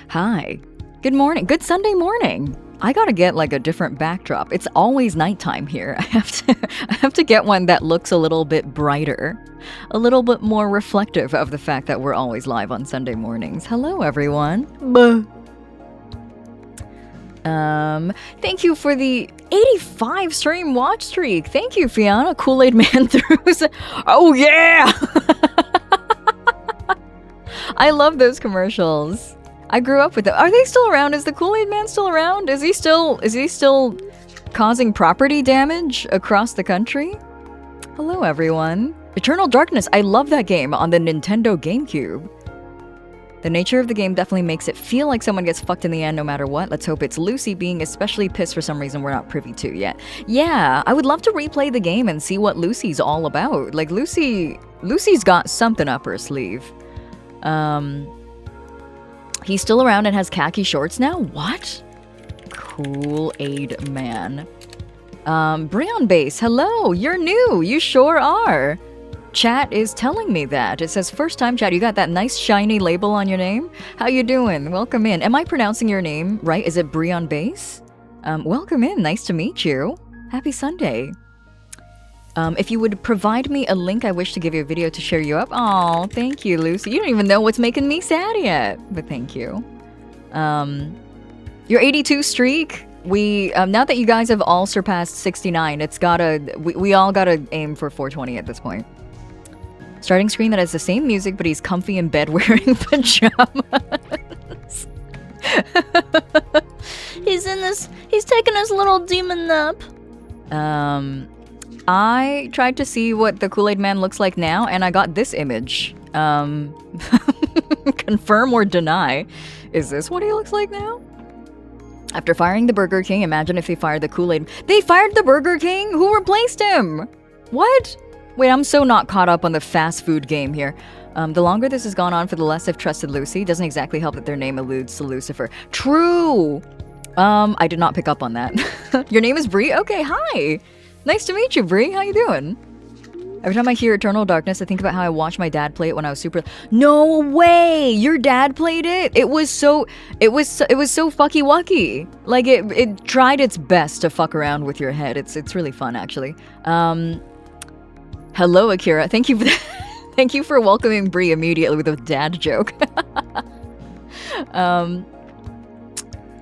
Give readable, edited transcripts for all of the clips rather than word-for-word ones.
Hi. Good morning. Good Sunday morning. I gotta get like a different backdrop. It's always nighttime here. I have to get one that looks a little bit brighter, a little bit more reflective of the fact that we're always live on Sunday mornings. Hello, everyone. Thank you for the 85 stream watch streak. Thank you, Fiona. Kool-Aid Man through. Oh yeah! I love those commercials. I grew up with them. Are they still around? Is the Kool-Aid Man still around? Is he still causing property damage across the country? Hello, everyone. Eternal Darkness. I love that game on the Nintendo GameCube. The nature of the game definitely makes it feel like someone gets fucked in the end no matter what. Let's hope it's Lucy being especially pissed for some reason we're not privy to yet. Yeah, I would love to replay the game and see what Lucy's all about. Like, Lucy's got something up her sleeve. He's still around and has khaki shorts now? What? Kool-Aid Man. Brion Base, hello, you're new, you sure are. Chat is telling me that. It says first time chat, you got that nice shiny label on your name? How you doing? Welcome in. Am I pronouncing your name right? Is it Brion Base? Welcome in, nice to meet you. Happy Sunday. If you would provide me a link, I wish to give you a video to share you up. Oh, thank you, Lucy. You don't even know what's making me sad yet, but thank you. Your 82 streak, now that you guys have all surpassed 69, we all gotta aim for 420 at this point. Starting screen that has the same music, but he's comfy in bed wearing pajamas. He's taking his little demon nap. I tried to see what the Kool-Aid Man looks like now, and I got this image. Confirm or deny. Is this what he looks like now? After firing the Burger King, imagine if they fired the Kool-Aid. They fired the Burger King? Who replaced him? What? Wait, I'm so not caught up on the fast food game here. The longer this has gone on, for the less I've trusted Lucy. Doesn't exactly help that their name alludes to Lucifer. True! I did not pick up on that. Your name is Bree? Okay, hi! Nice to meet you, Bree. How you doing? Every time I hear Eternal Darkness, I think about how I watched my dad play it when I was super... No way! Your dad played it? It was so fucky wucky. Like, it tried its best to fuck around with your head. It's really fun, actually. Hello, Akira. Thank you for thank you for welcoming Bree immediately with a dad joke.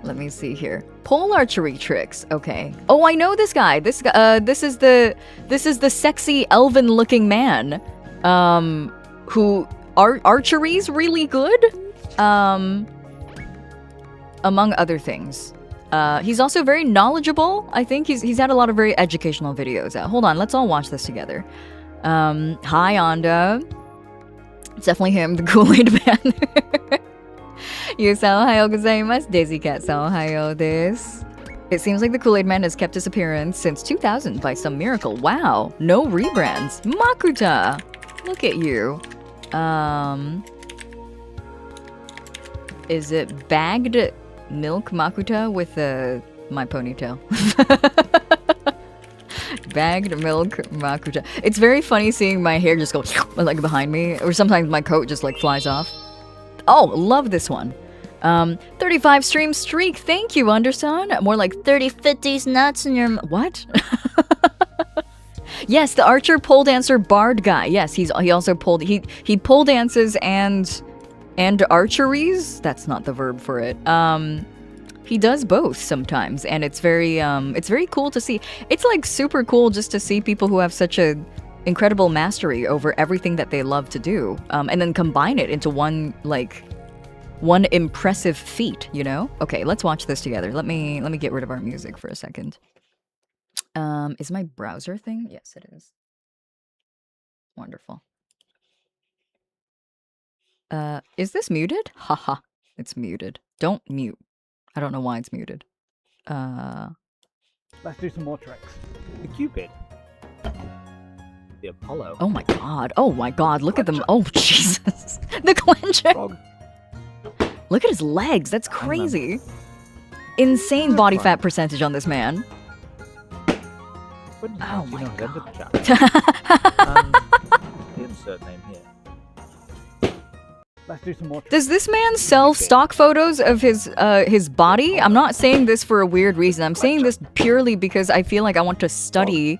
Let me see here. Pole archery tricks. Okay. Oh, I know this guy. This is the sexy elven-looking man, who archery's really good, among other things. He's also very knowledgeable. I think he's had a lot of very educational videos out. Hold on, let's all watch this together. Hi, Anda. It's definitely him, the Kool-Aid Man. You sa ohayo gozaimasu. Daisy Cat sa ohayo desu. It seems like the Kool-Aid Man has kept his appearance since 2000 by some miracle. Wow, no rebrands. Makuta! Look at you. Is it bagged milk Makuta with my ponytail? Bagged milk Makuta. It's very funny seeing my hair just go like behind me, or sometimes my coat just like flies off. Oh, love this one. 35 stream streak. Thank you, Underson. More like 30 50s nuts in your... What? Yes, the archer, pole dancer, bard guy. Yes, he also pulled... He pole dances and archeries. That's not the verb for it. He does both sometimes, and it's very cool to see. It's like super cool just to see people who have such a incredible mastery over everything that they love to do, and then combine it into one impressive feat, you know? Okay, let's watch this together. Let me get rid of our music for a second. Is my browser thing? Yes, it is. Wonderful. Is this muted? Haha, it's muted. Don't mute. I don't know why it's muted. Let's do some more tricks. The Cupid. The Apollo. Oh my god. Oh my god. Look at them. Oh, Jesus. The clencher. Frog. Look at his legs. That's crazy. Insane body fat percentage on this man. Oh my god. Insert name here. Let's do some more. Does this man sell stock photos of his body? I'm not saying this for a weird reason. I'm saying this purely because I feel like I want to study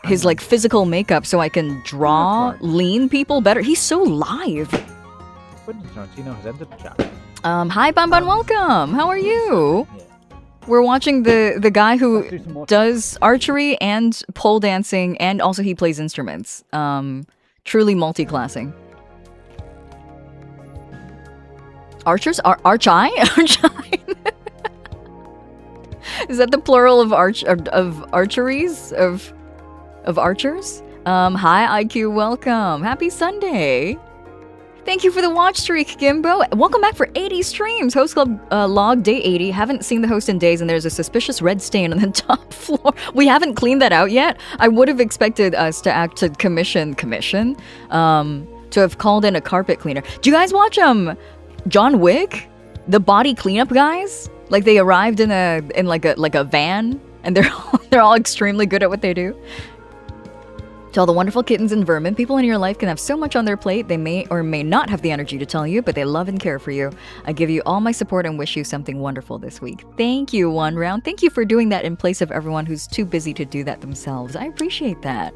his like physical makeup so I can draw lean people better. He's so live. Hi Bun Bun, welcome. How are you? We're watching the guy who does archery and pole dancing, and also he plays instruments. Truly multi-classing. Archers? Archai? Archai? Is that the plural of archeries? Of archers? Hi IQ, welcome. Happy Sunday. Thank you for the watch streak, Gimbo. Welcome back for 80 streams. Host Club log day 80. Haven't seen the host in days, and there's a suspicious red stain on the top floor. We haven't cleaned that out yet. I would have expected us to commission, to have called in a carpet cleaner. Do you guys watch John Wick, the body cleanup guys? Like they arrived in a van, and they're all extremely good at what they do. To all the wonderful kittens and vermin, people in your life can have so much on their plate they may or may not have the energy to tell you, but they love and care for you. I give you all my support and wish you something wonderful this week. Thank you, One Round. Thank you for doing that in place of everyone who's too busy to do that themselves. I appreciate that.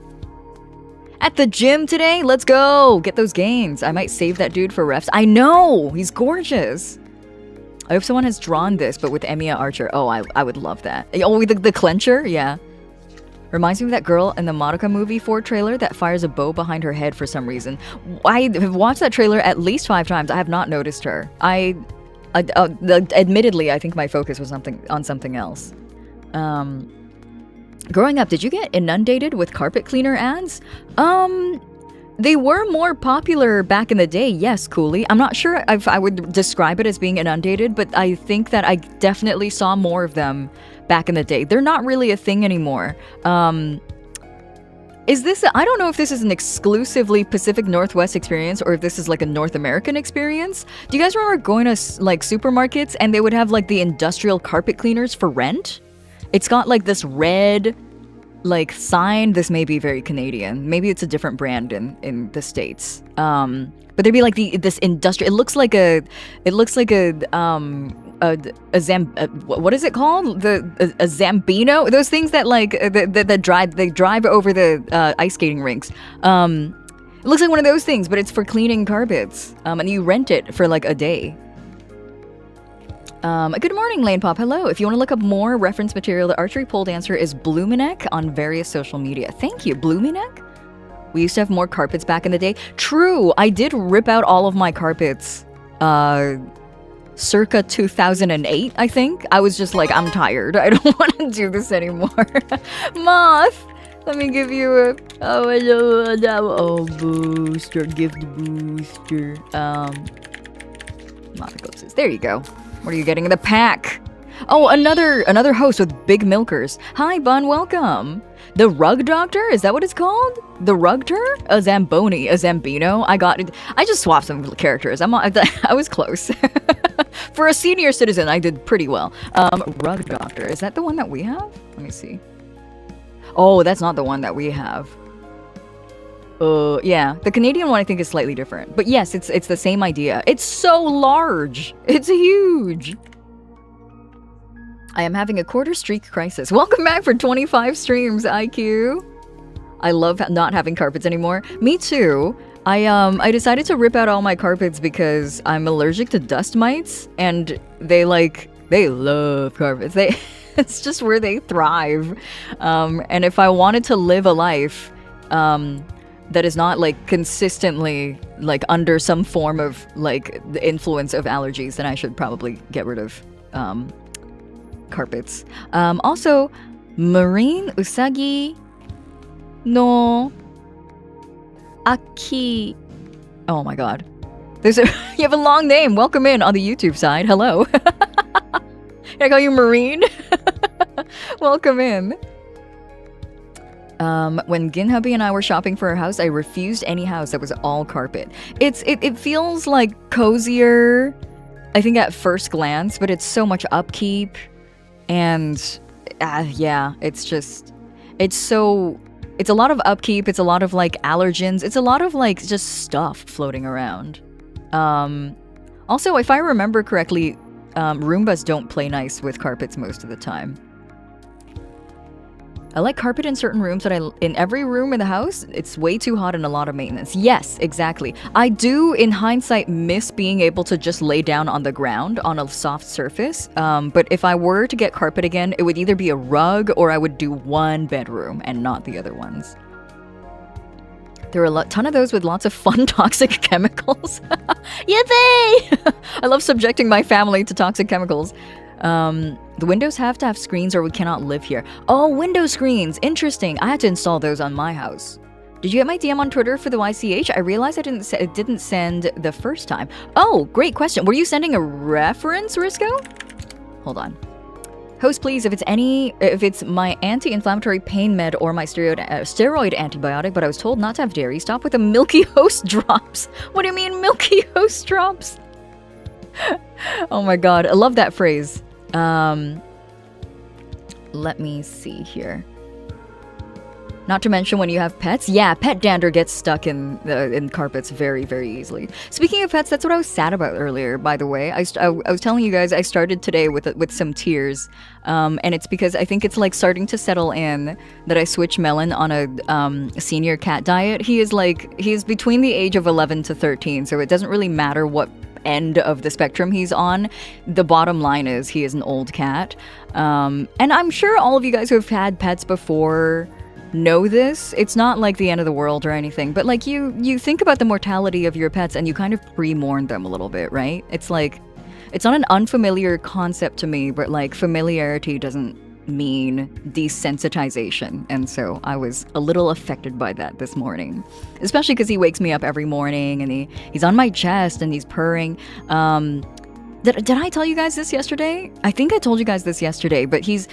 At the gym today, let's go! Get those gains. I might save that dude for refs. I know! He's gorgeous. I hope someone has drawn this, but with Emiya Archer. Oh, I would love that. Oh, the clencher? Yeah. Reminds me of that girl in the Madoka movie 4 trailer that fires a bow behind her head for some reason. I have watched that trailer at least 5 times. I have not noticed her. Admittedly, I think my focus was on something else. Growing up, did you get inundated with carpet cleaner ads? They were more popular back in the day, yes, Cooley. I'm not sure if I would describe it as being inundated, but I think that I definitely saw more of them back in the day. They're not really a thing anymore. Is this, I don't know if this is an exclusively Pacific Northwest experience or if this is like a North American experience. Do you guys remember going to like supermarkets and they would have like the industrial carpet cleaners for rent? It's got like this red like sign. This may be very Canadian. Maybe it's a different brand in the States. But there'd be like this industrial, it looks like a what is it called? A Zambino? Those things that like they drive over the ice skating rinks. It looks like one of those things, but it's for cleaning carpets. And you rent it for like a day. Good morning, Lane Pop. Hello. If you want to look up more reference material, the archery pole dancer is Bloominek on various social media. Thank you, Bloominek. We used to have more carpets back in the day. True, I did rip out all of my carpets. Circa 2008, I think. I was just like, I'm tired. I don't want to do this anymore. Moth, let me give you a booster. Give the booster. Monocosis. There you go. What are you getting in the pack? Oh, another host with big milkers. Hi, Bun. Welcome. The Rug Doctor? Is that what it's called? The Rugter? A Zamboni, a Zambino. I just swapped some characters. I was close. For a senior citizen, I did pretty well. Rug Doctor. Is that the one that we have? Let me see. Oh, that's not the one that we have. Yeah. The Canadian one I think is slightly different. But yes, it's the same idea. It's so large. It's huge. I am having a quarter streak crisis. Welcome back for 25 streams, IQ. I love not having carpets anymore. Me too. I decided to rip out all my carpets because I'm allergic to dust mites, and they love carpets. It's just where they thrive. And if I wanted to live a life that is not like consistently like under some form of like the influence of allergies, then I should probably get rid of carpets. Also, Marine Usagi no Aki. Oh my god. You have a long name. Welcome in on the YouTube side. Hello. Can I call you Marine? Welcome in. When Ginhubby and I were shopping for a house, I refused any house that was all carpet. It feels like cozier, I think at first glance, but it's so much upkeep. And yeah, it's It's a lot of upkeep. It's a lot of like allergens. It's a lot of like just stuff floating around. Also, if I remember correctly, Roombas don't play nice with carpets most of the time. I like carpet in certain rooms, but in every room in the house, it's way too hot and a lot of maintenance. Yes, exactly. I do, in hindsight, miss being able to just lay down on the ground on a soft surface. But if I were to get carpet again, it would either be a rug or I would do one bedroom and not the other ones. There are a ton of those with lots of fun toxic chemicals. Yippee! I love subjecting my family to toxic chemicals. The windows have to have screens or we cannot live here. Oh, window screens. Interesting. I had to install those on my house. Did you get my DM on Twitter for the YCH? I realized I didn't send the first time. Oh, great question. Were you sending a reference, Risco? Hold on. Host, please, if it's my anti-inflammatory pain med or my steroid antibiotic, but I was told not to have dairy, stop with the milky host drops. What do you mean milky host drops? Oh my god, I love that phrase. Let me see here. Not to mention when you have pets. Yeah, pet dander gets stuck in carpets very, very easily. Speaking of pets, that's what I was sad about earlier, by the way. I was telling you guys I started today with some tears. And it's because I think it's like starting to settle in that I switch Melon on a senior cat diet. He is between the age of 11 to 13, so it doesn't really matter what end of the spectrum he's on. The bottom line is he is an old cat. And I'm sure all of you guys who have had pets before know this. It's not like the end of the world or anything, but like you think about the mortality of your pets and you kind of pre-mourn them a little bit, right? It's like, it's not an unfamiliar concept to me, but like familiarity doesn't mean desensitization. And so I was a little affected by that this morning, especially because he wakes me up every morning and he's on my chest and he's purring. Did I tell you guys this yesterday? I think I told you guys this yesterday, but he's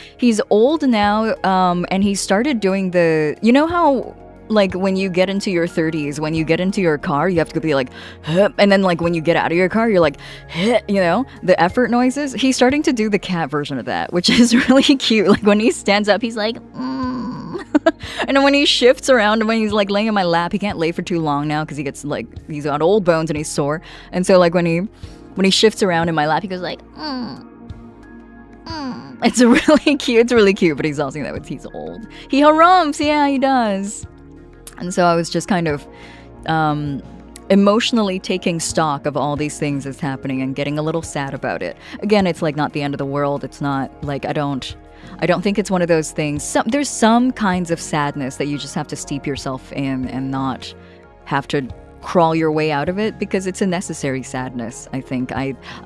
old now, and he started doing you know how, like, when you get into your 30s, when you get into your car, you have to be like, hup, and then, like, when you get out of your car, you're like, hit, you know, the effort noises. He's starting to do the cat version of that, which is really cute. Like, when he stands up, he's like, and then when he shifts around, when he's, like, laying in my lap, he can't lay for too long now because he gets, like, he's got old bones and he's sore. And so, like, when he shifts around in my lap, he goes like, It's really cute. It's really cute, but he's also that he's old. He harumps, yeah, he does. And so I was just kind of emotionally taking stock of all these things that's happening and getting a little sad about it. Again, it's like not the end of the world. It's not like I don't think it's one of those things. There's some kinds of sadness that you just have to steep yourself in and not have to crawl your way out of it, because it's a necessary sadness. I think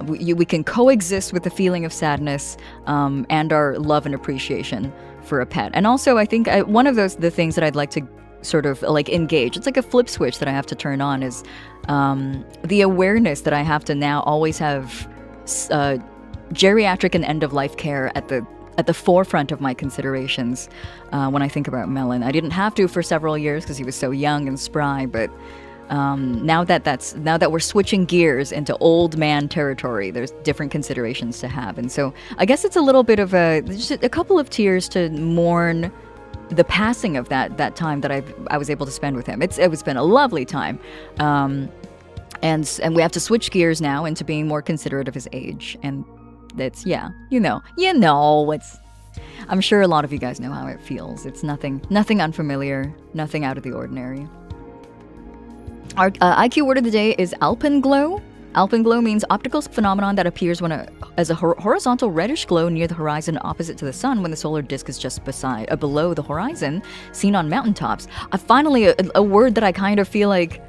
we can coexist with the feeling of sadness and our love and appreciation for a pet. And also, I think one of the things that I'd like to sort of like engage, it's like a flip switch that I have to turn on, is the awareness that I have to now always have geriatric and end of life care at the forefront of my considerations when I think about Melon. I didn't have to for several years because he was so young and spry, but now that we're switching gears into old man territory, there's different considerations to have. And so I guess it's a little bit of just a couple of tears to mourn the passing of that time that I was able to spend with him. It's been a lovely time. And we have to switch gears now into being more considerate of his age. And it's, yeah, you know, I'm sure a lot of you guys know how it feels. It's nothing unfamiliar, nothing out of the ordinary. Our IQ word of the day is alpenglow. Alpenglow means optical phenomenon that appears as a horizontal reddish glow near the horizon opposite to the sun when the solar disk is just below the horizon, seen on mountaintops. Finally, a word that I kind of feel like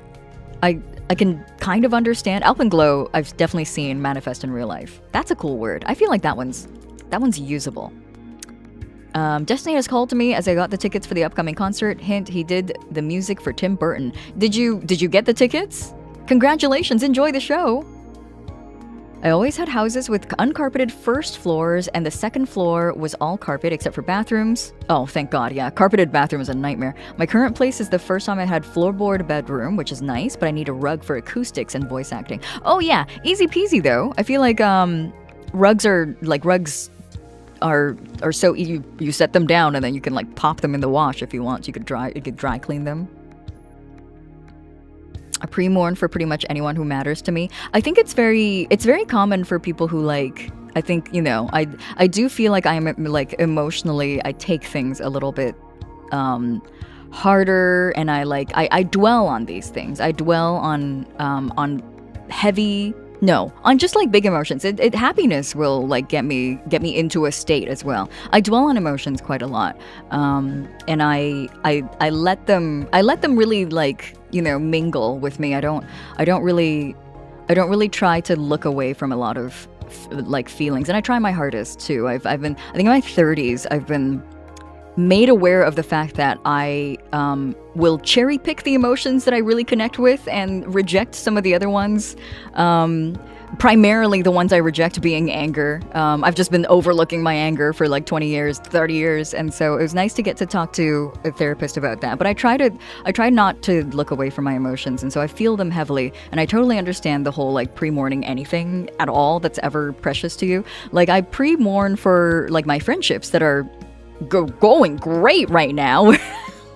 I can kind of understand. Alpenglow, I've definitely seen manifest in real life. That's a cool word. I feel like that one's usable. Destiny has called to me as I got the tickets for the upcoming concert. Hint, he did the music for Tim Burton. Did you get the tickets? Congratulations, enjoy the show. I always had houses with uncarpeted first floors, and the second floor was all carpet except for bathrooms. Oh, thank God, yeah. Carpeted bathroom is a nightmare. My current place is the first time I had floorboard bedroom, which is nice, but I need a rug for acoustics and voice acting. Oh yeah, easy peasy though. I feel like rugs are so you set them down and then you can like pop them in the wash if you want. You could dry clean them. I pre-mourn for pretty much anyone who matters to me. I think it's very common for people who like, I think, you know, I do feel like I'm like emotionally, I take things a little bit harder, and I dwell on these things. I dwell on heavy, no, on just like big emotions. Happiness will like get me into a state as well. I dwell on emotions quite a lot, and I let them really like, you know, mingle with me. I don't really try to look away from a lot of like feelings, and I try my hardest too. I've been, I think in my 30s, I've been made aware of the fact that I will cherry pick the emotions that I really connect with and reject some of the other ones. Primarily the ones I reject being anger. I've just been overlooking my anger for like 20 years, 30 years. And so it was nice to get to talk to a therapist about that. But I try not to look away from my emotions. And so I feel them heavily. And I totally understand the whole like pre-mourning anything at all that's ever precious to you. Like I pre-mourn for like my friendships that are going great right now.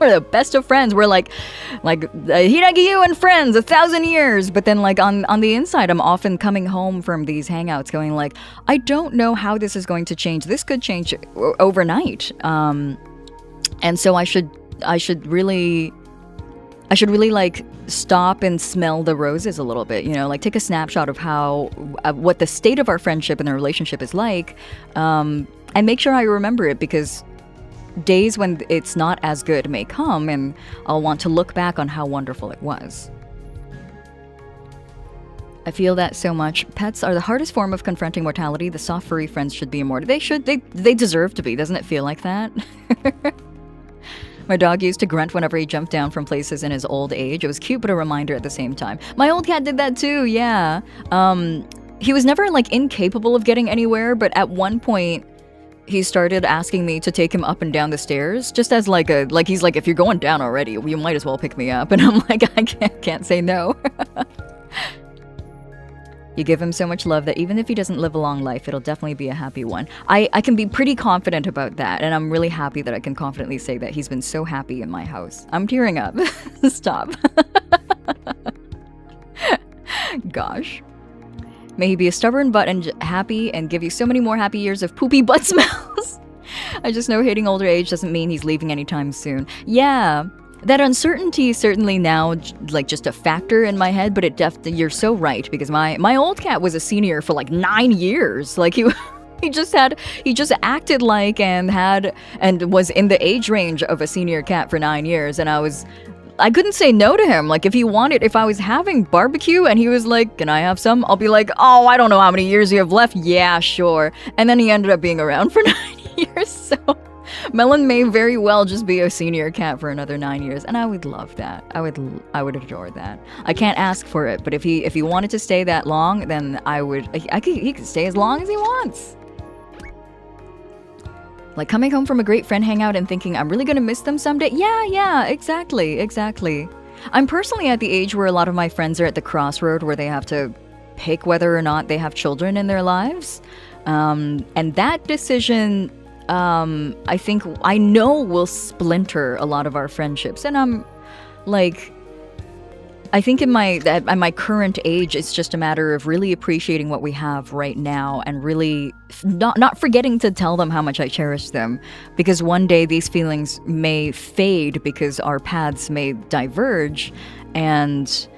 We're the best of friends. We're like Hiiragi Yuu and friends, 1,000 years. But then like on the inside, I'm often coming home from these hangouts going like, I don't know how this is going to change. This could change overnight. And so I should really like stop and smell the roses a little bit, you know, like take a snapshot of how, what the state of our friendship and the relationship is like, and make sure I remember it, because days when it's not as good may come and I'll want to look back on how wonderful it was. I feel that so much. Pets are the hardest form of confronting mortality. The soft furry friends should be immortal. They deserve to be. Doesn't it feel like that? My dog used to grunt whenever he jumped down from places in his old age. It was cute, but a reminder at the same time. My old cat did that too, yeah. He was never like incapable of getting anywhere, but at one point he started asking me to take him up and down the stairs, just as like he's like, if you're going down already, you might as well pick me up. And I'm like, I can't say no. You give him so much love that even if he doesn't live a long life, it'll definitely be a happy one. I can be pretty confident about that, and I'm really happy that I can confidently say that he's been so happy in my house. I'm tearing up. Stop. Gosh. May he be a stubborn butt and happy and give you so many more happy years of poopy butt smells. I just know hitting older age doesn't mean he's leaving anytime soon. Yeah, that uncertainty is certainly now like just a factor in my head, but you're so right, because my old cat was a senior for like 9 years. Like he just acted like and was in the age range of a senior cat for 9 years, and I couldn't say no to him. Like if I was having barbecue and he was like, can I have some? I'll be like, oh, I don't know how many years you have left. Yeah, sure. And then he ended up being around for 9 years. So Melon may very well just be a senior cat for another 9 years. And I would love that. I would adore that. I can't ask for it, but if he wanted to stay that long, then he could stay as long as he wants. Like coming home from a great friend hangout and thinking, I'm really gonna miss them someday. Yeah, exactly. I'm personally at the age where a lot of my friends are at the crossroad where they have to pick whether or not they have children in their lives. And that decision, I know will splinter a lot of our friendships. And I'm like, I think at my current age, it's just a matter of really appreciating what we have right now and really not forgetting to tell them how much I cherish them, because one day these feelings may fade because our paths may diverge, and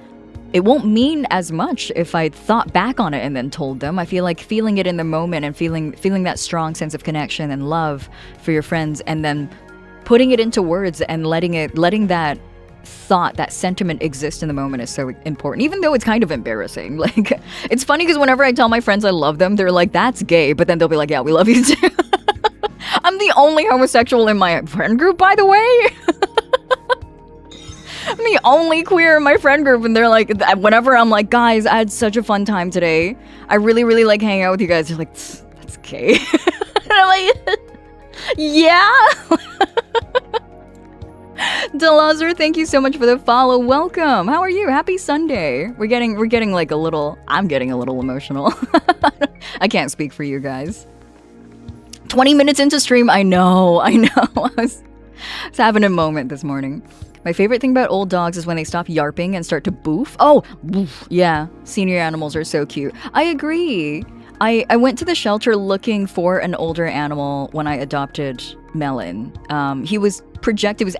it won't mean as much if I thought back on it and then told them. I feel like feeling it in the moment and feeling that strong sense of connection and love for your friends, and then putting it into words and letting that thought, that sentiment exist in the moment is so important, even though it's kind of embarrassing. Like, it's funny because whenever I tell my friends I love them, they're like, that's gay, but then they'll be like, yeah, we love you too. I'm the only homosexual in my friend group, by the way. I'm the only queer in my friend group, and they're like, whenever I'm like, guys, I had such a fun time today, I really, really like hanging out with you guys, they're like, that's gay. And I'm like, yeah. Delazar, thank you so much for the follow. Welcome. How are you? Happy Sunday. We're getting like I'm getting a little emotional. I can't speak for you guys. 20 minutes into stream, I know. I was having a moment this morning. My favorite thing about old dogs is when they stop yarping and start to boof. Oh, boof. Yeah, senior animals are so cute. I agree. I went to the shelter looking for an older animal when I adopted Melon. He was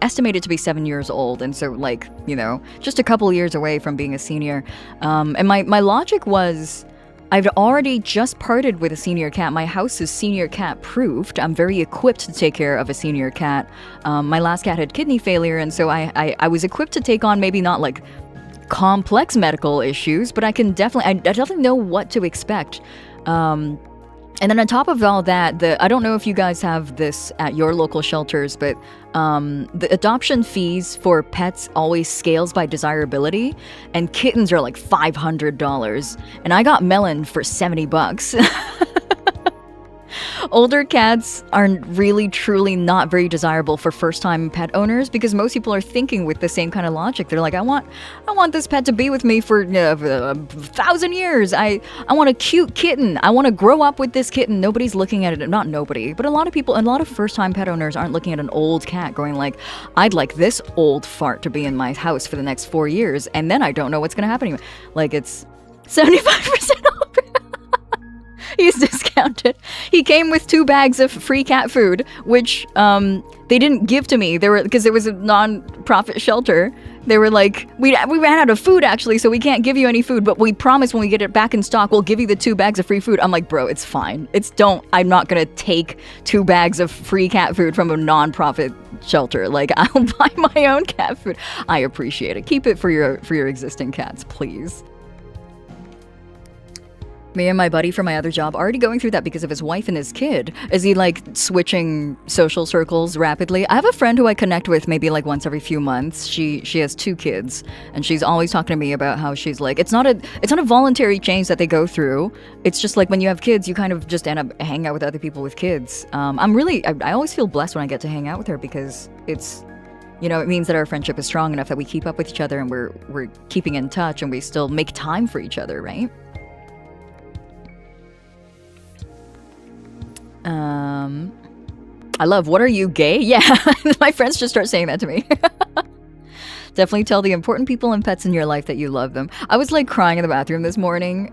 estimated to be 7 years old, and so, like, you know, just a couple years away from being a senior. And my logic was, I've already just parted with a senior cat. My house is senior cat proofed. I'm very equipped to take care of a senior cat. My last cat had kidney failure, and so I was equipped to take on maybe not like complex medical issues, but I definitely know what to expect. And then on top of all that, I don't know if you guys have this at your local shelters, but the adoption fees for pets always scales by desirability, and kittens are like $500, and I got Melon for $70. Older cats are really, truly not very desirable for first-time pet owners because most people are thinking with the same kind of logic. They're like, I want this pet to be with me for 1,000 years. I want a cute kitten. I want to grow up with this kitten. Nobody's looking at it. Not nobody, but a lot of people and a lot of first-time pet owners aren't looking at an old cat going like, I'd like this old fart to be in my house for the next 4 years, and then I don't know what's going to happen to me. Like, it's 75% off. He's discounted. He came with 2 bags of free cat food, which they didn't give to me. They were because it was a non-profit shelter. They were like, we ran out of food actually, so we can't give you any food, but we promise when we get it back in stock, we'll give you the 2 bags of free food. I'm like, bro, it's fine. I'm not gonna take 2 bags of free cat food from a non-profit shelter. Like, I'll buy my own cat food. I appreciate it. Keep it for your existing cats, please. Me and my buddy from my other job already going through that because of his wife and his kid. Is he like switching social circles rapidly? I have a friend who I connect with maybe like once every few months. She has 2 kids, and she's always talking to me about how she's like, it's not a voluntary change that they go through. It's just like when you have kids, you kind of just end up hanging out with other people with kids. I always feel blessed when I get to hang out with her because it's, you know, it means that our friendship is strong enough that we keep up with each other and we're keeping in touch and we still make time for each other, right? I love, what are you, gay? Yeah, my friends just start saying that to me. Definitely tell the important people and pets in your life that you love them. I was like crying in the bathroom this morning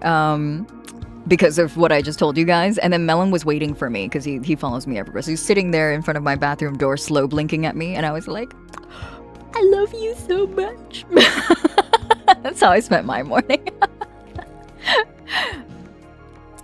because of what I just told you guys, and then Melon was waiting for me because he follows me everywhere. So he's sitting there in front of my bathroom door slow blinking at me, and I was like, I love you so much. That's how I spent my morning.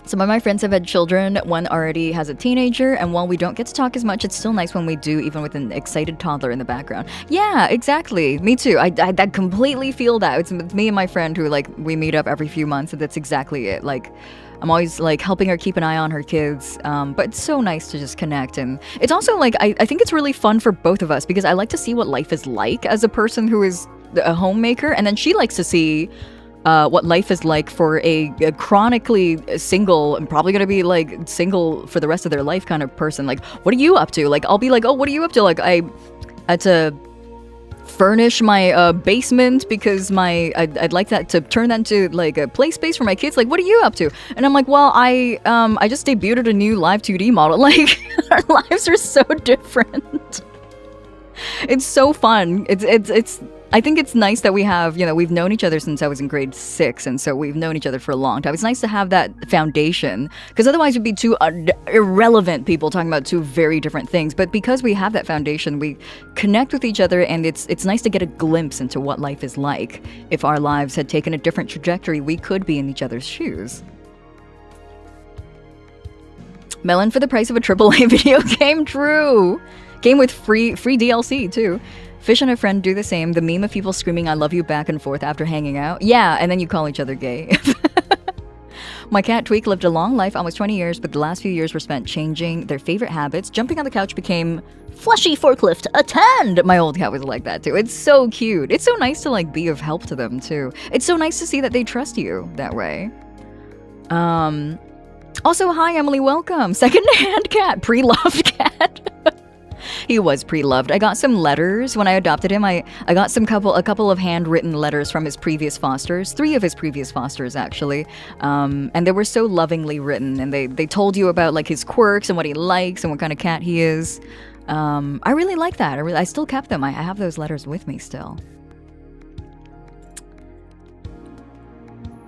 Some of my friends have had children. One already has a teenager, and while we don't get to talk as much, it's still nice when we do, even with an excited toddler in the background. Yeah, exactly. Me too. I completely feel that. It's me and my friend who, like, we meet up every few months, and that's exactly it. Like, I'm always, like, helping her keep an eye on her kids, but it's so nice to just connect. And it's also, like, I think it's really fun for both of us, because I like to see what life is like as a person who is a homemaker, and then she likes to see what life is like for a chronically single and probably gonna be like single for the rest of their life kind of person. Like, what are you up to? Like, I'll be like, oh, what are you up to? Like, I had to furnish my basement because I'd like that to turn that into like a play space for my kids. Like, what are you up to? And I'm like, well, I just debuted a new live 2D model. Like, our lives are so different. It's so fun. It's I think it's nice that we have, you know, we've known each other since I was in grade 6, and so we've known each other for a long time. It's nice to have that foundation, because otherwise it'd be two irrelevant people talking about 2 very different things. But because we have that foundation, we connect with each other, and it's nice to get a glimpse into what life is like. If our lives had taken a different trajectory, we could be in each other's shoes. Melon for the price of a AAA video game, true. Game with free DLC too. Fish and a friend do the same. The meme of people screaming I love you back and forth after hanging out. Yeah, and then you call each other gay. My cat Tweak lived a long life, almost 20 years, but the last few years were spent changing their favorite habits. Jumping on the couch became fleshy forklift, attend! My old cat was like that too. It's so cute. It's so nice to like be of help to them too. It's so nice to see that they trust you that way. Also, hi Emily, welcome. Second-hand cat, pre-loved cat. He was pre-loved. I got some letters when I adopted him. I got a couple of handwritten letters from his previous fosters, 3 of his previous fosters actually, and they were so lovingly written, and they told you about like his quirks and what he likes and what kind of cat he is. I really like that. I still kept them. I have those letters with me still.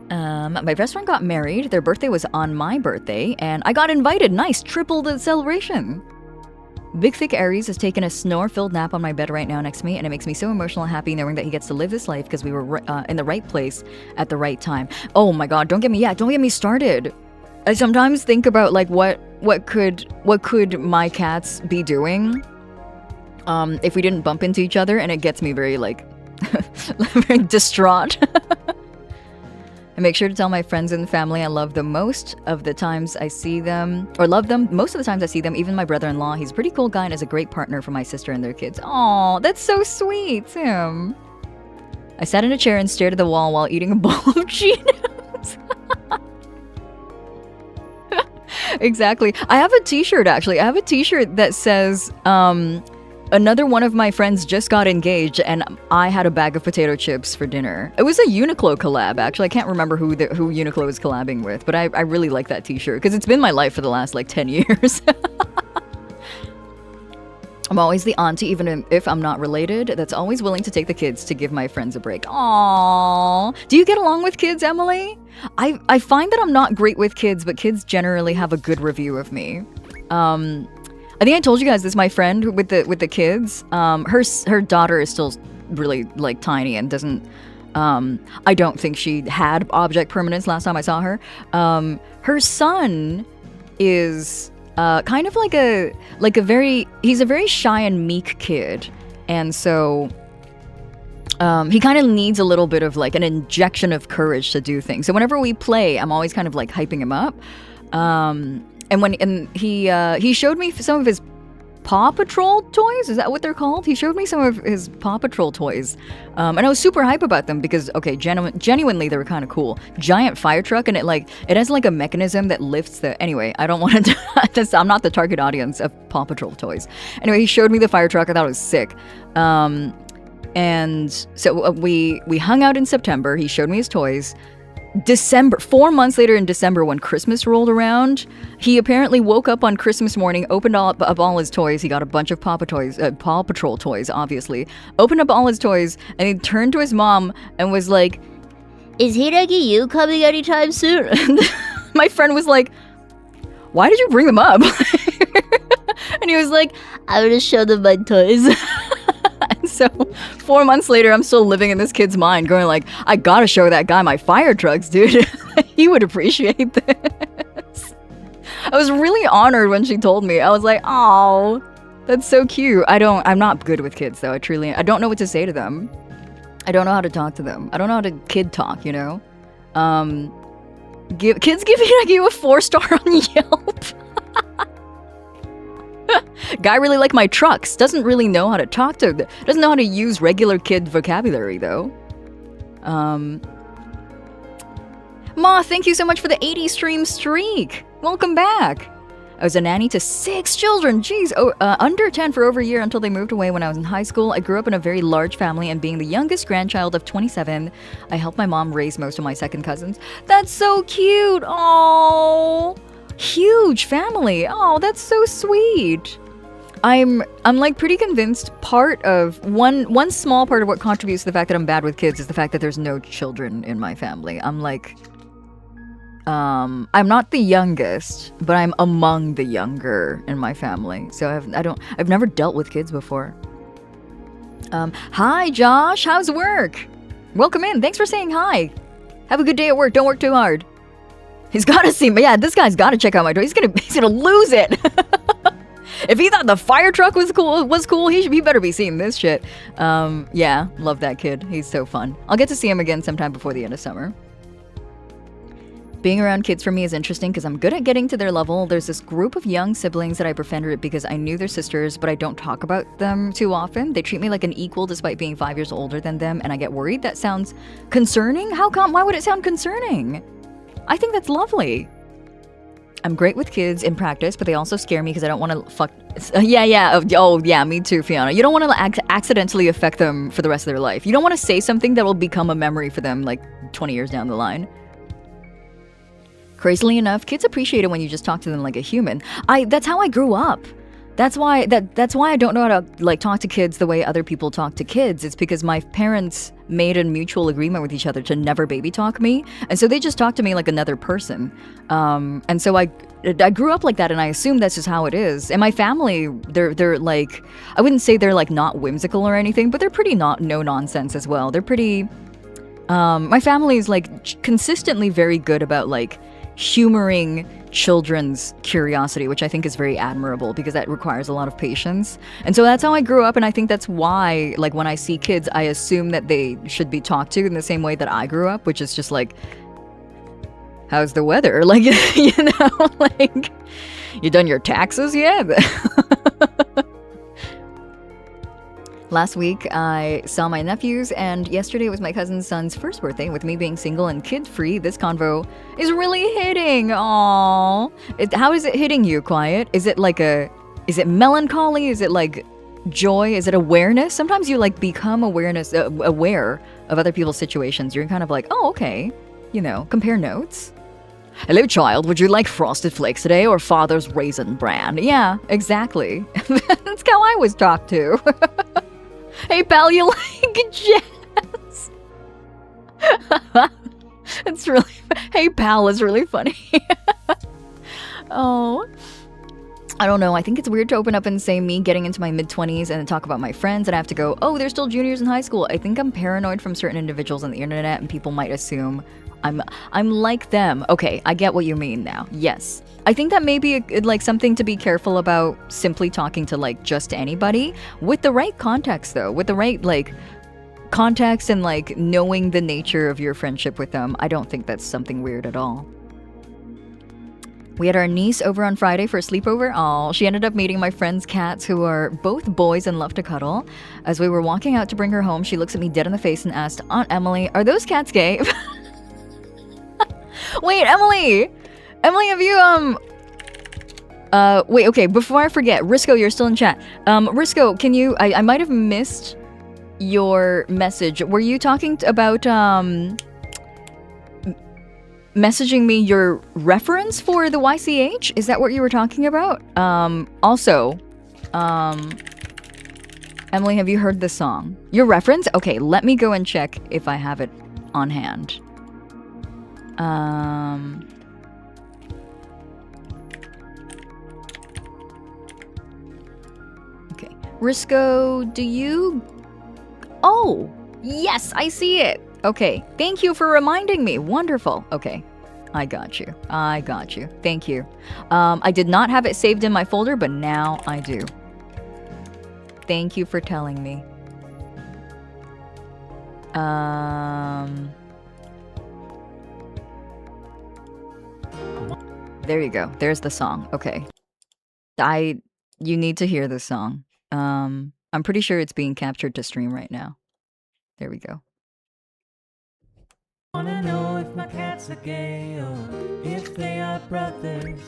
My best friend got married. Their birthday was on my birthday, and I got invited. Nice, triple the celebration. Big Thick Aries has taken a snore-filled nap on my bed right now next to me, and it makes me so emotional and happy knowing that he gets to live this life because we were in the right place at the right time. Oh my god, don't get me started. I sometimes think about like what could my cats be doing if we didn't bump into each other, and it gets me very like very distraught. I make sure to tell my friends and family I love them most of the times I see them, or love them most of the times I see them, even my brother-in-law. He's a pretty cool guy and is a great partner for my sister and their kids. Aw, that's so sweet, Tim. I sat in a chair and stared at the wall while eating a bowl of Cheetos. Exactly. I have a t-shirt, actually. I have a t-shirt that says, another one of my friends just got engaged, and I had a bag of potato chips for dinner. It was a Uniqlo collab, actually. I can't remember who Uniqlo was collabing with, but I really like that t-shirt because it's been my life for the last like 10 years. I'm always the auntie, even if I'm not related, that's always willing to take the kids to give my friends a break. Aww. Do you get along with kids, Emily? I find that I'm not great with kids, but kids generally have a good review of me. I think I told you guys this. My friend with the kids, her daughter is still really like tiny and doesn't. I don't think she had object permanence last time I saw her. Her son is kind of he's a very shy and meek kid, and so he kind of needs a little bit of like an injection of courage to do things. So whenever we play, I'm always kind of like hyping him up. And he showed me some of his Paw Patrol toys. Is that what they're called? He showed me some of his Paw Patrol toys. And I was super hype about them because, okay, genuinely they were kind of cool. Giant fire truck, and it has like a mechanism that lifts the... Anyway, I don't want to... I'm not the target audience of Paw Patrol toys. Anyway, he showed me the fire truck. I thought it was sick. And so we hung out in September. He showed me his toys. 4 months later in December, when Christmas rolled around, he apparently woke up on Christmas morning, opened up all his toys. He got a bunch of Paw Patrol toys, obviously. Opened up all his toys, and he turned to his mom and was like, "Is Hiiragi Yuu coming anytime soon?" And my friend was like, "Why did you bring them up?" And he was like, "I'm gonna show them my toys." And so 4 months later, I'm still living in this kid's mind, going like, I gotta show that guy my fire trucks, dude. He would appreciate this. I was really honored when she told me. I was like, oh, that's so cute. I'm not good with kids, though. I don't know what to say to them. I don't know how to talk to them. I don't know how to kid talk, you know? Kids give you a 4-star on Yelp. Guy really like my trucks. Doesn't really know how to talk to them. Doesn't know how to use regular kid vocabulary, though. Ma, thank you so much for the 80 stream streak. Welcome back. I was a nanny to 6 children. Jeez, under 10 for over a year until they moved away when I was in high school. I grew up in a very large family, and being the youngest grandchild of 27, I helped my mom raise most of my second cousins. That's so cute. Oh, huge family. Oh, that's so sweet. I'm like pretty convinced part of one small part of what contributes to the fact that I'm bad with kids is the fact that there's no children in my family. I'm like, I'm not the youngest, but I'm among the younger in my family. So I've never dealt with kids before. Hi Josh, how's work? Welcome in. Thanks for saying hi. Have a good day at work. Don't work too hard. He's gotta see me. Yeah, this guy's gotta check out my door. He's gonna lose it. If he thought the fire truck was cool, he better be seeing this shit. Yeah, love that kid. He's so fun. I'll get to see him again sometime before the end of summer. Being around kids for me is interesting because I'm good at getting to their level. There's this group of young siblings that I befriended because I knew their sisters, but I don't talk about them too often. They treat me like an equal despite being 5 years older than them, and I get worried. That sounds concerning? How come? Why would it sound concerning? I think that's lovely. I'm great with kids in practice, but they also scare me because I don't want to fuck. Yeah, me too, Fiona. You don't want to accidentally affect them for the rest of their life. You don't want to say something that will become a memory for them like 20 years down the line. Crazily enough, kids appreciate it when you just talk to them like a human. That's how I grew up. That's why I don't know how to like talk to kids the way other people talk to kids. It's because my parents made a mutual agreement with each other to never baby talk me, and so they just talk to me like another person. And so I grew up like that, and I assume that's just how it is. And my family, they're like, I wouldn't say they're like not whimsical or anything, but they're pretty no nonsense as well. They're pretty. My family is like consistently very good about like humoring children's curiosity, which I think is very admirable because that requires a lot of patience. And so that's how I grew up, and I think that's why, like, when I see kids, I assume that they should be talked to in the same way that I grew up, which is just like, how's the weather? Like, you know, like, you done your taxes yet? Last week, I saw my nephews, and yesterday was my cousin's son's first birthday. With me being single and kid-free, this convo is really hitting. Aww. How is it hitting you, Quiet? Is it like is it melancholy? Is it like joy? Is it awareness? Sometimes you like become aware of other people's situations. You're kind of like, oh, okay. You know, compare notes. Hello, child. Would you like Frosted Flakes today or Father's Raisin Bran? Yeah, exactly. That's how I was talked to. Hey, pal, you like jazz? It's really... Hey, pal is really funny. Oh. I don't know. I think it's weird to open up and say me getting into my mid-20s and talk about my friends, and I have to go, oh, they're still juniors in high school. I think I'm paranoid from certain individuals on the internet, and people might assume I'm like them. Okay, I get what you mean now. Yes. I think that may be like something to be careful about, simply talking to like just anybody with the right context though, with the right like context and like knowing the nature of your friendship with them. I don't think that's something weird at all. We had our niece over on Friday for a sleepover. Oh, she ended up meeting my friend's cats, who are both boys and love to cuddle. As we were walking out to bring her home, she looks at me dead in the face and asked, Aunt Emily, are those cats gay? Wait, Emily, have you, wait, okay, before I forget, Risco, you're still in chat. Risco, can you, I might have missed your message. Were you talking about, messaging me your reference for the YCH? Is that what you were talking about? Also, Emily, have you heard the song? Your reference? Okay, let me go and check if I have it on hand. Okay. Risco, do you... Oh, yes, I see it. Okay, thank you for reminding me. Wonderful. Okay, I got you. Thank you. I did not have it saved in my folder, but now I do. Thank you for telling me. There you go. There's the song. Okay. You need to hear this song. I'm pretty sure it's being captured to stream right now. There we go. Wanna know if my cats are gay or if they are brothers.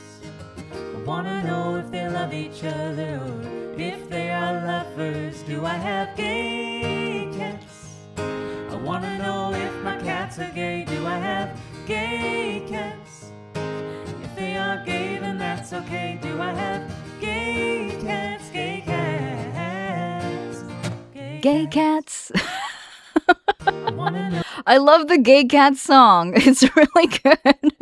I wanna know if they love each other or if they are lovers. Do I have gay cats? I wanna know if my cats are gay. Do I have gay cats? If they are gay, then that's okay. Do I have gay cats? Gay cats? Gay cats. I love the gay cat song. It's really good.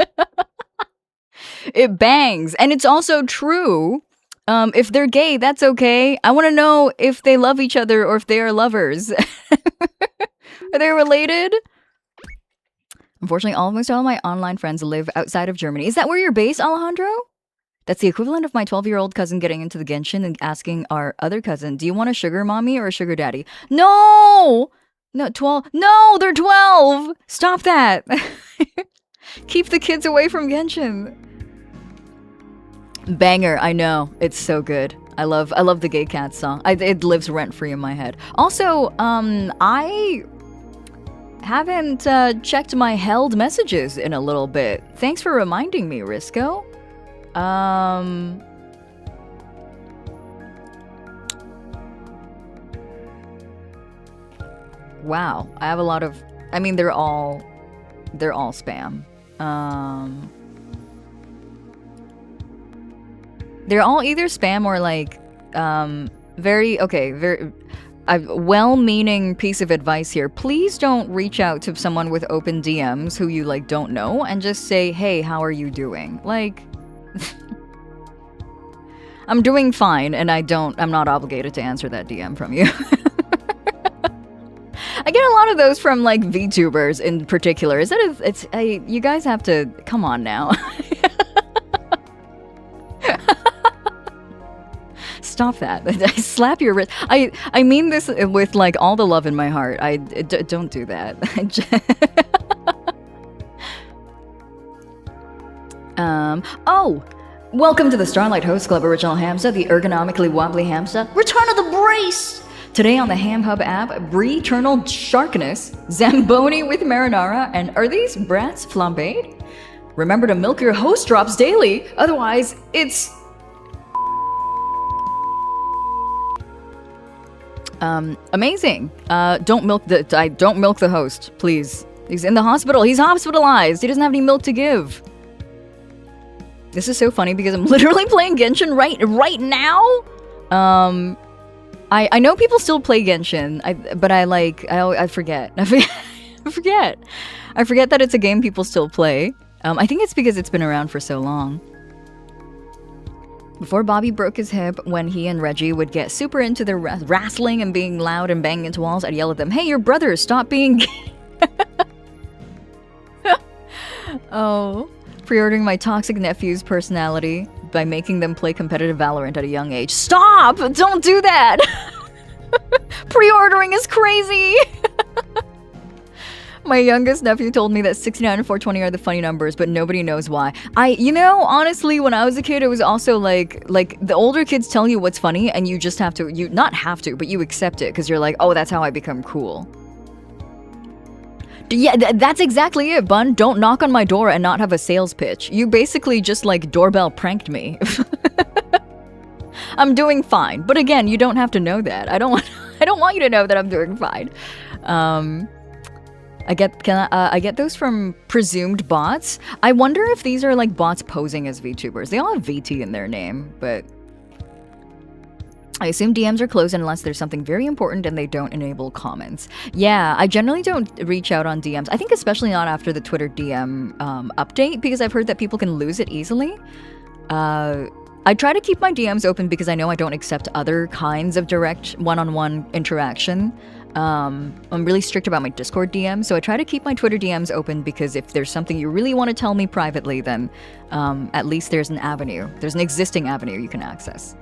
It bangs. And it's also true. If they're gay, that's okay. I want to know if they love each other or if they are lovers. Are they related? Unfortunately, almost all my online friends live outside of Germany. Is that where you're based, Alejandro? That's the equivalent of my 12-year-old cousin getting into the Genshin and asking our other cousin, do you want a sugar mommy or a sugar daddy? No! No, 12. No, they're 12! Stop that! Keep the kids away from Genshin. Banger, I know. It's so good. I love the Gay Cat song. It lives rent-free in my head. Also, I haven't checked my held messages in a little bit. Thanks for reminding me, Risco. Wow, I have a lot of. I mean, they're all spam. They're all either spam or like very well-meaning piece of advice here. Please don't reach out to someone with open DMs who you like don't know and just say, "Hey, how are you doing?" Like, I'm doing fine, and I'm not obligated to answer that DM from you. I get a lot of those from like VTubers in particular. You guys have to come on now. Stop that. I slap your wrist. I mean this with like all the love in my heart. Don't do that. Oh, welcome to the Starlight Host Club Original Hamsa, the ergonomically wobbly Hamsa. Return of the Brace! Today on the Ham Hub app, Brie Eternal Sharkness, Zamboni with marinara, and are these brats flambéed? Remember to milk your host drops daily, otherwise it's... amazing. Don't milk the host, please. He's in the hospital. He's hospitalized. He doesn't have any milk to give. This is so funny because I'm literally playing Genshin right now. I know people still play Genshin, but I forget. I forget that it's a game people still play. I think it's because it's been around for so long. Before Bobby broke his hip, when he and Reggie would get super into the wrestling and being loud and banging into walls, I'd yell at them, "Hey, your brothers, stop being..." Oh, pre-ordering my toxic nephew's personality by making them play competitive Valorant at a young age. Stop! Don't do that! Pre-ordering is crazy! My youngest nephew told me that 69 and 420 are the funny numbers, but nobody knows why. Honestly, when I was a kid, it was also like the older kids tell you what's funny, and you just have to, but you accept it, because you're like, oh, that's how I become cool. Yeah, that's exactly it, Bun. Don't knock on my door and not have a sales pitch. You basically just like doorbell pranked me. I'm doing fine, but again, you don't have to know that. I don't want you to know that I'm doing fine. I get those from presumed bots. I wonder if these are like bots posing as VTubers. They all have VT in their name, but I assume DMs are closed unless there's something very important and they don't enable comments. Yeah, I generally don't reach out on DMs. I think especially not after the Twitter DM update, because I've heard that people can lose it easily. I try to keep my DMs open because I know I don't accept other kinds of direct one-on-one interaction. I'm really strict about my Discord DMs, so I try to keep my Twitter DMs open because if there's something you really want to tell me privately, then at least there's an avenue. There's an existing avenue you can access.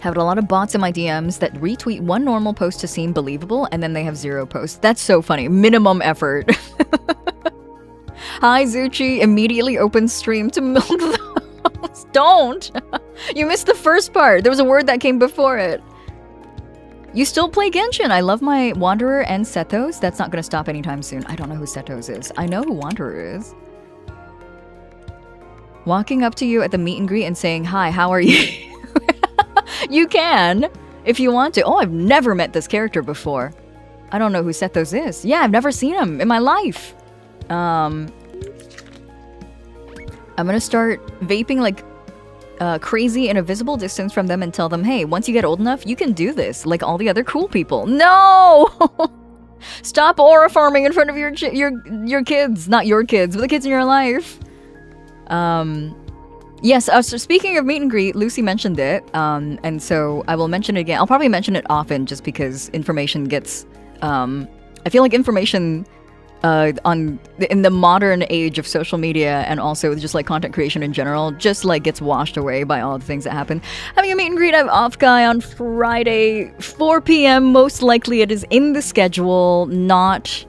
Have a lot of bots in my DMs that retweet one normal post to seem believable, and then they have 0 posts. That's so funny. Minimum effort. Hi, Zuchi. Immediately open stream to milk the host. Don't! You missed the first part. There was a word that came before it. You still play Genshin. I love my Wanderer and Sethos. That's not going to stop anytime soon. I don't know who Sethos is. I know who Wanderer is. Walking up to you at the meet and greet and saying, "Hi, how are you?" You can, if you want to. Oh, I've never met this character before. I don't know who Sethos is. Yeah, I've never seen him in my life. I'm gonna start vaping like crazy in a visible distance from them and tell them, hey, once you get old enough, you can do this like all the other cool people. No! Stop aura farming in front of your kids. Not your kids, but the kids in your life. Yes, so speaking of meet and greet, Lucy mentioned it, and so I will mention it again. I'll probably mention it often just because information gets... I feel like information in the modern age of social media and also just like content creation in general just like gets washed away by all the things that happen. Having a meet and greet, I have off guy on Friday, 4 p.m. Most likely it is in the schedule, not...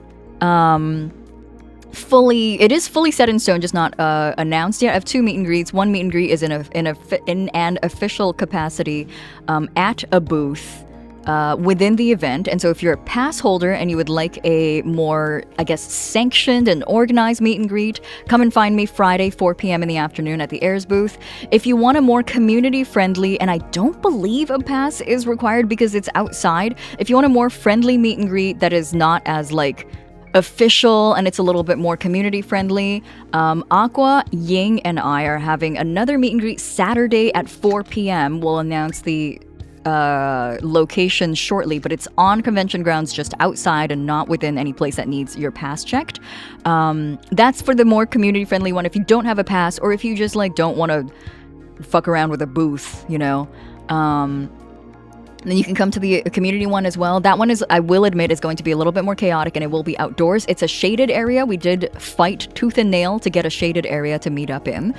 It is fully set in stone, just not announced yet. I have 2 meet and greets. One meet and greet is in an official capacity at a booth within the event. And so if you're a pass holder and you would like a more, I guess, sanctioned and organized meet and greet, come and find me Friday, 4 p.m. in the afternoon at the Airs booth. If you want a more community-friendly, and I don't believe a pass is required because it's outside, if you want a more friendly meet and greet that is not as, like, official and it's a little bit more community friendly, Aqua, Ying, and I are having another meet and greet Saturday at 4 p.m. We'll announce the location shortly, but it's on convention grounds just outside and not within any place that needs your pass checked. That's for the more community friendly one. If you don't have a pass, or if you just like don't want to fuck around with a booth, you know, then you can come to the community one as well. That one is, I will admit, is going to be a little bit more chaotic, and it will be outdoors. It's a shaded area. We did fight tooth and nail to get a shaded area to meet up in.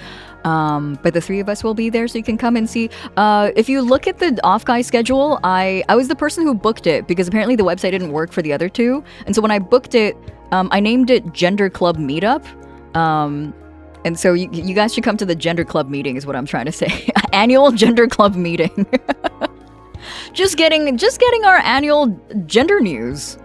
But the three of us will be there, so you can come and see. If you look at the Off Guy schedule, I was the person who booked it because apparently the website didn't work for the other two. And so when I booked it, I named it Gender Club Meetup. And so you guys should come to the Gender Club meeting is what I'm trying to say. Annual Gender Club meeting. Just getting our annual gender news.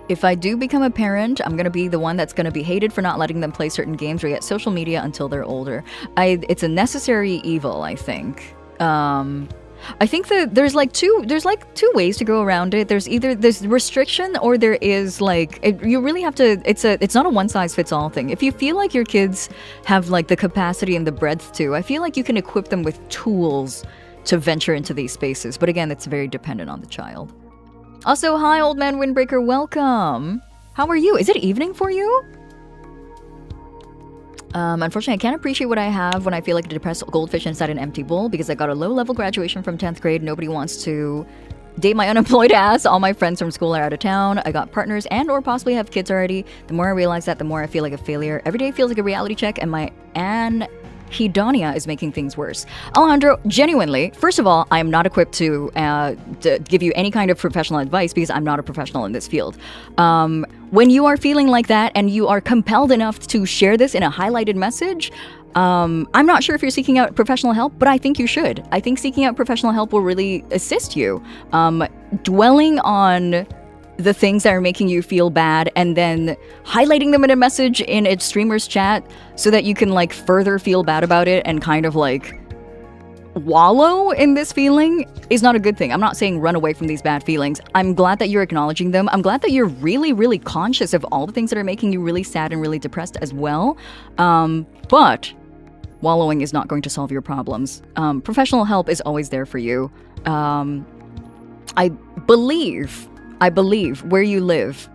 If I do become a parent, I'm going to be the one that's going to be hated for not letting them play certain games or get social media until they're older. It's a necessary evil, I think. I think that there's two ways to go around it. There's either this restriction or there is you really have to, it's not a one size fits all thing. If you feel like your kids have like the capacity and the breadth to, I feel like you can equip them with tools to venture into these spaces. But again, it's very dependent on the child. Also, hi, Old Man Windbreaker, welcome. How are you? Is it evening for you? Unfortunately, I can't appreciate what I have when I feel like a depressed goldfish inside an empty bowl because I got a low-level graduation from 10th grade. Nobody wants to date my unemployed ass. All my friends from school are out of town. I got partners and or possibly have kids already. The more I realize that, the more I feel like a failure. Every day feels like a reality check, and my anhedonia is making things worse. Alejandro, genuinely, first of all, I am not equipped to give you any kind of professional advice because I'm not a professional in this field. When you are feeling like that and you are compelled enough to share this in a highlighted message, I'm not sure if you're seeking out professional help, but I think you should. I think seeking out professional help will really assist you. Dwelling on the things that are making you feel bad and then highlighting them in a message in a streamer's chat so that you can like further feel bad about it and kind of like wallow in this feeling is not a good thing. I'm not saying run away from these bad feelings. I'm glad that you're acknowledging them. I'm glad that you're really, really conscious of all the things that are making you really sad and really depressed as well. But wallowing is not going to solve your problems. Professional help is always there for you. I believe where you live,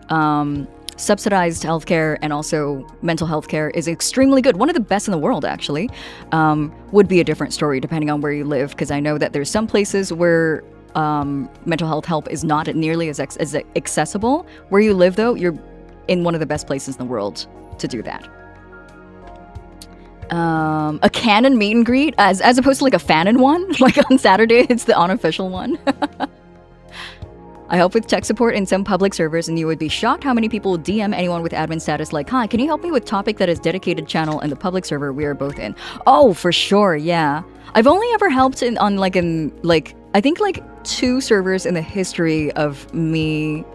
subsidized healthcare and also mental health care is extremely good. One of the best in the world, actually. Would be a different story depending on where you live, because I know that there's some places where mental health help is not nearly as accessible. Where you live, though, you're in one of the best places in the world to do that. A canon meet and greet, as opposed to like a fanon one. Like on Saturday, it's the unofficial one. I help with tech support in some public servers, and you would be shocked how many people DM anyone with admin status like, hi, can you help me with topic that is dedicated channel in the public server we are both in? Oh, for sure, yeah. I've only ever helped on I think like 2 servers in the history of me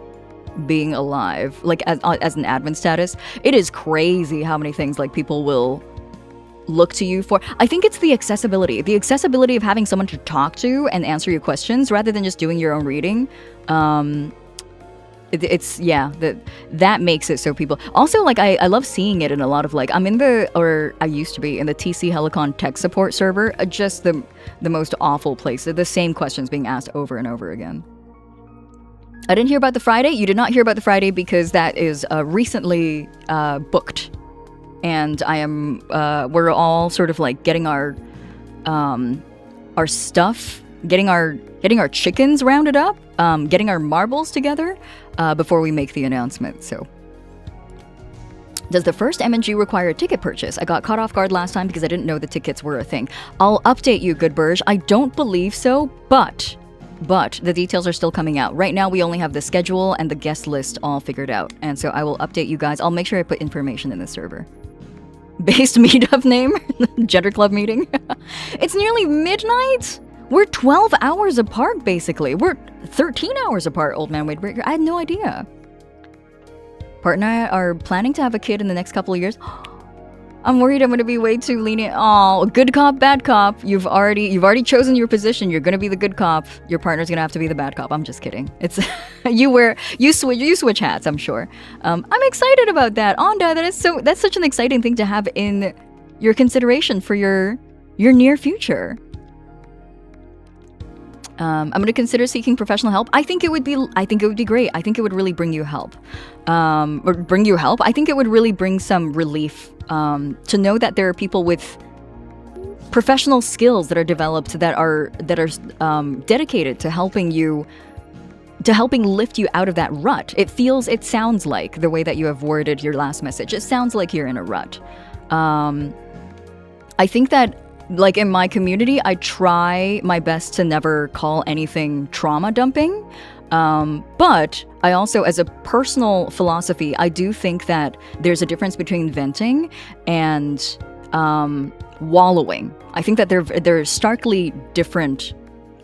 being alive, like as an admin status. It is crazy how many things like people will look to you for. I think it's the accessibility of having someone to talk to and answer your questions rather than just doing your own reading. That makes it so people also like I love seeing it in a lot of like I used to be in the TC Helicon tech support server, just the most awful place. The same questions being asked over and over again. I didn't hear about the Friday. You did not hear about the Friday because that is recently booked. And I am, we're all sort of like getting our stuff, getting our chickens rounded up, getting our marbles together before we make the announcement. So, does the first MNG require a ticket purchase? I got caught off guard last time because I didn't know the tickets were a thing. I'll update you, good Burge. I don't believe so, but the details are still coming out. Right now, we only have the schedule and the guest list all figured out. And so I will update you guys. I'll make sure I put information in the server. Based meetup name, Gender Club meeting. It's nearly midnight. We're 12 hours apart, basically. We're 13 hours apart, old man VBridger. I had no idea. Partner and I are planning to have a kid in the next couple of years. I'm worried I'm gonna be way too lenient. Oh, good cop, bad cop. You've already chosen your position. You're gonna be the good cop. Your partner's gonna have to be the bad cop. I'm just kidding. It's you switch hats. I'm sure. I'm excited about that. Onda, that's such an exciting thing to have in your consideration for your near future. I'm going to consider seeking professional help. I think it would be great. I think it would really bring you help. I think it would really bring some relief to know that there are people with professional skills that are developed that are dedicated to helping lift you out of that rut. It sounds like the way that you have worded your last message. It sounds like you're in a rut. I think that, like, in my community, I try my best to never call anything trauma dumping. But I also, as a personal philosophy, I do think that there's a difference between venting and wallowing. I think that they're starkly different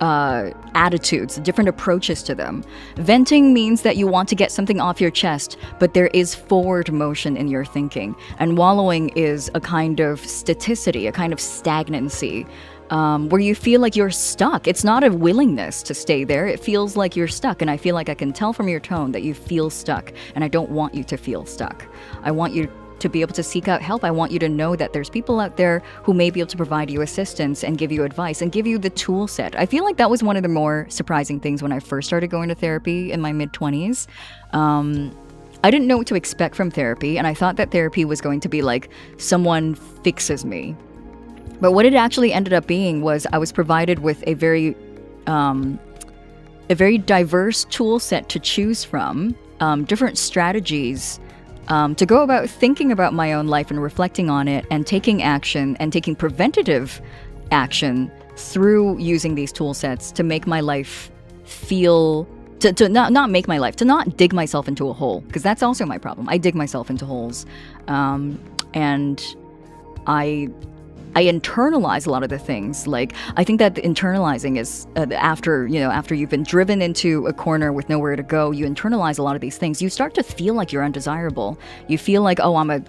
attitudes, different approaches to them. Venting means that you want to get something off your chest, but there is forward motion in your thinking. And wallowing is a kind of staticity, a kind of stagnancy, where you feel like you're stuck. It's not a willingness to stay there. It feels like you're stuck. And I feel like I can tell from your tone that you feel stuck. And I don't want you to feel stuck. I want you to be able to seek out help. I want you to know that there's people out there who may be able to provide you assistance and give you advice and give you the tool set. I feel like that was one of the more surprising things when I first started going to therapy in my mid-20s. I didn't know what to expect from therapy, and I thought that therapy was going to be like someone fixes me. But what it actually ended up being was I was provided with a very diverse tool set to choose from, different strategies to go about thinking about my own life and reflecting on it and taking action and taking preventative action through using these tool sets to make my life feel, to not make my life, to not dig myself into a hole, because that's also my problem. I dig myself into holes. And I internalize a lot of the things. Like, I think that internalizing is after you've been driven into a corner with nowhere to go, you internalize a lot of these things. You start to feel like you're undesirable. You feel like, oh, I'm a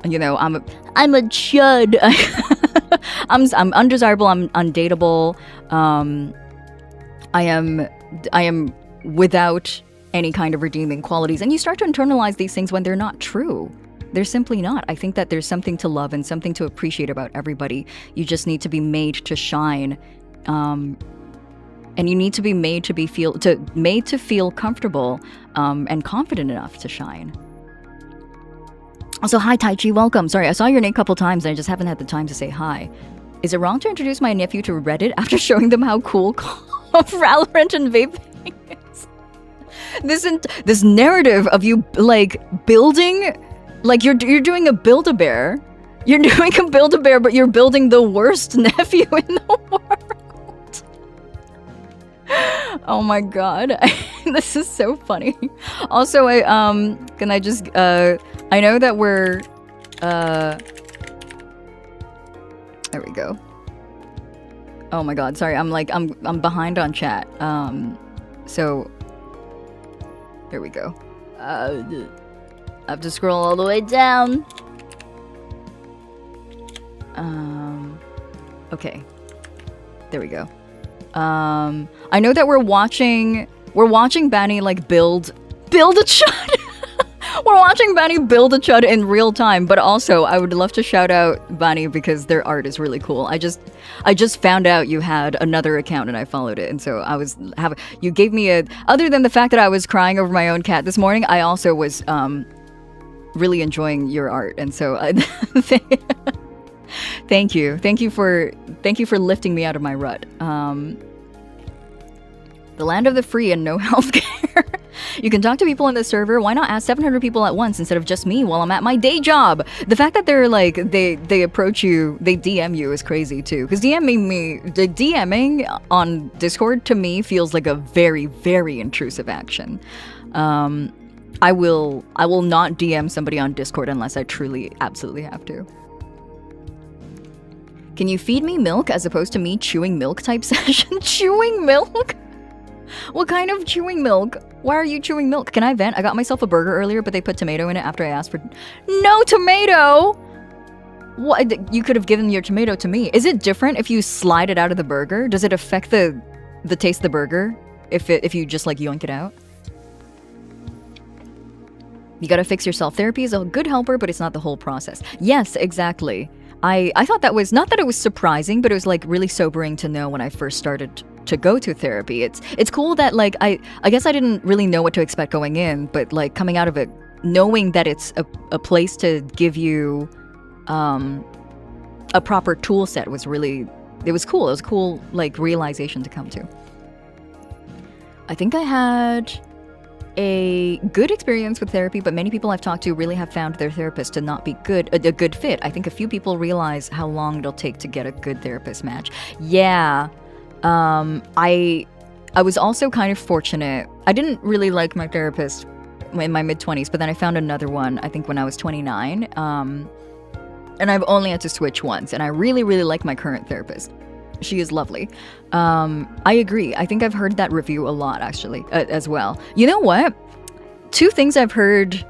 chud. I'm undesirable. I'm undateable. I am without any kind of redeeming qualities. And you start to internalize these things when they're not true. They're simply not. I think that there's something to love and something to appreciate about everybody. You just need to be made to shine. And you need to be made to feel comfortable and confident enough to shine. Also, hi Tai Chi, welcome. Sorry, I saw your name a couple times and I just haven't had the time to say hi. Is it wrong to introduce my nephew to Reddit after showing them how cool Valorant and vaping is? This narrative of you, like, building... Like, you're doing a Build-A-Bear. You're doing a Build-A-Bear, but you're building the worst nephew in the world. Oh my god. This is so funny. Also, I know that we're, there we go. Oh my god, sorry, I'm behind on chat. So, there we go. I have to scroll all the way down. Okay. There we go. I know that we're watching Banny, like, build a chud. We're watching Banny build a chud in real time, but also I would love to shout out Banny because their art is really cool. I just found out you had another account and I followed it, and so you gave me other than the fact that I was crying over my own cat this morning, I also was really enjoying your art, and so thank you for lifting me out of my rut. The land of the free and no healthcare. You can talk to people in the server. Why not ask 700 people at once instead of just me while I'm at my day job? The fact that they're like, they approach you, they DM you is crazy too. Because DMing on Discord to me feels like a very, very intrusive action. I will not DM somebody on Discord unless I truly, absolutely have to. Can you feed me milk as opposed to me chewing milk type session? Chewing milk? What kind of chewing milk? Why are you chewing milk? Can I vent? I got myself a burger earlier, but they put tomato in it after I asked for... No tomato! What? You could have given your tomato to me. Is it different if you slide it out of the burger? Does it affect the taste of the burger if you just like yoink it out? You gotta fix yourself. Therapy is a good helper, but it's not the whole process. Yes, exactly. I thought that was, not that it was surprising, but it was like really sobering to know when I first started to go to therapy. It's cool that like, I guess I didn't really know what to expect going in, but like coming out of it, knowing that it's a place to give you a proper tool set was really, it was cool. It was a cool like realization to come to. I think I had a good experience with therapy, but many people I've talked to really have found their therapist to not be a good fit. I think a few people realize how long it'll take to get a good therapist match. Yeah. I was also kind of fortunate. I didn't really like my therapist in my mid-20s, but then I found another one, I think when I was 29. And I've only had to switch once, and I really, really like my current therapist. She is lovely. I agree. I think I've heard that review a lot, actually, as well. You know what? 2 things I've heard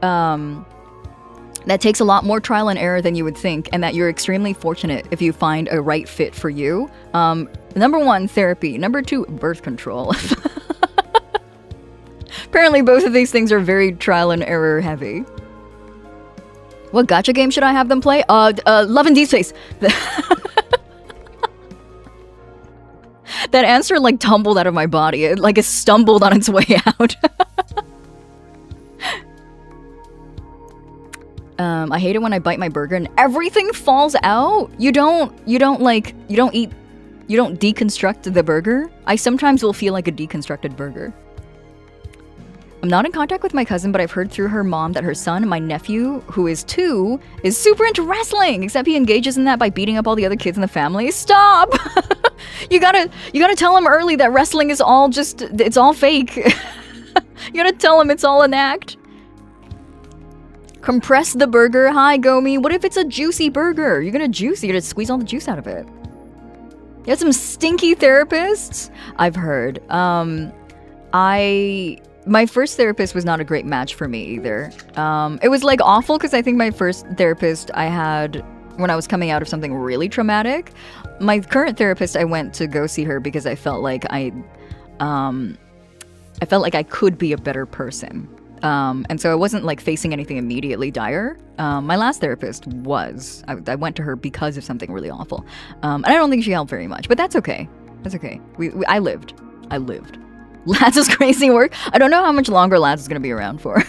that takes a lot more trial and error than you would think, and that you're extremely fortunate if you find a right fit for you. Number 1, therapy. Number 2, birth control. Apparently, both of these things are very trial and error heavy. What gacha game should I have them play? Love and Deep Space. That answer like tumbled out of my body. It stumbled on its way out. I hate it when I bite my burger and everything falls out. You don't deconstruct the burger. I sometimes will feel like a deconstructed burger. I'm not in contact with my cousin, but I've heard through her mom that her son, my nephew, who is 2, is super into wrestling, except he engages in that by beating up all the other kids in the family. Stop! You gotta tell him early that wrestling is all just, it's all fake. You gotta tell him it's all an act. Compress the burger. Hi, Gomi. What if it's a juicy burger? You're gonna squeeze all the juice out of it. You had some stinky therapists? I've heard. My first therapist was not a great match for me either. It was like awful because I think my first therapist I had when I was coming out of something really traumatic. My current therapist, I went to go see her because I felt like I could be a better person. And so I wasn't like facing anything immediately dire. My last therapist was. I went to her because of something really awful. And I don't think she helped very much, but that's okay. That's okay. I lived. Lads' crazy work. I don't know how much longer Lads is going to be around for.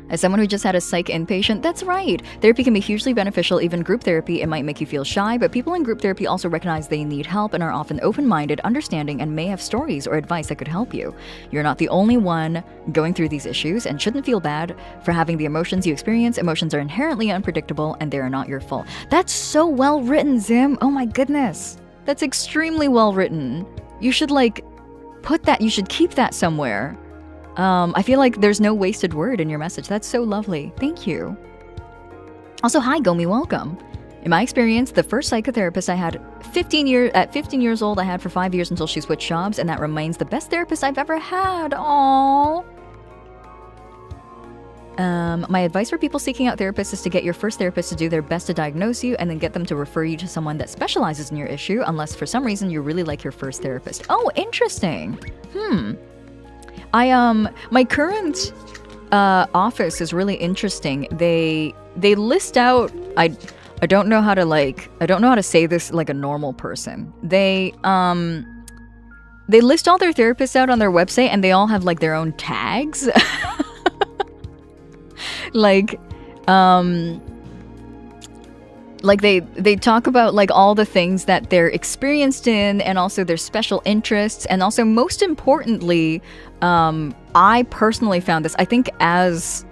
As someone who just had a psych inpatient, that's right. Therapy can be hugely beneficial, even group therapy. It might make you feel shy, but people in group therapy also recognize they need help and are often open-minded, understanding, and may have stories or advice that could help you. You're not the only one going through these issues and shouldn't feel bad for having the emotions you experience. Emotions are inherently unpredictable and they are not your fault. That's so well written, Zim. Oh my goodness. That's extremely well written. You should you should keep that somewhere. I feel like there's no wasted word in your message. That's so lovely. Thank you. Also, hi, Gomi, welcome. In my experience, the first psychotherapist I had at 15 years old, I had for 5 years until she switched jobs, and that remains the best therapist I've ever had. Aww. My advice for people seeking out therapists is to get your first therapist to do their best to diagnose you and then get them to refer you to someone that specializes in your issue, unless for some reason you really like your first therapist. Oh, interesting. My current office is really interesting. They list out, I don't know how to say this like a normal person. They list all their therapists out on their website and they all have like their own tags. Like they talk about like all the things that they're experienced in and also their special interests, and also most importantly, I personally found this, I think as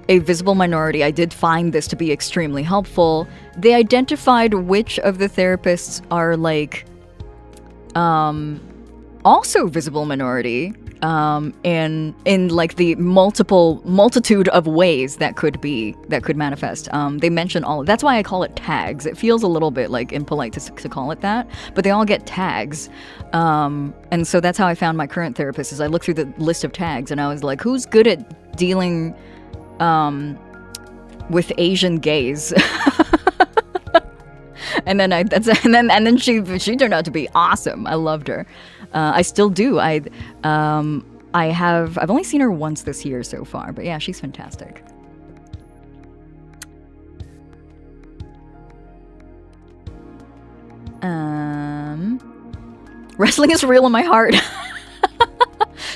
a visible minority, I did find this to be extremely helpful. They identified which of the therapists are like also visible minority, in like the multitude of ways that could manifest. They mention all that's why I call it tags. It feels a little bit like impolite to call it that, but they all get tags. And so that's how I found my current therapist. Is I looked through the list of tags and I was like, who's good at dealing with Asian gays? And then she turned out to be awesome. I loved her. I still do. I've only seen her once this year so far, but yeah, she's fantastic. Wrestling is real in my heart.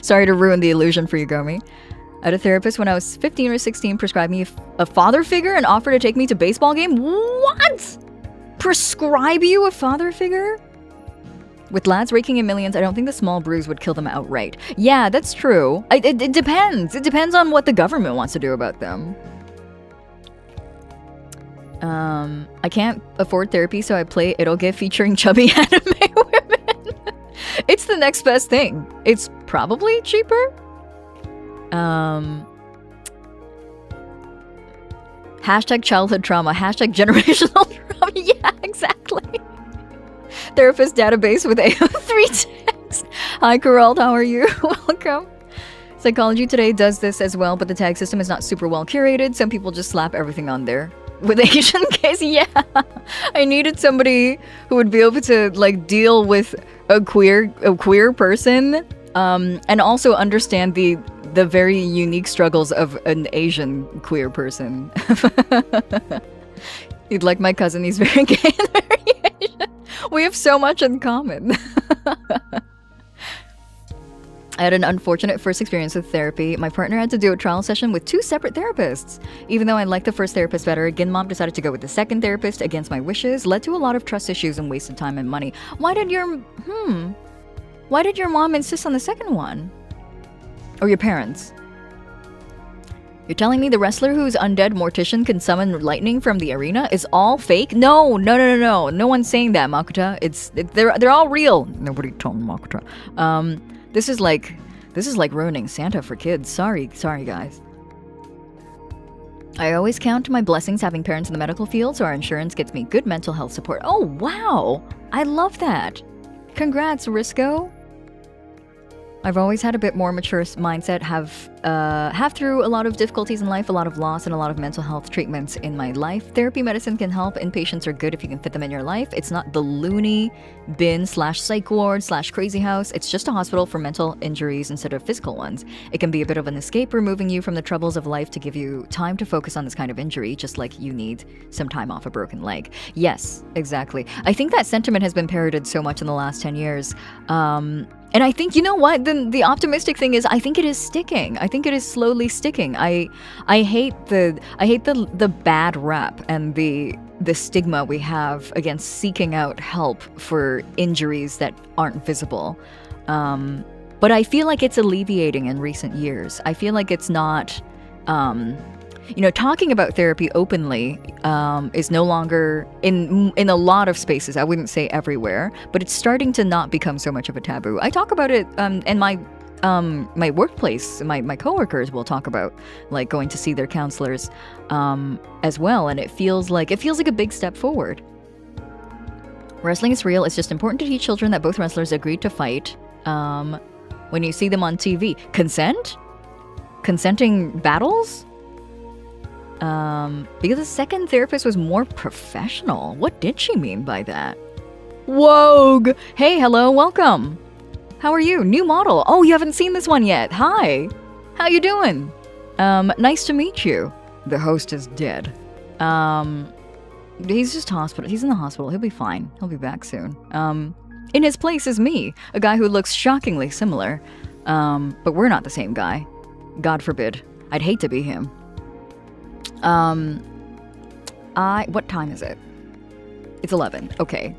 Sorry to ruin the illusion for you, Gomi. I had a therapist when I was 15 or 16 prescribed me a father figure and offered to take me to baseball game. What? Prescribe you a father figure? With lads raking in millions, I don't think the small bruise would kill them outright. Yeah, that's true. It depends. It depends on what the government wants to do about them. I can't afford therapy, so I play It'll Get featuring chubby anime women. It's the next best thing. It's probably cheaper. Hashtag childhood trauma. Hashtag generational trauma. Yeah, exactly. Therapist database with AO3 tags. Hi, Gerald. How are you? Welcome. Psychology Today does this as well, but the tag system is not super well curated. Some people just slap everything on there. With Asian gays, yeah. I needed somebody who would be able to like deal with a queer person, and also understand the very unique struggles of an Asian queer person. You'd like my cousin, he's very gay and very Asian. We have so much in common. I had an unfortunate first experience with therapy. My partner had to do a trial session with 2 separate therapists. Even though I liked the first therapist better, Ginmom decided to go with the second therapist against my wishes, led to a lot of trust issues and wasted time and money. Why did your mom insist on the second one? Or your parents? You're telling me the wrestler whose undead mortician can summon lightning from the arena is all fake? No. No one's saying that, Makuta. They're all real. Nobody told Makuta. This is like ruining Santa for kids. Sorry guys. I always count my blessings having parents in the medical field, so our insurance gets me good mental health support. Oh wow, I love that. Congrats, Risco. I've always had a bit more mature mindset, have through a lot of difficulties in life, a lot of loss, and a lot of mental health treatments in my life. Therapy medicine can help, and patients are good if you can fit them in your life. It's not the loony bin / psych ward / crazy house. It's just a hospital for mental injuries instead of physical ones. It can be a bit of an escape, removing you from the troubles of life to give you time to focus on this kind of injury, just like you need some time off a broken leg. Yes, exactly. I think that sentiment has been parroted so much in the last 10 years. And I think, you know what, the optimistic thing is, I think it is sticking. I think it is slowly sticking. I hate the bad rap and the stigma we have against seeking out help for injuries that aren't visible. But I feel like it's alleviating in recent years. I feel like it's not, talking about therapy openly is no longer in a lot of spaces. I wouldn't say everywhere, but it's starting to not become so much of a taboo. I talk about it in my workplace. My coworkers will talk about like going to see their counselors as well, and it feels like a big step forward. Wrestling is real. It's just important to teach children that both wrestlers agreed to fight. When you see them on TV, consenting battles. Because the second therapist was more professional. What did she mean by that? Wogue! Hey, hello, welcome. How are you? New model. Oh, you haven't seen this one yet. Hi. How you doing? Nice to meet you. The host is dead. He's just He's in the hospital. He'll be fine. He'll be back soon. In his place is me, a guy who looks shockingly similar. But we're not the same guy. God forbid. I'd hate to be him. What time is it? It's 11. Okay.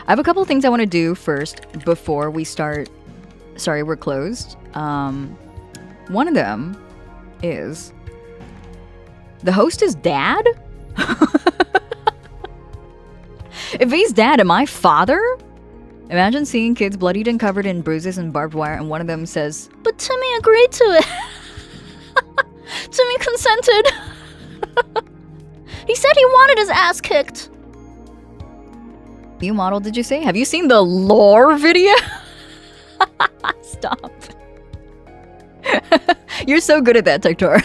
I have a couple of things I want to do first before we start. Sorry, we're closed. One of them is the host is dad? If he's dad, am I father? Imagine seeing kids bloodied and covered in bruises and barbed wire, and one of them says, "But to agreed to it. Timmy consented. He said he wanted his ass kicked. New model, did you say? Have you seen the lore video? Stop. You're so good at that, Tektor.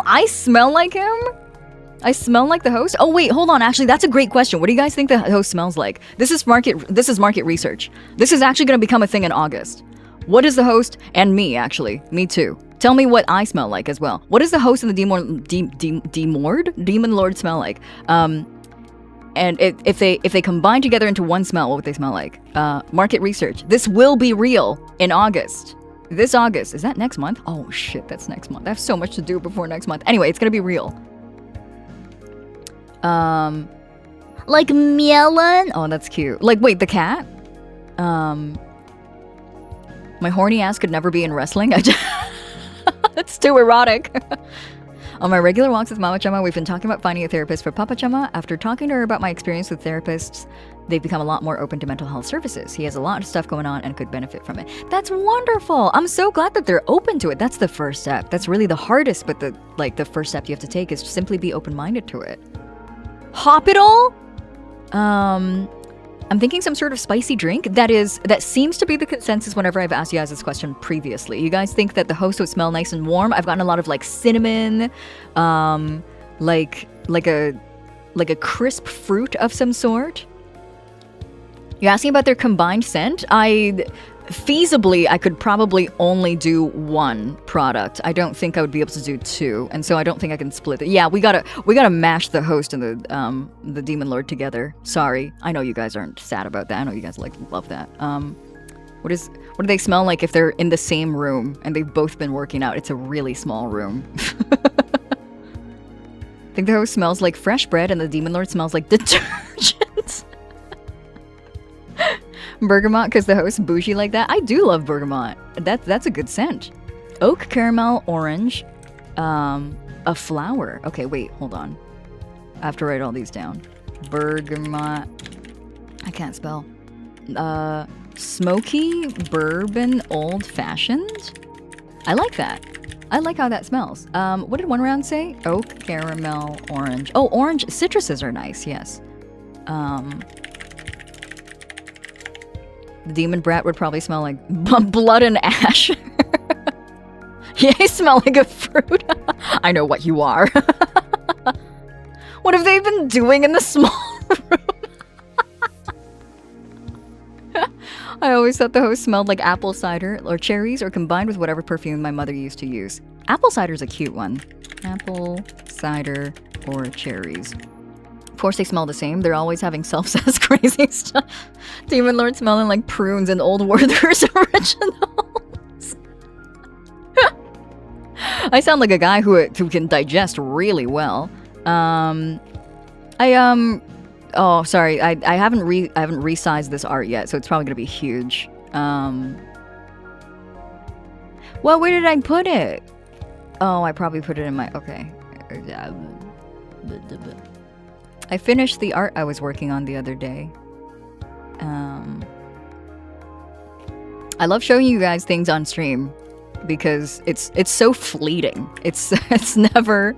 I smell like him? I smell like the host? Oh wait, hold on. Actually, that's a great question. What do you guys think the host smells like? This is market research. This is actually going to become a thing in August. What is the host and me actually? Me too. Tell me what I smell like as well. What does the host and the Demon Lord smell like? And if they combine together into one smell, what would they smell like? Market research. This will be real in August. This August. Is that next month? Oh shit, that's next month. I have so much to do before next month. Anyway, it's gonna be real. Like melon? Oh, that's cute. Like, wait, the cat? My horny ass could never be in wrestling. That's too erotic. On my regular walks with Mama Chama, we've been talking about finding a therapist for Papa Chama. After talking to her about my experience with therapists, they've become a lot more open to mental health services. He has a lot of stuff going on and could benefit from it. That's wonderful. I'm so glad that they're open to it. That's the first step. That's really the hardest, but the first step you have to take is simply be open-minded to it. Hospital? I'm thinking some sort of spicy drink. That seems to be the consensus whenever I've asked you guys this question previously. You guys think that the host would smell nice and warm. I've gotten a lot of like cinnamon, like a crisp fruit of some sort. You're asking about their combined scent? Feasibly, I could probably only do one product. I don't think I would be able to do two, and so I don't think I can split it. Yeah, we gotta mash the host and the Demon Lord together. Sorry, I know you guys aren't sad about that. I know you guys love that. What do they smell like if they're in the same room and they've both been working out? It's a really small room. I think the host smells like fresh bread and the Demon Lord smells like detergent. Bergamot, because the host bougie like that. I do love bergamot. That's a good scent. Oak, caramel, orange, a flower. Okay, wait, hold on. I have to write all these down. Bergamot. I can't spell. Smoky, bourbon, old-fashioned. I like that. I like how that smells. What did one round say? Oak, caramel, orange. Oh, orange. Citruses are nice, yes. The demon brat would probably smell like blood and ash. Yeah, you smell like a fruit. I know what you are. What have they been doing in the small room? I always thought the host smelled like apple cider or cherries or combined with whatever perfume my mother used to use. Apple cider's a cute one. Apple, cider, or cherries. Of course they smell the same. They're always having self-sass crazy stuff. Demon Lord smelling like prunes and Old Werther's originals. I sound like a guy who can digest really well. Oh, sorry. I haven't resized this art yet, so it's probably gonna be huge. Well, where did I put it? Oh, I probably put it in my... Okay. I finished the art I was working on the other day. I love showing you guys things on stream because it's so fleeting. It's never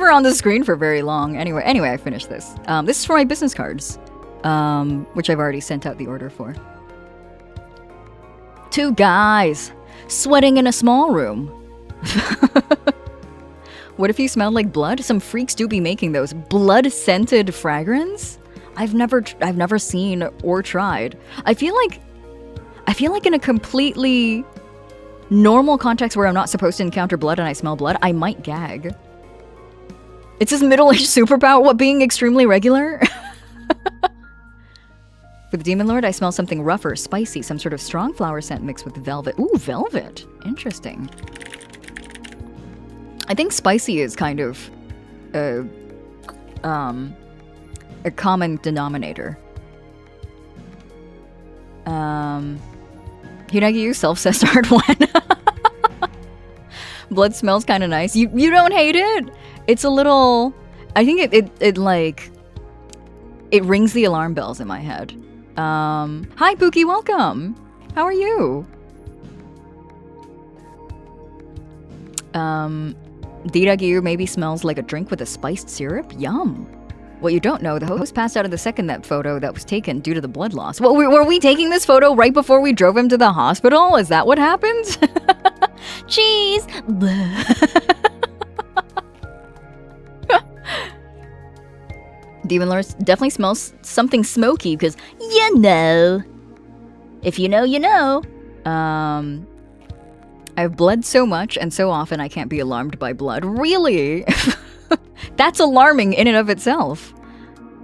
on the screen for very long. Anyway, I finished this. This is for my business cards, which I've already sent out the order for. 2 guys sweating in a small room. What if you smelled like blood? Some freaks do be making those blood-scented fragrance. I've never seen or tried. I feel like in a completely normal context where I'm not supposed to encounter blood and I smell blood, I might gag. It's his middle-aged superpower, what, being extremely regular? For the Demon Lord, I smell something rougher, spicy, some sort of strong flower scent mixed with velvet. Ooh, velvet. Interesting. I think spicy is kind of a common denominator. Hiiragi Yuu self-says art one. Blood smells kind of nice. You don't hate it? It's a little... I think it rings the alarm bells in my head. Hi, Pookie, welcome. How are you? Hiiragi Yuu maybe smells like a drink with a spiced syrup. Yum. What you don't know, the host passed out of the second that photo that was taken due to the blood loss. Well, were we taking this photo right before we drove him to the hospital? Is that what happened? Cheese! Demon Lord definitely smells something smoky because, you know. If you know, you know. I've bled so much and so often I can't be alarmed by blood. Really? That's alarming in and of itself.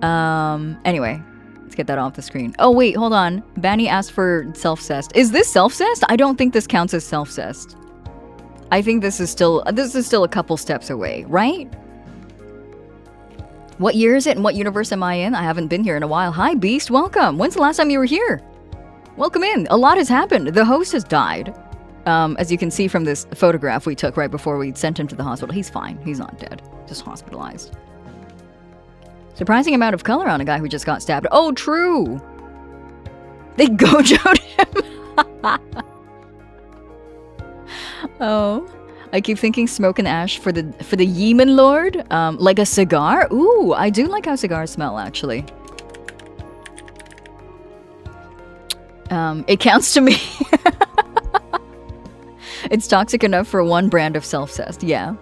Anyway, let's get that off the screen. Oh, wait, hold on. Banny asked for self-cessed. Is this self-cessed? I don't think this counts as self-cessed. I think this is still a couple steps away, right? What year is it and what universe am I in? I haven't been here in a while. Hi, Beast. Welcome. When's the last time you were here? Welcome in. A lot has happened. The host has died. As you can see from this photograph we took right before we sent him to the hospital. He's fine. He's not dead. Just hospitalized. Surprising amount of color on a guy who just got stabbed. Oh, true. They gojoed him. Oh. I keep thinking smoke and ash for the Yeeman Lord. Like a cigar. Ooh, I do like how cigars smell, actually. It counts to me. It's toxic enough for one brand of self-cessed, yeah.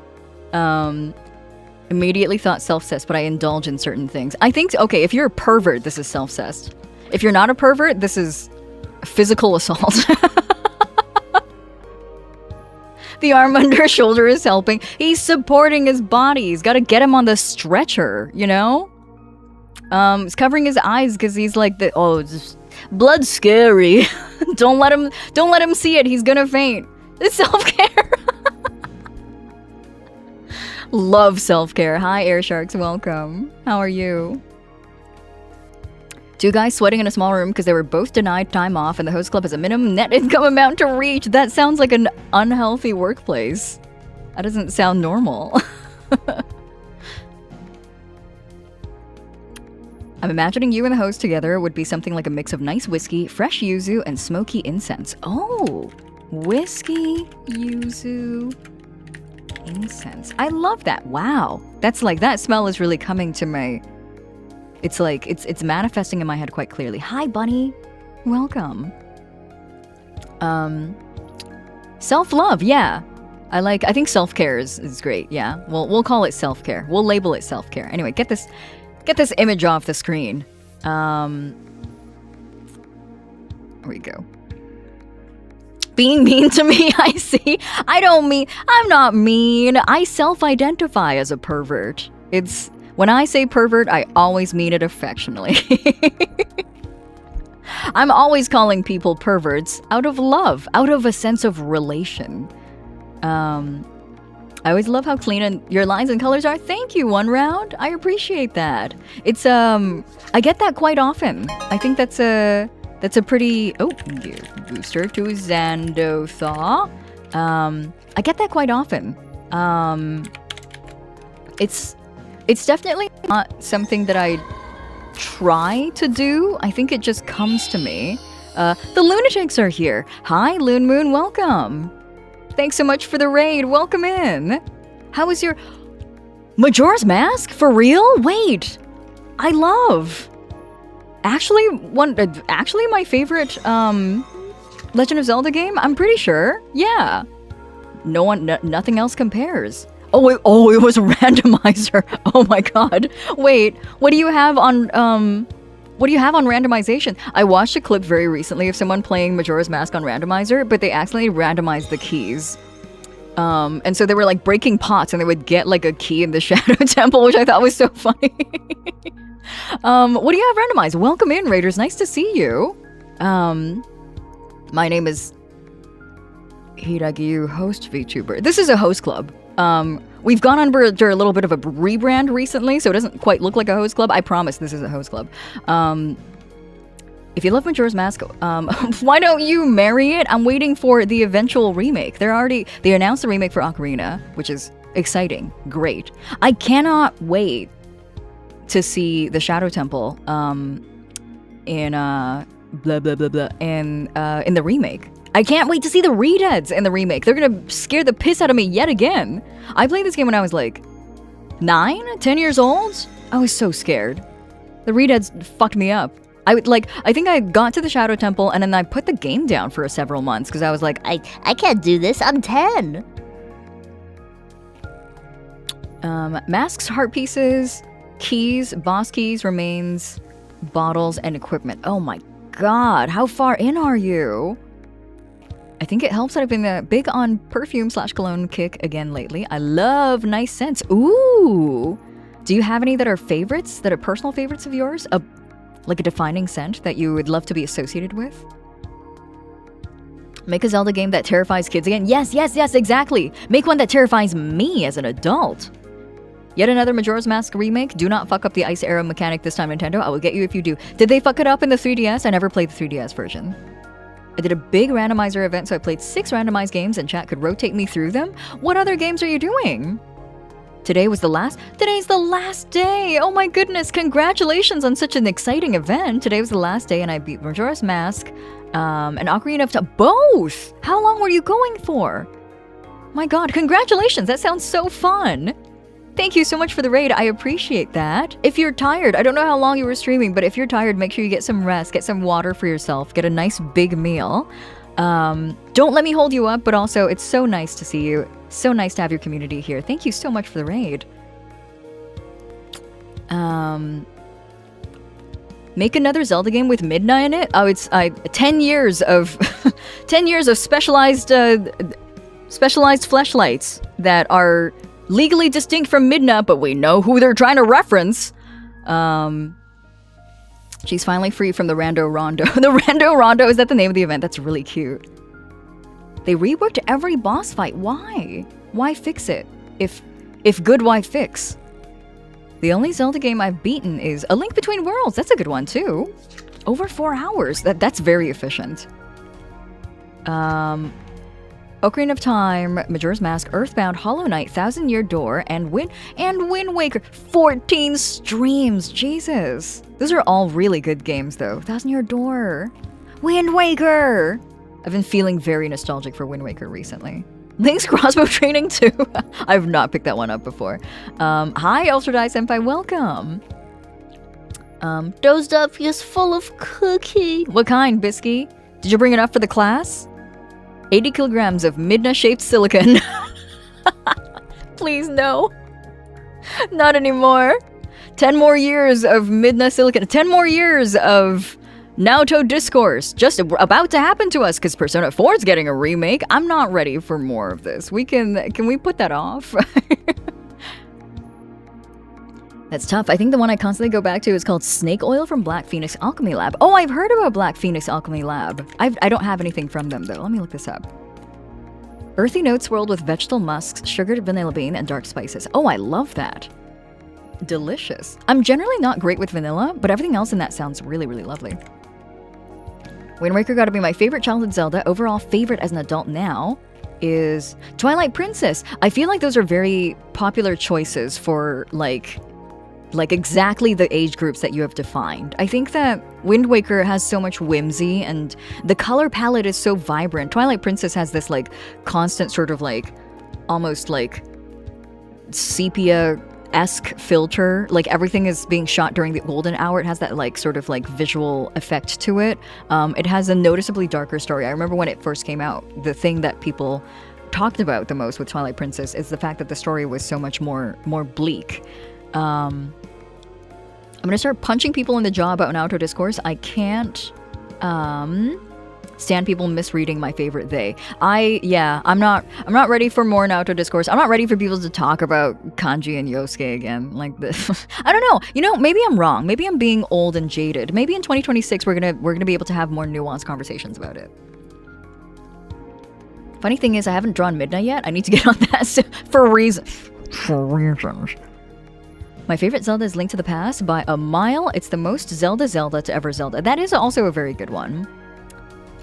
Immediately thought self-cessed, but I indulge in certain things. I think, okay, if you're a pervert, this is self-cessed. If you're not a pervert, this is physical assault. The arm under shoulder is helping. He's supporting his body. He's got to get him on the stretcher, you know? He's covering his eyes because he's like, just blood's scary. Don't let him see it. He's gonna faint. It's self-care. Love self-care. Hi, Air Sharks. Welcome. How are you? Two guys sweating in a small room because they were both denied time off and the host club has a minimum net income amount to reach. That sounds like an unhealthy workplace. That doesn't sound normal. I'm imagining you and the host together would be something like a mix of nice whiskey, fresh yuzu, and smoky incense. Oh, whiskey, yuzu, incense. I love that. Wow. That's like, that smell is really coming to my... It's like, it's manifesting in my head quite clearly. Hi, Bunny. Welcome. Self-love, yeah. I think self-care is great, yeah. We'll call it self-care. We'll label it self-care. Anyway, get this image off the screen. Here we go. Being mean to me, I see. I'm not mean. I self-identify as a pervert. When I say pervert, I always mean it affectionately. I'm always calling people perverts out of love, out of a sense of relation. I always love how clean your lines and colors are. Thank you, One Round. I appreciate that. It's I get that quite often. I think that's a pretty booster to Xando Thaw. I get that quite often. It's definitely not something that I try to do. I think it just comes to me. The lunatics are here. Hi, Loon Moon, welcome. Thanks so much for the raid. Welcome in. How was your Majora's Mask? For real? Wait. I love. Actually, my favorite Legend of Zelda game. I'm pretty sure. Yeah. Nothing else compares. Oh, it was a randomizer. Oh my god. Wait, what do you have on randomization? I watched a clip very recently of someone playing Majora's Mask on randomizer, but they accidentally randomized the keys. And so they were like breaking pots and they would get like a key in the Shadow Temple, which I thought was so funny. What do you have randomized? Welcome in, Raiders. Nice to see you. My name is Hiiragi Yuu, host VTuber. This is a host club. We've gone under a little bit of a rebrand recently, so it doesn't quite look like a host club. I promise this is a host club. If you love Majora's Mask, why don't you marry it? I'm waiting for the eventual remake. They announced the remake for Ocarina, which is exciting. Great. I cannot wait to see the Shadow Temple in in the remake. I can't wait to see the Redeads in the remake. They're gonna scare the piss out of me yet again. I played this game when I was like 9, 10 years old. I was so scared. The Redeads fucked me up. I think I got to the Shadow Temple and then I put the game down for several months because I was like, I can't do this. I'm 10. Masks, heart pieces, keys, boss keys, remains, bottles, and equipment. Oh my god, how far in are you? I think it helps that I've been big on perfume/cologne kick again lately. I love nice scents. Ooh! Do you have any that are favorites, that are personal favorites of yours? Like a defining scent that you would love to be associated with? Make a Zelda game that terrifies kids again. Yes, exactly. Make one that terrifies me as an adult. Yet another Majora's Mask remake. Do not fuck up the Ice Arrow mechanic this time, Nintendo. I will get you if you do. Did they fuck it up in the 3DS? I never played the 3DS version. I did a big randomizer event, so I played 6 randomized games and chat could rotate me through them. What other games are you doing? Today's the last day. Oh my goodness, congratulations on such an exciting event. Today was the last day and I beat Majora's Mask and Ocarina of Time. Both! How long were you going for? My god, congratulations, that sounds so fun. Thank you so much for the raid, I appreciate that. If you're tired, I don't know how long you were streaming, but if you're tired, make sure you get some rest, get some water for yourself, get a nice big meal. Don't let me hold you up, but also it's so nice to see you. So nice to have your community here. Thank you so much for the raid. Make another Zelda game with Midna in it? Oh, it's 10 years of 10 years of specialized fleshlights that are legally distinct from Midna, but we know who they're trying to reference. She's finally free from the Rando Rondo. The Rando Rondo, is that the name of the event? That's really cute. They reworked every boss fight. Why? Why fix it? If good, why fix? The only Zelda game I've beaten is A Link Between Worlds. That's a good one too. Over 4 hours. That's very efficient. Ocarina of Time, Majora's Mask, Earthbound, Hollow Knight, Thousand Year Door, and Wind Waker. 14 streams. Jesus. Those are all really good games though. Thousand Year Door. Wind Waker. I've been feeling very nostalgic for Wind Waker recently. Link's Crossbow Training too. I've not picked that one up before. Hi, Ultra Die Senpai, welcome. Dozed up is full of cookie. What kind, Bisky? Did you bring it up for the class? 80 kilograms of Midna-shaped silicon. Please, no. Not anymore. 10 more years of Midna silicon. 10 more years of Naoto discourse. Just about to happen to us because Persona 4 is getting a remake. I'm not ready for more of this. Can we put that off? That's tough. I think the one I constantly go back to is called Snake Oil from Black Phoenix Alchemy Lab. Oh, I've heard about Black Phoenix Alchemy Lab. I don't have anything from them, though. Let me look this up. Earthy notes swirled with vegetable musks, sugared vanilla bean, and dark spices. Oh, I love that. Delicious. I'm generally not great with vanilla, but everything else in that sounds really, really lovely. Wind Waker gotta be my favorite childhood Zelda. Overall favorite as an adult now is Twilight Princess. I feel like those are very popular choices for, like exactly the age groups that you have defined. I think that Wind Waker has so much whimsy and the color palette is so vibrant. Twilight Princess has this like constant sort of like almost like sepia-esque filter. Like everything is being shot during the golden hour. It has that like sort of like visual effect to it. It has a noticeably darker story. I remember when it first came out, the thing that people talked about the most with Twilight Princess is the fact that the story was so much more bleak. I'm gonna start punching people in the jaw about Naoto discourse. I can't stand people misreading my favorite they. I'm not ready for more Naoto discourse. I'm not ready for people to talk about Kanji and Yosuke again like this. I don't know. You know, maybe I'm wrong. Maybe I'm being old and jaded. Maybe in 2026 we're gonna be able to have more nuanced conversations about it. Funny thing is, I haven't drawn Midna yet. I need to get on that for reasons. My favorite Zelda is Link to the Past by a mile. It's the most Zelda to ever Zelda. That is also a very good one.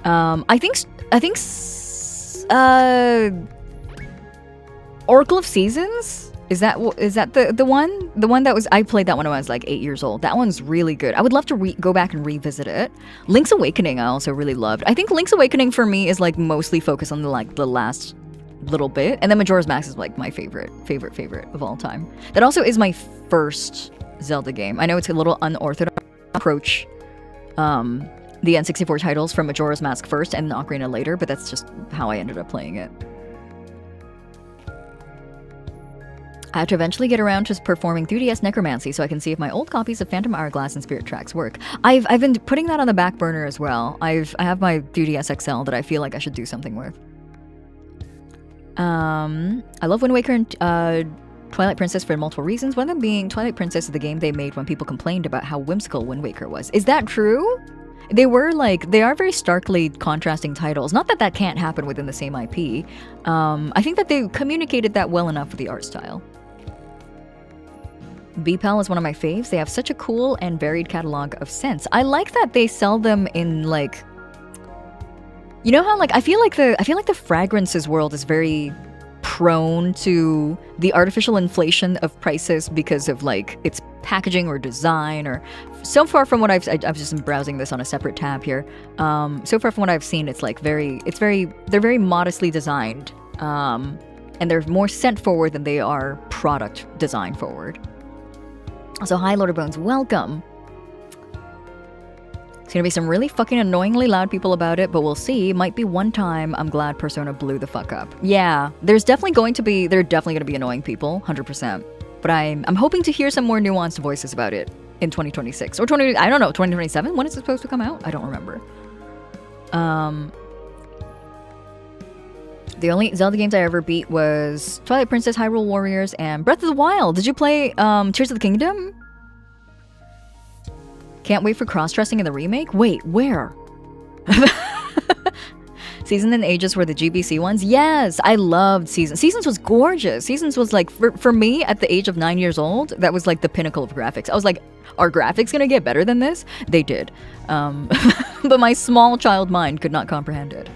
I think Oracle of Seasons Is that the one? The one that was... I played that one when I was like 8 years old. That one's really good. I would love to go back and revisit it. Link's Awakening I also really loved. I think Link's Awakening for me is like mostly focused on the last little bit. And then Majora's Mask is like my favorite of all time. That also is my first Zelda game. I know it's a little unorthodox approach. The N64 titles from Majora's Mask first and Ocarina later, but that's just how I ended up playing it. I have to eventually get around to performing 3DS Necromancy so I can see if my old copies of Phantom Hourglass and Spirit Tracks work. I've been putting that on the back burner as well. I have my 3DS XL that I feel like I should do something with. I love Wind Waker and Twilight Princess for multiple reasons. One of them being Twilight Princess is the game they made when people complained about how whimsical Wind Waker was. Is that true? They are very starkly contrasting titles. Not that can't happen within the same IP. I think that they communicated that well enough with the art style. BPAL is one of my faves. They have such a cool and varied catalog of scents. I like that they sell them in like... You know how like I feel like the fragrances world is very prone to the artificial inflation of prices because of like its packaging or design, or so far from what I've just been browsing this on a separate tab here. So far from what I've seen, it's like they're very modestly designed, and they're more scent forward than they are product design forward. So hi Lord of Bones, welcome. It's gonna be some really fucking annoyingly loud people about it, but we'll see. Might be one time I'm glad Persona blew the fuck up. Yeah, there are definitely gonna be annoying people, 100%. But I'm hoping to hear some more nuanced voices about it in 2026 or 2027. When is it supposed to come out? I don't remember. The only Zelda games I ever beat was Twilight Princess, Hyrule Warriors, and Breath of the Wild. Did you play Tears of the Kingdom? Can't wait for cross-dressing in the remake? Wait, where? Seasons and Ages were the GBC ones? Yes, I loved Seasons. Seasons was gorgeous. Seasons was like, for me, at the age of 9 years old, that was like the pinnacle of graphics. I was like, are graphics gonna get better than this? They did. But my small child mind could not comprehend it.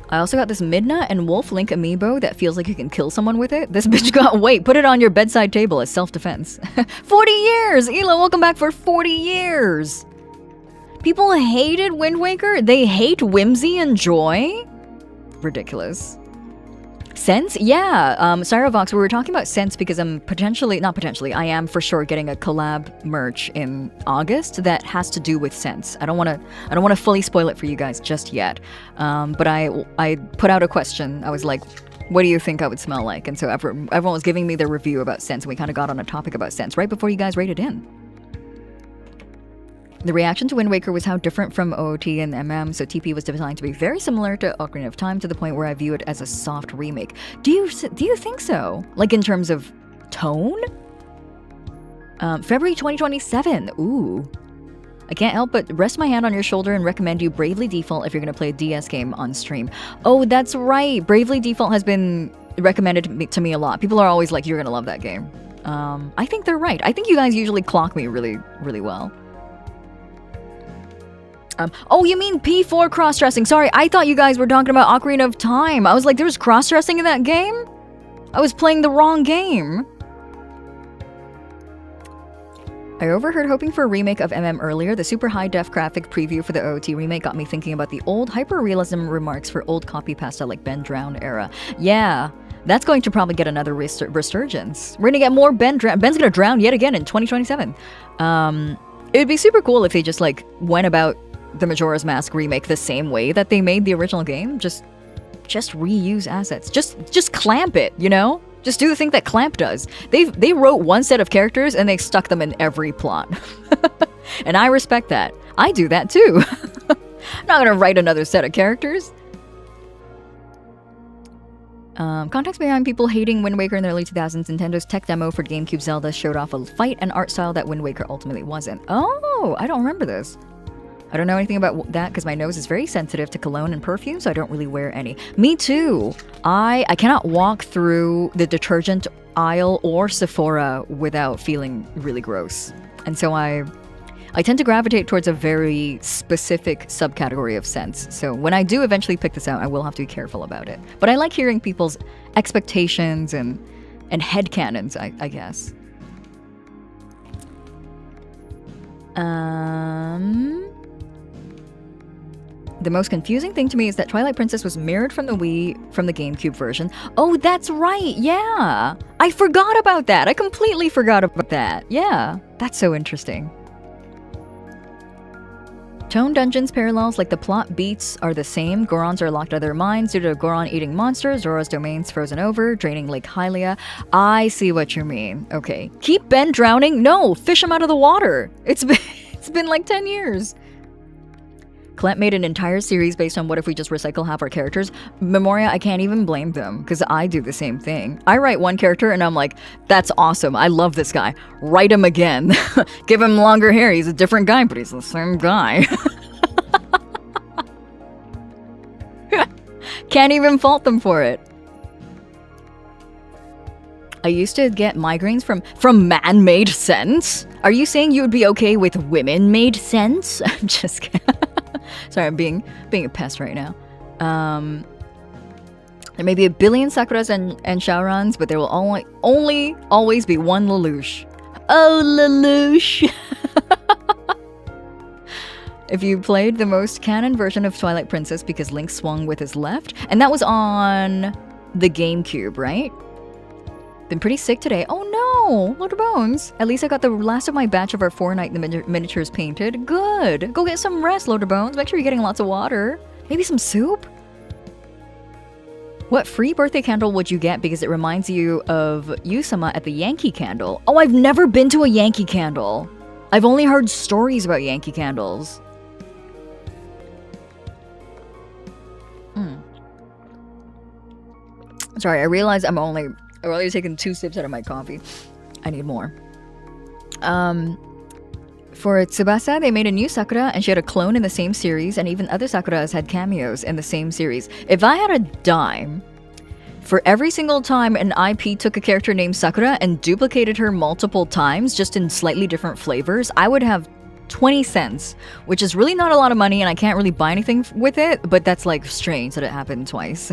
I also got this Midna and Wolf Link amiibo that feels like you can kill someone with it. This bitch got weight. Put it on your bedside table as self-defense. 40 years! Ela, welcome back for 40 years! People hated Wind Waker? They hate whimsy and joy? Ridiculous. Sense? Yeah, Cyrovox, we were talking about Sense because I am for sure getting a collab merch in August that has to do with Sense. I don't want to fully spoil it for you guys just yet. But I put out a question. I was like, what do you think I would smell like? And so everyone was giving me their review about Sense, and we kind of got on a topic about Sense right before you guys rated in. The reaction to Wind Waker was how different from OOT and MM, so TP was designed to be very similar to Ocarina of Time to the point where I view it as a soft remake. Do you think so? Like in terms of tone? February 2027. Ooh. I can't help but rest my hand on your shoulder and recommend you Bravely Default if you're going to play a DS game on stream. Oh, that's right. Bravely Default has been recommended to me a lot. People are always like, you're going to love that game. I think they're right. I think you guys usually clock me really, really well. Oh, you mean P4 cross-dressing. Sorry, I thought you guys were talking about Ocarina of Time. I was like, there's cross-dressing in that game? I was playing the wrong game. I overheard hoping for a remake of MM earlier. The super high-def graphic preview for the OOT remake got me thinking about the old hyper-realism remarks for old copy pasta like Ben Drown era. Yeah, that's going to probably get another resurgence. We're gonna get more Ben Drown. Ben's gonna drown yet again in 2027. It would be super cool if they just like went about the Majora's Mask remake the same way that they made the original game. Just reuse assets. Just clamp it, you know? Just do the thing that Clamp does. They wrote one set of characters and they stuck them in every plot. And I respect that. I do that too. I'm not gonna write another set of characters. Context behind people hating Wind Waker in the early 2000s, Nintendo's tech demo for GameCube Zelda showed off a fight and art style that Wind Waker ultimately wasn't. Oh, I don't remember this. I don't know anything about that because my nose is very sensitive to cologne and perfume, so I don't really wear any. Me too. I cannot walk through the detergent aisle or Sephora without feeling really gross. And so I I tend to gravitate towards a very specific subcategory of sense. So when I do eventually pick this out, I will have to be careful about it. But I like hearing people's expectations and headcanons, I guess. The most confusing thing to me is that Twilight Princess was mirrored from the GameCube version. Oh, that's right, yeah! I forgot about that! I completely forgot about that. Yeah, that's so interesting. Tone Dungeon's parallels, like the plot beats, are the same. Gorons are locked out of their minds due to Goron eating monsters, Zora's domains frozen over, draining Lake Hylia. I see what you mean. Okay. Keep Ben drowning? No! Fish him out of the water! It's been like 10 years. Clem made an entire series based on what if we just recycle half our characters. Memoria, I can't even blame them, because I do the same thing. I write one character and I'm like, that's awesome, I love this guy. Write him again. Give him longer hair, he's a different guy, but he's the same guy. Can't even fault them for it. I used to get migraines from man-made sense? Are you saying you would be okay with women-made sense? I'm just kidding. Sorry, I'm being a pest right now. There may be a billion Sakuras and Shaorans, but there will only always be one Lelouch. Oh, Lelouch! If you played the most canon version of Twilight Princess because Link swung with his left, and that was on the GameCube, right? Been pretty sick today. Oh no! Load of bones. At least I got the last of my batch of our 4-night miniatures painted. Good. Go get some rest, Load of bones. Make sure you're getting lots of water. Maybe some soup? What free birthday candle would you get because it reminds you of Yusama at the Yankee Candle? Oh, I've never been to a Yankee Candle. I've only heard stories about Yankee Candles. Sorry, I realize I've only taken 2 sips out of my coffee. I need more. For Tsubasa, they made a new Sakura, and she had a clone in the same series, and even other Sakuras had cameos in the same series. If I had a dime for every single time an IP took a character named Sakura and duplicated her multiple times, just in slightly different flavors, I would have 20 cents, which is really not a lot of money, and I can't really buy anything with it, but that's like strange that it happened twice.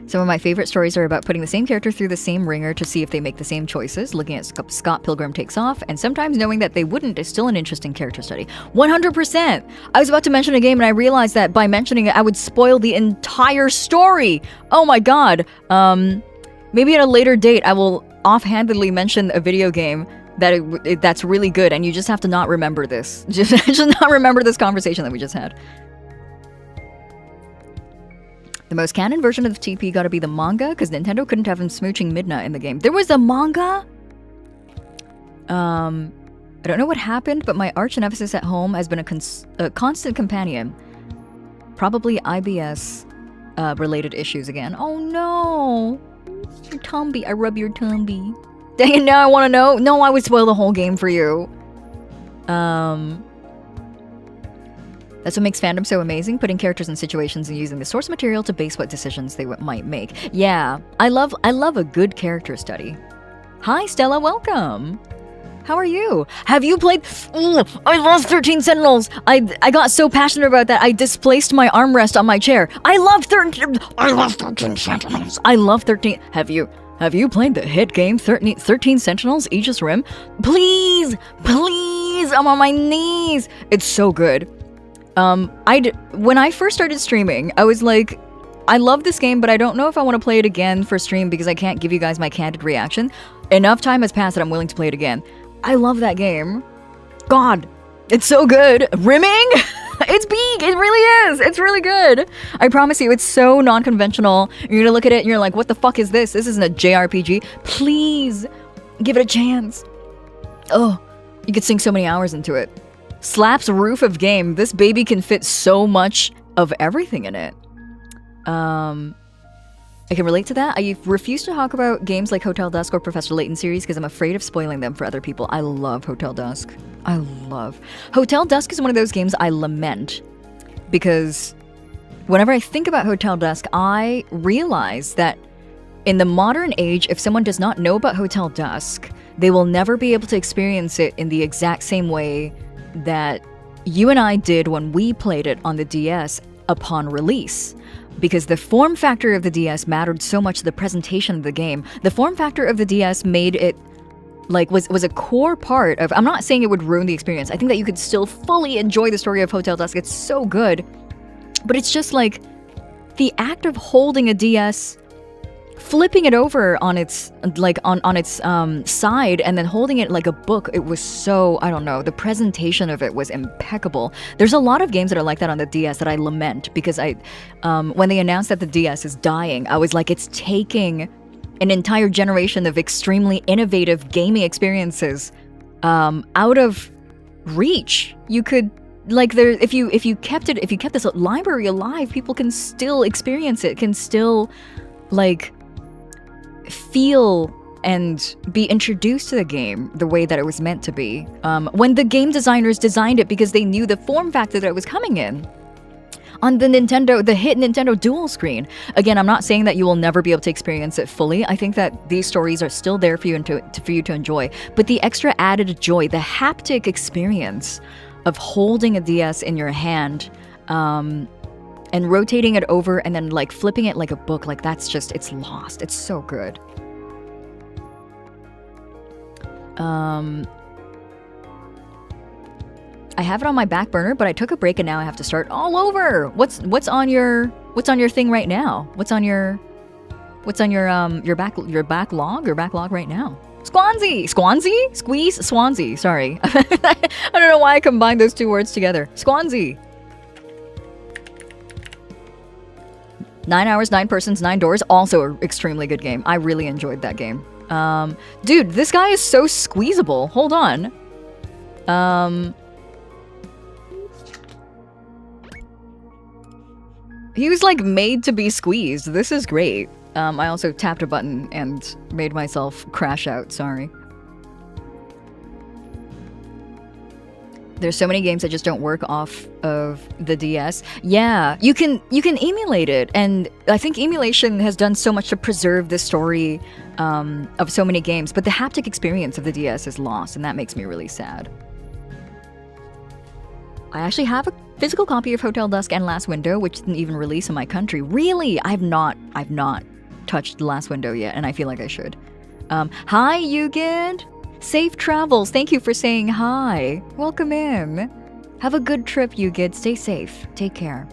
Some of my favorite stories are about putting the same character through the same ringer to see if they make the same choices, looking at Scott Pilgrim Takes Off, and sometimes knowing that they wouldn't is still an interesting character study. 100%! I was about to mention a game and I realized that by mentioning it, I would spoil the entire story! Oh my god! Maybe at a later date, I will offhandedly mention a video game that's really good, and you just have to not remember this. Just not remember this conversation that we just had. The most canon version of TP gotta be the manga, because Nintendo couldn't have him smooching Midna in the game. There was a manga?! I don't know what happened, but my arch nemesis at home has been a constant companion. Probably IBS related issues again. Oh no! Your tumby. I rub your tumby. Dang it, now I want to know. No, I would spoil the whole game for you. That's what makes fandom so amazing, putting characters in situations and using the source material to base what decisions they might make. Yeah, I love a good character study. Hi, Stella, welcome. How are you? Have you played... I love 13 Sentinels! I got so passionate about that, I displaced my armrest on my chair. I love 13 Sentinels! I love 13... Have you played the hit game 13 Sentinels, Aegis Rim? Please! Please! I'm on my knees! It's so good. When I first started streaming, I was like, I love this game, but I don't know if I want to play it again for stream because I can't give you guys my candid reaction. Enough time has passed that I'm willing to play it again. I love that game. God, it's so good. Rimming? It's big. It really is. It's really good. I promise you, it's so non-conventional. You're gonna look at it and you're like, what the fuck is this? This isn't a JRPG. Please, give it a chance. Oh, you could sink so many hours into it. Slap's roof of game. This baby can fit so much of everything in it. I can relate to that. I refuse to talk about games like Hotel Dusk or Professor Layton series because I'm afraid of spoiling them for other people. I love Hotel Dusk. Hotel Dusk is one of those games I lament because whenever I think about Hotel Dusk, I realize that in the modern age, if someone does not know about Hotel Dusk, they will never be able to experience it in the exact same way that you and I did when we played it on the DS upon release. Because the form factor of the DS mattered so much to the presentation of the game. The form factor of the DS made it, like, was a core part of... I'm not saying it would ruin the experience. I think that you could still fully enjoy the story of Hotel Dusk. It's so good. But it's just like, the act of holding a DS, flipping it over on its, like, on its side, and then holding it like a book, it was so, I don't know, the presentation of it was impeccable. There's a lot of games that are like that on the DS that I lament, because when they announced that the DS is dying, I was like, it's taking an entire generation of extremely innovative gaming experiences out of reach. You could, like, there, if you kept this library alive, people can still experience it, can still, like, feel and be introduced to the game the way that it was meant to be. When the game designers designed it, because they knew the form factor that it was coming in. On the hit Nintendo dual screen. Again, I'm not saying that you will never be able to experience it fully. I think that these stories are still there for you to enjoy. But the extra added joy, the haptic experience of holding a DS in your hand, and rotating it over and then, like, flipping it like a book, like, that's just, it's lost. It's so good. I have it on my back burner, but I took a break and now I have to start all over. What's on your thing right now? What's on your backlog right now? Swansea, sorry. I don't know why I combined those two words together. Swansea. 9 hours, 9 persons, 9 doors. Also an extremely good game. I really enjoyed that game. Dude, this guy is so squeezable. Hold on. He was, like, made to be squeezed. This is great. I also tapped a button and made myself crash out. Sorry. There's so many games that just don't work off of the DS. Yeah, you can emulate it, and I think emulation has done so much to preserve the story of so many games, but the haptic experience of the DS is lost, and that makes me really sad. I actually have a physical copy of Hotel Dusk and Last Window, which didn't even release in my country. Really? I've not touched The Last Window yet, and I feel like I should. Hi, Yugid! Safe travels. Thank you for saying hi. Welcome in. Have a good trip, Yugid. Stay safe. Take care.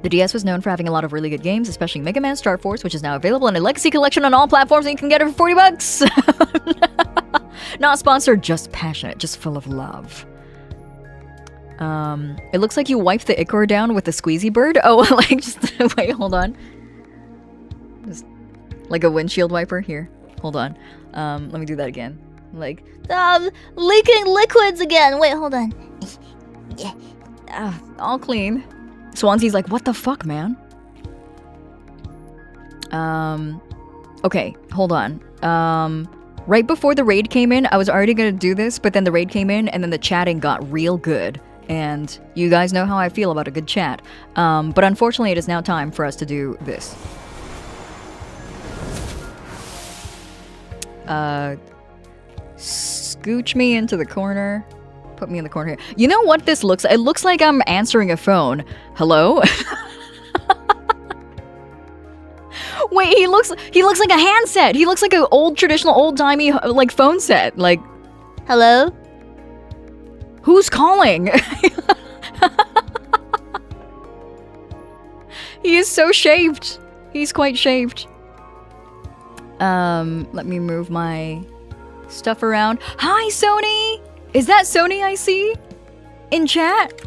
The DS was known for having a lot of really good games, especially Mega Man Star Force, which is now available in a Legacy Collection on all platforms, and you can get it for $40. Not sponsored, just passionate, just full of love. It looks like you wiped the ichor down with the squeezy bird. Oh, like, just wait, hold on. Just like a windshield wiper. Here, hold on. Let me do that again. Like, leaking liquids again. Wait, hold on. all clean. Swansea's like, what the fuck, man? Okay, hold on. Right before the raid came in, I was already gonna do this, but then the raid came in, and then the chatting got real good. And you guys know how I feel about a good chat. But unfortunately, it is now time for us to do this. Scooch me into the corner. Put me in the corner here. You know what this looks like? It looks like I'm answering a phone. Hello? Wait, he looks like a handset. He looks like an old traditional old-timey like phone set. Like, hello? Who's calling? He is so shaved. He's quite shaved. Let me move my stuff around. Hi, Sony! Is that Sony I see? In chat?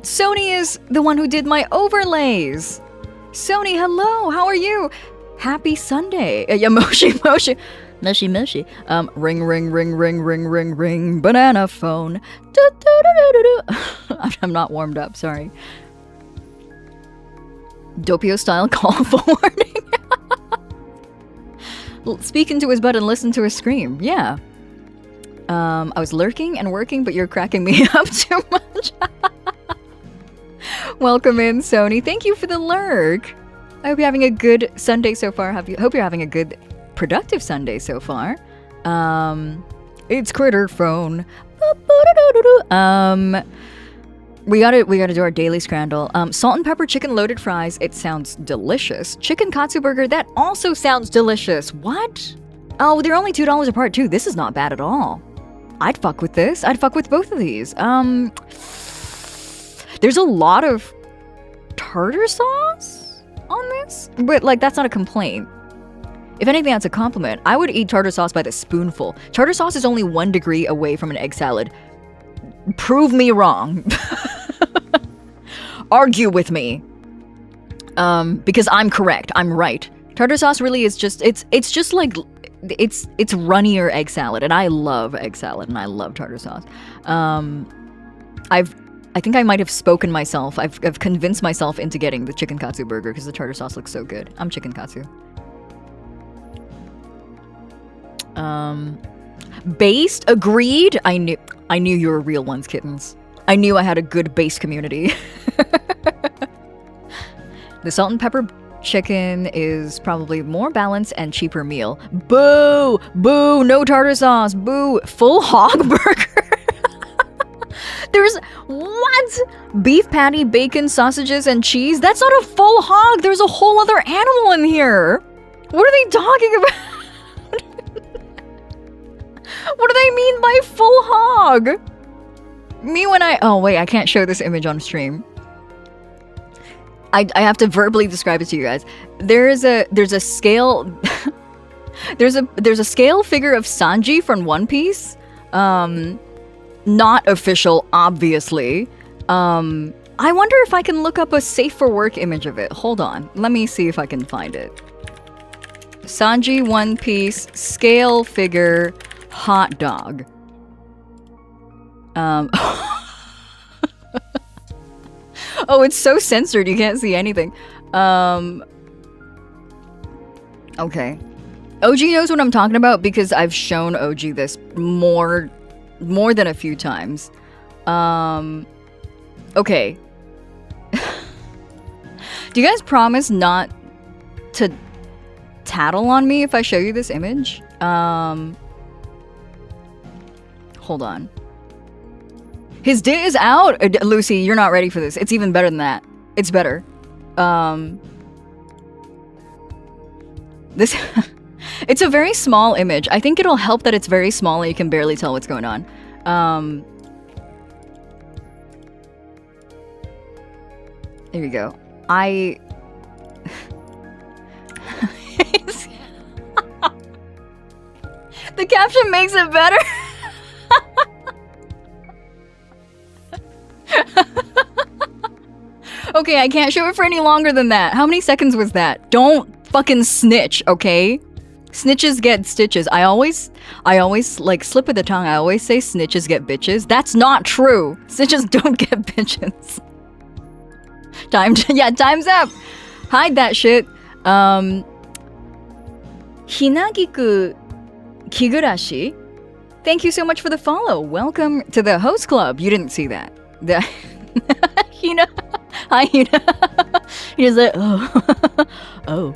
Sony is the one who did my overlays. Sony, hello, how are you? Happy Sunday. Yeah, Moshi. Ring, ring, ring, ring, ring, ring, ring, banana phone. I'm not warmed up, sorry. Doppio style call for warning. Speak into his butt and listen to her scream. Yeah. I was lurking and working, but you're cracking me up too much. Welcome in, Sony. Thank you for the lurk. I hope you're having a good Sunday so far. Hope you're having a good, productive Sunday so far. It's Critter Phone. We gotta do our daily scrandle. Salt and pepper chicken loaded fries. It sounds delicious. Chicken katsu burger. That also sounds delicious. What? Oh, they're only $2 apart too. This is not bad at all. I'd fuck with this. I'd fuck with both of these. There's a lot of tartar sauce on this, but like that's not a complaint. If anything, that's a compliment. I would eat tartar sauce by the spoonful. Tartar sauce is only 1 degree away from an egg salad. Prove me wrong. Argue with me. Because I'm correct. I'm right. Tartar sauce really is just it's just like it's runnier egg salad, and I love egg salad and I love tartar sauce. I think I might have spoken myself. I've convinced myself into getting the chicken katsu burger because the tartar sauce looks so good. I'm chicken katsu. Based, agreed. I knew you were real ones, kittens. I knew I had a good base community. The salt and pepper chicken is probably more balanced and cheaper meal. Boo! Boo! No tartar sauce. Boo! Full hog burger. There's what? Beef patty, bacon, sausages, and cheese? That's not a full hog. There's a whole other animal in here. What are they talking about? What do they mean by full hog? Me when oh wait, I can't show this image on stream. I have to verbally describe it to you guys. There's a scale there's a scale figure of Sanji from One Piece. Not official, obviously. I wonder if I can look up a safe for work image of it. Hold on. Let me see if I can find it. Sanji One Piece scale figure hot dog. Oh, it's so censored you can't see anything. Okay. OG knows what I'm talking about because I've shown OG this more than a few times. Okay. Do you guys promise not to tattle on me if I show you this image? Hold on. His dit is out? Lucy, you're not ready for this. It's even better than that. It's better. This... It's a very small image. I think it'll help that it's very small and you can barely tell what's going on. There you go. The caption makes it better. Okay, I can't show it for any longer than that. How many seconds was that? Don't fucking snitch, okay? Snitches get stitches. I always like slip of the tongue. I always say snitches get bitches. That's not true. Snitches don't get bitches. Time's up. Hide that shit. Hinagiku Kigurashi. Thank you so much for the follow. Welcome to the host club. You didn't see that. Hina. Hi, Hina. He's like, oh.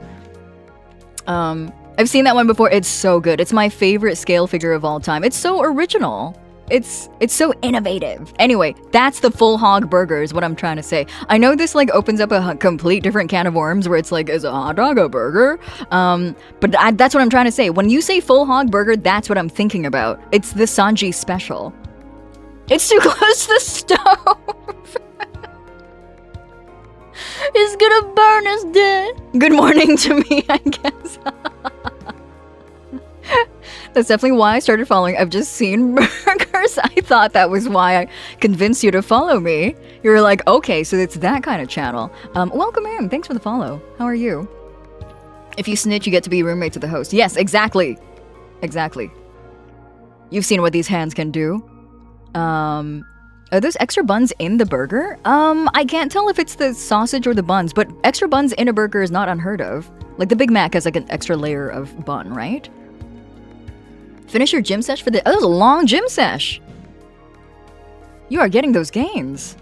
I've seen that one before. It's so good. It's my favorite scale figure of all time. It's so original. It's so innovative. Anyway, that's the full hog burger is what I'm trying to say. I know this like opens up a complete different can of worms where it's like, is a hot dog a burger? But that's what I'm trying to say. When you say full hog burger, that's what I'm thinking about. It's the Sanji special. It's too close to the stove. It's gonna burn us dead. Good morning to me, I guess. That's definitely why I started following. I've just seen burgers. I thought that was why I convinced you to follow me. You were like, okay, so it's that kind of channel. Welcome in. Thanks for the follow. How are you? If you snitch, you get to be roommates with the host. Yes, exactly. Exactly. You've seen what these hands can do. Are those extra buns in the burger? I can't tell if it's the sausage or the buns, but extra buns in a burger is not unheard of. Like the Big Mac has like an extra layer of bun, right? Finish your gym sesh for the... Oh, that was a long gym sesh. You are getting those gains.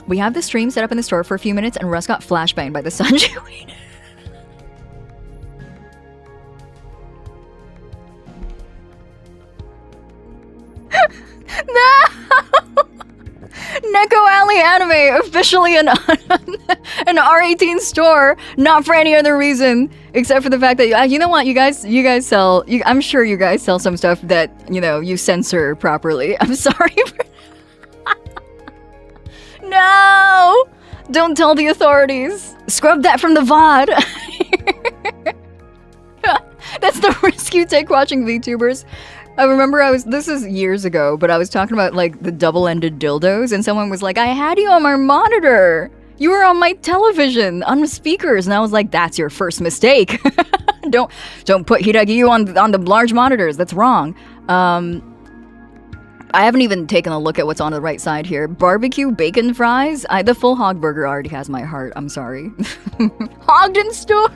We have the stream set up in the store for a few minutes, and Russ got flashbanged by the sun. No! Neko Alley Anime, officially an R18 store, not for any other reason except for the fact that you know what, you guys sell. I'm sure you guys sell some stuff that you censor properly. I'm sorry. No, don't tell the authorities. Scrub that from the VOD. That's the risk you take watching VTubers. I remember this is years ago, but I was talking about like the double-ended dildos, and someone was like, I had you on my monitor. You were on my television, on the speakers. And I was like, that's your first mistake. Don't put Hiiragi Yuu on the large monitors. That's wrong. I haven't even taken a look at what's on the right side here. Barbecue bacon fries. The full hog burger already has my heart. I'm sorry. Ogden store.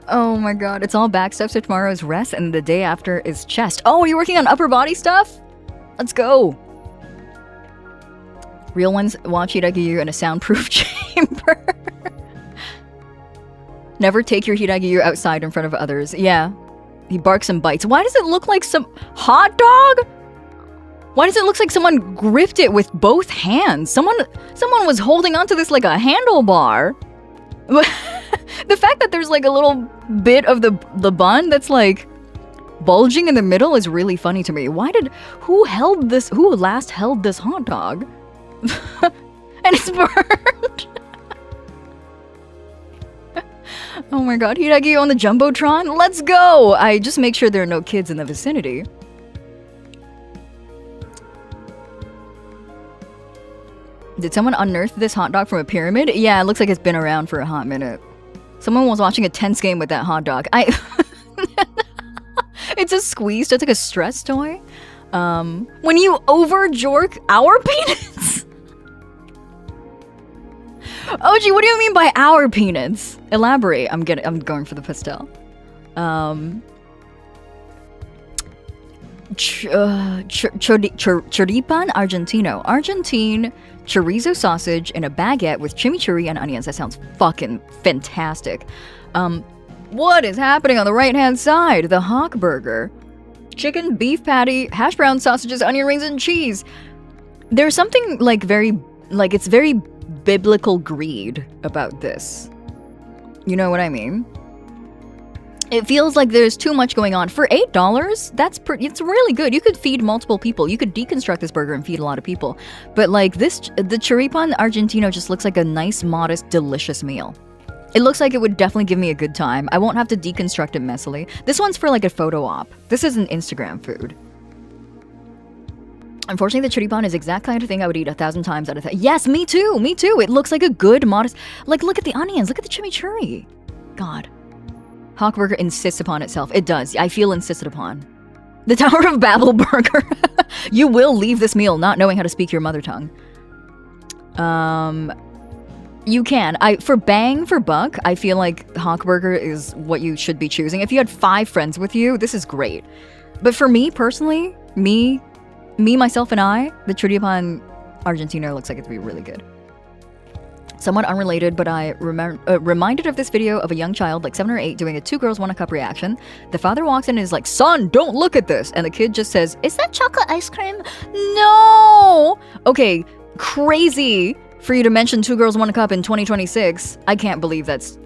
Oh my god, it's all back stuff, so tomorrow is rest and the day after is chest. Oh, are you working on upper body stuff? Let's go. Real ones watch Hiiragi Yuu in a soundproof chamber. Never take your Hiiragi Yuu outside in front of others. Yeah. He barks and bites. Why does it look like some hot dog? Why does it look like someone gripped it with both hands? Someone was holding onto this like a handlebar. The fact that there's like a little bit of the bun that's like bulging in the middle is really funny to me. Who last held this hot dog? And it's burned. Oh my god, Hiiragi on the Jumbotron? Let's go! I just make sure there are no kids in the vicinity. Did someone unearth this hot dog from a pyramid? Yeah, it looks like it's been around for a hot minute. Someone was watching a tense game with that hot dog. It's a squeeze, so it's like a stress toy. When you over-jork our peanuts? Oji, what do you mean by our peanuts? Elaborate. I'm going for the pastel. Choripan Argentino. Argentine chorizo sausage in a baguette with chimichurri and onions. That sounds fucking fantastic. What is happening on the right-hand side? The Hawk Burger. Chicken, beef patty, hash brown sausages, onion rings, and cheese. There's something it's very biblical greed about this. You know what I mean? It feels like there's too much going on. For $8, it's really good. You could feed multiple people. You could deconstruct this burger and feed a lot of people. But like the Choripan Argentino just looks like a nice, modest, delicious meal. It looks like it would definitely give me a good time. I won't have to deconstruct it messily. This one's for like a photo op. This is an Instagram food. Unfortunately, the choripan is exact kind of thing I would eat 1,000 times out of 1,000. Yes, me too. It looks like a good, modest... Like, look at the onions. Look at the chimichurri. God. Hawk Burger insists upon itself. It does. I feel insisted upon. The Tower of Babel Burger. You will leave this meal not knowing how to speak your mother tongue. You can. For bang for buck, I feel like Hawk Burger is what you should be choosing. If you had 5 friends with you, this is great. But for me, personally, me, myself, and I, the Choripan Argentino looks like it'd be really good. Somewhat unrelated, but I reminded of this video of a young child, like 7 or 8, doing a 2 girls, 1 cup reaction. The father walks in and is like, son, don't look at this. And the kid just says, is that chocolate ice cream? No! Okay, crazy for you to mention 2 girls, 1 cup in 2026. I can't believe that's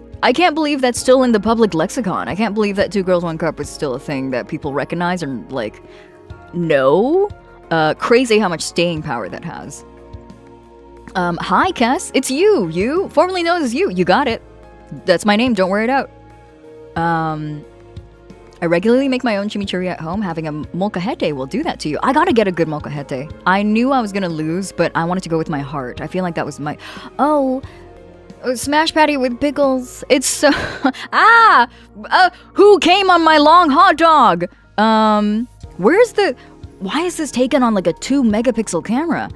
still in the public lexicon. I can't believe that 2 girls, 1 cup is still a thing that people recognize and like, no. Crazy how much staying power that has. Hi, Kess. It's you. You, formerly known as you. You got it. That's my name. Don't wear it out. I regularly make my own chimichurri at home. Having a molcajete will do that to you. I gotta get a good molcajete. I knew I was gonna lose, but I wanted to go with my heart. I feel like that was my... Oh, smash patty with pickles. It's so... Who came on my long hot dog? Where's the... Why is this taken on like a 2 megapixel camera?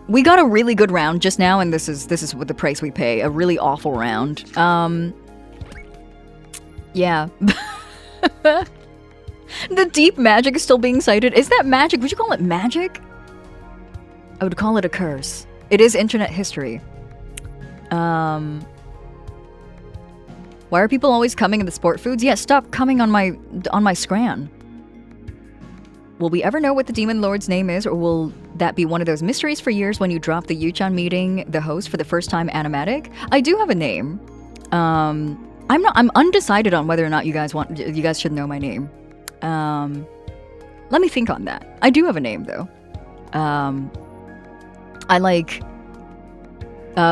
We got a really good round just now, and this is what the price we pay. A really awful round. Yeah. The deep magic is still being cited. Is that magic? Would you call it magic? I would call it a curse. It is internet history. Why are people always coming in the sport foods? Yeah, stop coming on my scran. Will we ever know what the Demon Lord's name is, or will that be one of those mysteries for years when you drop the Yu-chan meeting the host for the first time animatic? I do have a name. I'm undecided on whether or not you guys should know my name. Let me think on that. I do have a name though. I like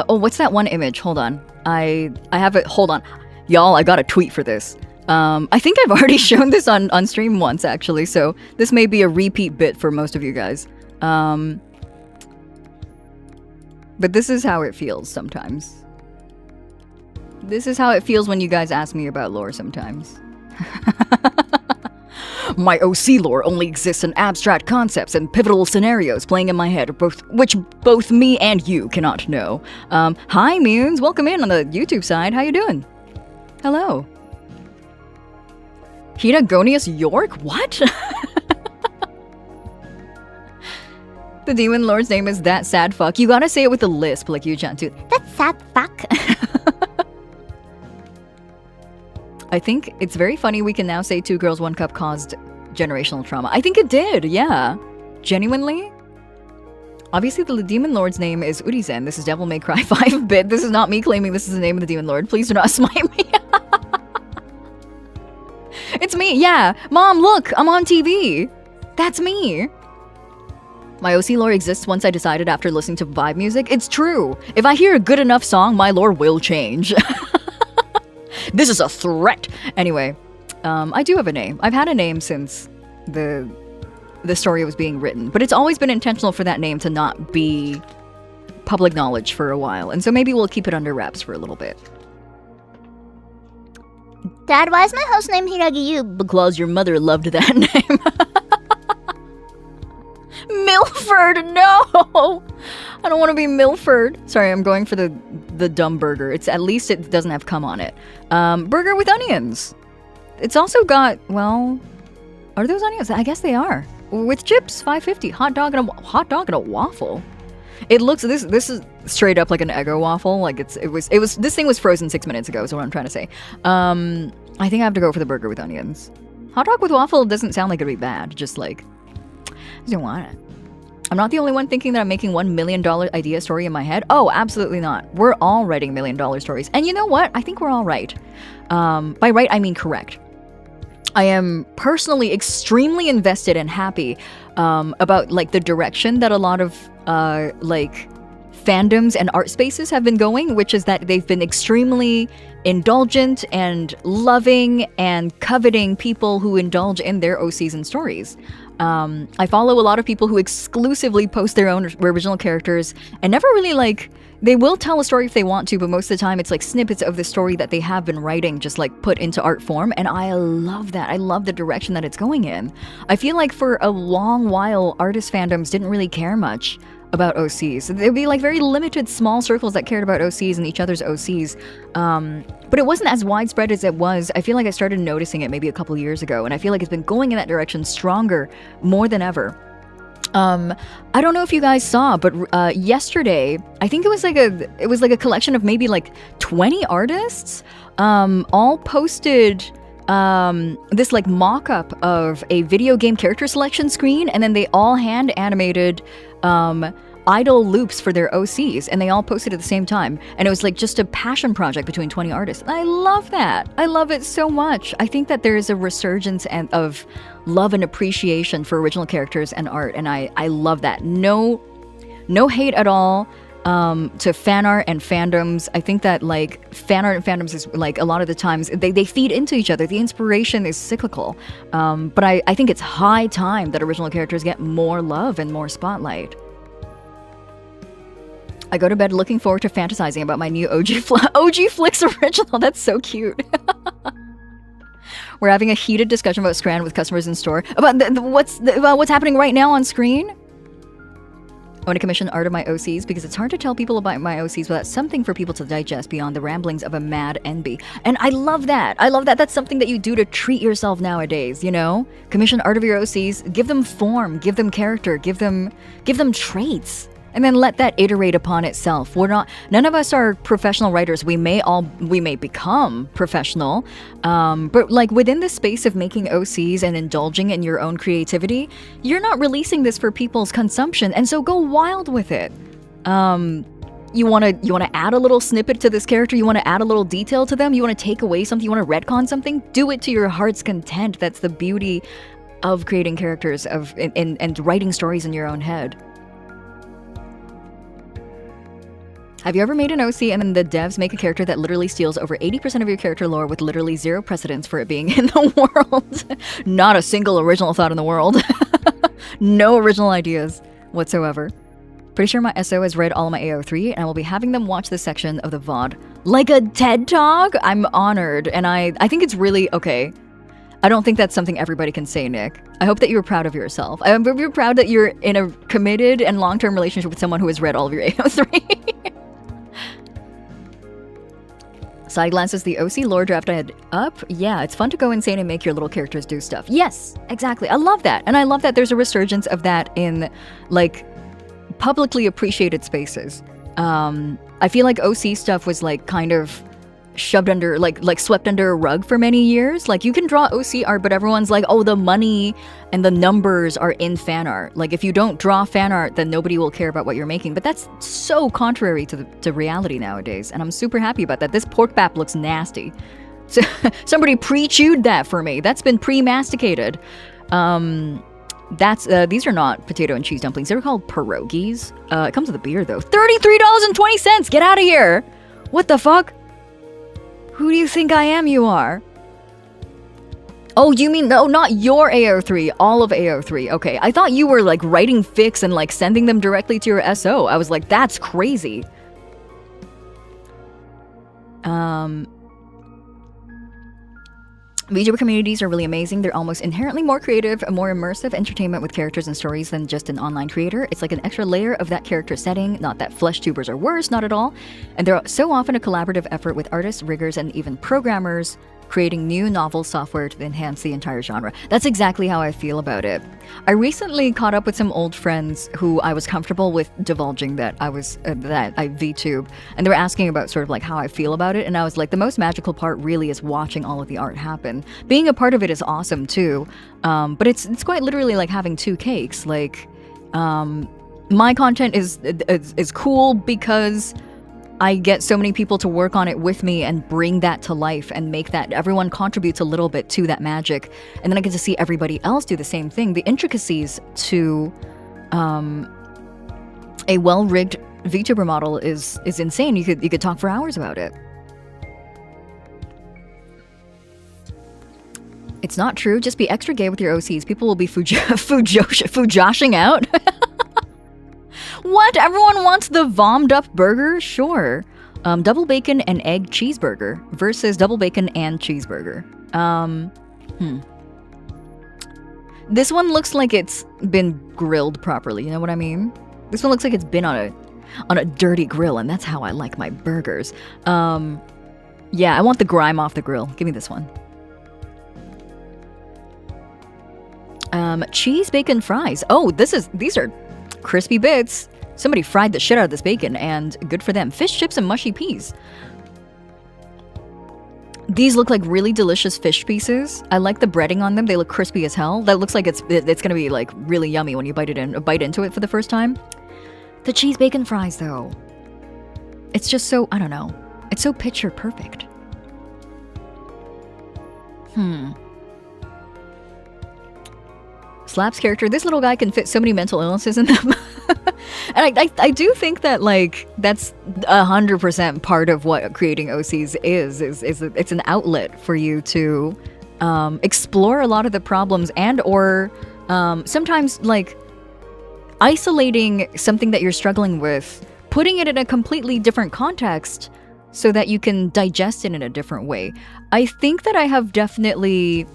what's that one image? Hold on. I have it. Hold on. Y'all, I got a tweet for this. I think I've already shown this on stream once, actually, so this may be a repeat bit for most of you guys. But this is how it feels sometimes. This is how it feels when you guys ask me about lore sometimes. My OC lore only exists in abstract concepts and pivotal scenarios playing in my head, which both me and you cannot know. Hi, Munes. Welcome in on the YouTube side. How you doing? Hello. Hedagonius York? What? The Demon Lord's name is That Sad Fuck. You gotta say it with a lisp like you, Chan, too. That sad fuck. I think it's very funny we can now say 2 Girls, 1 Cup caused generational trauma. I think it did, yeah. Genuinely. Obviously, the Demon Lord's name is Urizen. This is Devil May Cry 5-bit. This is not me claiming this is the name of the Demon Lord. Please do not smite me. It's me, yeah. Mom, look, I'm on TV. That's me. My OC lore exists once I decided after listening to vibe music. It's true. If I hear a good enough song, my lore will change. This is a threat. Anyway, I do have a name. I've had a name since the story was being written, but it's always been intentional for that name to not be public knowledge for a while, and so maybe we'll keep it under wraps for a little bit. Dad, why is my host named Hiiragi Yuu? Because your mother loved that name. Milford, no! I don't want to be Milford. Sorry, I'm going for the dumb burger. It's at least it doesn't have cum on it. Burger with onions. It's also got, well, are those onions? I guess they are. With chips, $5.50. Hot dog and a waffle. It looks this is straight up like an Eggo waffle. Like it was this thing was frozen 6 minutes ago. Is what I'm trying to say. I think I have to go for the burger with onions. Hot dog with waffle doesn't sound like it'd be bad. Just like I don't want it. I'm not the only one thinking that I'm making $1 million idea story in my head. Oh, absolutely not. We're all writing $1 million stories. And you know what? I think we're all right. By right, I mean correct. I am personally extremely invested and happy about like the direction that a lot of like fandoms and art spaces have been going, which is that they've been extremely indulgent and loving and coveting people who indulge in their OCs and stories. I follow a lot of people who exclusively post their own original characters and never really like, they will tell a story if they want to, but most of the time it's like snippets of the story that they have been writing just like put into art form, and I love that. I love the direction that it's going in. I feel like for a long while artist fandoms didn't really care much about OCs. There'd be like very limited small circles that cared about OCs and each other's OCs. But it wasn't as widespread as it was. I feel like I started noticing it maybe a couple years ago, and I feel like it's been going in that direction stronger more than ever. I don't know if you guys saw, but yesterday, I think it was like a collection of maybe like 20 artists, all posted this like mock-up of a video game character selection screen, and then they all hand animated idle loops for their OCs, and they all posted at the same time, and it was like just a passion project between 20 artists. I love that. I love it so much. I think that there is a resurgence of love and appreciation for original characters and art, and I love that. No hate at all to fan art and fandoms. I think that like fan art and fandoms is like a lot of the times they feed into each other. The inspiration is cyclical, but I think it's high time that original characters get more love and more spotlight. I go to bed looking forward to fantasizing about my new OG Flicks original. That's so cute. We're having a heated discussion about Scran with customers in store about what's happening right now on screen. I want to commission art of my OCs because it's hard to tell people about my OCs without something for people to digest beyond the ramblings of a mad NB. And I love that. I love that. That's something that you do to treat yourself nowadays, you know? Commission art of your OCs, give them form, give them character, give them traits. and then let that iterate upon itself. None of us are professional writers. We may become professional, but like within the space of making OCs and indulging in your own creativity, you're not releasing this for people's consumption, and so go wild with it. You want to add a little snippet to this character, you want to add a little detail to them, you want to take away something, you want to retcon something, do it to your heart's content. That's the beauty of creating characters and writing stories in your own head. Have you ever made an OC and then the devs make a character that literally steals over 80% of your character lore with literally zero precedence for it being in the world? Not a single original thought in the world. No original ideas whatsoever. Pretty sure my SO has read all of my AO3, and I will be having them watch this section of the VOD. Like a TED Talk? I'm honored, and I think it's really okay. I don't think that's something everybody can say, Nick. I hope that you're proud of yourself. I hope you're proud that you're in a committed and long-term relationship with someone who has read all of your AO3. Side glances, the OC lore draft I had up. Yeah, it's fun to go insane and make your little characters do stuff. Yes, exactly. I love that. And I love that there's a resurgence of that in, like, publicly appreciated spaces. I feel like OC stuff was, like, kind of shoved under, like swept under a rug for many years. Like, you can draw OC art, but everyone's like, oh, the money and the numbers are in fan art. Like, if you don't draw fan art, then nobody will care about what you're making. But that's so contrary to reality nowadays, and I'm super happy about that. This pork bap looks nasty. So somebody pre-chewed that for me. That's been pre-masticated. These are not potato and cheese dumplings. They're called pierogies. It comes with a beer, though. $33.20! Get out of here! What the fuck? Who do you think I am, you are? Oh, you mean, no, not your AO3, all of AO3. Okay, I thought you were, like, writing fics and, like, sending them directly to your SO. I was like, that's crazy. VTuber communities are really amazing. They're almost inherently more creative, a more immersive entertainment with characters and stories than just an online creator. It's like an extra layer of that character setting. Not that flesh tubers are worse, not at all. And they're so often a collaborative effort with artists, riggers, and even programmers creating new novel software to enhance the entire genre. That's exactly how I feel about it. I recently caught up with some old friends who I was comfortable with divulging that I VTube, and they were asking about sort of like how I feel about it, and I was like, the most magical part really is watching all of the art happen. Being a part of it is awesome too, but it's quite literally like having two cakes. Like, my content is cool because I get so many people to work on it with me and bring that to life and make that everyone contributes a little bit to that magic. And then I get to see everybody else do the same thing. The intricacies to a well-rigged VTuber model is insane. You could talk for hours about it. It's not true. Just be extra gay with your OCs. People will be fujoshing out. What? Everyone wants the vommed up burger? Sure. Double bacon and egg cheeseburger versus double bacon and cheeseburger. This one looks like it's been grilled properly, you know what I mean? This one looks like it's been on a dirty grill, and that's how I like my burgers. Yeah, I want the grime off the grill. Give me this one. Cheese bacon fries. Oh, these are crispy bits. Somebody fried the shit out of this bacon, and good for them. Fish chips and mushy peas. These look like really delicious fish pieces. I like the breading on them. They look crispy as hell. That looks like it's gonna be like really yummy when you bite into it for the first time. The cheese bacon fries, though. It's just so, I don't know. It's so picture perfect. Slap's character, this little guy can fit so many mental illnesses in them. And I do think that, like, that's 100% part of what creating OCs is it's an outlet for you to explore a lot of the problems and or sometimes, like, isolating something that you're struggling with, putting it in a completely different context so that you can digest it in a different way. I think that I've definitely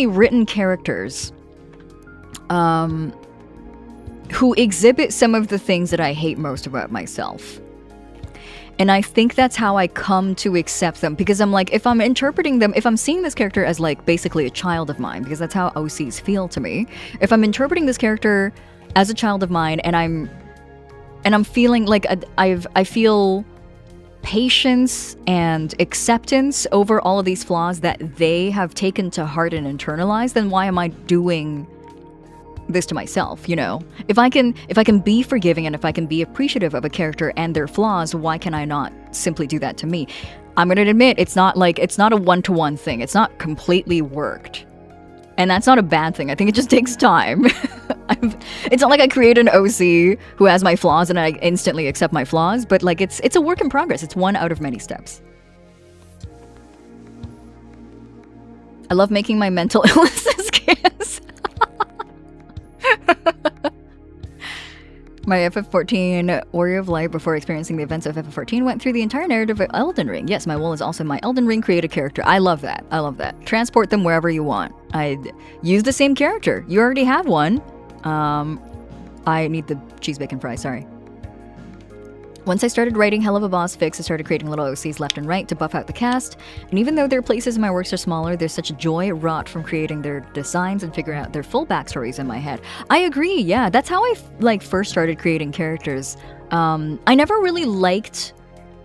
written characters who exhibit some of the things that I hate most about myself. And I think that's how I come to accept them, because I'm like, if I'm interpreting them, if I'm seeing this character as like basically a child of mine, because that's how OCs feel to me, if I'm interpreting this character as a child of mine, and I'm feeling like I feel patience and acceptance over all of these flaws that they have taken to heart and internalized, then why am I doing this to myself, you know? If I can be forgiving and if I can be appreciative of a character and their flaws, why can I not simply do that to me? I'm gonna admit it's not a one-to-one thing. It's not completely worked. And that's not a bad thing. I think it just takes time. It's not like I create an OC who has my flaws and I instantly accept my flaws, but like it's a work in progress. It's one out of many steps. I love making my mental illnesses kiss. My FF14 Warrior of Light, before experiencing the events of FF14, went through the entire narrative of Elden Ring. Yes, my Wool is also my Elden Ring created character. I love that. I love that. Transport them wherever you want. I'd use the same character. You already have one. I need the cheese bacon fries, sorry. Once I started writing Hell of a Boss Fix, I started creating little OCs left and right to buff out the cast. And even though their places in my works are smaller, there's such joy wrought from creating their designs and figuring out their full backstories in my head. I agree, yeah. That's how I first started creating characters. I never really liked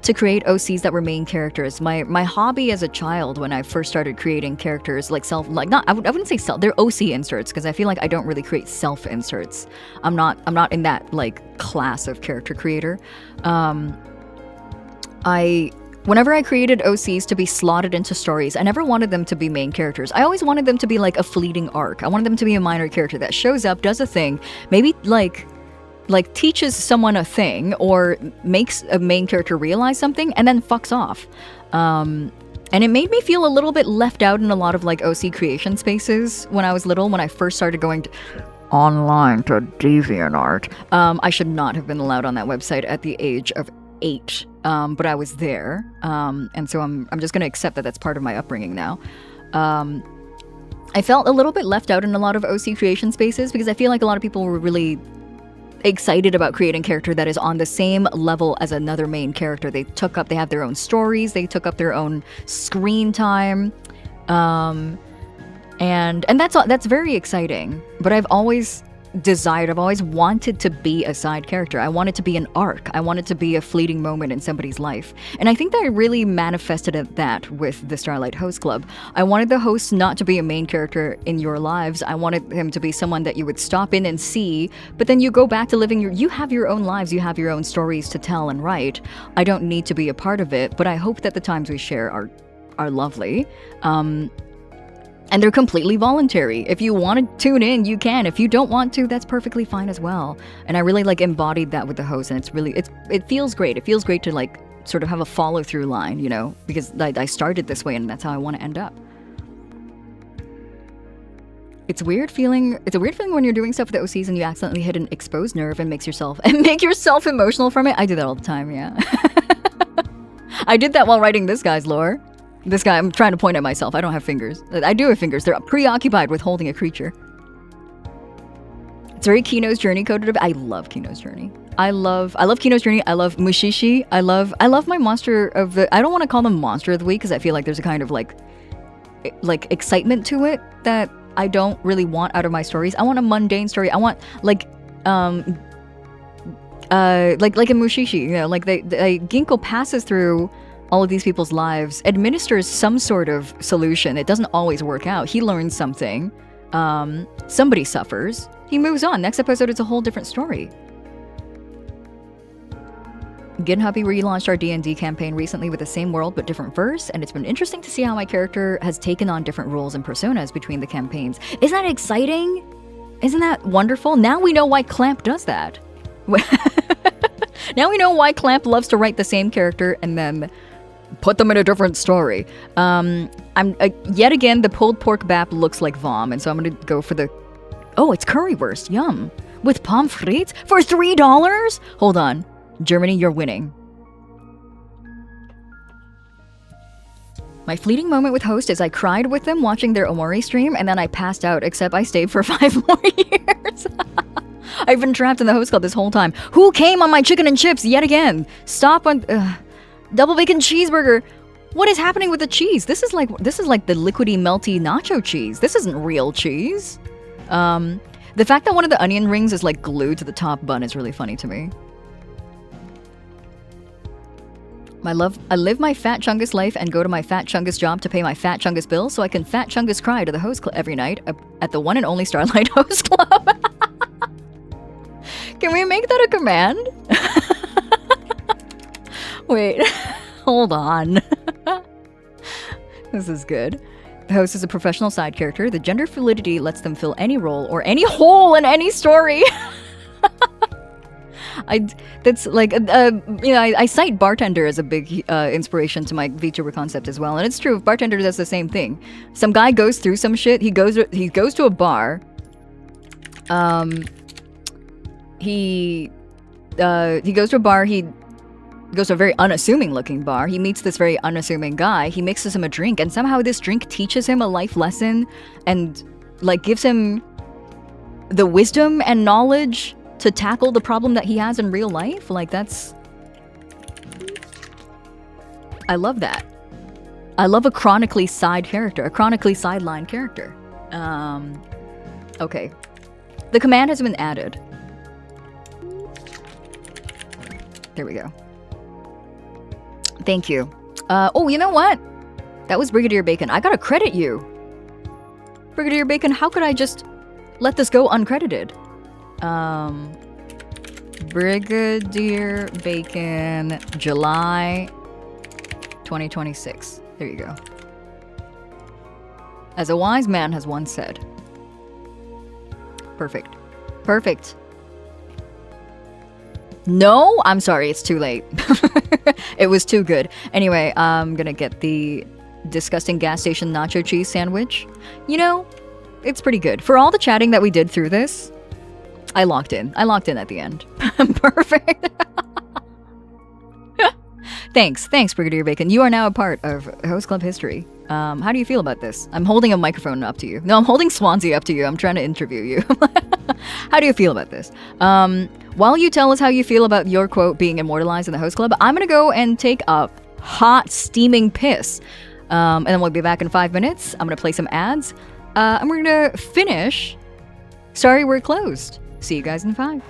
to create OCs that were main characters. My hobby as a child when I first started creating characters, I wouldn't say self, they're OC inserts, because I feel like I don't really create self inserts. I'm not in that like class of character creator. Whenever I created OCs to be slotted into stories, I never wanted them to be main characters. I always wanted them to be like a fleeting arc. I wanted them to be a minor character that shows up, does a thing, maybe like teaches someone a thing or makes a main character realize something and then fucks off. And it made me feel a little bit left out in a lot of like OC creation spaces when I was little, when I first started going online to DeviantArt. I should not have been allowed on that website at the age of 8, but I was there. And so I'm just going to accept that that's part of my upbringing now. I felt a little bit left out in a lot of OC creation spaces because I feel like a lot of people were really excited about creating a character that is on the same level as another main character. They have their own stories, they took up their own screen time, and that's very exciting. But I've always wanted to be a side character. I wanted to be an arc. I wanted to be a fleeting moment in somebody's life. And I think that I really manifested that with the Starlight Host Club. I wanted the host not to be a main character in your lives. I wanted him to be someone that you would stop in and see, but then you go back to living you have your own lives, you have your own stories to tell and write. I don't need to be a part of it, but I hope that the times we share are lovely. And they're completely voluntary. If you want to tune in, you can. If you don't want to, that's perfectly fine as well. And I really like embodied that with the host, and it feels great. It feels great to like sort of have a follow through line, you know, because I started this way and that's how I want to end up. It's a weird feeling when you're doing stuff with the OCs and you accidentally hit an exposed nerve and make yourself emotional from it. I do that all the time, yeah. I did that while writing this guy's lore. This guy, I'm trying to point at myself. I don't have fingers. I do have fingers. They're preoccupied with holding a creature. It's very Kino's Journey coded. I love Kino's Journey. I love Kino's Journey. I love Mushishi. I love my monster of the... I don't want to call them monster of the week because I feel like there's a kind of like excitement to it that I don't really want out of my stories. I want a mundane story. I want like in Mushishi, you know, like Ginkgo passes through all of these people's lives, administers some sort of solution. It doesn't always work out. He learns something. Somebody suffers. He moves on. Next episode, it's a whole different story. GitHub, we relaunched our D&D campaign recently with the same world but different verse, and it's been interesting to see how my character has taken on different roles and personas between the campaigns. Isn't that exciting? Isn't that wonderful? Now we know why Clamp does that. Now we know why Clamp loves to write the same character and then put them in a different story. Yet again, the pulled pork bap looks like vom, and so I'm gonna go for the... Oh, it's currywurst. Yum. With pommes frites? For $3? Hold on. Germany, you're winning. My fleeting moment with host is I cried with them watching their Omori stream, and then I passed out, except I stayed for 5 more years. I've been trapped in the host club this whole time. Who came on my chicken and chips yet again? Stop on... double bacon cheeseburger. What is happening with the cheese? This is like the liquidy melty nacho cheese. This isn't real cheese. The fact that one of the onion rings is like glued to the top bun is really funny to me. I live my fat chungus life and go to my fat chungus job to pay my fat chungus bill so I can fat chungus cry to the host club every night at the one and only Starlight Host Club. Can we make that a command? Wait, hold on. This is good. The host is a professional side character. The gender fluidity lets them fill any role or any hole in any story. That's like, I cite bartender as a big inspiration to my VTuber concept as well, and it's true. Bartender does the same thing. Some guy goes through some shit. He goes to a bar. He goes to a bar. He goes to a very unassuming looking bar. He meets this very unassuming guy. He mixes him a drink, and somehow this drink teaches him a life lesson and like gives him the wisdom and knowledge to tackle the problem that he has in real life. Like, that's... I love that. I love a chronically side character, a chronically sideline character. Okay. The command has been added. There we go. Thank you. Oh, you know what? That was Brigadier Bacon. I gotta credit you. Brigadier Bacon, how could I just let this go uncredited? Brigadier Bacon, July 2026. There you go. As a wise man has once said. Perfect. Perfect. No, I'm sorry, it's too late. It was too good. Anyway, I'm gonna get the disgusting gas station nacho cheese sandwich. You know, it's pretty good. For all the chatting that we did through this, I locked in. I locked in at the end. Perfect. Thanks, Brigadier Bacon. You are now a part of Host Club history. How do you feel about this? I'm holding a microphone up to you. No, I'm holding Swansea up to you. I'm trying to interview you. How do you feel about this? While you tell us how you feel about your quote being immortalized in the Host Club, I'm gonna go and take a hot, steaming piss. And then we'll be back in 5 minutes. I'm gonna play some ads. And we're gonna finish. Sorry, we're closed. See you guys in 5.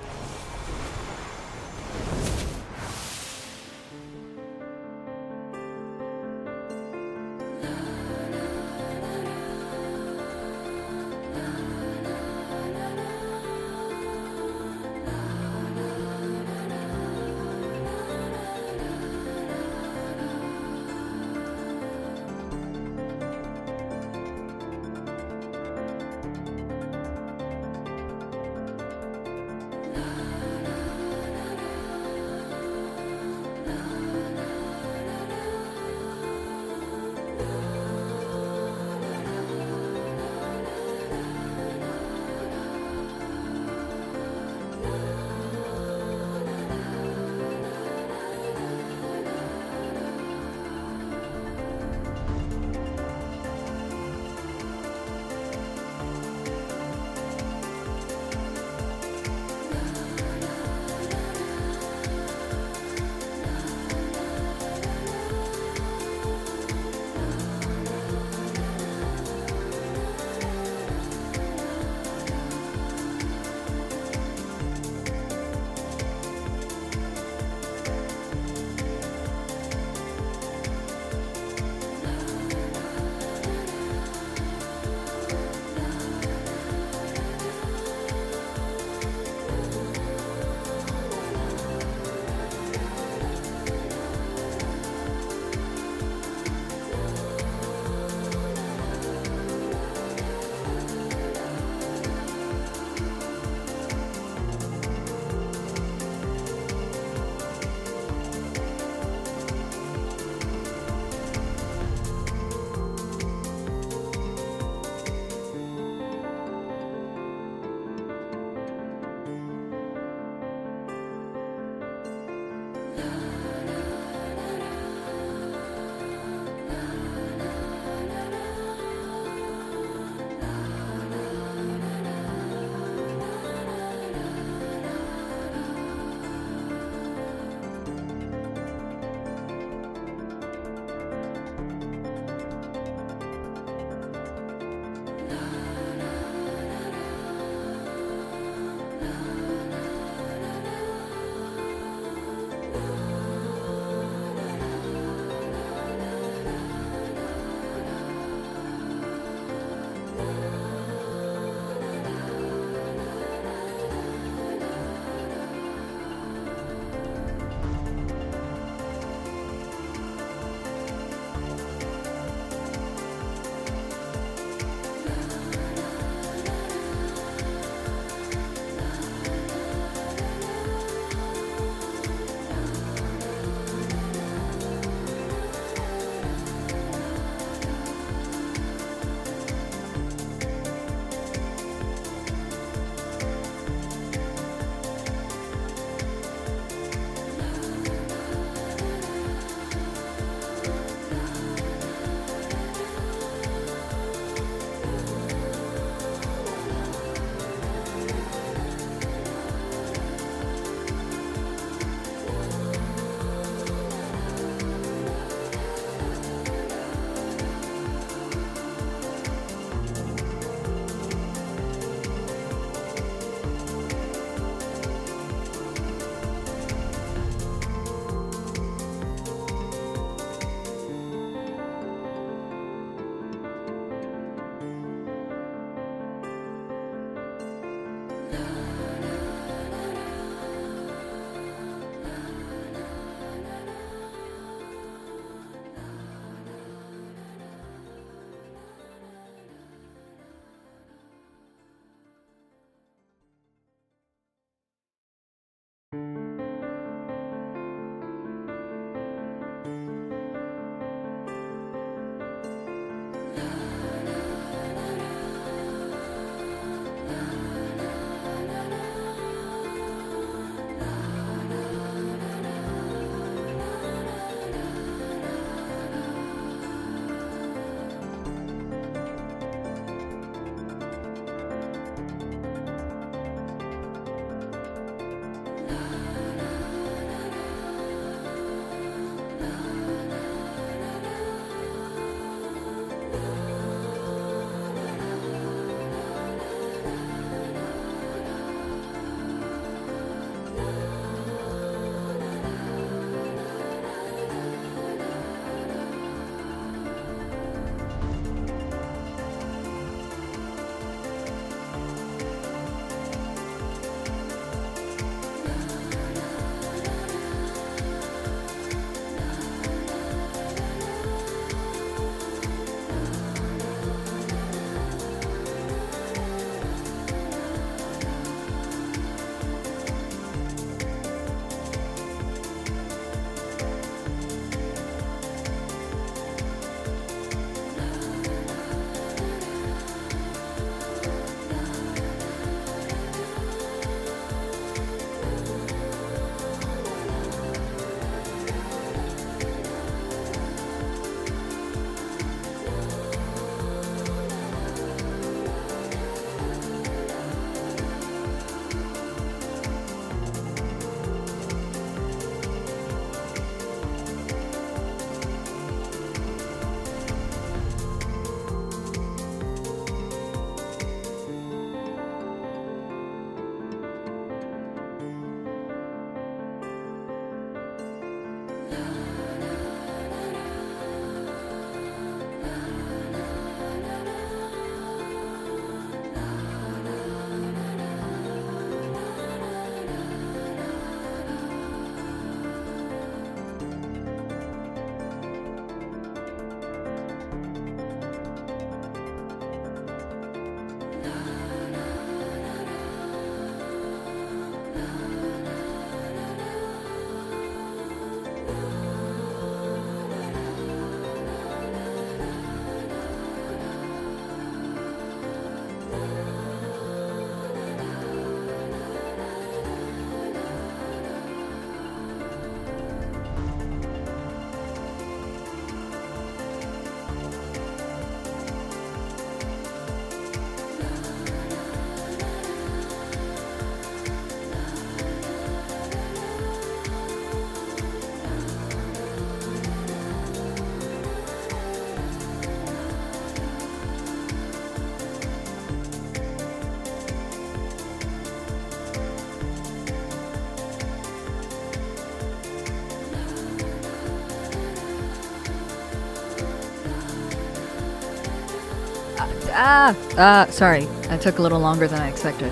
Sorry. I took a little longer than I expected.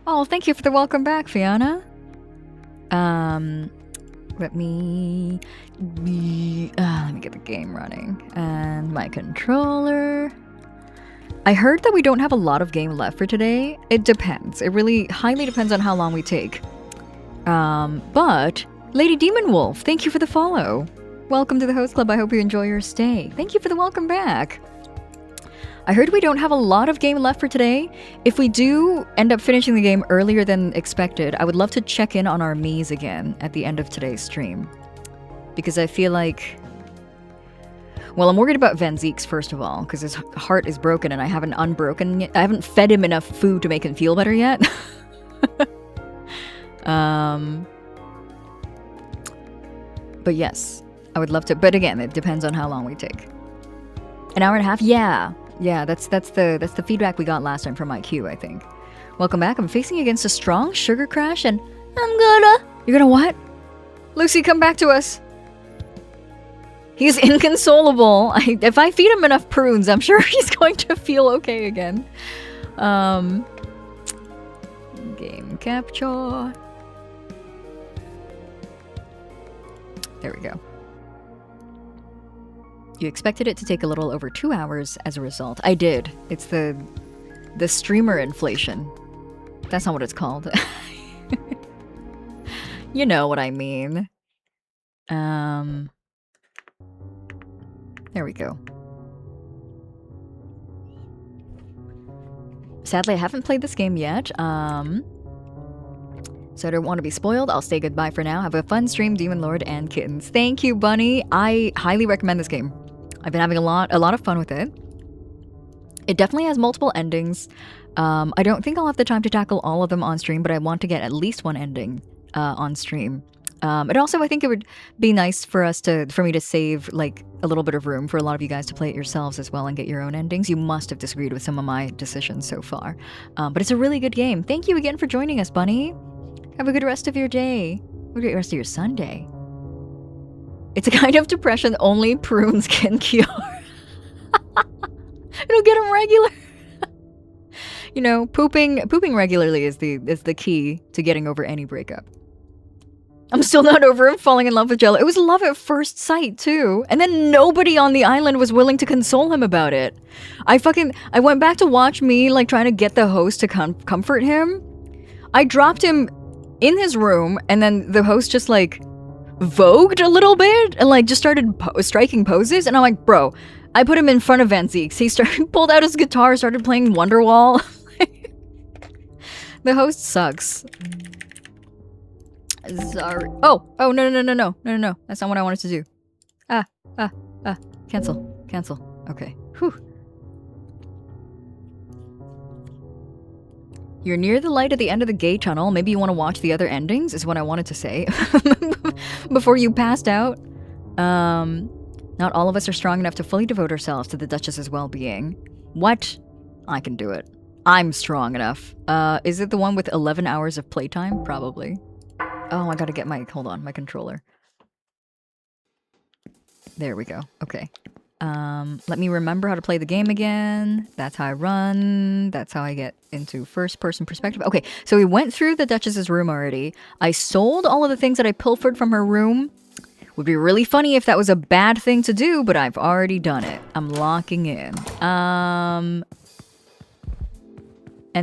Oh, thank you for the welcome back, Fiona. Let me get the game running. And my controller. I heard that we don't have a lot of game left for today. It depends. It really highly depends on how long we take. But Lady Demon Wolf, thank you for the follow. Welcome to the host club. I hope you enjoy your stay. Thank you for the welcome back. I heard we don't have a lot of game left for today. If we do end up finishing the game earlier than expected, I would love to check in on our Miis again at the end of today's stream. Because I feel like... Well, I'm worried about Van Zeek's first of all, because his heart is broken and I haven't unbroken yet. I haven't fed him enough food to make him feel better yet. But yes, I would love to. But again, it depends on how long we take. An hour and a half? Yeah. Yeah, that's the feedback we got last time from IQ, I think. Welcome back. I'm facing against a strong sugar crash and You're gonna what? Lucy, come back to us. He's inconsolable. If I feed him enough prunes, I'm sure he's going to feel okay again. Game capture. There we go. You expected it to take a little over 2 hours as a result. I did. It's the streamer inflation. That's not what it's called. You know what I mean. There we go. Sadly, I haven't played this game yet. So I don't want to be spoiled. I'll say goodbye for now. Have a fun stream, Demon Lord and Kittens. Thank you, Bunny. I highly recommend this game. I've been having a lot of fun with it. It definitely has multiple endings. I don't think I'll have the time to tackle all of them on stream, but I want to get at least one ending on stream. And also, I think it would be nice for me to save like a little bit of room for a lot of you guys to play it yourselves as well and get your own endings. You must have disagreed with some of my decisions so far, but it's a really good game. Thank you again for joining us, Bunny. Have a good rest of your day. Have a great rest of your Sunday. It's a kind of depression only prunes can cure. It'll get him regular. You know, pooping regularly is the key to getting over any breakup. I'm still not over him falling in love with Jello. It was love at first sight, too. And then nobody on the island was willing to console him about it. I went back to watch me, like, trying to get the host to comfort him. I dropped him in his room, and then the host just, like, vogued a little bit, and, like, just started striking poses, and I'm like, bro, I put him in front of Van Zeek's. He pulled out his guitar, started playing Wonderwall. The host sucks. Sorry. Oh, no. That's not what I wanted to do. Cancel. Okay. Whew. You're near the light at the end of the gay tunnel. Maybe you want to watch the other endings, is what I wanted to say. Before you passed out. Not all of us are strong enough to fully devote ourselves to the Duchess's well-being. What? I can do it. I'm strong enough. Is it the one with 11 hours of playtime? Probably. Oh, I gotta get my controller. There we go. Okay. Let me remember how to play the game again. That's how I run. That's how I get into first-person perspective. Okay, so we went through the Duchess's room already. I sold all of the things that I pilfered from her room. Would be really funny if that was a bad thing to do, but I've already done it. I'm locking in. And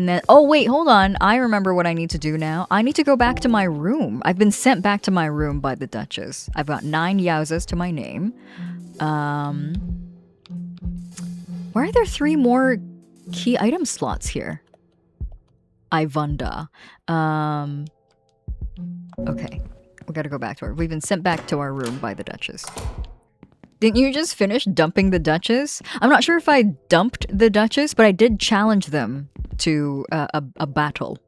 then, oh wait, hold on. I remember what I need to do now. I need to go back to my room. I've been sent back to my room by the Duchess. I've got 9 Yauzas to my name. Why are there 3 more key item slots here? I wonder. Okay. We gotta go back to her. We've been sent back to our room by the Duchess. Didn't you just finish dumping the Duchess? I'm not sure if I dumped the Duchess, but I did challenge them to a battle.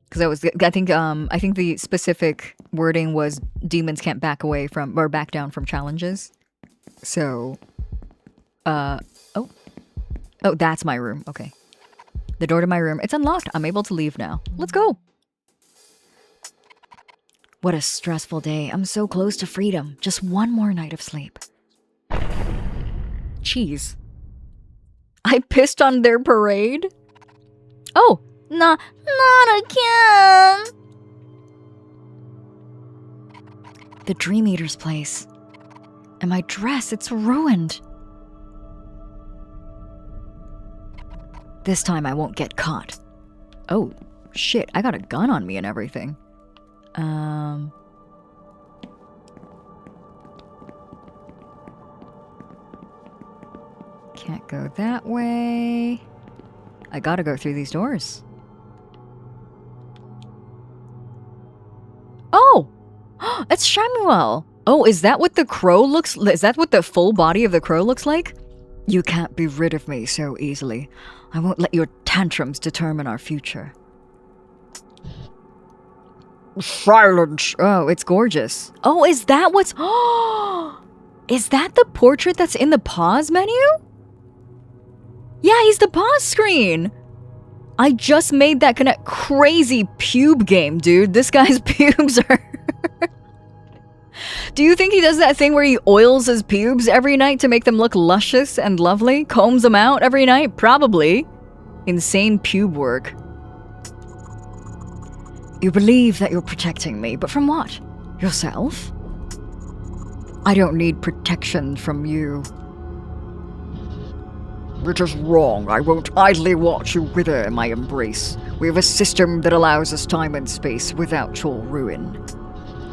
Because I think the specific wording was demons can't back down from challenges. So, oh, that's my room. Okay, the door to my room. It's unlocked. I'm able to leave now. Let's go. What a stressful day. I'm so close to freedom. Just one more night of sleep. Jeez. I pissed on their parade? Oh! Not again. The Dream Eater's place. And my dress, it's ruined. This time I won't get caught. Oh, shit, I got a gun on me and everything. Can't go that way. I gotta go through these doors. Oh! It's Samuel! Oh, is that what the crow looks... Is that what the full body of the crow looks like? You can't be rid of me so easily. I won't let your tantrums determine our future. Silence! Oh, it's gorgeous. Oh, is that what's... Is that the portrait that's in the pause menu? Yeah, he's the pause screen! I just made that crazy pube game, dude. This guy's pubes are... Do you think he does that thing where he oils his pubes every night to make them look luscious and lovely? Combs them out every night? Probably. Insane pube work. You believe that you're protecting me, but from what? Yourself? I don't need protection from you. It is wrong. I won't idly watch you wither in my embrace. We have a system that allows us time and space without your ruin.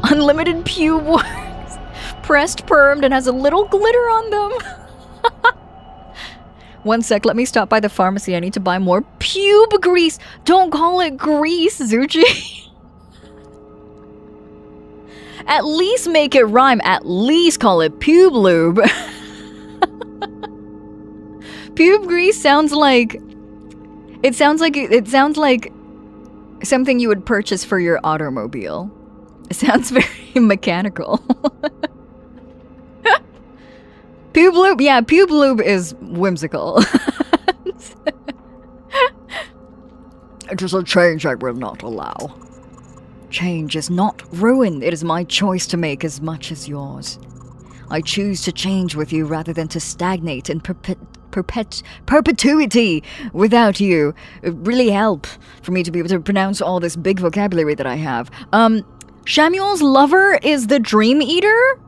Unlimited pube works. Pressed permed and has a little glitter on them. One sec, let me stop by the pharmacy. I need to buy more pube grease. Don't call it grease, Zuchi. At least make it rhyme. At least call it pube lube. Pube grease sounds like... It sounds like something you would purchase for your automobile. It sounds very mechanical. Pube lube? Yeah, pube lube is whimsical. It is a change I will not allow. Change is not ruin. It is my choice to make as much as yours. I choose to change with you rather than to stagnate in perpetuity without you. It really help for me to be able to pronounce all this big vocabulary that I have. Samuel's lover is the Dream Eater?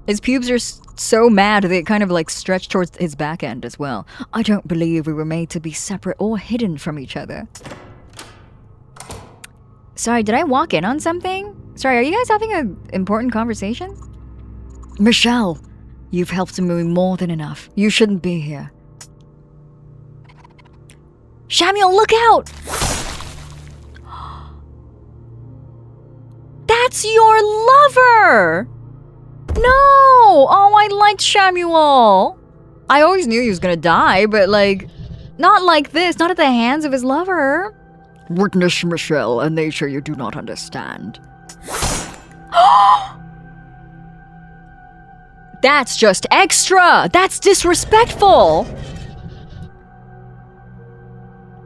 His pubes are so mad they kind of like stretch towards his back end as well. I don't believe we were made to be separate or hidden from each other. Sorry, did I walk in on something? Sorry, are you guys having an important conversation? Michelle, you've helped me more than enough. You shouldn't be here. Samuel, look out! That's your lover! No! Oh, I liked Samuel. I always knew he was gonna die, but like, not like this, not at the hands of his lover. Witness, Michelle, a nature you do not understand. That's just extra! That's disrespectful!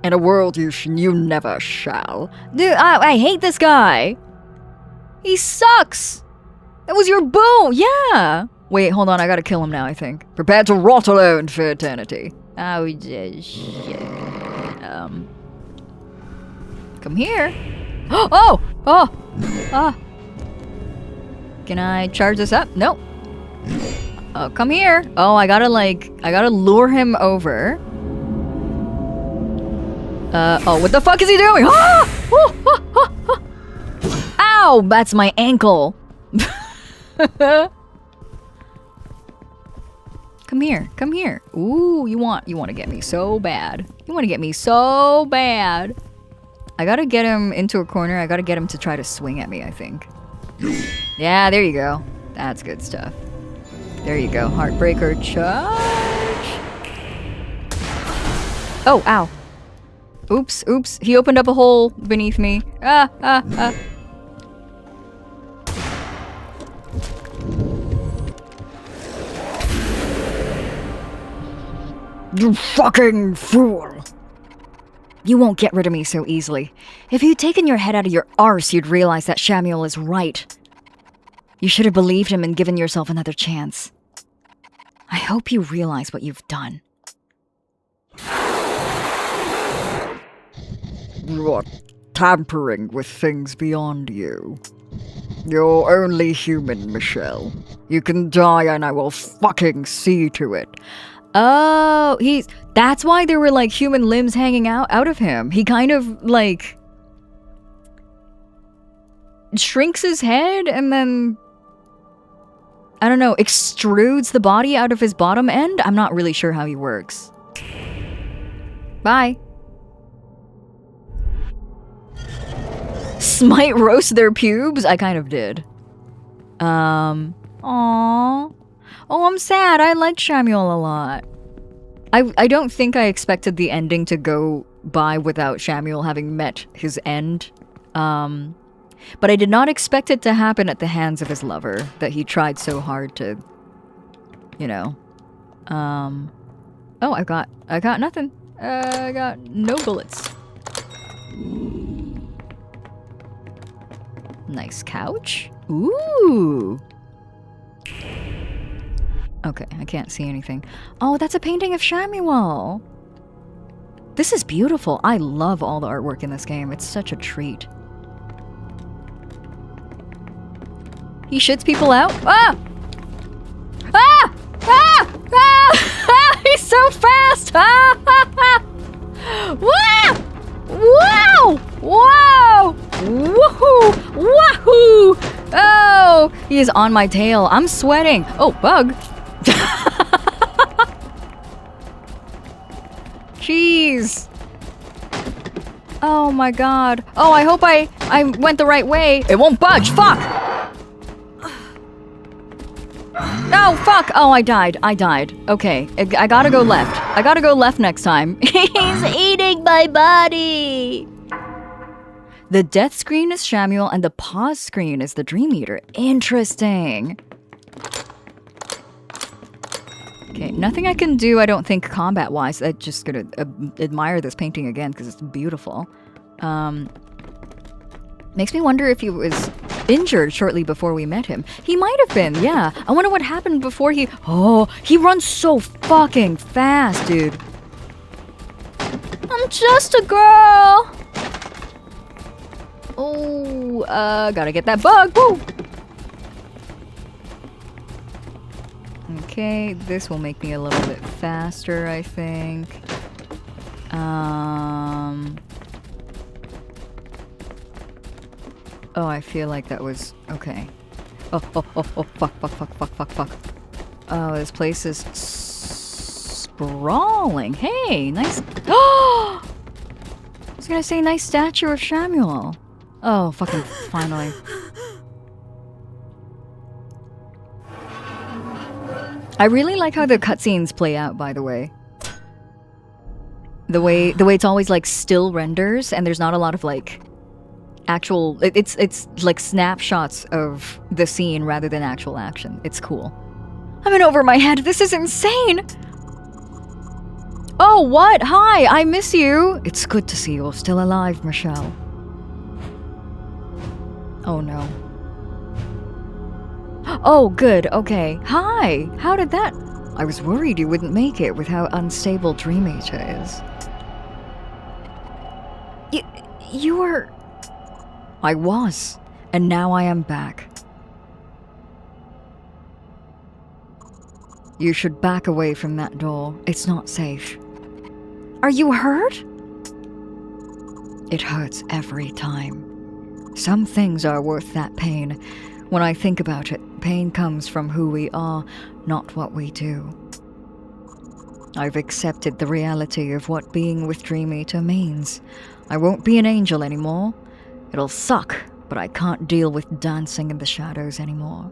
In a world you never shall. Dude, I hate this guy. He sucks! It was your boo! Yeah! Wait, hold on, I gotta kill him now, I think. Prepare to rot alone for eternity. Oh, shit. Come here. Oh! Can I charge this up? Nope. Oh, come here. Oh, I gotta lure him over. Oh, what the fuck is he doing? Ow! That's my ankle. Come here. Ooh, you want to get me so bad. I gotta get him into a corner. I gotta get him to try to swing at me, I think. Yeah, there you go. That's good stuff. There you go. Heartbreaker charge. Oh, ow. Oops. He opened up a hole beneath me. You fucking fool! You won't get rid of me so easily. If you'd taken your head out of your arse, you'd realize that Shamuel is right. You should have believed him and given yourself another chance. I hope you realize what you've done. You're tampering with things beyond you. You're only human, Michelle. You can die and I will fucking see to it. Oh, that's why there were like human limbs hanging out of him. He kind of like shrinks his head and then, I don't know, extrudes the body out of his bottom end. I'm not really sure how he works. Bye. Smite roast their pubes? I kind of did. Aww. Oh, I'm sad. I liked Shamuel a lot. I don't think I expected the ending to go by without Shamuel having met his end. But I did not expect it to happen at the hands of his lover, that he tried so hard to, you know. Oh, I got nothing. I got no bullets. Nice couch. Ooh. Okay, I can't see anything. Oh, that's a painting of Shamuel. This is beautiful. I love all the artwork in this game. It's such a treat. He shits people out. Ah! Ah! Ah! Ah! He's so fast! Ah! Wow! Wow! Wow! Woohoo! Wahoo! Oh! He is on my tail. I'm sweating. Oh, bug. Jeez. Oh my god. Oh, I hope I went the right way. It won't budge. Fuck! Oh, fuck! Oh, I died. Okay, I gotta go left. I gotta go left next time. He's eating my body. The death screen is Shamuel and the pause screen is the Dream Eater. Interesting. Okay, nothing I can do, I don't think, combat-wise. I'm just gonna admire this painting again because it's beautiful. Makes me wonder if he was injured shortly before we met him. He might have been, yeah. I wonder what happened before he... Oh, he runs so fucking fast, dude. I'm just a girl. Oh, gotta get that bug. Woo! Okay, this will make me a little bit faster, I think. Oh, I feel like that was... Okay. Oh, fuck. Oh, this place is sprawling. Hey, nice... Oh! I was gonna say nice statue of Shamuel. Oh, fucking finally. I really like how the cutscenes play out, by the way. The way it's always like still renders and there's not a lot of like actual it's like snapshots of the scene rather than actual action. It's cool. I'm in over my head. This is insane. Oh, what? Hi, I miss you. It's good to see you're still alive, Michelle. Oh no. Oh, good. Okay. Hi. How did that... I was worried you wouldn't make it with how unstable Dream Eater is. You were... I was. And now I am back. You should back away from that door. It's not safe. Are you hurt? It hurts every time. Some things are worth that pain. When I think about it, pain comes from who we are, not what we do. I've accepted the reality of what being with Dream Eater means. I won't be an angel anymore. It'll suck, but I can't deal with dancing in the shadows anymore.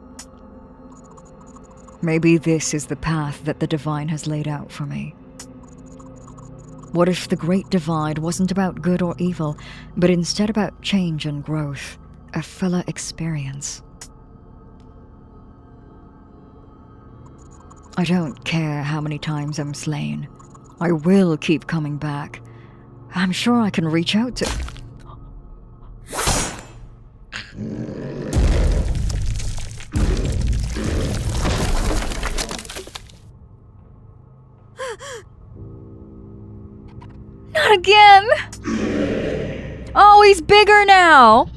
Maybe this is the path that the Divine has laid out for me. What if the Great Divide wasn't about good or evil, but instead about change and growth, a fuller experience? I don't care how many times I'm slain. I will keep coming back. I'm sure I can reach out to... Not again! Oh, he's bigger now!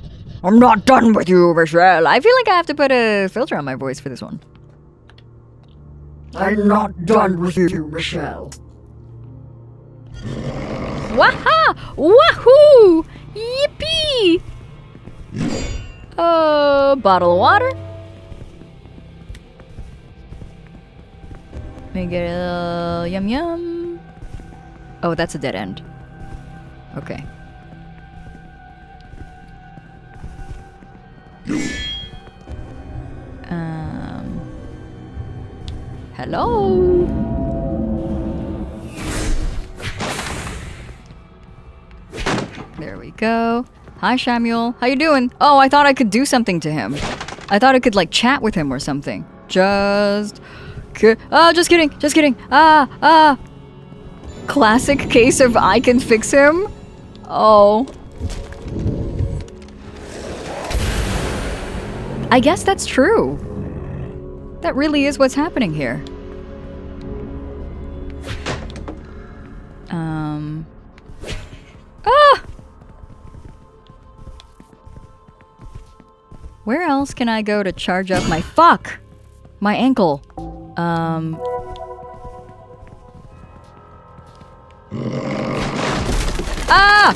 I'm not done with you, Michelle. I feel like I have to put a filter on my voice for this one. I'm not done with you, Michelle. Waha! Wahoo! Yippee! Oh, bottle of water. Let me get a yum yum. Oh, that's a dead end. Okay. Hello? There we go. Hi, Samuel. How you doing? Oh, I thought I could do something to him. I thought I could, like, chat with him or something. Just kidding. Just kidding. Classic case of I can fix him. Oh. I guess that's true. That really is what's happening here. Where else can I go to charge up my... Fuck! My ankle. Ah!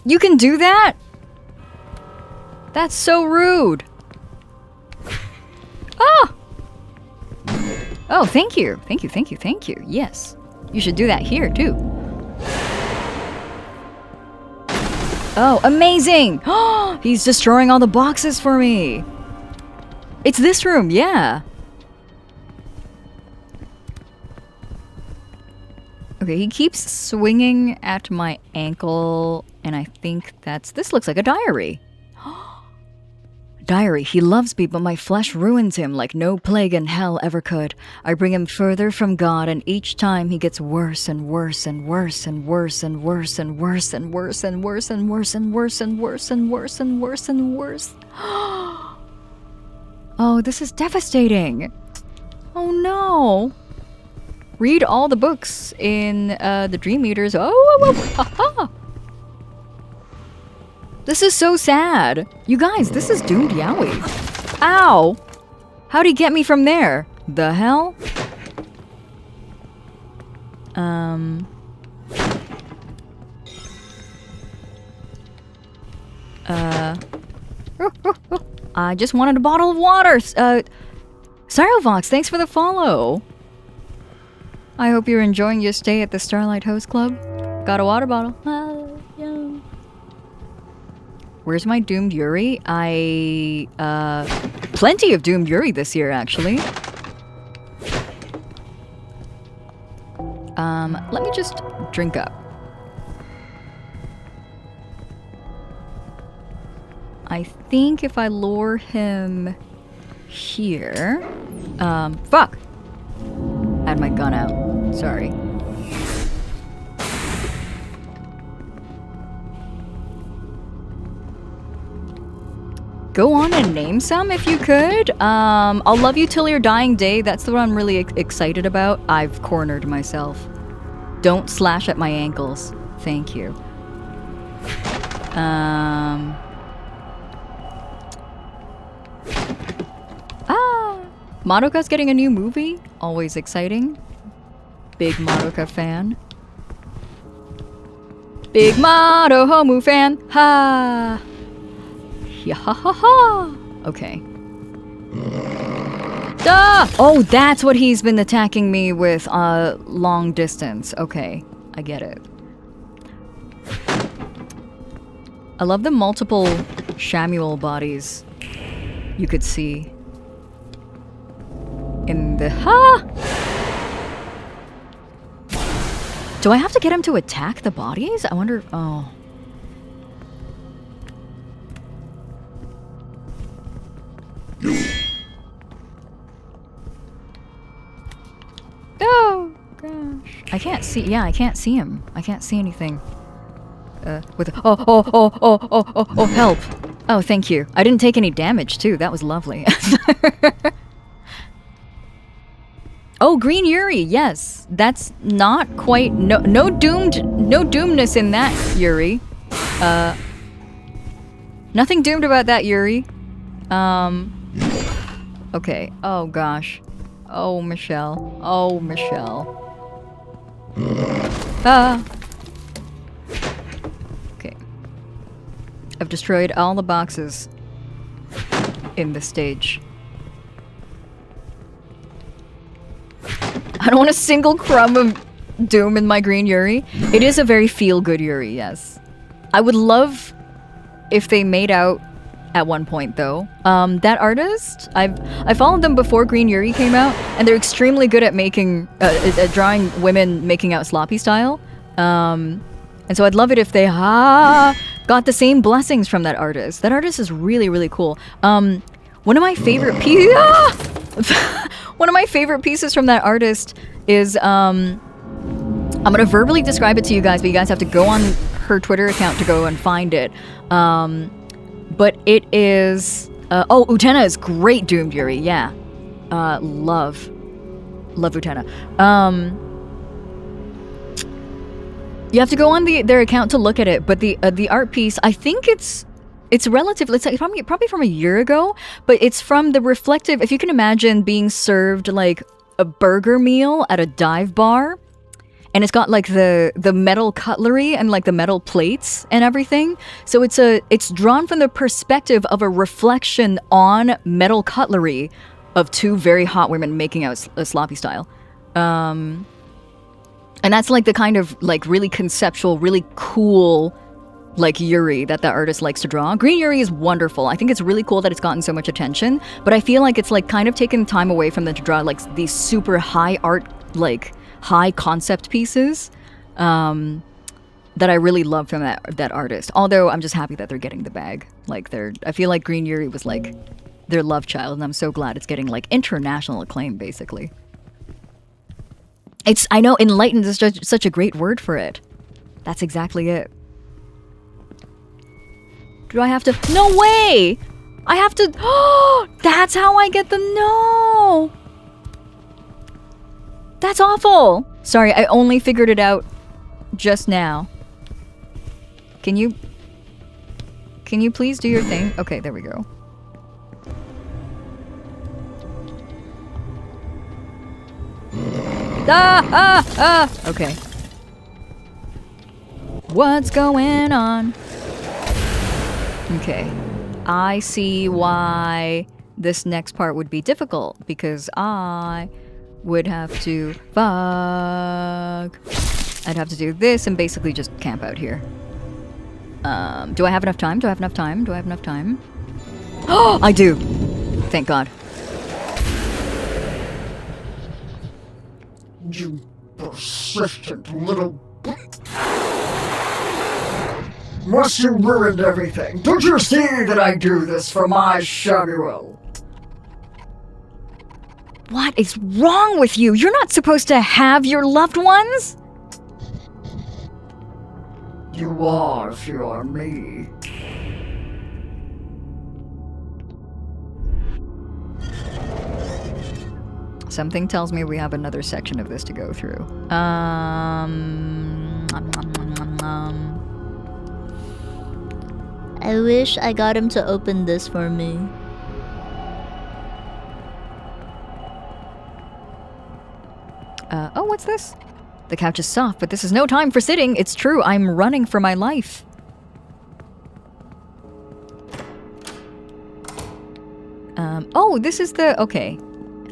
You can do that? That's so rude. Ah! Oh, thank you. Thank you, thank you, thank you. Yes. You should do that here, too. Oh, amazing! Oh, he's destroying all the boxes for me. It's this room, yeah. Okay, he keeps swinging at my ankle, and I think that's... This looks like a diary. Diary, he loves me, but my flesh ruins him like no plague in hell ever could. I bring him further from God, and each time he gets worse and worse and worse and worse and worse and worse and worse and worse and worse and worse and worse and worse and worse and worse. Oh, this is devastating. Oh no. Read all the books in the Dream Eaters. Oh. This is so sad. You guys, this is doomed Yowie. Ow! How'd he get me from there? The hell? I just wanted a bottle of water. Cyrovox, thanks for the follow. I hope you're enjoying your stay at the Starlight Host Club. Got a water bottle. Yum. Where's my Doomed Yuri? Plenty of Doomed Yuri this year, actually. Let me just drink up. I think if I lure him here... fuck! I had my gun out. Sorry. Go on and name some if you could. I'll love you till your dying day. That's the one I'm really excited about. I've cornered myself. Don't slash at my ankles. Thank you. Madoka's getting a new movie. Always exciting. Big Madoka fan. Big Madohomu fan. Ha! Yeah, ha ha ha! Okay. Duh! Oh, that's what he's been attacking me with, long distance. Okay, I get it. I love the multiple Shamuel bodies you could see. In the... Ha! Do I have to get him to attack the bodies? I wonder... Oh... Oh, gosh. I can't see... Yeah, I can't see him. I can't see anything. help. Oh, thank you. I didn't take any damage, too. That was lovely. Oh, Green Yuri, yes. That's not quite... No doomness in that, Yuri. Nothing doomed about that, Yuri. Okay. Oh, gosh. Oh, Michelle. Oh, Michelle. Okay. I've destroyed all the boxes in this stage. I don't want a single crumb of doom in my green Yuri. It is a very feel-good Yuri, yes. I would love if they made out at one point, though. That artist, I followed them before Green Yuri came out, and they're extremely good at making, at drawing women making out sloppy style. And so I'd love it if they got the same blessings from that artist. That artist is really, really cool. One of my favorite pieces. One of my favorite pieces from that artist is I'm gonna verbally describe it to you guys, but you guys have to go on her Twitter account to go and find it. But it is Utena is great Doomed Yuri, yeah. Love Utena. You have to go on their account to look at it, but the art piece, I think it's relative. It's like probably from a year ago, but it's from the reflective. If you can imagine being served like a burger meal at a dive bar, and it's got like the metal cutlery and like the metal plates and everything. So it's drawn from the perspective of a reflection on metal cutlery of two very hot women making out a sloppy style. And that's like the kind of like really conceptual, really cool like Yuri that the artist likes to draw. Green Yuri is wonderful. I think it's really cool that it's gotten so much attention, but I feel like it's like kind of taken time away from them to draw like these super high art, like high concept pieces that I really love from that artist. Although I'm just happy that they're getting the bag. Like I feel like Green Yuri was like their love child, and I'm so glad it's getting like international acclaim basically. I know enlightened is just such a great word for it. That's exactly it. Do I have to? No way! I have to. Oh, that's how I get the no! That's awful! Sorry, I only figured it out just now. Can you please do your thing? Okay, there we go. Okay. What's going on? Okay. I see why this next part would be difficult, because I would have to I'd have to do this and basically just camp out here. Do I have enough time? Do I have enough time? Do I have enough time? Oh, I do! Thank God. You persistent little... Must you ruined everything? Don't you see that I do this for my Samuel? What is wrong with you? You're not supposed to have your loved ones? You are if you are me. Something tells me we have another section of this to go through. I wish I got him to open this for me. Oh, what's this? The couch is soft, but this is no time for sitting. It's true, I'm running for my life. Oh, this is the... Okay.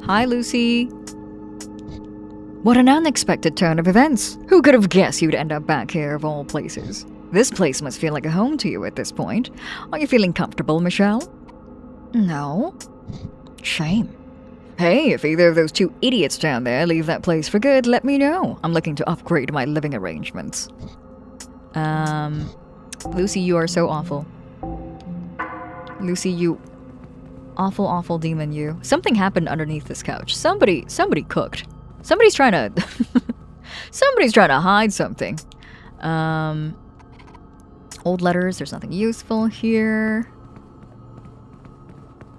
Hi, Lucy. What an unexpected turn of events. Who could have guessed you'd end up back here of all places? This place must feel like a home to you at this point. Are you feeling comfortable, Michelle? No. Shame. Hey, if either of those two idiots down there leave that place for good, let me know. I'm looking to upgrade my living arrangements. Lucy, you are so awful. Lucy, you awful, awful demon, you. Something happened underneath this couch. Somebody cooked. Somebody's trying to... somebody's trying to hide something. Old letters, there's nothing useful here.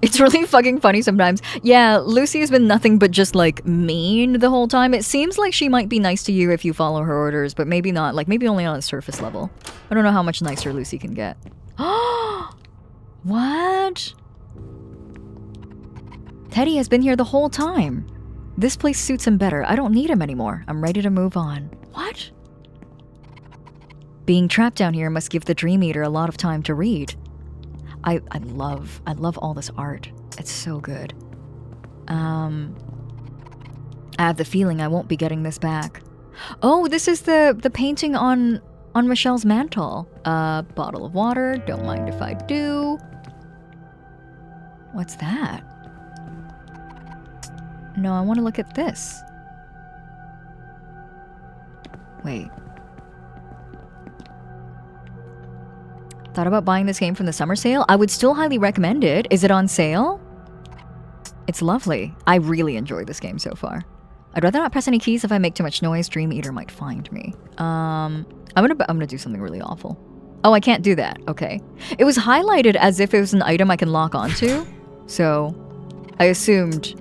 It's really fucking funny sometimes. Yeah, Lucy has been nothing but just, like, mean the whole time. It seems like she might be nice to you if you follow her orders, but maybe not. Like, maybe only on a surface level. I don't know how much nicer Lucy can get. What? Teddy has been here the whole time. This place suits him better. I don't need him anymore. I'm ready to move on. What? Being trapped down here must give the Dream Eater a lot of time to read. I love all this art. It's so good. I have the feeling I won't be getting this back. Oh, this is the painting on Michelle's mantle. Bottle of water. Don't mind if I do. What's that? No, I want to look at this. Wait. Thought about buying this game from the summer sale? I would still highly recommend it. Is it on sale? It's lovely. I really enjoyed this game so far. I'd rather not press any keys. If I make too much noise, Dream Eater might find me. I'm gonna do something really awful. Oh, I can't do that. Okay. It was highlighted as if it was an item I can lock onto. So I assumed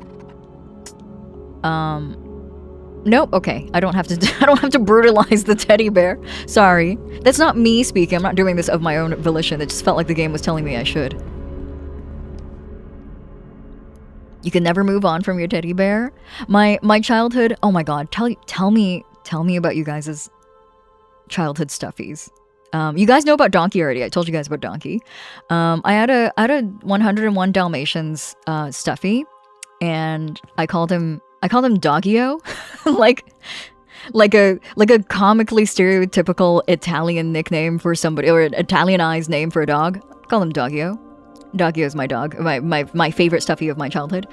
nope, okay. I don't have to brutalize the teddy bear. Sorry. That's not me speaking. I'm not doing this of my own volition. It just felt like the game was telling me I should. You can never move on from your teddy bear. My childhood, oh my god, tell me about you guys' childhood stuffies. You guys know about Donkey already. I told you guys about Donkey. I had a 101 Dalmatians stuffy, and I called him Doggio. like a comically stereotypical Italian nickname for somebody, or an Italianized name for a dog. I call him Doggio. Doggio is my dog, my favorite stuffy of my childhood.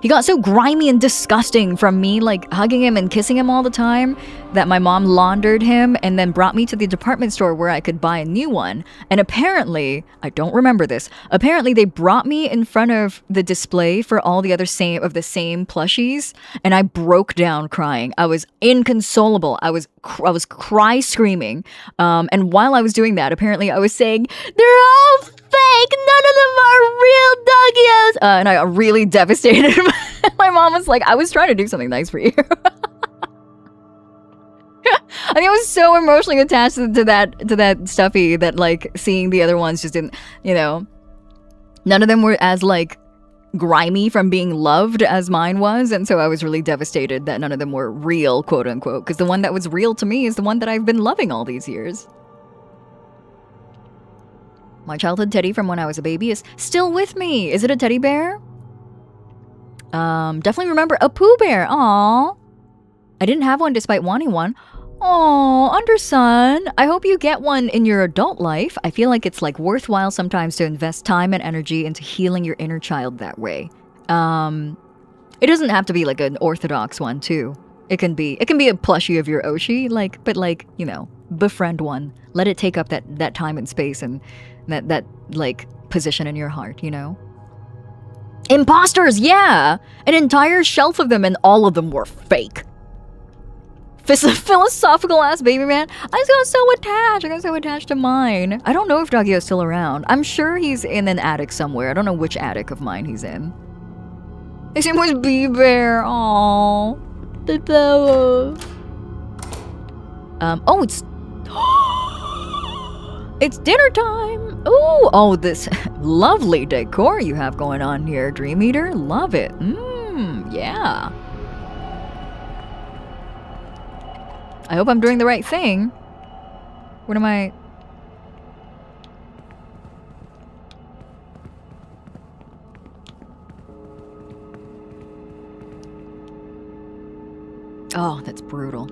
He got so grimy and disgusting from me, like, hugging him and kissing him all the time, that my mom laundered him and then brought me to the department store where I could buy a new one. And apparently, I don't remember this, apparently they brought me in front of the display for all the other same plushies, and I broke down crying. I was inconsolable. I was cry screaming. And while I was doing that, apparently I was saying, "They're all fake! None of them are real doggies!" And I got really devastated. My mom was like, "I was trying to do something nice for you." I think I was so emotionally attached to that stuffy that, like, seeing the other ones just didn't, none of them were as, like, grimy from being loved as mine was, and so I was really devastated that none of them were real, quote unquote, because the one that was real to me is the one that I've been loving all these years. My childhood teddy from when I was a baby is still with me. Is it a teddy bear? Definitely remember a Pooh Bear. Aww. I didn't have one despite wanting one. Aww, Undersun. I hope you get one in your adult life. I feel like it's, like, worthwhile sometimes to invest time and energy into healing your inner child that way. It doesn't have to be, like, an orthodox one too. It can be a plushie of your Oshi, but befriend one. Let it take up that time and space and that like position in your heart, Imposters, yeah! An entire shelf of them, and all of them were fake. Philosophical ass baby man. I got so attached to mine. I don't know if Doggio's still around. I'm sure he's in an attic somewhere. I don't know which attic of mine he's in. His name was B-Bear. Aww. Oh, it's dinner time. Oh, this lovely decor you have going on here, Dream Eater. Love it. Yeah. I hope I'm doing the right thing. What am I? Oh, that's brutal.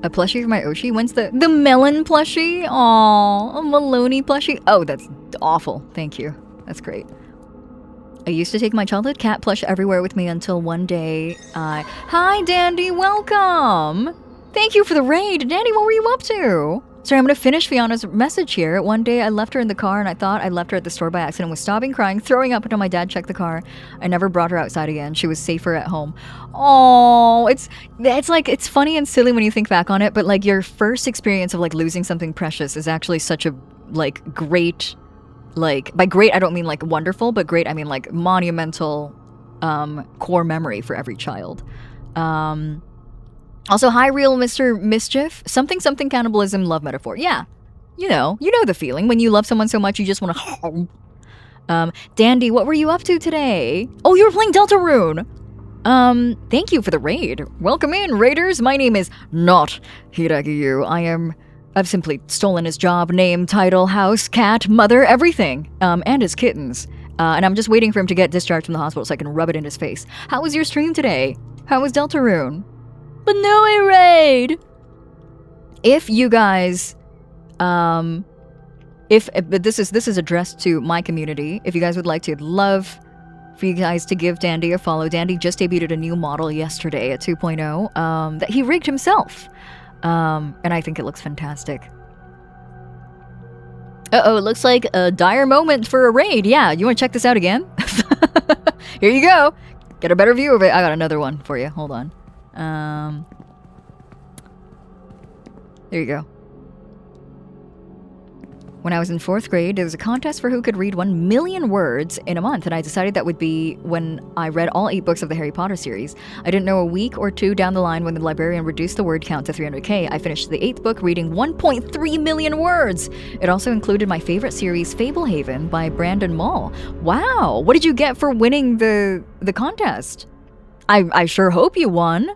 A plushie for my Oshi? When's the melon plushie? Aw, a Maloney plushie? Oh, that's awful. Thank you. That's great. I used to take my childhood cat plush everywhere with me until one day Hi, Dandy. Welcome. Thank you for the raid. Dandy, what were you up to? Sorry, I'm gonna finish Fiona's message here. One day I left her in the car and I thought I left her at the store by accident, was sobbing, crying, throwing up until my dad checked the car. I never brought her outside again. She was safer at home. Oh, it's like, it's funny and silly when you think back on it, but like your first experience of like losing something precious is actually such a like great, like by great I don't mean like wonderful, but great I mean like monumental core memory for every child. Also, hi, real Mr. Mischief. Something cannibalism love metaphor. Yeah, you know the feeling when you love someone so much you just want to. Dandy, what were you up to today? Oh, you were playing Deltarune. Thank you for the raid. Welcome in, raiders. My name is not Hiiragi Yuu. I've simply stolen his job, name, title, house, cat, mother, everything, and his kittens. And I'm just waiting for him to get discharged from the hospital so I can rub it in his face. How was your stream today? How was Deltarune? But no, I raid. If you guys, but this is addressed to my community. If you guys would like to, love for you guys to give Dandy a follow. Dandy just debuted a new model yesterday at 2.0 that he rigged himself, and I think it looks fantastic. Uh-oh, it looks like a dire moment for a raid. Yeah, you want to check this out again? Here you go. Get a better view of it. I got another one for you. Hold on. There you go. When I was in 4th grade, there was a contest for who could read 1 million words in a month, and I decided that would be when I read all 8 books of the Harry Potter series. I didn't know a week or 2 down the line when the librarian reduced the word count to 300k. I finished the 8th book reading 1.3 million words. It also included my favorite series, Fablehaven by Brandon Mull. Wow, what did you get for winning the contest? I sure hope you won.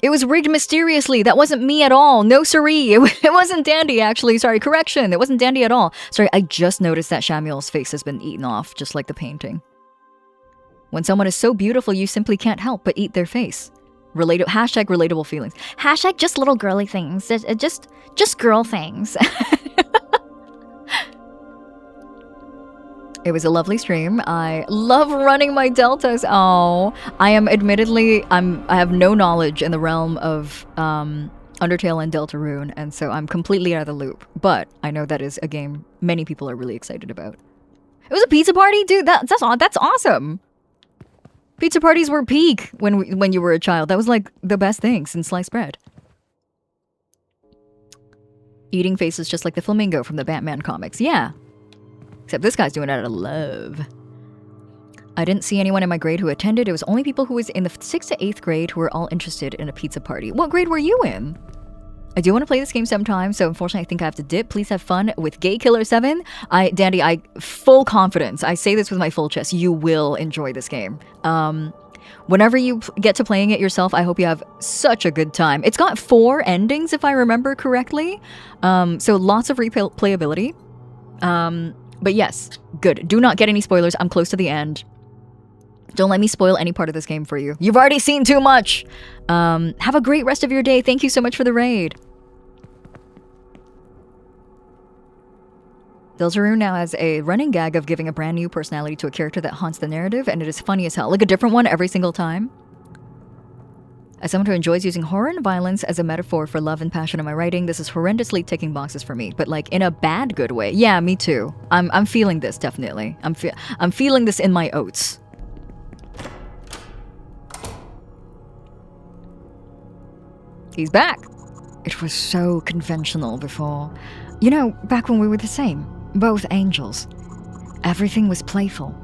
It was rigged mysteriously. That wasn't me at all. No siree. It wasn't Dandy, actually. Sorry, correction. It wasn't Dandy at all. Sorry, I just noticed that Shamuel's face has been eaten off, just like the painting. When someone is so beautiful, you simply can't help but eat their face. Hashtag relatable feelings. Hashtag just little girly things. Just girl things. It was a lovely stream. I love running my deltas. Oh, I am admittedly, I have no knowledge in the realm of Undertale and Deltarune, and so I'm completely out of the loop. But I know that is a game many people are really excited about. It was a pizza party, dude. That's awesome. Pizza parties were peak when you were a child. That was like the best thing since sliced bread. Eating faces just like the flamingo from the Batman comics. Yeah. Except this guy's doing it out of love. I didn't see anyone in my grade who attended. It was only people who was in the 6th to 8th grade who were all interested in a pizza party. What grade were you in? I do want to play this game sometime, so unfortunately I think I have to dip. Please have fun with Gay Killer 7. Dandy, full confidence. I say this with my full chest. You will enjoy this game. Whenever you get to playing it yourself, I hope you have such a good time. It's got 4 endings, if I remember correctly. So lots of replayability. But yes, good. Do not get any spoilers. I'm close to the end. Don't let me spoil any part of this game for you. You've already seen too much. Have a great rest of your day. Thank you so much for the raid. Deltarune now has a running gag of giving a brand new personality to a character that haunts the narrative, and it is funny as hell. Like a different one every single time. As someone who enjoys using horror and violence as a metaphor for love and passion in my writing, this is horrendously ticking boxes for me, but like in a bad good way. Yeah, me too. I'm feeling this, definitely. I'm feeling this in my oats. He's back. It was so conventional before. You know, back when we were the same. Both angels. Everything was playful.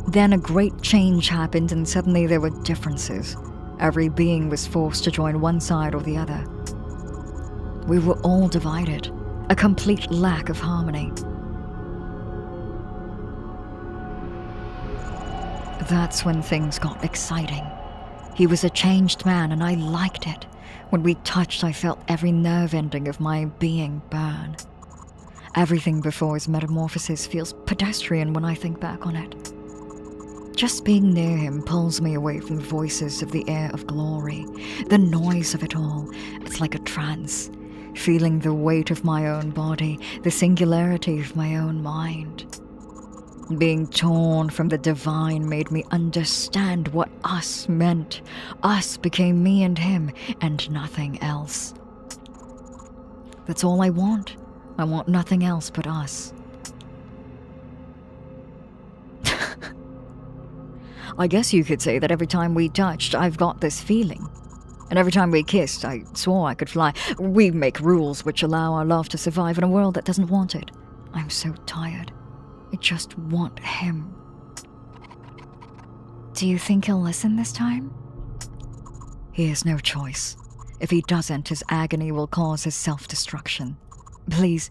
Then a great change happened and suddenly there were differences. Every being was forced to join one side or the other. We were all divided. A complete lack of harmony. That's when things got exciting. He was a changed man and I liked it. When we touched, I felt every nerve ending of my being burn. Everything before his metamorphosis feels pedestrian when I think back on it. Just being near him pulls me away from the voices of the air of glory, the noise of it all. It's like a trance, feeling the weight of my own body, the singularity of my own mind. Being torn from the divine made me understand what us meant. Us became me and him, and nothing else. That's all I want. I want nothing else but us. I guess you could say that every time we touched, I've got this feeling. And every time we kissed, I swore I could fly. We make rules which allow our love to survive in a world that doesn't want it. I'm so tired. I just want him. Do you think he'll listen this time? He has no choice. If he doesn't, his agony will cause his self-destruction. Please,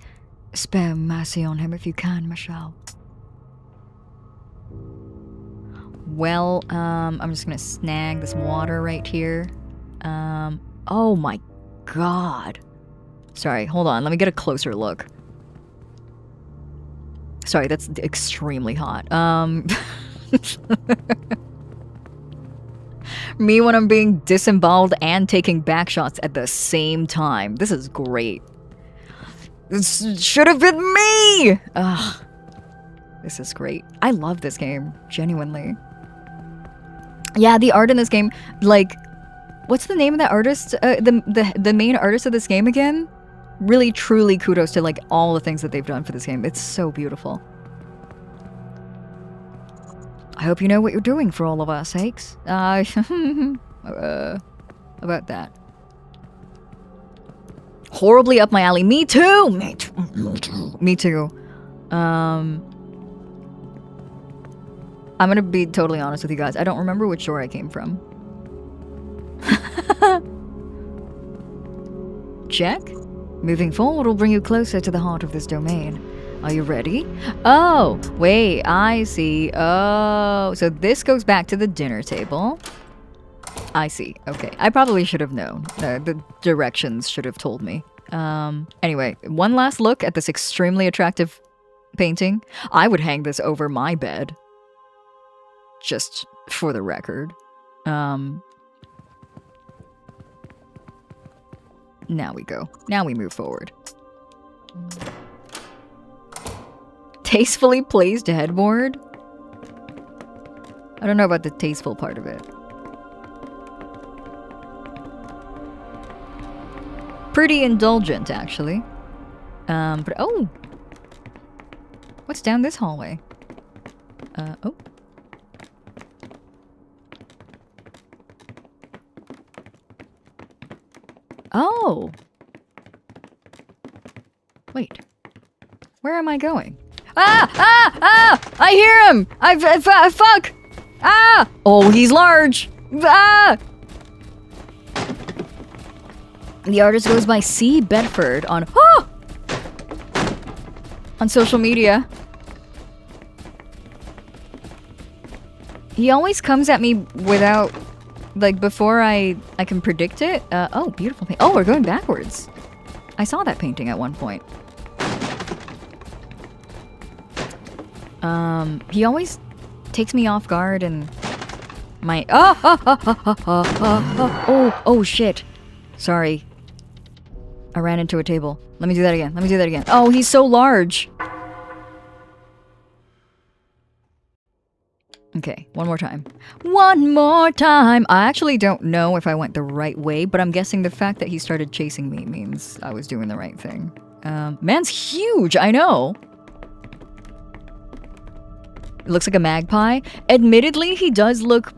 spare mercy on him if you can, Michelle. Well, I'm just gonna snag this water right here. Oh my god. Sorry, hold on, let me get a closer look. Sorry, that's extremely hot. Me when I'm being disemboweled and taking back shots at the same time. This is great. This should have been me! Ugh. This is great. I love this game, genuinely. Yeah, the art in this game, like, what's the name of that artist? The main artist of this game again? Really, truly kudos to, like, all the things that they've done for this game. It's so beautiful. I hope you know what you're doing for all of our sakes. About that. Horribly up my alley. Me too! Me too. Me too. I'm gonna be totally honest with you guys. I don't remember which door I came from. Check. Moving forward will bring you closer to the heart of this domain. Are you ready? Oh, wait, I see. Oh, so this goes back to the dinner table. I see. Okay, I probably should have known. The directions should have told me. Anyway, one last look at this extremely attractive painting. I would hang this over my bed. Just for the record. Now we go. Now we move forward. Tastefully placed headboard? I don't know about the tasteful part of it. Pretty indulgent, actually. But oh! What's down this hallway? Oh. Oh! Wait. Where am I going? Ah! Ah! Ah! I hear him! Fuck! Ah! Oh, he's large! Ah! The artist goes by C. Bedford on... Oh! On social media. He always comes at me without... Like, before I can predict it. Oh, beautiful paint. Oh, we're going backwards. I saw that painting at one point. He always takes me off guard and my... Oh, shit. Sorry. I ran into a table. Let me do that again. Let me do that again. Oh, he's so large. Okay, one more time. One more time! I actually don't know if I went the right way, but I'm guessing the fact that he started chasing me means I was doing the right thing. Man's huge, I know! It looks like a magpie. Admittedly, he does look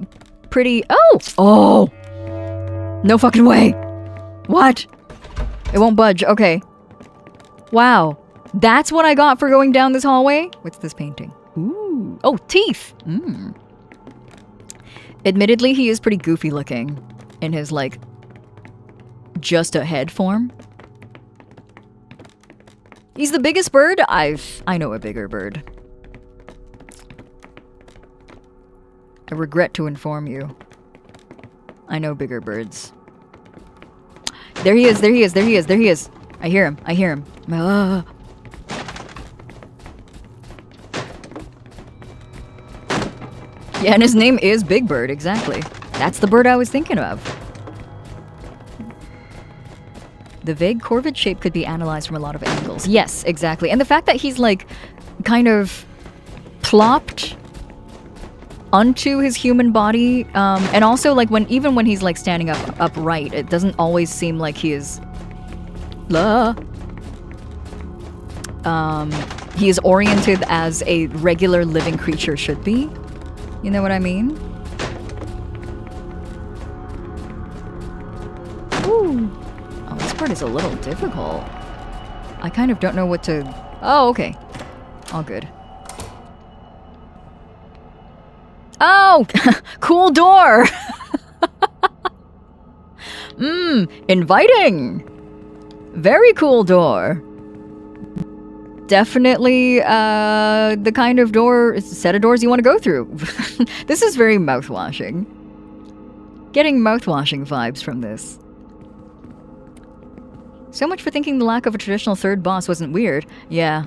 pretty... Oh! Oh! No fucking way! What? It won't budge, okay. Wow. That's what I got for going down this hallway? What's this painting? Ooh. Oh, teeth! Mm. Admittedly, he is pretty goofy looking in his, like, just a head form. He's the biggest bird? I know a bigger bird. I regret to inform you. I know bigger birds. There he is, there he is, there he is, there he is. I hear him, I hear him. Yeah, and his name is Big Bird, exactly. That's the bird I was thinking of. The vague corvid shape could be analyzed from a lot of angles. Yes, exactly. And the fact that he's, like, kind of plopped onto his human body, and also like even when he's like standing upright, it doesn't always seem like he is. He is oriented as a regular living creature should be. You know what I mean? Ooh. Oh, this part is a little difficult. I kind of don't know what to... Oh, okay. All good. Oh! Cool door! Inviting! Very cool door. Definitely the kind of set of doors you want to go through. This is very mouthwashing. Getting mouthwashing vibes from this. So much for thinking the lack of a traditional third boss wasn't weird. Yeah.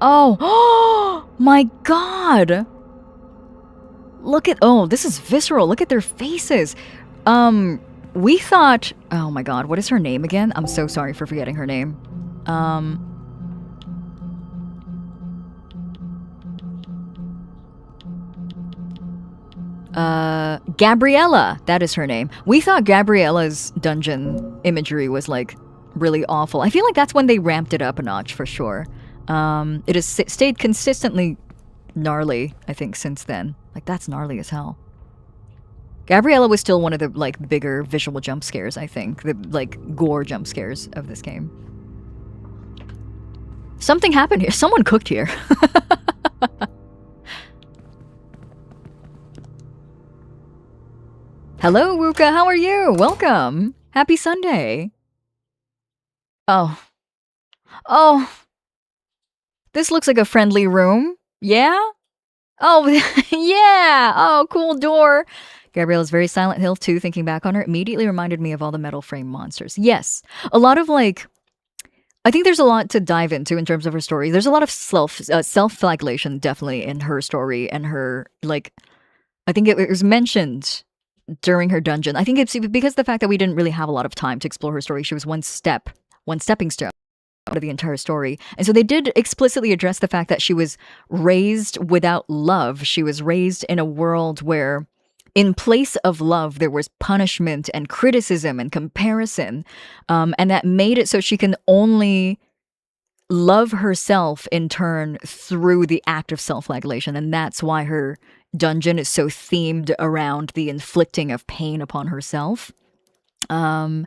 Oh, my god! Look at, oh, this is visceral. Look at their faces. We thought, oh my god, what is her name again? I'm so sorry for forgetting her name. Gabriella, that is her name. We thought Gabriella's dungeon imagery was like really awful. I feel like that's when they ramped it up a notch for sure. It has stayed consistently gnarly, I think, since then. Like, that's gnarly as hell. Gabriella was still one of the like bigger visual jump scares, I think. The like gore jump scares of this game. Something happened here. Someone cooked here. Hello, Wuka. How are you? Welcome. Happy Sunday. Oh. Oh. This looks like a friendly room. Yeah? Oh, yeah. Oh, cool door. Gabriella's very Silent Hill 2, thinking back on her, immediately reminded me of all the metal frame monsters. Yes. A lot of like... I think there's a lot to dive into in terms of her story. There's a lot of self-flagellation, definitely, in her story and her, like... I think it was mentioned during her dungeon. I think it's because of the fact that we didn't really have a lot of time to explore her story. She was one stepping stone out of the entire story. And so they did explicitly address the fact that she was raised without love. She was raised in a world where in place of love, there was punishment and criticism and comparison. And that made it so she can only love herself in turn through the act of self-flagellation. And that's why her dungeon is so themed around the inflicting of pain upon herself. And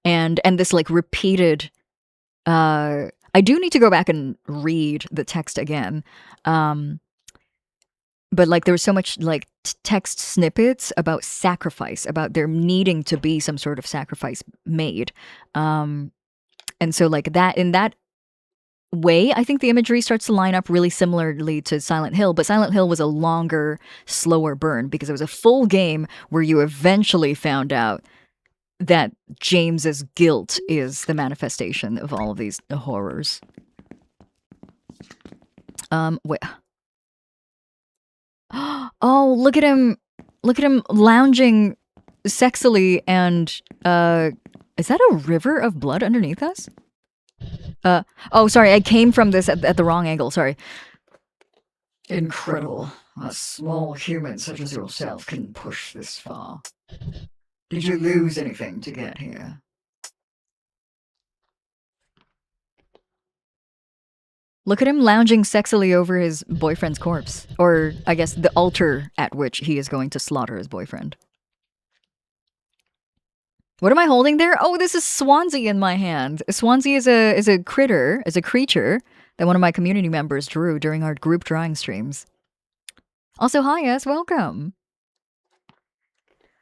this like repeated... I do need to go back and read the text again. But like there was so much like text snippets about sacrifice, about there needing to be some sort of sacrifice made. And so like that, in that way, I think the imagery starts to line up really similarly to Silent Hill, but Silent Hill was a longer, slower burn because it was a full game where you eventually found out that James's guilt is the manifestation of all of these horrors. Wait. Oh, look at him lounging sexily and, is that a river of blood underneath us? Oh, sorry, I came from this at the wrong angle, sorry. Incredible. A small human such as yourself can push this far. Did you lose anything to get here? Look at him lounging sexily over his boyfriend's corpse. Or, I guess, the altar at which he is going to slaughter his boyfriend. What am I holding there? Oh, this is Swansea in my hand. Swansea is a creature that one of my community members drew during our group drawing streams. Also, hi, yes, welcome.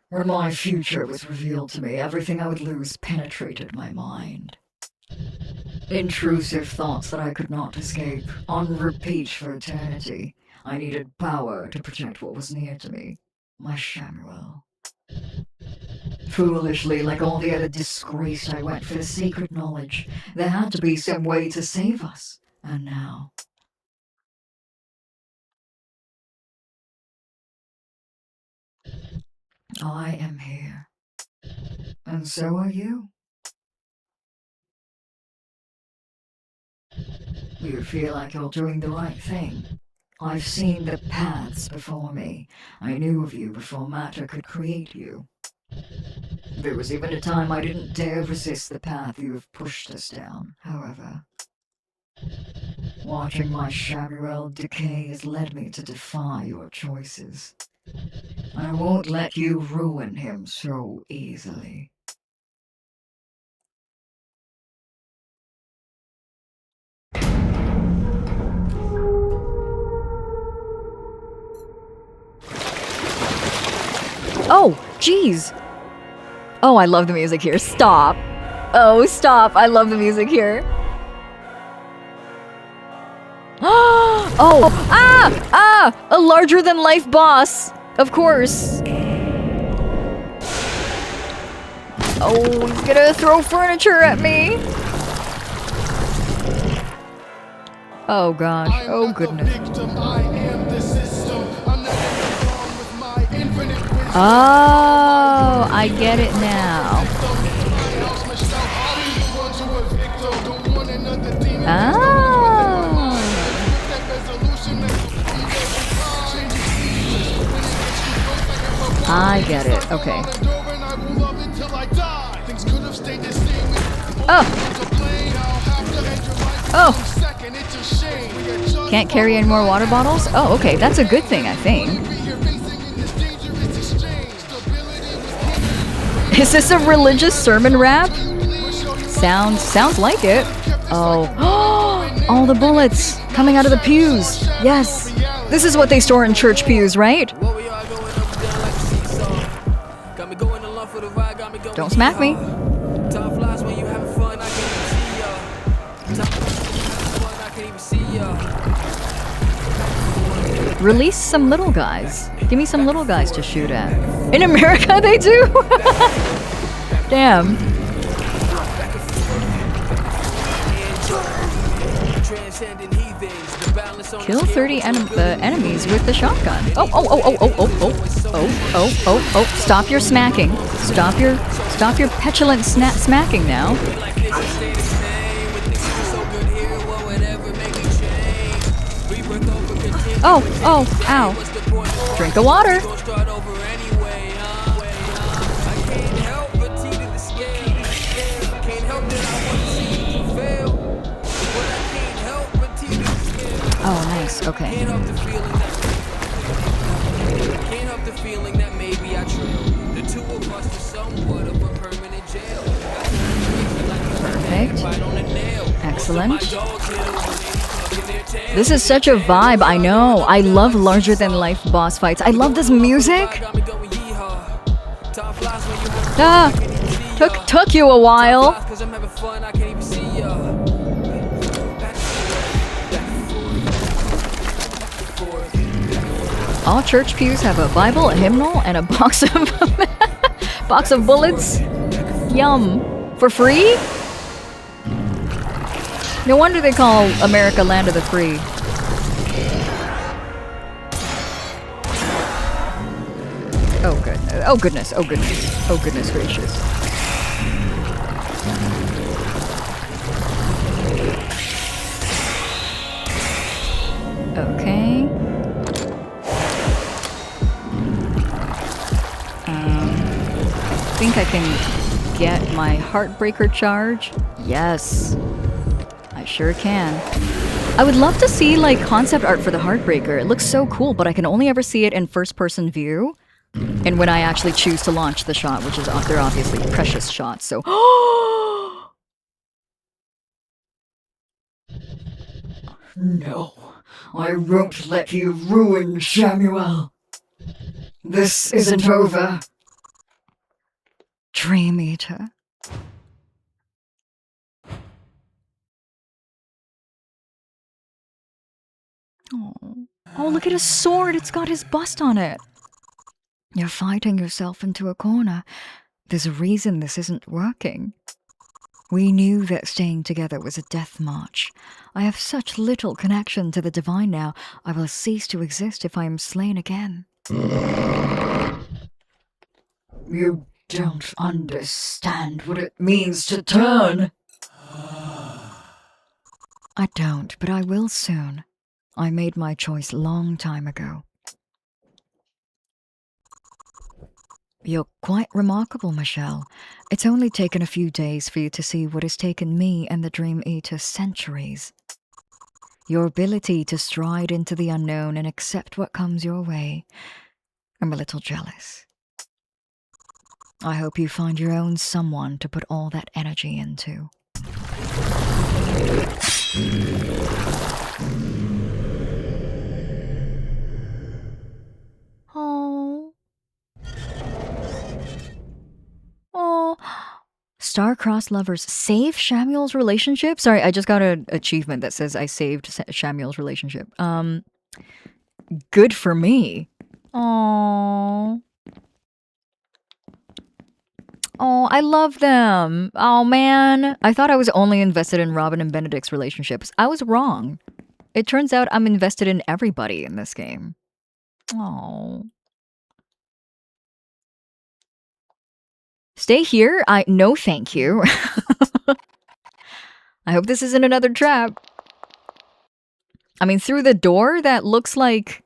When my future was revealed to me, everything I would lose penetrated my mind. Intrusive thoughts that I could not escape, on repeat for eternity. I needed power to protect what was near to me, my Shamuel. Foolishly, like all the other disgraced, I went for the sacred knowledge. There had to be some way to save us, and now... I am here. And so are you. You feel like you're doing the right thing. I've seen the paths before me. I knew of you before matter could create you. There was even a time I didn't dare resist the path you have pushed us down, however. Watching my Shamuel decay has led me to defy your choices. I won't let you ruin him so easily. Oh, jeez. Oh, I love the music here. Stop. Oh, stop. I love the music here. Oh, a larger-than-life boss. Of course. Oh, he's gonna throw furniture at me. Oh, gosh. Oh, goodness. Oh, I get it now. Ah. I get it. Okay. Oh. Oh. Can't carry any more water bottles? Oh, okay. That's a good thing, I think. Is this a religious sermon rap? Sounds like it. Oh. All the bullets coming out of the pews. Yes. This is what they store in church pews, right? Don't smack me. Release some little guys. Give me some little guys to shoot at. In America, they do? Damn. Kill 30 enemies with the shotgun. Oh. Stop your smacking. Stop your petulant smacking now. Oh, ow. Drink the water. Oh, nice. Okay. Perfect. Excellent. This is such a vibe, I know. I love larger-than-life boss fights. I love this music. Ah! Took you a while. All church pews have a Bible, a hymnal, and a box of bullets. Yum. For free? No wonder they call America land of the free. Oh goodness. Oh goodness. Oh goodness. Oh goodness gracious. Okay. I think I can get my Heartbreaker charge. Yes. I sure can. I would love to see like concept art for the Heartbreaker. It looks so cool, but I can only ever see it in first-person view. And when I actually choose to launch the shot, which is they're obviously precious shots, so No, I won't let you ruin Shamuel. This isn't over. Dream Eater. Oh, look at his sword. It's got his bust on it. You're fighting yourself into a corner. There's a reason this isn't working. We knew that staying together was a death march. I have such little connection to the divine now. I will cease to exist if I am slain again. You don't understand what it means to turn. I don't, but I will soon. I made my choice long time ago. You're quite remarkable, Michelle. It's only taken a few days for you to see what has taken me and the Dream Eater centuries. Your ability to stride into the unknown and accept what comes your way. I'm a little jealous. I hope you find your own someone to put all that energy into. Oh. Oh. Star-crossed lovers save Shamuel's relationship? Sorry, I just got an achievement that says I saved Shamuel's relationship. Good for me. Oh. Oh, I love them. Oh, man. I thought I was only invested in Robin and Benedict's relationships. I was wrong. It turns out I'm invested in everybody in this game. Oh. Stay here? No, thank you. I hope this isn't another trap. I mean, through the door, that looks like,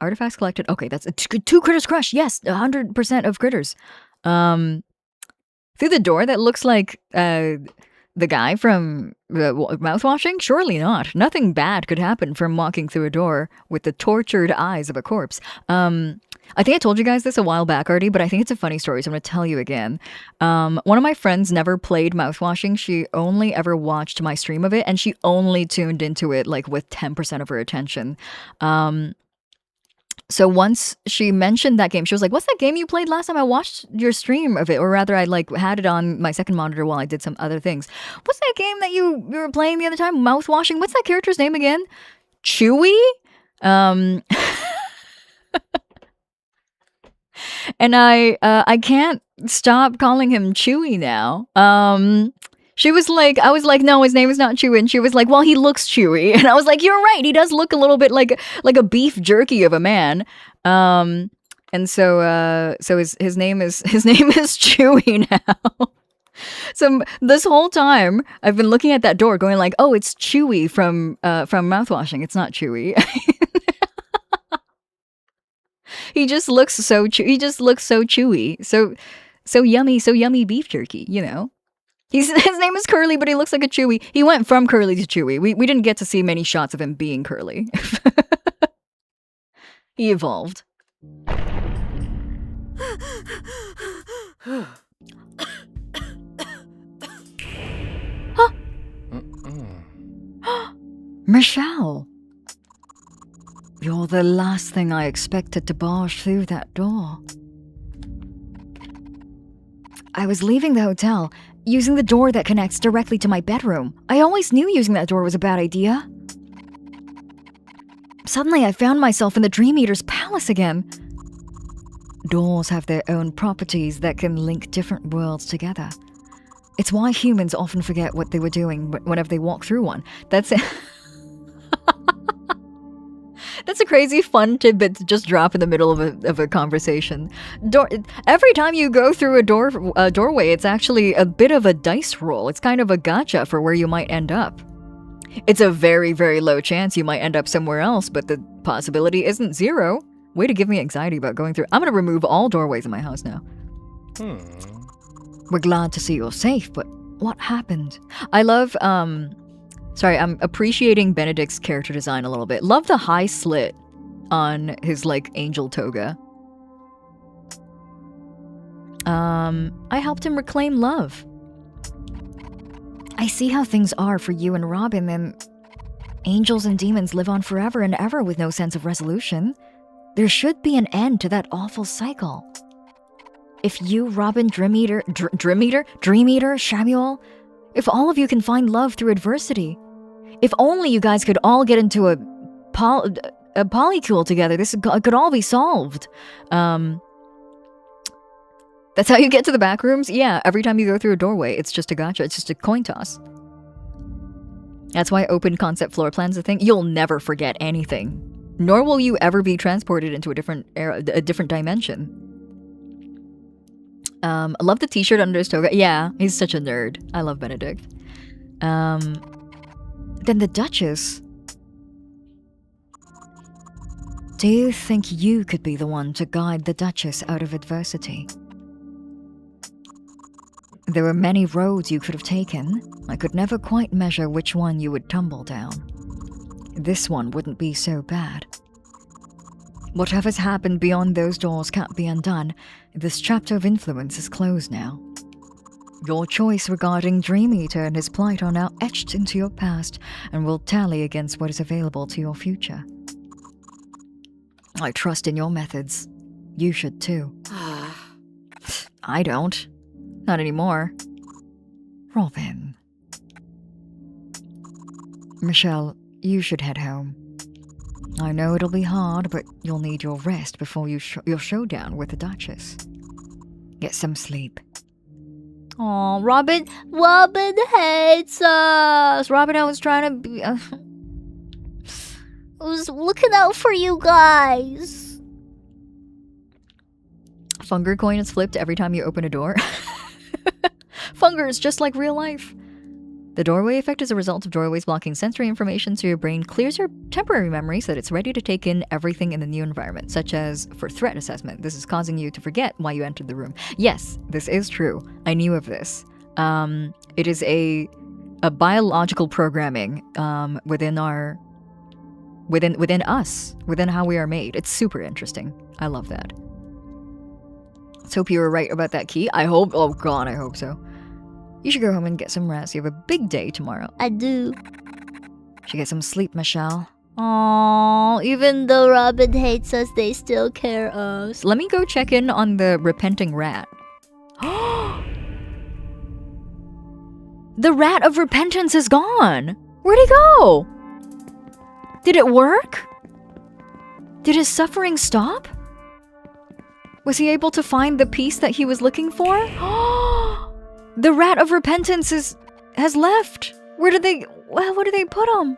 artifacts collected. Okay, that's two critters crushed. Yes, 100% of critters. Through the door, that looks like, the guy from mouthwashing? Surely not. Nothing bad could happen from walking through a door with the tortured eyes of a corpse. I think I told you guys this a while back already, but I think it's a funny story, so I'm going to tell you again. One of my friends never played mouthwashing. She only ever watched my stream of it, and she only tuned into it like with 10% of her attention. So once she mentioned that game, she was like, "What's that game you played last time? I watched your stream of it." Or rather, I like had it on my second monitor while I did some other things. "What's that game that you were playing the other time? Mouthwashing? What's that character's name again? Chewy?" And I can't stop calling him Chewy now. She was like, I was like, "No, his name is not Chewy." And she was like, "Well, he looks chewy." And I was like, "You're right. He does look a little bit like a beef jerky of a man." And so his name is Chewy now. So this whole time I've been looking at that door going like, "Oh, it's Chewy from mouthwashing. It's not Chewy." He just looks so chewy. So yummy beef jerky, you know. His name is Curly, but he looks like a Chewy. He went from Curly to Chewy. We didn't get to see many shots of him being Curly. He evolved. Huh? Michelle! You're the last thing I expected to barge through that door. I was leaving the hotel, using the door that connects directly to my bedroom. I always knew using that door was a bad idea. Suddenly, I found myself in the Dream Eater's palace again. Doors have their own properties that can link different worlds together. It's why humans often forget what they were doing whenever they walk through one. That's it. That's a crazy fun tidbit to just drop in the middle of a conversation. Every time you go through a doorway, it's actually a bit of a dice roll. It's kind of a gotcha for where you might end up. It's a very, very low chance you might end up somewhere else, but the possibility isn't zero. Way to give me anxiety about going through. I'm going to remove all doorways in my house now. We're glad to see you're safe, but what happened? I love, sorry, I'm appreciating Benedict's character design a little bit. Love the high slit on his, like, angel toga. I helped him reclaim love. I see how things are for you and Robin, and angels and demons live on forever and ever with no sense of resolution. There should be an end to that awful cycle. If you, Robin, Dream Eater, Shamuel, if all of you can find love through adversity, if only you guys could all get into a polycule together, this could all be solved. That's how you get to the back rooms? Yeah, every time you go through a doorway, it's just a gotcha. It's just a coin toss. That's why open concept floor plan's a thing. You'll never forget anything. Nor will you ever be transported into a different era, a different dimension. I love the t-shirt under his toga. Yeah, he's such a nerd. I love Benedict. Then the Duchess. Do you think you could be the one to guide the Duchess out of adversity? There were many roads you could have taken. I could never quite measure which one you would tumble down. This one wouldn't be so bad. Whatever's happened beyond those doors can't be undone. This chapter of influence is closed now. Your choice regarding Dream Eater and his plight are now etched into your past and will tally against what is available to your future. I trust in your methods. You should too. I don't. Not anymore. Robin. Michelle, you should head home. I know it'll be hard, but you'll need your rest before your showdown with the Duchess. Get some sleep. Aw, Robin hates us. Robin, I was trying to be... I was looking out for you guys. Funger coin is flipped every time you open a door. Funger is just like real life. The doorway effect is a result of doorways blocking sensory information, so your brain clears your temporary memory so that it's ready to take in everything in the new environment, such as for threat assessment. This is causing you to forget why you entered the room. Yes, this is true. I knew of this. It is a biological programming within us, within how we are made. It's super interesting. I love that. Let's hope you were right about that key. I hope. Oh God, I hope so. You should go home and get some rest. You have a big day tomorrow. I do. Should get some sleep, Michelle. Aww, even though Robin hates us, they still care us. Let me go check in on the repenting rat. The rat of repentance is gone. Where'd he go? Did it work? Did his suffering stop? Was he able to find the peace that he was looking for? The rat of repentance has left. Where did they put him?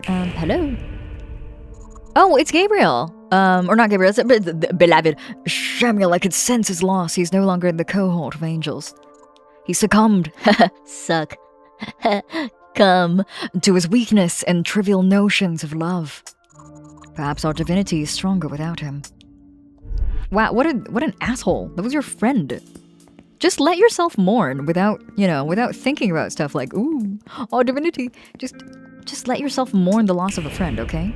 Hello. Oh, it's Gabriel. Or not Gabriel, it's the beloved. Samuel, I could sense his loss. He's no longer in the cohort of angels. He succumbed. Suck. Come. To his weakness and trivial notions of love. Perhaps our divinity is stronger without him. Wow, what an asshole. That was your friend. Just let yourself mourn without thinking about stuff like, ooh, our divinity. Just let yourself mourn the loss of a friend, okay?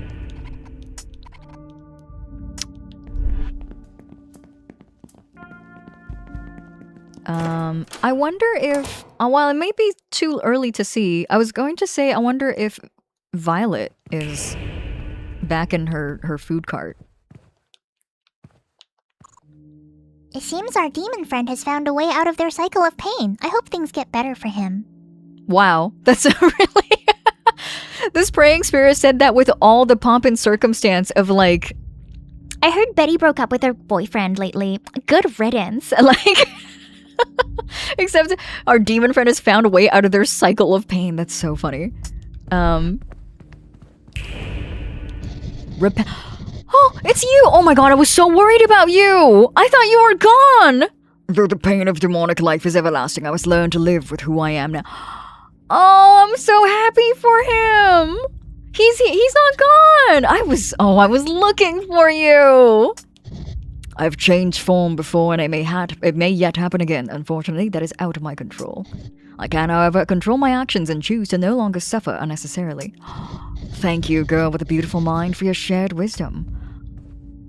I wonder if, while it may be too early to see, I was going to say, I wonder if Violet is back in her food cart. It seems our demon friend has found a way out of their cycle of pain. I hope things get better for him. Wow, that's a really... This praying spirit said that with all the pomp and circumstance of like... I heard Betty broke up with her boyfriend lately. Good riddance. Like... Except our demon friend has found a way out of their cycle of pain. That's so funny. Oh, it's you! Oh my god, I was so worried about you! I thought you were gone! Though the pain of demonic life is everlasting, I must learn to live with who I am now. Oh, I'm so happy for him! He's not gone! I was looking for you! I've changed form before, and it may yet happen again. Unfortunately, that is out of my control. I can, however, control my actions and choose to no longer suffer unnecessarily. Thank you, girl with a beautiful mind, for your shared wisdom.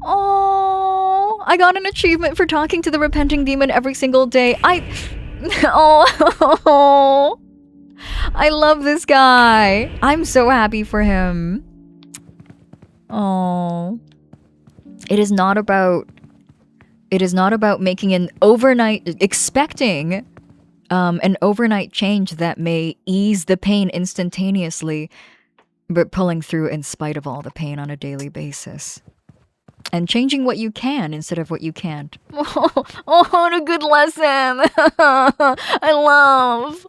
Oh, I got an achievement for talking to the repenting demon every single day. Oh, I love this guy. I'm so happy for him. Oh, it is not about making an overnight, expecting an overnight change that may ease the pain instantaneously, but pulling through in spite of all the pain on a daily basis. And changing what you can instead of what you can't. Oh, what a good lesson. I love.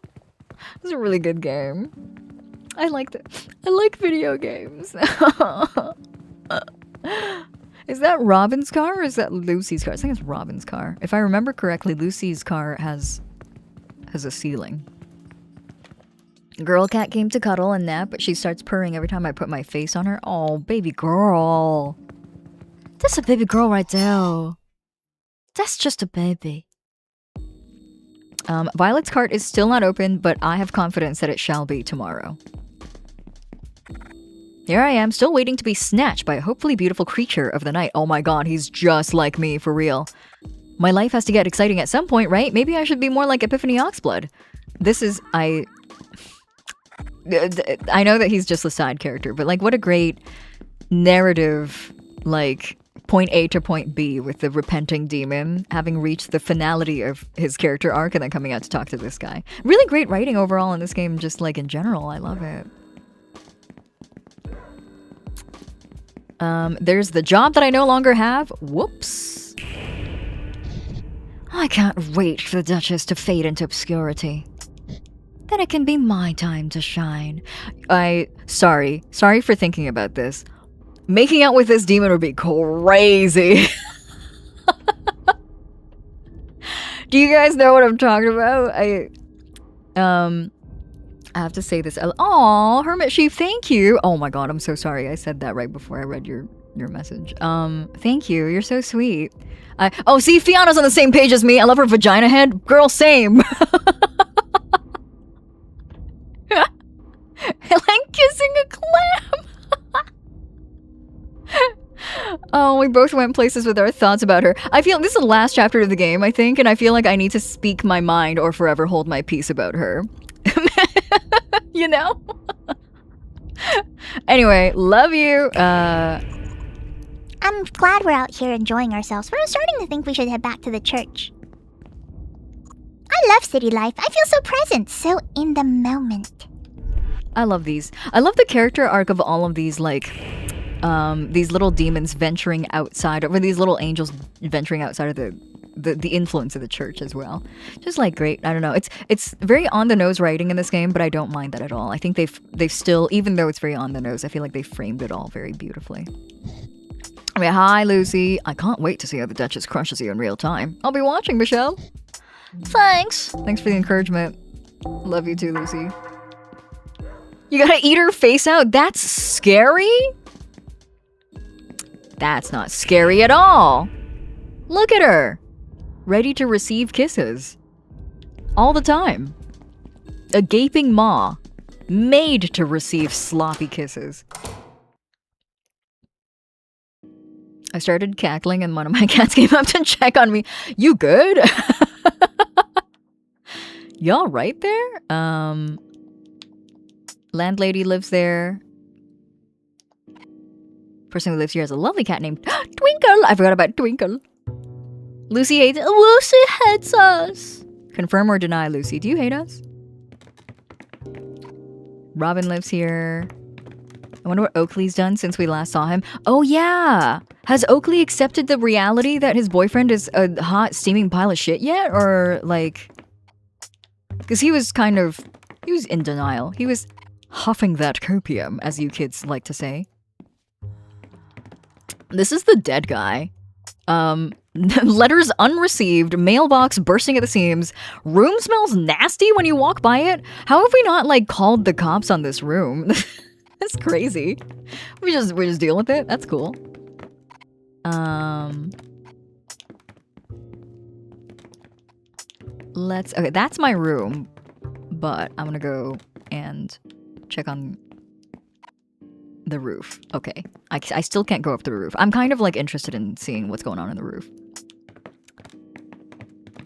It's a really good game. I like video games. Is that Robin's car or is that Lucy's car? I think it's Robin's car. If I remember correctly, Lucy's car has a ceiling. Girl cat came to cuddle and nap, but she starts purring every time I put my face on her. Oh, baby girl. That's a baby girl right there. That's just a baby. Violet's cart is still not open, but I have confidence that it shall be tomorrow. Here I am, still waiting to be snatched by a hopefully beautiful creature of the night. Oh my god, he's just like me, for real. My life has to get exciting at some point, right? Maybe I should be more like Epiphany Oxblood. This is... I know that he's just a side character, but like what a great narrative, like point A to point B with the repenting demon having reached the finality of his character arc and then coming out to talk to this guy. Really great writing overall in this game, just like in general. I love it. There's the job that I no longer have. Whoops. I can't wait for the Duchess to fade into obscurity. Then it can be my time to shine. Sorry for thinking about this. Making out with this demon would be crazy. Do you guys know what I'm talking about? I have to say this. Aw, Hermit Sheep, thank you. Oh my god, I'm so sorry. I said that right before I read your message. Thank you. You're so sweet. Oh, see, Fiona's on the same page as me. I love her vagina head. Girl, same. I like kissing a clam. Oh, we both went places with our thoughts about her. I feel this is the last chapter of the game, I think, and I feel like I need to speak my mind or forever hold my peace about her. You know? Anyway, love you. I'm glad we're out here enjoying ourselves, but I'm starting to think we should head back to the church. I love city life. I feel so present, so in the moment. I love these. I love the character arc of all of these, like, these little demons venturing outside, or these little angels venturing outside of the influence of the church as well. Just like great. I don't know. It's very on the nose writing in this game, but I don't mind that at all. I think they've still, even though it's very on the nose, I feel like they framed it all very beautifully. I mean, hi Lucy. I can't wait to see how the Duchess crushes you in real time. I'll be watching, Michelle. Thanks. Thanks for the encouragement. Love you too, Lucy. You gotta eat her face out? That's scary? That's not scary at all. Look at her. Ready to receive kisses. All the time. A gaping maw. Made to receive sloppy kisses. I started cackling and one of my cats came up to check on me. You good? Y'all right there? Landlady lives there. Person who lives here has a lovely cat named Twinkle. I forgot about Twinkle. Lucy hates us. Confirm or deny, Lucy. Do you hate us? Robin lives here. I wonder what Oakley's done since we last saw him. Oh yeah! Has Oakley accepted the reality that his boyfriend is a hot, steaming pile of shit yet? Or, like... Because he was in denial. He was huffing that copium, as you kids like to say. This is the dead guy. Letters unreceived, mailbox bursting at the seams, room smells nasty when you walk by it. How have we not, like, called the cops on this room? That's crazy. We just deal with it. That's cool. Okay, that's my room, but I'm gonna go and check on the roof. Okay, I still can't go up the roof. I'm kind of like interested in seeing what's going on in the roof.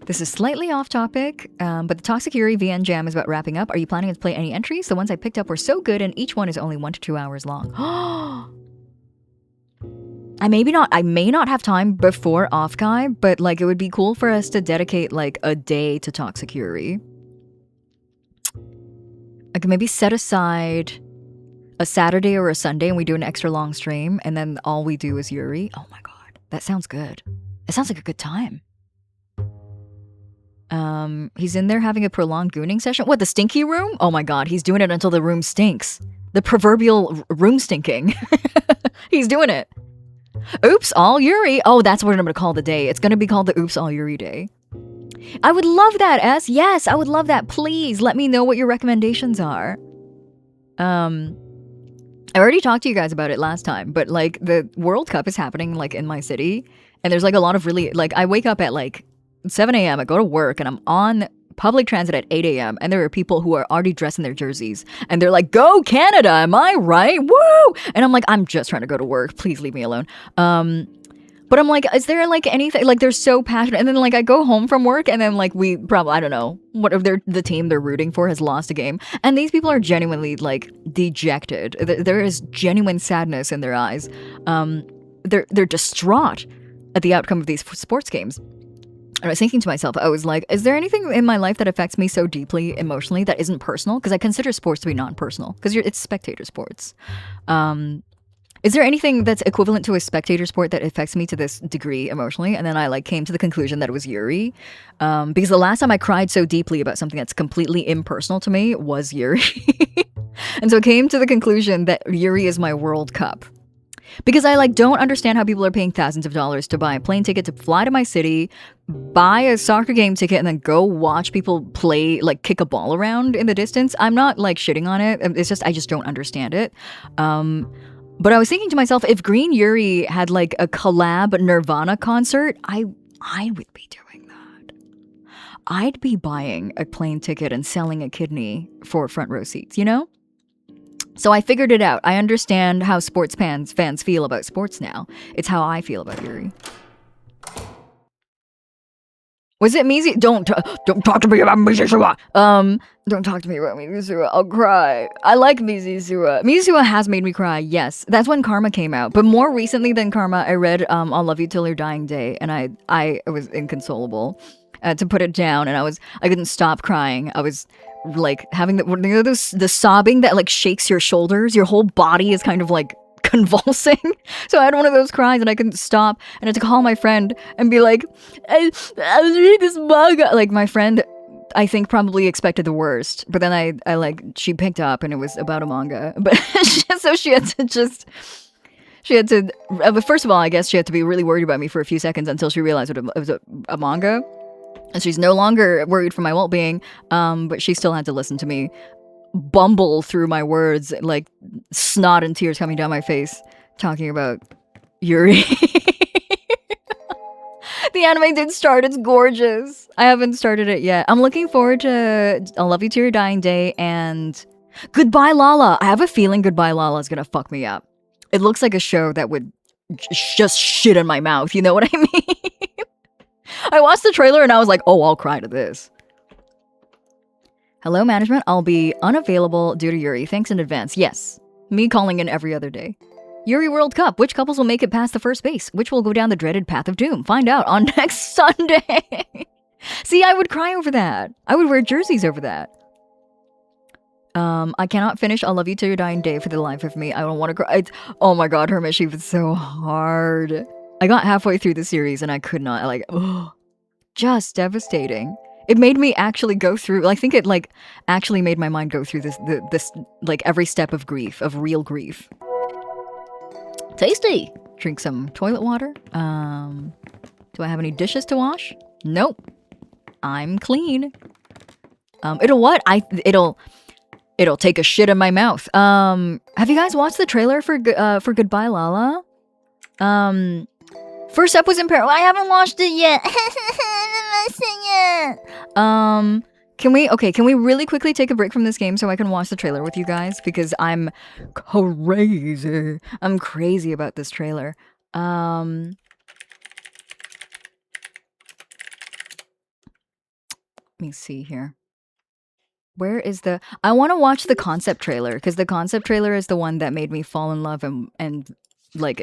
This is slightly off topic, but the Toxic Yuri VN Jam is about wrapping up. Are you planning to play any entries? The ones I picked up were so good and each one is only 1 to 2 hours long. I may not have time before Offkai, but like it would be cool for us to dedicate like a day to Toxic Yuri. I could maybe set aside a Saturday or a Sunday and we do an extra long stream and then all we do is Yuri. Oh my god, that sounds good. It sounds like a good time. He's in there having a prolonged gooning session. What, the stinky room? Oh my god, he's doing it until the room stinks. The proverbial room stinking. He's doing it. Oops, all Yuri. Oh, that's what I'm gonna call the day. It's gonna be called the Oops, all Yuri Day. I would love that, S. Yes, I would love that. Please let me know what your recommendations are. I already talked to you guys about it last time, but like the World Cup is happening like in my city, and there's like a lot of really like I wake up at like 7 a.m. I go to work and I'm on public transit at 8 a.m. and there are people who are already dressed in their jerseys and they're like, "Go Canada, am I right? Woo!" And I'm like, I'm just trying to go to work. Please leave me alone. But I'm like, is there like anything like they're so passionate? And then like I go home from work and then like we probably I don't know what if the team they're rooting for has lost a game and these people are genuinely like dejected. There is genuine sadness in their eyes. They're distraught at the outcome of these sports games. And I was thinking to myself, I was like, is there anything in my life that affects me so deeply emotionally that isn't personal? Because I consider sports to be non-personal because it's spectator sports. Is there anything that's equivalent to a spectator sport that affects me to this degree emotionally? And then I like came to the conclusion that it was Yuri. Because the last time I cried so deeply about something that's completely impersonal to me was Yuri. And so I came to the conclusion that Yuri is my World Cup. Because I like don't understand how people are paying thousands of dollars to buy a plane ticket to fly to my city, buy a soccer game ticket, and then go watch people play, like kick a ball around in the distance. I'm not like shitting on it. It's just I just don't understand it. But I was thinking to myself, if Green Yuri had like a collab Nirvana concert, I would be doing that. I'd be buying a plane ticket and selling a kidney for front row seats, you know? So I figured it out. I understand how sports fans feel about sports now. It's how I feel about Yuri. Was it Mizi? Don't talk to me about Mizusua. Don't talk to me about Mizusua. I'll cry. I like Mizusua. Mizusua has made me cry. Yes, that's when Karma came out. But more recently than Karma, I read "I'll Love You Till Your Dying Day," and I was inconsolable to put it down, and I couldn't stop crying. I was like having the sobbing that like shakes your shoulders. Your whole body is kind of like convulsing. So I had one of those cries and I couldn't stop and I had to call my friend and be like, I was reading this manga. Like my friend, I think probably expected the worst, but then I like, she picked up and it was about a manga, but so she had to, first of all, I guess she had to be really worried about me for a few seconds until she realized it was a manga. And she's no longer worried for my well-being, but she still had to listen to me bumble through my words, like snot and tears coming down my face, talking about Yuri. The anime did start. It's gorgeous. I haven't started it yet. I'm looking forward to I'll Love You Till Your Dying Day and Goodbye Lala. I have a feeling Goodbye Lala is gonna fuck me up. It looks like a show that would just shit in my mouth. You know what I mean? I watched the trailer and I was like, oh, I'll cry to this. Hello, management. I'll be unavailable due to Yuri. Thanks in advance. Yes. Me calling in every other day. Yuri World Cup. Which couples will make it past the first base? Which will go down the dreaded path of doom? Find out on next Sunday. See, I would cry over that. I would wear jerseys over that. I cannot finish I'll Love You Till Your Dying Day for the life of me. I don't want to cry. Oh my god, Hermit, it's so hard. I got halfway through the series and I could not. Like, oh, just devastating. It made me actually go through. I think it like actually made my mind go through this like every step of grief, of real grief. Tasty. Drink some toilet water. Do I have any dishes to wash? Nope. I'm clean. It'll what? It'll take a shit in my mouth. Have you guys watched the trailer for Goodbye Lala? First up was in Paris. I haven't watched it yet. Can we really quickly take a break from this game so I can watch the trailer with you guys? Because I'm crazy. I'm crazy about this trailer. Let me see here. Where is the... I want to watch the concept trailer, because the concept trailer is the one that made me fall in love and like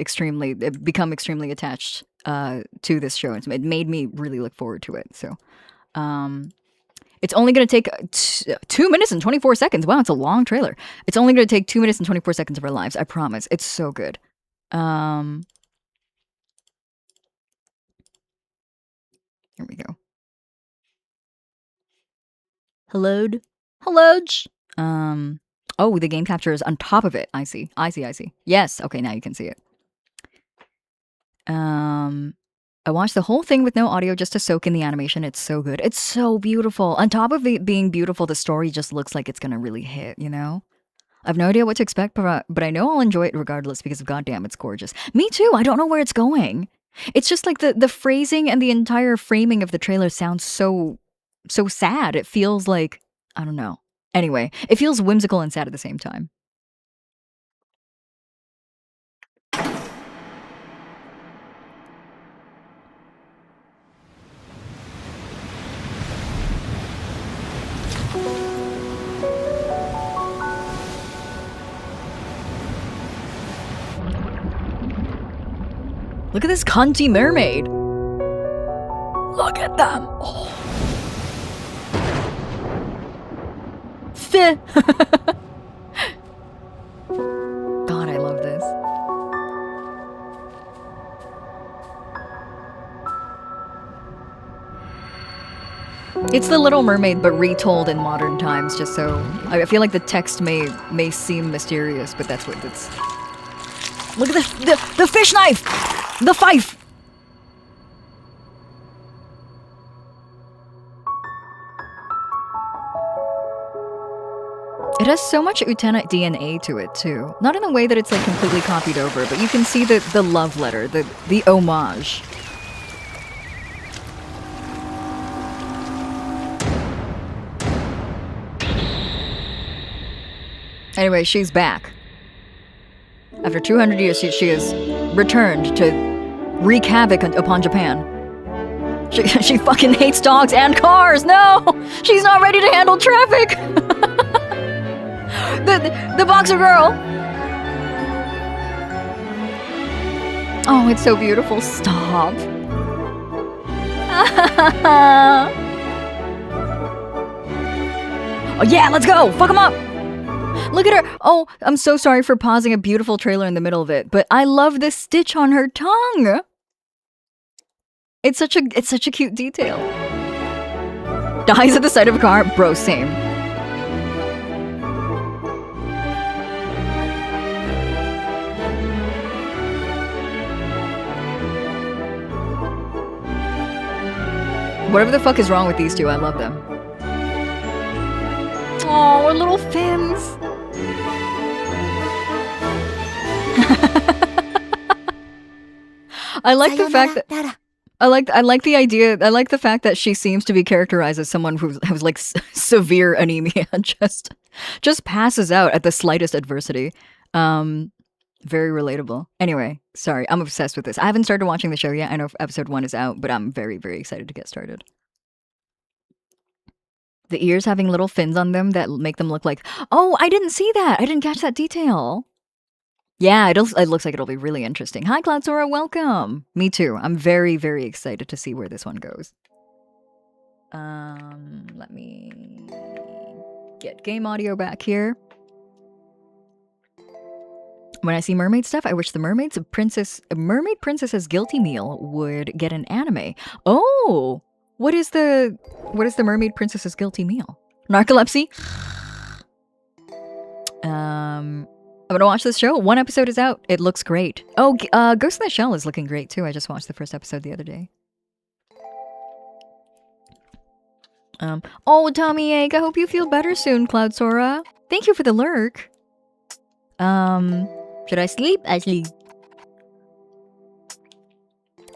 become extremely attached to this show. It made me really look forward to it. So it's only going to take 2 minutes and 24 seconds. Wow, it's a long trailer. It's only going to take 2 minutes and 24 seconds of our lives. I promise. It's so good. Here we go. Hello. Oh, the game capture is on top of it. I see. Yes. Okay, now you can see it. I watched the whole thing with no audio just to soak in the animation. It's so good. It's so beautiful. On top of it being beautiful, the story just looks like it's gonna really hit, you know? I have no idea what to expect, but I know I'll enjoy it regardless because goddamn, it's gorgeous. Me too. I don't know where it's going. It's just like the phrasing and the entire framing of the trailer sounds so sad. It feels like, I don't know. Anyway, it feels whimsical and sad at the same time. Look at this cunty mermaid. Look at them. Oh. God, I love this. It's The Little Mermaid, but retold in modern times, just so... I feel like the text may seem mysterious, but that's what it's... Look at the fish knife! The fife! It has so much Utena DNA to it, too. Not in a way that it's, like, completely copied over, but you can see the love letter, the homage. Anyway, she's back. After 200 years, she has returned to wreak havoc upon Japan. She fucking hates dogs and cars! No! She's not ready to handle traffic! the boxer girl! Oh, it's so beautiful. Stop. Oh yeah, let's go! Fuck him up! Look at her! Oh, I'm so sorry for pausing a beautiful trailer in the middle of it, but I love this stitch on her tongue! It's such a cute detail. Dies at the sight of a car? Bro, same. Whatever the fuck is wrong with these two, I love them. Oh, her little fins. I like the fact that I like the idea. I like the fact that she seems to be characterized as someone who has like severe anemia, just passes out at the slightest adversity. Very relatable. Anyway, sorry, I'm obsessed with this. I haven't started watching the show yet. I know episode 1 is out, but I'm very, very excited to get started. The ears having little fins on them that make them look like... Oh, I didn't see that. I didn't catch that detail. Yeah, it looks like it'll be really interesting. Hi, Cloud Sora, welcome. Me too. I'm very, very excited to see where this one goes. Let me get game audio back here. When I see mermaid stuff, I wish the Mermaid Princess's Guilty Meal would get an anime. Oh, what is the Mermaid Princess's Guilty Meal? Narcolepsy? I'm gonna watch this show. 1 episode is out. It looks great. Oh, Ghost in the Shell is looking great too. I just watched the first episode the other day. Oh, Tommy Egg, I hope you feel better soon, Cloud Sora. Thank you for the lurk. Should I sleep? I sleep.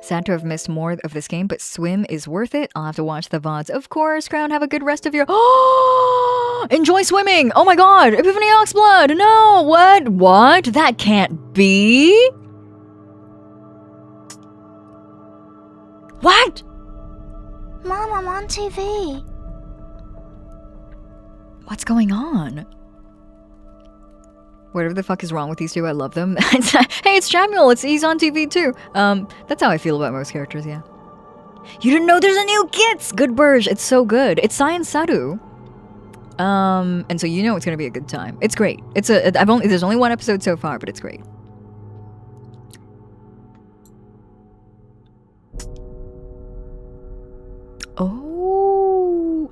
Sad to have missed more of this game, but Swim is worth it. I'll have to watch the VODs. Of course, Crown, have a good rest of your... Oh! Enjoy swimming! Oh my god! Epiphany Oxblood! No! What? What? That can't be! What? Mom, I'm on TV. What's going on? Whatever the fuck is wrong with these two, I love them. Hey, it's Samuel. He's on TV too. That's how I feel about most characters, yeah. You didn't know there's a new Gits! Good Burge. It's so good. It's Saiyan Saru. And so you know it's gonna be a good time. It's great. There's only 1 episode so far, but it's great.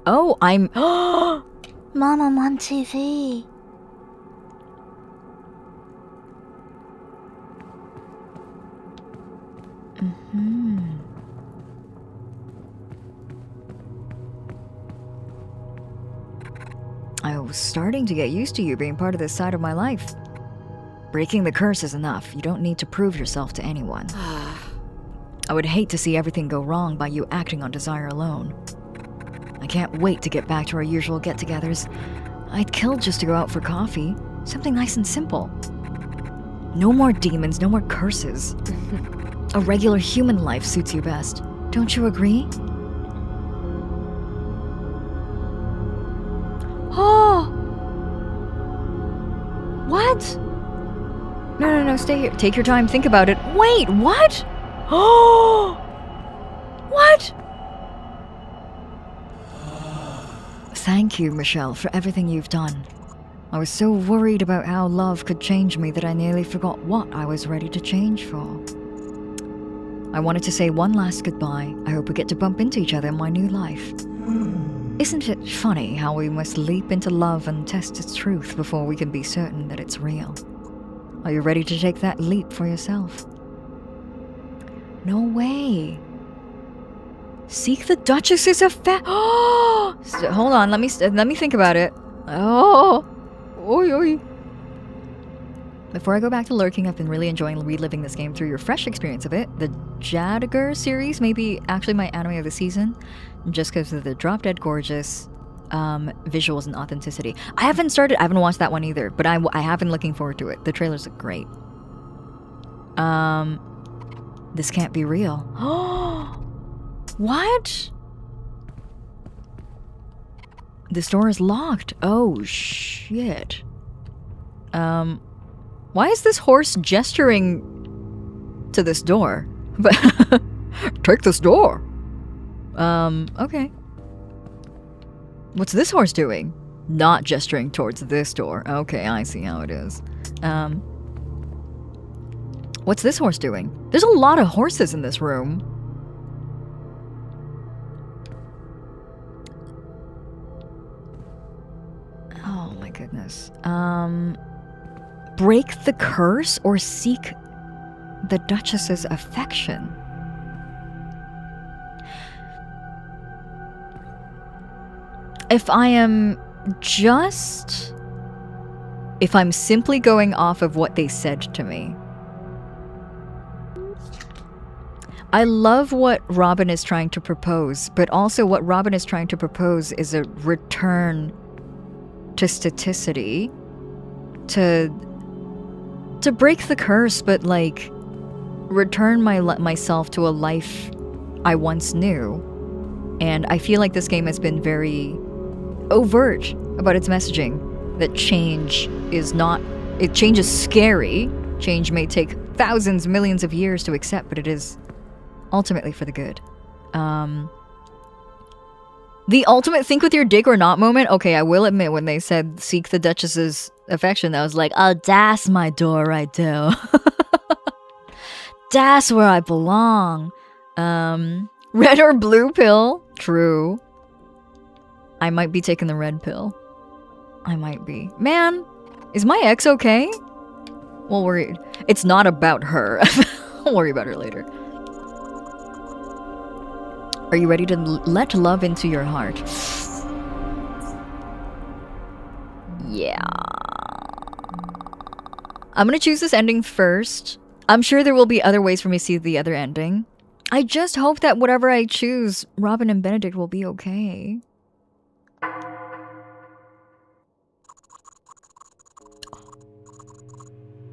Oh, I'm... Mom, I'm on TV. I was starting to get used to you being part of this side of my life. Breaking the curse is enough. You don't need to prove yourself to anyone. I would hate to see everything go wrong by you acting on desire alone. I can't wait to get back to our usual get-togethers. I'd kill just to go out for coffee. Something nice and simple. No more demons, no more curses. A regular human life suits you best. Don't you agree? Oh! What? No, stay here. Take your time, think about it. Wait, what? Oh! What? Thank you, Michelle, for everything you've done. I was so worried about how love could change me that I nearly forgot what I was ready to change for. I wanted to say one last goodbye. I hope we get to bump into each other in my new life. Isn't it funny how we must leap into love and test its truth before we can be certain that it's real? Are you ready to take that leap for yourself? No way. Seek the Duchess's effect. Oh, hold on. Let me think about it. Oh, oi. Before I go back to lurking, I've been really enjoying reliving this game through your fresh experience of it. The Jadger series may be actually my anime of the season, just because of the drop-dead gorgeous visuals and authenticity. I haven't watched that one either, but I have been looking forward to it. The trailers look great. This can't be real. Oh, what? This door is locked. Oh, shit. Why is this horse gesturing to this door? But take this door. Okay. What's this horse doing? Not gesturing towards this door. Okay, I see how it is. What's this horse doing? There's a lot of horses in this room. Oh my goodness. Break the curse or seek the Duchess's affection? If I'm simply going off of what they said to me, I love what Robin is trying to propose, but also what Robin is trying to propose is a return to staticity, to break the curse, but like return myself to a life I once knew. And I feel like this game has been very overt about its messaging, that change is scary. Change may take thousands, millions of years to accept, but it is ultimately for the good. The ultimate think with your dick or not moment. Okay, I will admit, when they said seek the Duchess's affection, I was like, oh, that's my door right there. That's where I belong. Red or blue pill? True. I might be taking the red pill. I might be. Man, is my ex okay? Well, worried. It's not about her. I'll worry about her later. Are you ready to let love into your heart? Yeah. I'm gonna choose this ending first. I'm sure there will be other ways for me to see the other ending. I just hope that whatever I choose, Robin and Benedict will be okay.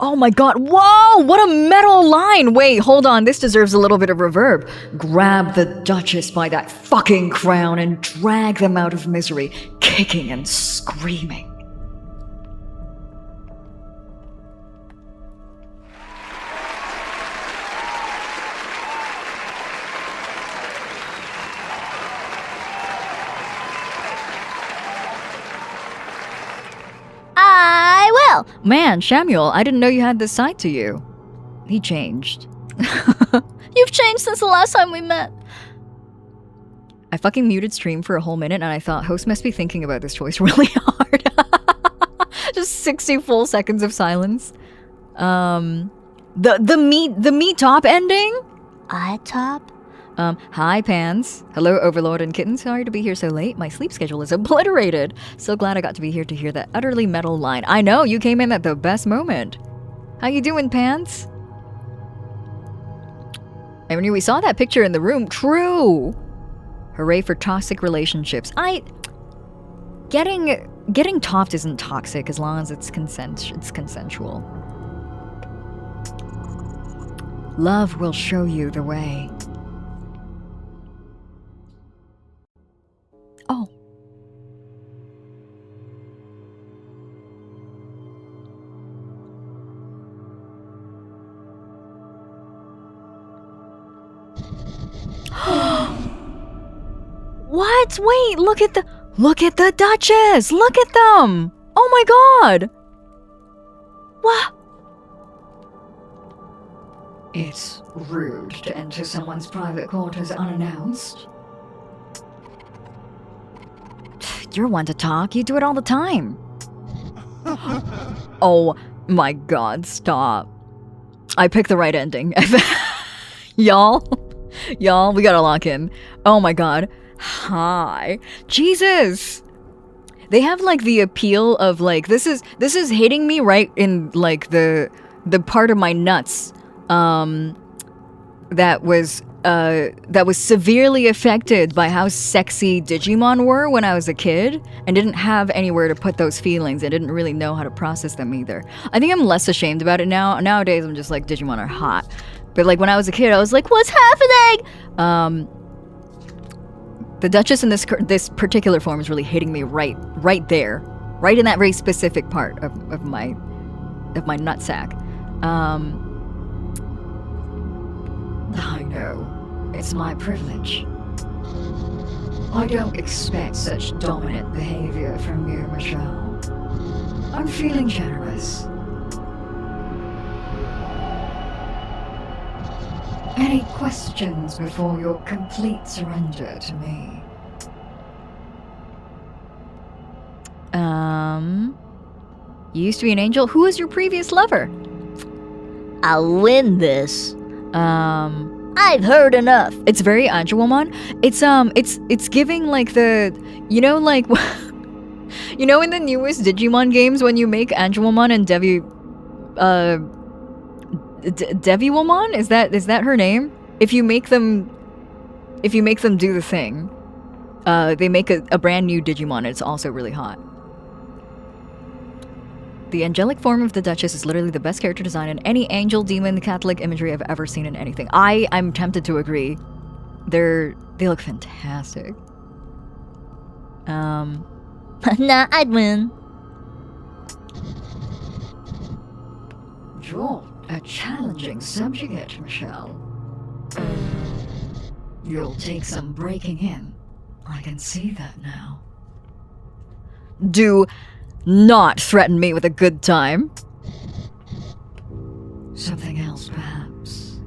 Oh my god, whoa! What a metal line! Wait, hold on, this deserves a little bit of reverb. Grab the Duchess by that fucking crown and drag them out of misery, kicking and screaming. I will. Man, Samuel, I didn't know you had this side to you. He changed. You've changed since the last time we met. I fucking muted stream for a whole minute and I thought, host must be thinking about this choice really hard. Just 60 full seconds of silence. The meat top ending? Top? Hi, Pans. Hello, Overlord and Kitten. Sorry to be here so late. My sleep schedule is obliterated. So glad I got to be here to hear that utterly metal line. I know, you came in at the best moment. How you doing, Pants? I mean, we saw that picture in the room. True! Hooray for toxic relationships. Getting topped isn't toxic as long as it's consensual. Love will show you the way. Oh. What? Wait, look at the Duchess! Look at them! Oh my god! What? It's rude to enter someone's private quarters unannounced. You're one to talk. You do it all the time. Oh my god, stop. I picked the right ending. Y'all, we gotta lock in. Oh my god. Hi. Jesus. They have like the appeal of like, this is hitting me right in like the part of my nuts that was severely affected by how sexy Digimon were when I was a kid and didn't have anywhere to put those feelings. I didn't really know how to process them either. I think I'm less ashamed about it now. Nowadays I'm just like, Digimon are hot. But like when I was a kid, I was like, what's happening? The Duchess in this particular form is really hitting me right there. Right in that very specific part of my nutsack. I know. It's my privilege. I don't expect such dominant behavior from you, Michelle. I'm feeling generous. Any questions before your complete surrender to me? You used to be an angel. Who was your previous lover? I'll win this. I've heard enough. It's very Angelwomon. It's giving like the, you know, like, you know, in the newest Digimon games when you make Angelwomon and Deviwomon? Is that her name? If you make them do the thing, they make a brand new Digimon and it's also really hot. The angelic form of the Duchess is literally the best character design in any angel, demon, Catholic imagery I've ever seen in anything. I'm tempted to agree. They look fantastic. Nah, I'd win. You're a challenging subject, Michelle. You'll take some breaking in. I can see that now. Do not threaten me with a good time. Something else, perhaps.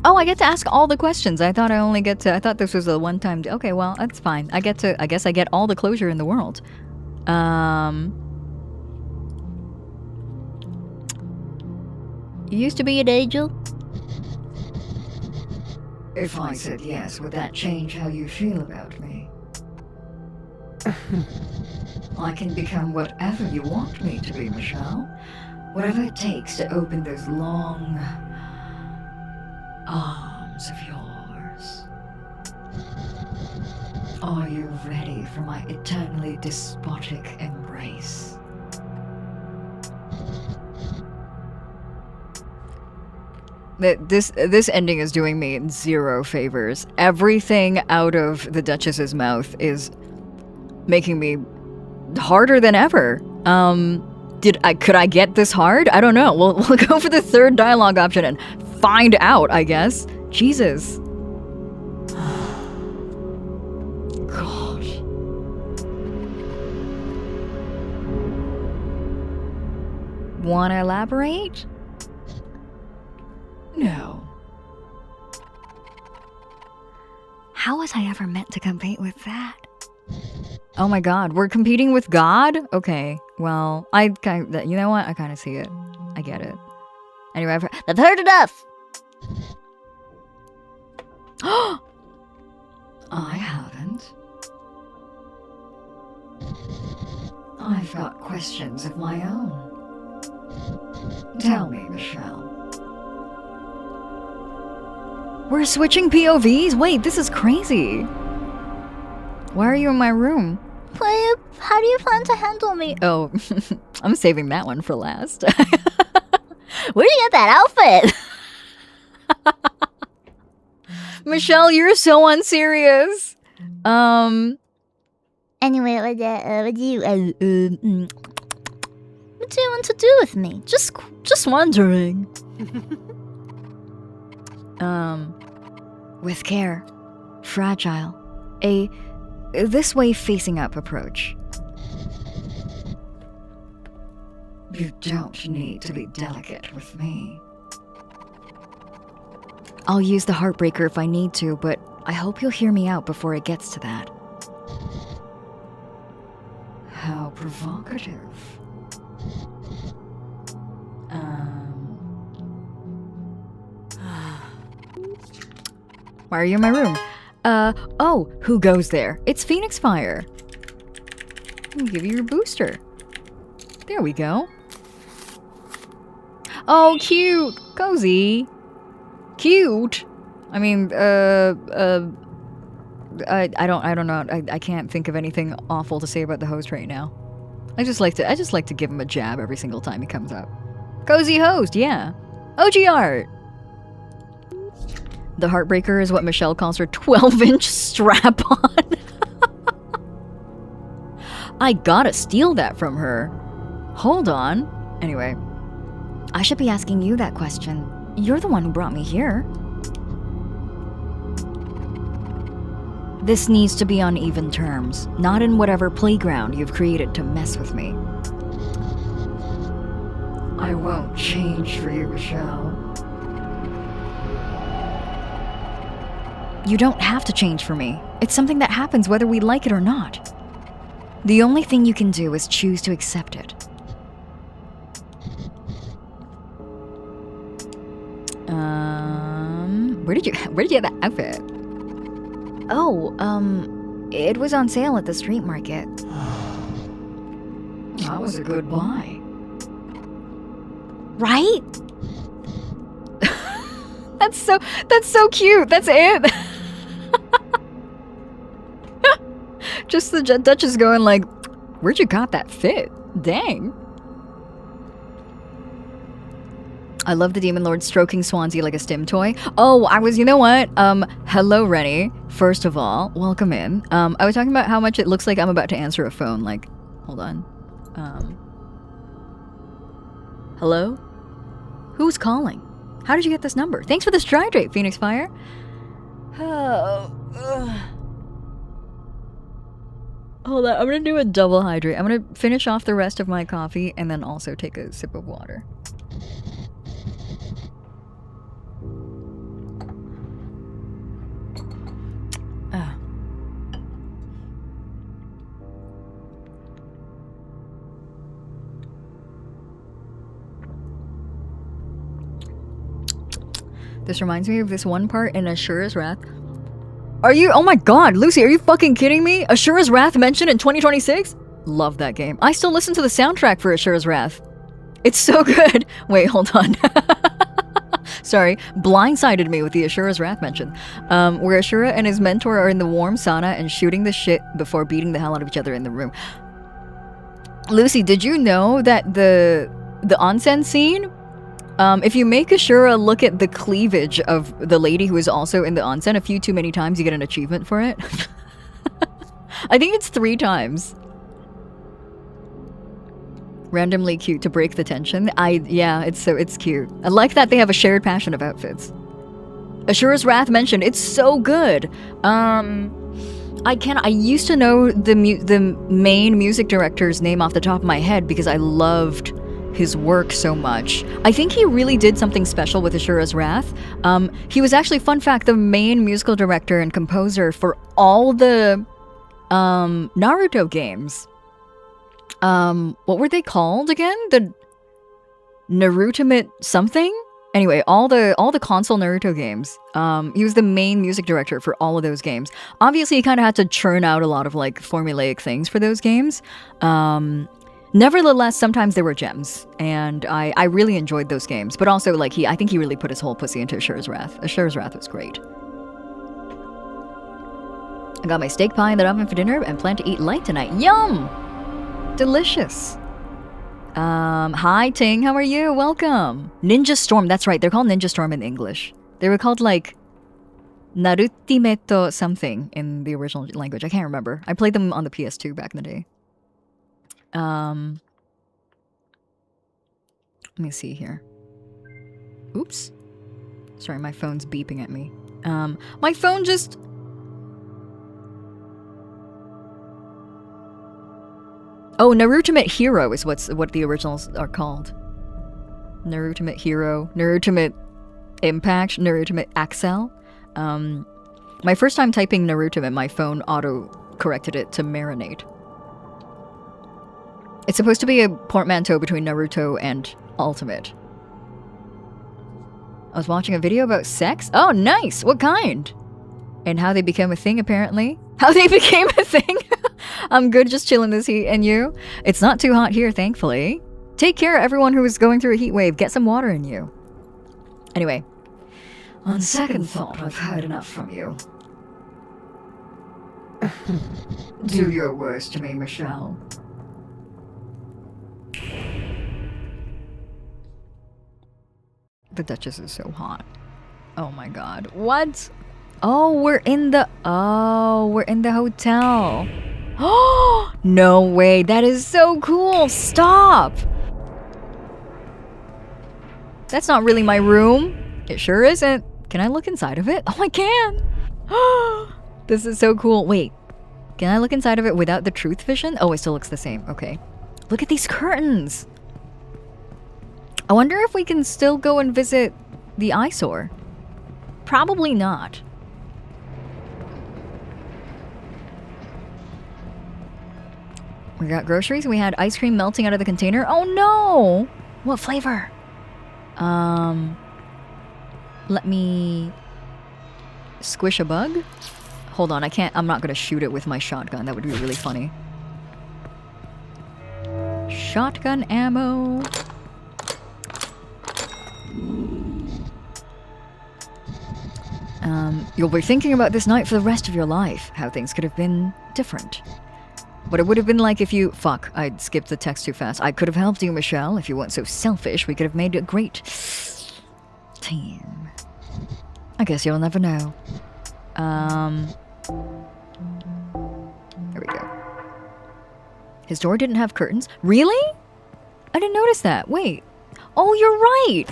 Oh, I get to ask all the questions. I thought I thought this was a one-time. Okay, well, that's fine. I guess I get all the closure in the world. You used to be an angel? If I said yes, would that change how you feel about me? I can become whatever you want me to be, Michelle. Whatever it takes to open those long arms of yours. Are you ready for my eternally despotic embrace? This ending is doing me zero favors. Everything out of the Duchess's mouth is making me harder than ever. Could I get this hard? I don't know. We'll go for the third dialogue option and find out, I guess. Jesus. God. Wanna elaborate? No. How was I ever meant to compete with that? Oh my god, we're competing with God? Okay, well, you know what? I kind of see it. I get it. Anyway, I've heard enough. I haven't. I've got questions of my own. Tell me, Michelle. We're switching POVs? Wait, this is crazy. Why are you in my room? How do you plan to handle me? Oh, I'm saving that one for last. Where'd you get that outfit? Michelle, you're so unserious. Anyway, what do you want to do with me? Just wondering. With care, fragile, a this way facing up approach. You don't need to be delicate with me. I'll use the heartbreaker if I need to, but I hope you'll hear me out before it gets to that. How provocative. Why are you in my room? Oh, who goes there? It's Phoenix Fire. Let me give you your booster. There we go. Oh, cute. Cozy. Cute. I mean, I don't know. I can't think of anything awful to say about the host right now. I just like to give him a jab every single time he comes up. Cozy host, yeah. OG art. The heartbreaker is what Michelle calls her 12-inch strap-on. I gotta steal that from her. Hold on. Anyway, I should be asking you that question. You're the one who brought me here. This needs to be on even terms, not in whatever playground you've created to mess with me. I won't change for you, Michelle. You don't have to change for me. It's something that happens whether we like it or not. The only thing you can do is choose to accept it. Where did you get that outfit? Oh, it was on sale at the street market. That was a good buy. Right? That's so cute. That's it. Just the Duchess going like, where'd you got that fit? Dang. I love the Demon Lord stroking Swansea like a stim toy. Oh, you know what? Hello, Rennie. First of all, welcome in. I was talking about how much it looks like I'm about to answer a phone. Like, hold on. Hello? Who's calling? How did you get this number? Thanks for this dry drape, Phoenix Fire. Oh, hold on, I'm gonna do a double hydrate. I'm gonna finish off the rest of my coffee and then also take a sip of water. This reminds me of this one part in Ashura's Wrath. Oh my god, Lucy, are you fucking kidding me? Ashura's Wrath mentioned in 2026? Love that game. I still listen to the soundtrack for Ashura's Wrath. It's so good. Wait, hold on. Sorry, blindsided me with the Ashura's Wrath mention. Where Ashura and his mentor are in the warm sauna and shooting the shit before beating the hell out of each other in the room. Lucy, did you know that the onsen scene, if you make Ashura look at the cleavage of the lady who is also in the onsen a few too many times, you get an achievement for it? I think it's 3 times. Randomly cute to break the tension. Yeah, it's cute. I like that they have a shared passion of outfits. Ashura's Wrath mentioned, it's so good. I used to know the main music director's name off the top of my head because I loved his work so much. I think he really did something special with Ashura's Wrath. He was actually, fun fact, the main musical director and composer for all the Naruto games. What were they called again? Naruto something? Anyway, all the console Naruto games. He was the main music director for all of those games. Obviously, he kind of had to churn out a lot of like formulaic things for those games. Nevertheless, sometimes there were gems, and I really enjoyed those games. But also, like I think he really put his whole pussy into Asura's Wrath. Asura's Wrath was great. I got my steak pie in the oven for dinner and plan to eat light tonight. Yum! Delicious. Hi Ting, how are you? Welcome. Ninja Storm, that's right, they're called Ninja Storm in English. They were called like Narutimeto something in the original language. I can't remember. I played them on the PS2 back in the day. Let me see here. Oops. Sorry, my phone's beeping at me. My phone just... Oh, Narutimate Hero is what the originals are called. Narutimate Hero, Narutimate Impact, Narutimate Axel. My first time typing Narutimate, my phone auto-corrected it to Marinate. It's supposed to be a portmanteau between Naruto and Ultimate. I was watching a video about sex. Oh, nice! What kind? And how they became a thing, apparently. How they became a thing? I'm good just chilling this heat, and you? It's not too hot here, thankfully. Take care, everyone who is going through a heat wave. Get some water in you. Anyway. On second thought, I've heard enough from you. Do your worst to me, Michelle. The Duchess is so hot. Oh my god. What? Oh, we're in the hotel. Oh, no way. That is so cool. Stop. That's not really my room. It sure isn't. Can I look inside of it? Oh, I can. This is so cool. Wait. Can I look inside of it without the truth vision? Oh, it still looks the same. Okay. Look at these curtains. I wonder if we can still go and visit the eyesore. Probably not. We got groceries. We had ice cream melting out of the container. Oh no! What flavor? Let me squish a bug. Hold on, I'm not gonna shoot it with my shotgun. That would be really funny. Shotgun ammo. You'll be thinking about this night for the rest of your life. How things could have been different. What it would have been like if you... Fuck, I skipped the text too fast. I could have helped you, Michelle. If you weren't so selfish, we could have made a great team. I guess you'll never know. There we go. His door didn't have curtains. Really? I didn't notice that. Wait. Oh, you're right.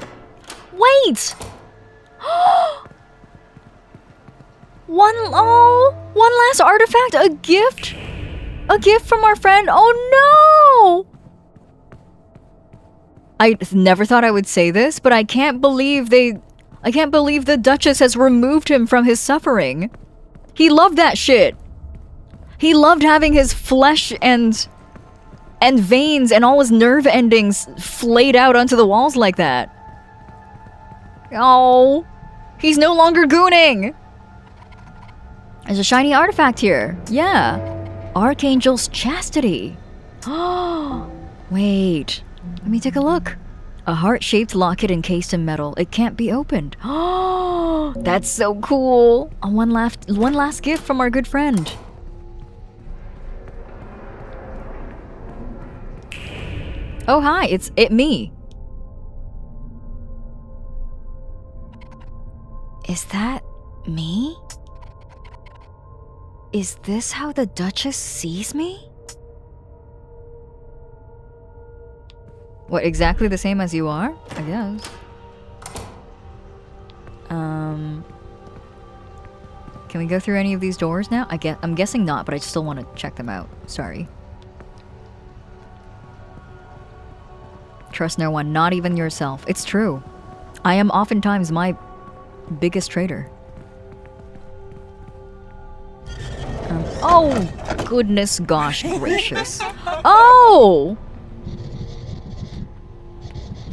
Wait! One last artifact. A gift? A gift from our friend? Oh no! I never thought I would say this, but I can't believe the Duchess has removed him from his suffering. He loved that shit. He loved having his flesh and veins and all his nerve endings flayed out onto the walls like that. Oh, he's no longer gooning. There's a shiny artifact here. Yeah. Archangel's Chastity. Oh, wait. Let me take a look. A heart-shaped locket encased in metal. It can't be opened. Oh, that's so cool. One last gift from our good friend. Oh, hi. It's me. Is that me? Is this how the Duchess sees me? What, exactly the same as you are? I guess. Can we go through any of these doors now? I'm guessing not, but I still want to check them out. Sorry. Trust no one, not even yourself. It's true. I am oftentimes my biggest traitor. Oh, goodness gosh gracious. Oh!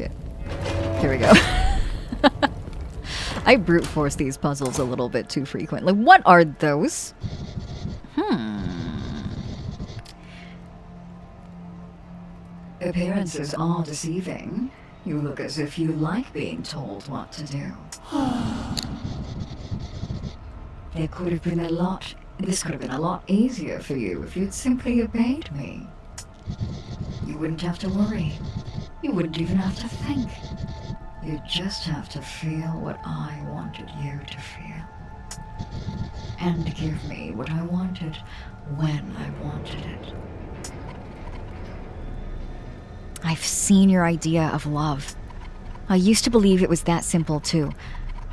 it. Here we go. I brute force these puzzles a little bit too frequently. What are those? Appearances are deceiving. You look as if you like being told what to do. There could have been a lot. This could have been a lot easier for you if you'd simply obeyed me. You wouldn't have to worry. You wouldn't even have to think. You'd just have to feel what I wanted you to feel. And give me what I wanted when I wanted it. I've seen your idea of love. I used to believe it was that simple too.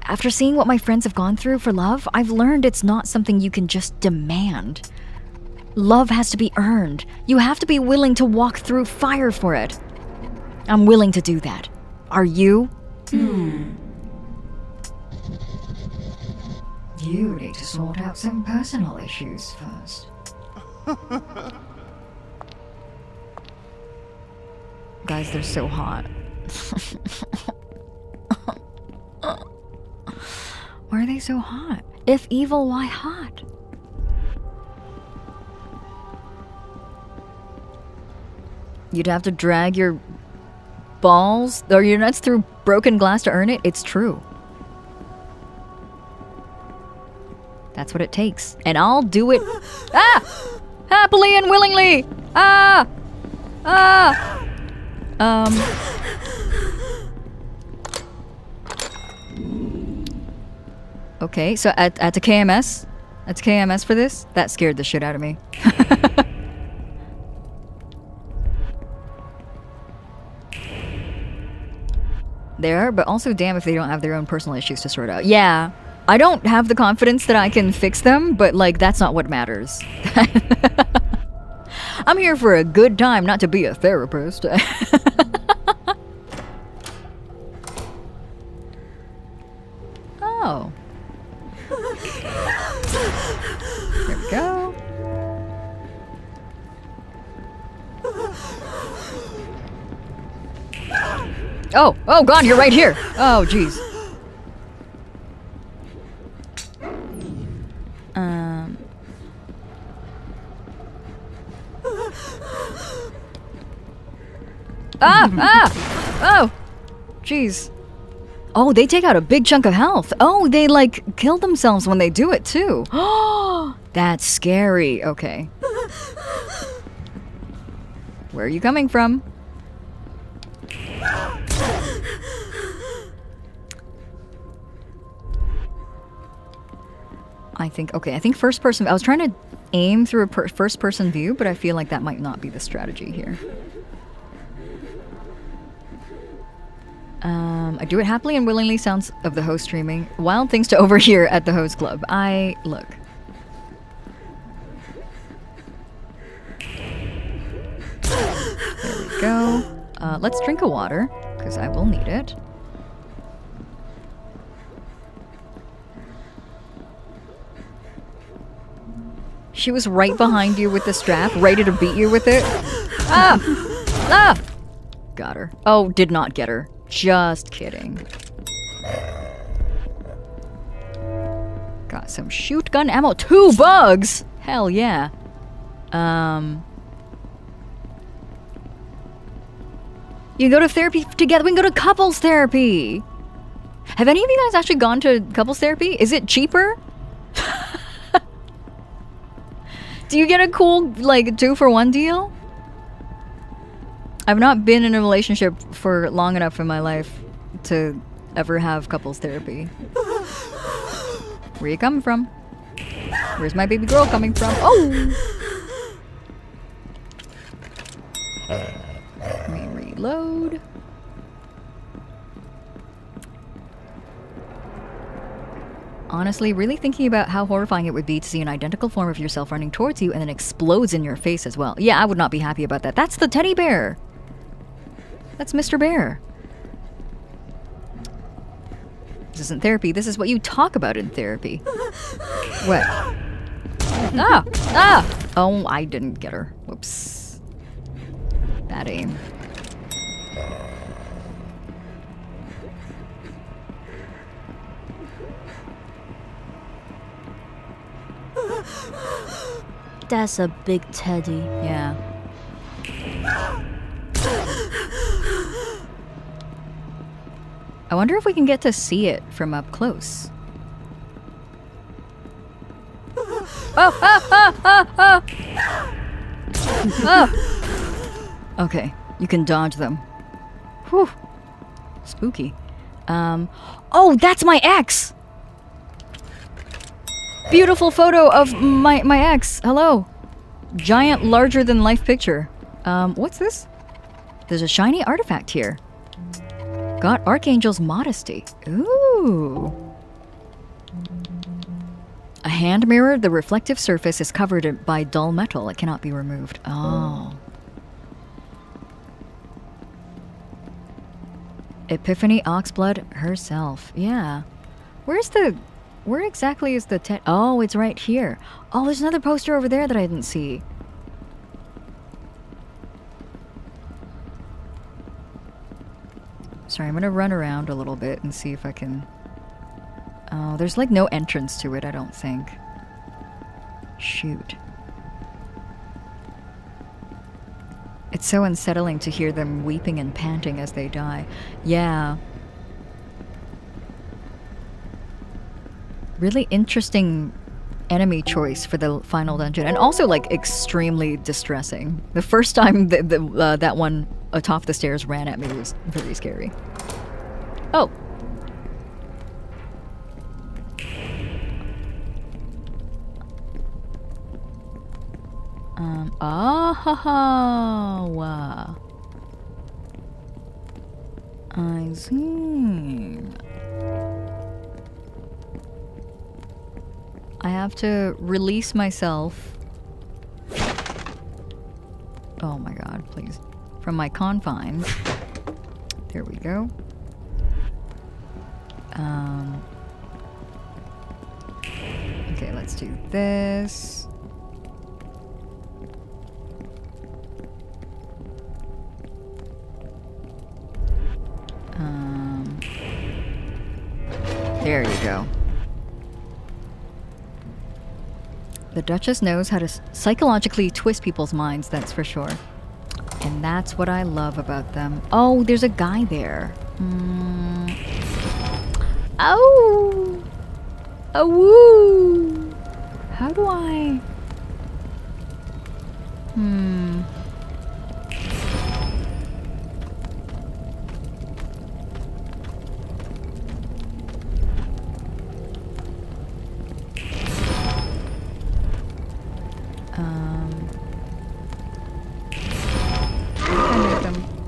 After seeing what my friends have gone through for love, I've learned it's not something you can just demand. Love has to be earned. You have to be willing to walk through fire for it. I'm willing to do that. Are you? You need to sort out some personal issues first. Guys, they're so hot. Why are they so hot? If evil, why hot? You'd have to drag your balls or your nuts through broken glass to earn it? It's true. That's what it takes. And I'll do it. Happily and willingly! Okay, so at the KMS? That's KMS for this? That scared the shit out of me. There, but also damn if they don't have their own personal issues to sort out. Yeah, I don't have the confidence that I can fix them, but like that's not what matters. I'm here for a good time, not to be a therapist. Oh. There we go. Oh god, you're right here. Oh, jeez. Oh, jeez. Oh, they take out a big chunk of health. Oh, they like kill themselves when they do it too. Oh, that's scary. Okay. Where are you coming from? I think first person. I was trying to aim through a first person view, but I feel like that might not be the strategy here. I do it happily and willingly. Sounds of the host streaming. Wild things to overhear at the host club. Look. There we go. Let's drink a water, because I will need it. She was right behind you with the strap, ready to beat you with it. Got her. Oh, did not get her. Just kidding. Got some shoot gun ammo. 2 bugs! Hell yeah. You can go to therapy together. We can go to couples therapy. Have any of you guys actually gone to couples therapy? Is it cheaper? Do you get a cool, like, 2-for-1 deal? I've not been in a relationship for long enough in my life to ever have couples therapy. Where you coming from? Where's my baby girl coming from? Oh! Let me reload. Honestly, really thinking about how horrifying it would be to see an identical form of yourself running towards you and then explodes in your face as well. Yeah, I would not be happy about that. That's the teddy bear! That's Mr. Bear. This isn't therapy. This is what you talk about in therapy. What? Oh, I didn't get her. Whoops. Bad aim. That's a big teddy. Yeah. I wonder if we can get to see it from up close. Okay, you can dodge them. Whew. Spooky. Oh, that's my ex! Beautiful photo of my ex. Hello. Giant, larger-than-life picture. What's this? There's a shiny artifact here. Got Archangel's Modesty. Ooh. A hand mirror. The reflective surface is covered by dull metal. It cannot be removed. Oh. Epiphany Oxblood herself. Yeah. Where exactly is the Oh, it's right here. Oh, there's another poster over there that I didn't see. Sorry, I'm gonna run around a little bit and see if I can... Oh, there's like no entrance to it, I don't think. Shoot. It's so unsettling to hear them weeping and panting as they die. Yeah. Really interesting enemy choice for the final dungeon, and also like extremely distressing. The first time that one atop the stairs ran at me was very scary. Oh. I see. I have to release myself. Oh my god, please. From my confines. There we go. Okay, let's do this. There you go. The Duchess knows how to psychologically twist people's minds, that's for sure. And that's what I love about them. Oh, there's a guy there. Oh! Oh, woo! How do I...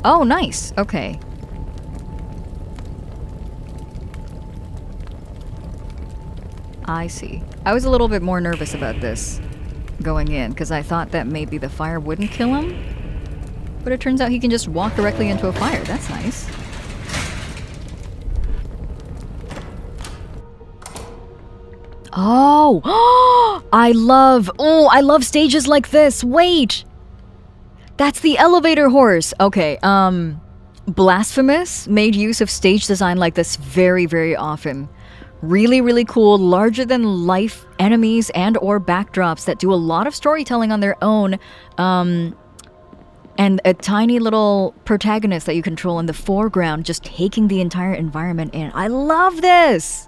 Oh, nice. Okay. I see. I was a little bit more nervous about this going in, because I thought that maybe the fire wouldn't kill him. But it turns out he can just walk directly into a fire. That's nice. Oh! I love stages like this. Wait! That's the elevator horse. Okay, Blasphemous made use of stage design like this very, very often. Really, really cool, larger-than-life enemies and or backdrops that do a lot of storytelling on their own, and a tiny little protagonist that you control in the foreground just taking the entire environment in. I love this!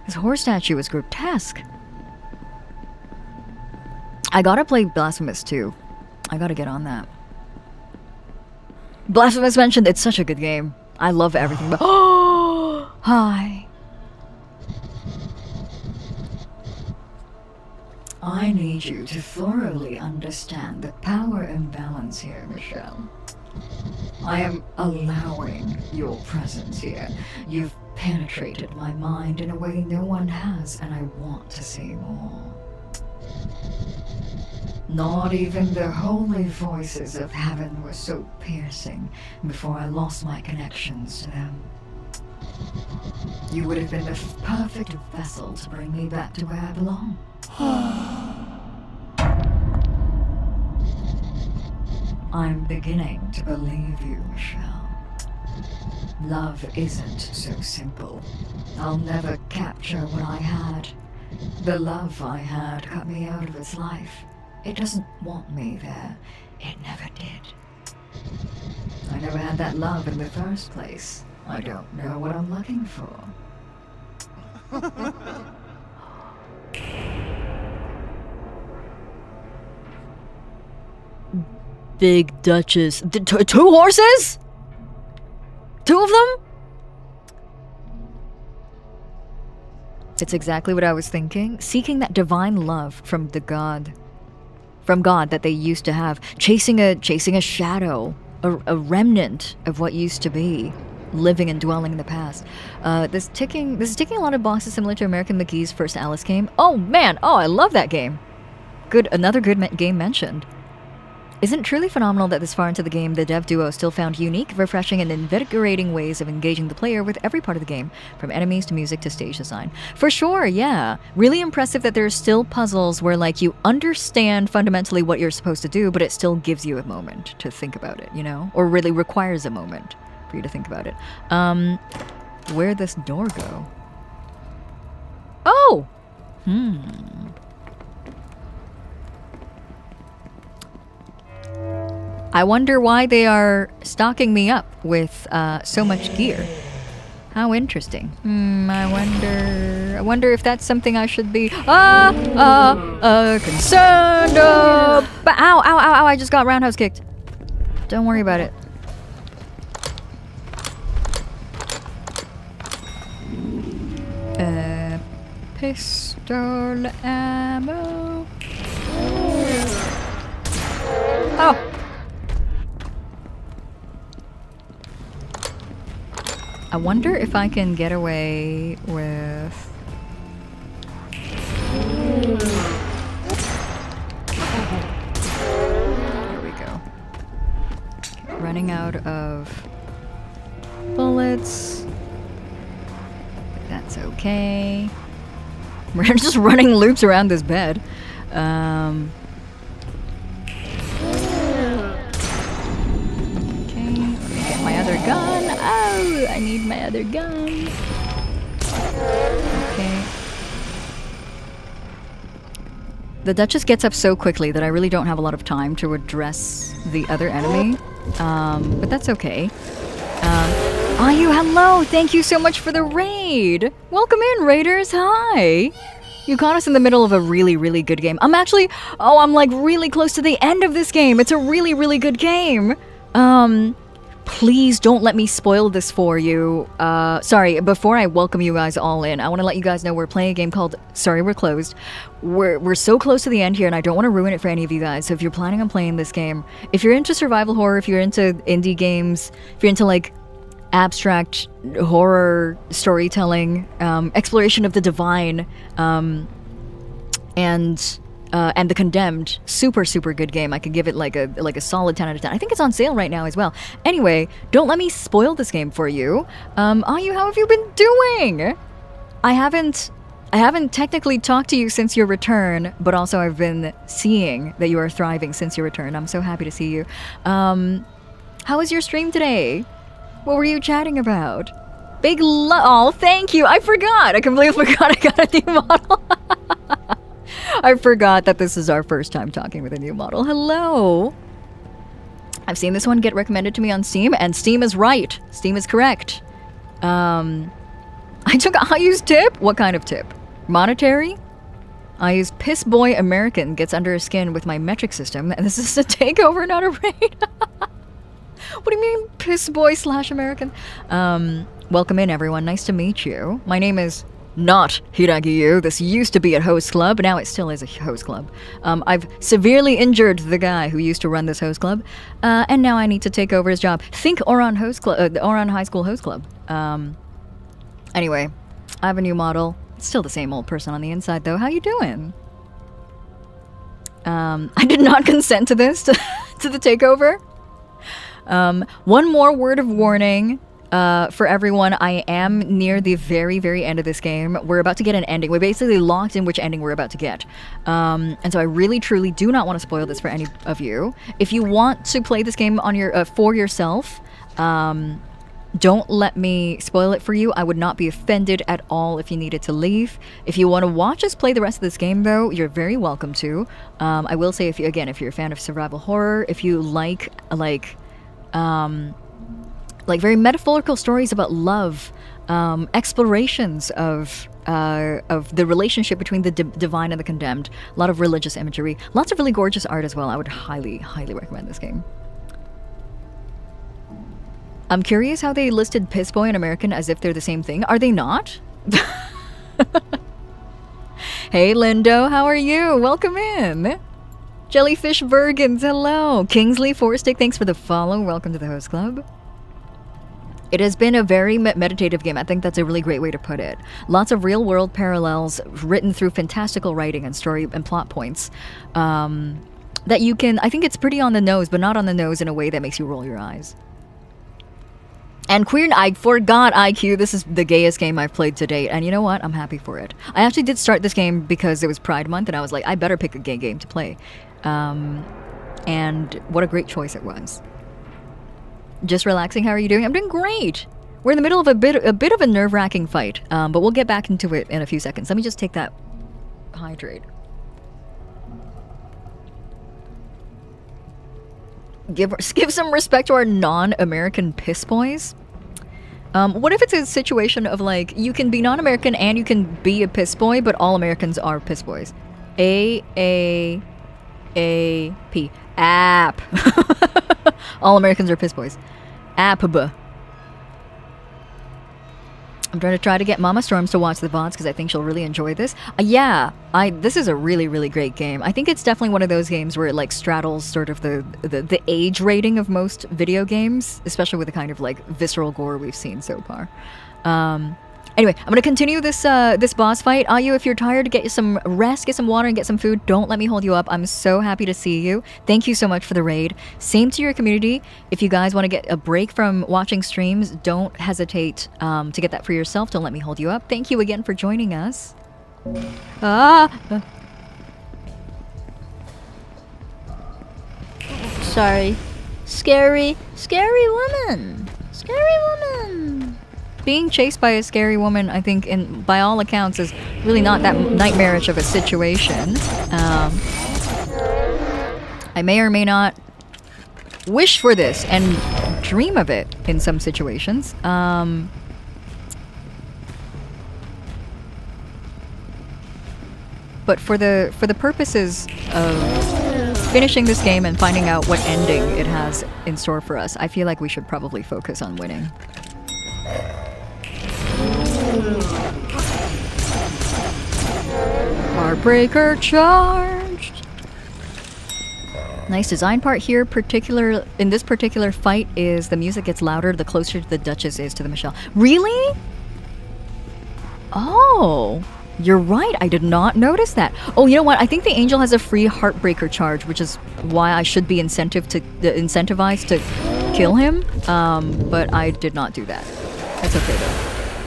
This horse statue is grotesque. I gotta play Blasphemous too. I gotta get on that. Blasphemous mentioned it's such a good game. I love everything but... Oh! Hi. I need you to thoroughly understand the power imbalance here, Michelle. I am allowing your presence here. You've penetrated my mind in a way no one has, and I want to see more. Not even the holy voices of heaven were so piercing before I lost my connections to them. You would have been the perfect vessel to bring me back to where I belong. I'm beginning to believe you, Michelle. Love isn't so simple. I'll never capture what I had. The love I had cut me out of its life. It doesn't want me there. It never did. I never had that love in the first place. I don't know what I'm looking for. Big Duchess. 2 horses? 2 of them? It's exactly what I was thinking. Seeking that divine love from the God. From God that they used to have. Chasing a shadow. A remnant of what used to be. Living and dwelling in the past. This is ticking a lot of boxes similar to American McGee's first Alice game. Oh man, I love that game. Another good game mentioned. Isn't it truly phenomenal that this far into the game, the dev duo still found unique, refreshing, and invigorating ways of engaging the player with every part of the game, from enemies to music to stage design. For sure, yeah. Really impressive that there are still puzzles where, like, you understand fundamentally what you're supposed to do, but it still gives you a moment to think about it, you know? Or really requires a moment for you to think about it. Where'd this door go? Oh! I wonder why they are stocking me up with so much gear. How interesting. I wonder if that's something I should be concerned about. Ow, I just got roundhouse kicked. Don't worry about it. Pistol ammo. Oh! I wonder if I can get away with... Here we go. Running out of bullets. That's okay. We're just running loops around this bed. My other gun. Oh, I need my other gun. Okay. The Duchess gets up so quickly that I really don't have a lot of time to address the other enemy. But that's okay. Ayu, hello! Thank you so much for the raid! Welcome in, raiders! Hi! You caught us in the middle of a really, really good game. I'm like really close to the end of this game. It's a really, really good game. Please don't let me spoil this for you. Sorry, before I welcome you guys all in, I want to let you guys know we're playing a game called Sorry We're Closed. We're so close to the end here, and I don't want to ruin it for any of you guys. So if you're planning on playing this game, if you're into survival horror, if you're into indie games, if you're into like abstract horror storytelling, exploration of the divine, and The Condemned, super good game. I could give it like a solid 10 out of 10. I think it's on sale right now as well. Anyway, don't let me spoil this game for you. Ayu, how have you been doing? I haven't technically talked to you since your return, but also I've been seeing that you are thriving since your return. I'm so happy to see you. How was your stream today? What were you chatting about? Oh, thank you. I forgot. I completely forgot I got a new model. I forgot that this is our first time talking with a new model. Hello. I've seen this one get recommended to me on Steam, and Steam is right. Steam is correct. I took Ayu's tip. What kind of tip? Monetary? Ayu's piss boy American gets under his skin with my metric system, and this is a takeover, not a raid. What do you mean, piss boy / American? Welcome in, everyone. Nice to meet you. My name is not Hiiragi Yuu. This used to be a host club. Now it still is a host club. I've severely injured the guy who used to run this host club, and now I need to take over his job. Think Oron host club, Oron High School host club. Anyway, I have a new model. It's still the same old person on the inside, though. How you doing? I did not consent to this, to the takeover. One more word of warning. For everyone, I am near the very end of this game. We're about to get an ending. We basically locked in which ending we're about to get. And so I really, truly do not want to spoil this for any of you. If you want to play this game on your for yourself, Don't let me spoil it for you. I would not be offended at all if you needed to leave. If you want to watch us play the rest of this game, though, you're very welcome to. I will say, if you're a fan of survival horror, if you like very metaphorical stories about love, explorations of the relationship between the divine and the condemned, a lot of religious imagery, lots of really gorgeous art as well, I would highly, highly recommend this game. I'm curious how they listed Piss Boy and American as if they're the same thing. Are they not? Hey Lindo, how are you? Welcome in. Jellyfish Bergens, hello. Kingsley Forstick, thanks for the follow. Welcome to the host club. It has been a very meditative game. I think that's a really great way to put it. Lots of real-world parallels written through fantastical writing and story and plot points. That you can... I think it's pretty on the nose, but not on the nose in a way that makes you roll your eyes. And I forgot IQ. This is the gayest game I've played to date. And you know what? I'm happy for it. I actually did start this game because it was Pride Month, and I was like, I better pick a gay game to play. And what a great choice it was. Just relaxing. How are you doing? I'm doing great. We're in the middle of a bit of a nerve-wracking fight, but we'll get back into it in a few seconds. Let me just take that hydrate. Give some respect to our non-American piss boys. What if it's a situation of like you can be non-American and you can be a piss boy, but all Americans are piss boys? A-P. App. All Americans are piss boys. Appaba. I'm trying to get Mama Storms to watch the VODs because I think she'll really enjoy this. This is a really, really great game. I think it's definitely one of those games where it like straddles sort of the age rating of most video games, especially with the kind of like visceral gore we've seen so far. Anyway, I'm gonna continue this boss fight. Ayu, if you're tired, get some rest, get some water, and get some food. Don't let me hold you up. I'm so happy to see you. Thank you so much for the raid. Same to your community. If you guys want to get a break from watching streams, don't hesitate to get that for yourself. Don't let me hold you up. Thank you again for joining us. Sorry. Scary woman. Scary woman. Being chased by a scary woman, I think, by all accounts, is really not that nightmarish of a situation. I may or may not wish for this and dream of it in some situations. But for the purposes of finishing this game and finding out what ending it has in store for us, I feel like we should probably focus on winning. Heartbreaker charged. Nice design part here. In this particular fight is the music gets louder the closer the Duchess is to the Michelle. Really? Oh, you're right. I did not notice that. Oh, you know what? I think the angel has a free Heartbreaker charge, which is why I should be incentivized to kill him. But I did not do that. That's okay though.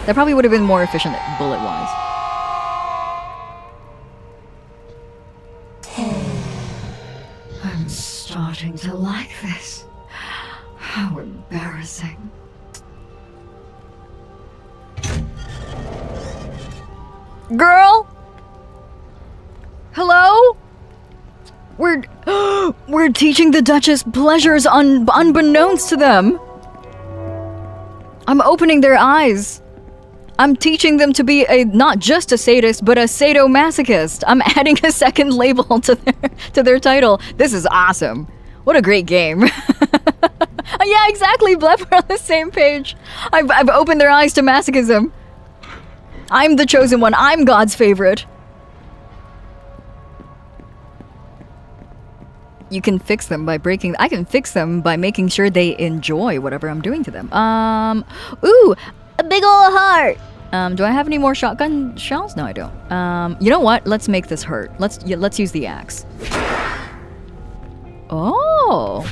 That probably would have been more efficient bullet-wise. I'm starting to like this. How embarrassing. Girl? Hello? We're teaching the Duchess pleasures unbeknownst to them. I'm opening their eyes. I'm teaching them to be not just a sadist, but a sadomasochist. I'm adding a second label to their title. This is awesome. What a great game. Yeah, exactly, Blep. We're on the same page. I've opened their eyes to masochism. I'm the chosen one. I'm God's favorite. You can fix them by breaking... I can fix them by making sure they enjoy whatever I'm doing to them. Ooh, a big ol' heart. Do I have any more shotgun shells? No, I don't. You know what? Let's make this hurt. Let's use the axe. Oh.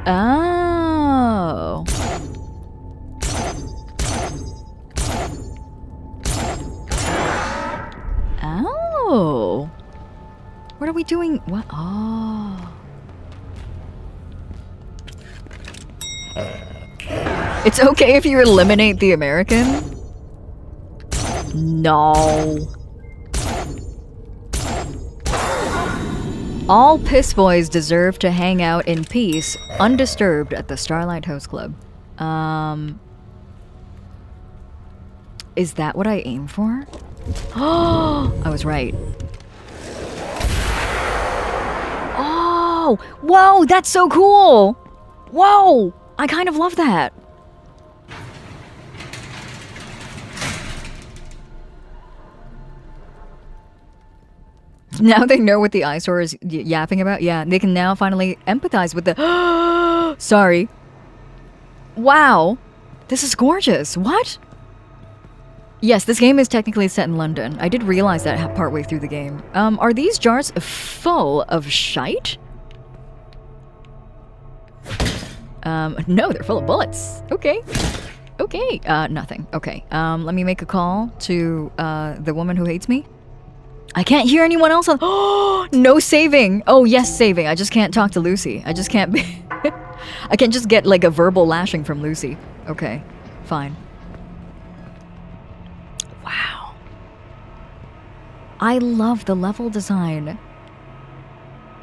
Oh. Oh. What are we doing? What? Oh. It's okay if you eliminate the American? No. All piss boys deserve to hang out in peace, undisturbed at the Starlight Host Club. Is that what I aim for? Oh, I was right. Oh, whoa, that's so cool. Whoa, I kind of love that. Now they know what the eyesore is yapping about. Yeah, they can now finally empathize with the... Sorry. Wow. This is gorgeous. What? Yes, this game is technically set in London. I did realize that partway through the game. Are these jars full of shite? No, they're full of bullets. Okay. Okay. Nothing. Okay. Let me make a call to the woman who hates me. I can't hear anyone else on... Oh, no saving. Oh, yes, saving. I just can't talk to Lucy. I just can't be... I can just get like a verbal lashing from Lucy. Okay, fine. Wow. I love the level design.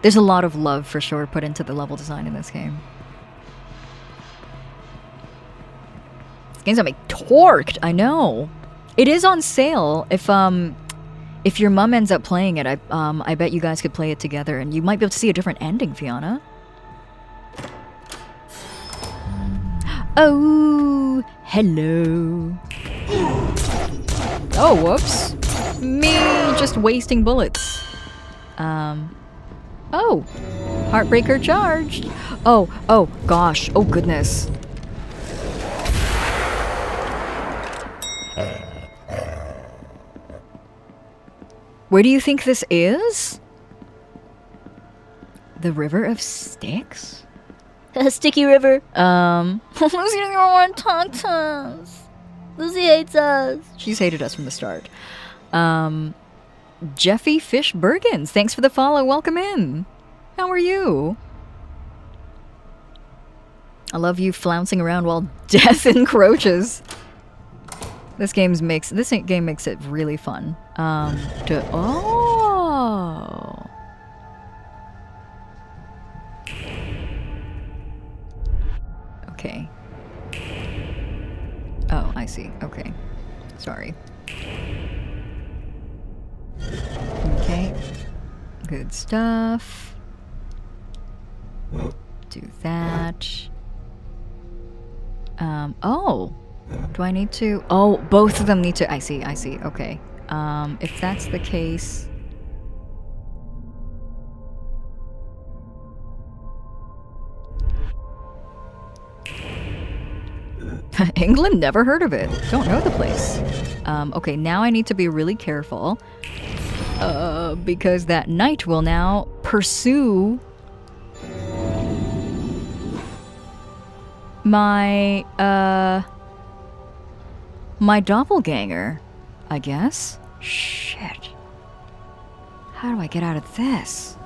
There's a lot of love for sure put into the level design in this game. This game's gonna be torqued, I know. It is on sale if your mom ends up playing it. I bet you guys could play it together and you might be able to see a different ending, Fiona. Oh, hello. Oh, whoops. Me just wasting bullets. Oh. Heartbreaker charged. Oh, gosh. Oh, goodness. Where do you think this is? The River of Styx? A sticky river. Lucy doesn't even want to talk to us. Lucy hates us. She's hated us from the start. Jeffy Fish Bergens, thanks for the follow. Welcome in. How are you? I love you flouncing around while death encroaches. This game makes it really fun. Okay. Oh, I see. Okay. Sorry. Okay. Good stuff. Do that. Oh. Do I need to? Oh, both of them need to. I see. Okay. If that's the case. England, never heard of it. Don't know the place. Okay, now I need to be really careful. Because that knight will now pursue my doppelganger, I guess. Shit. How do I get out of this?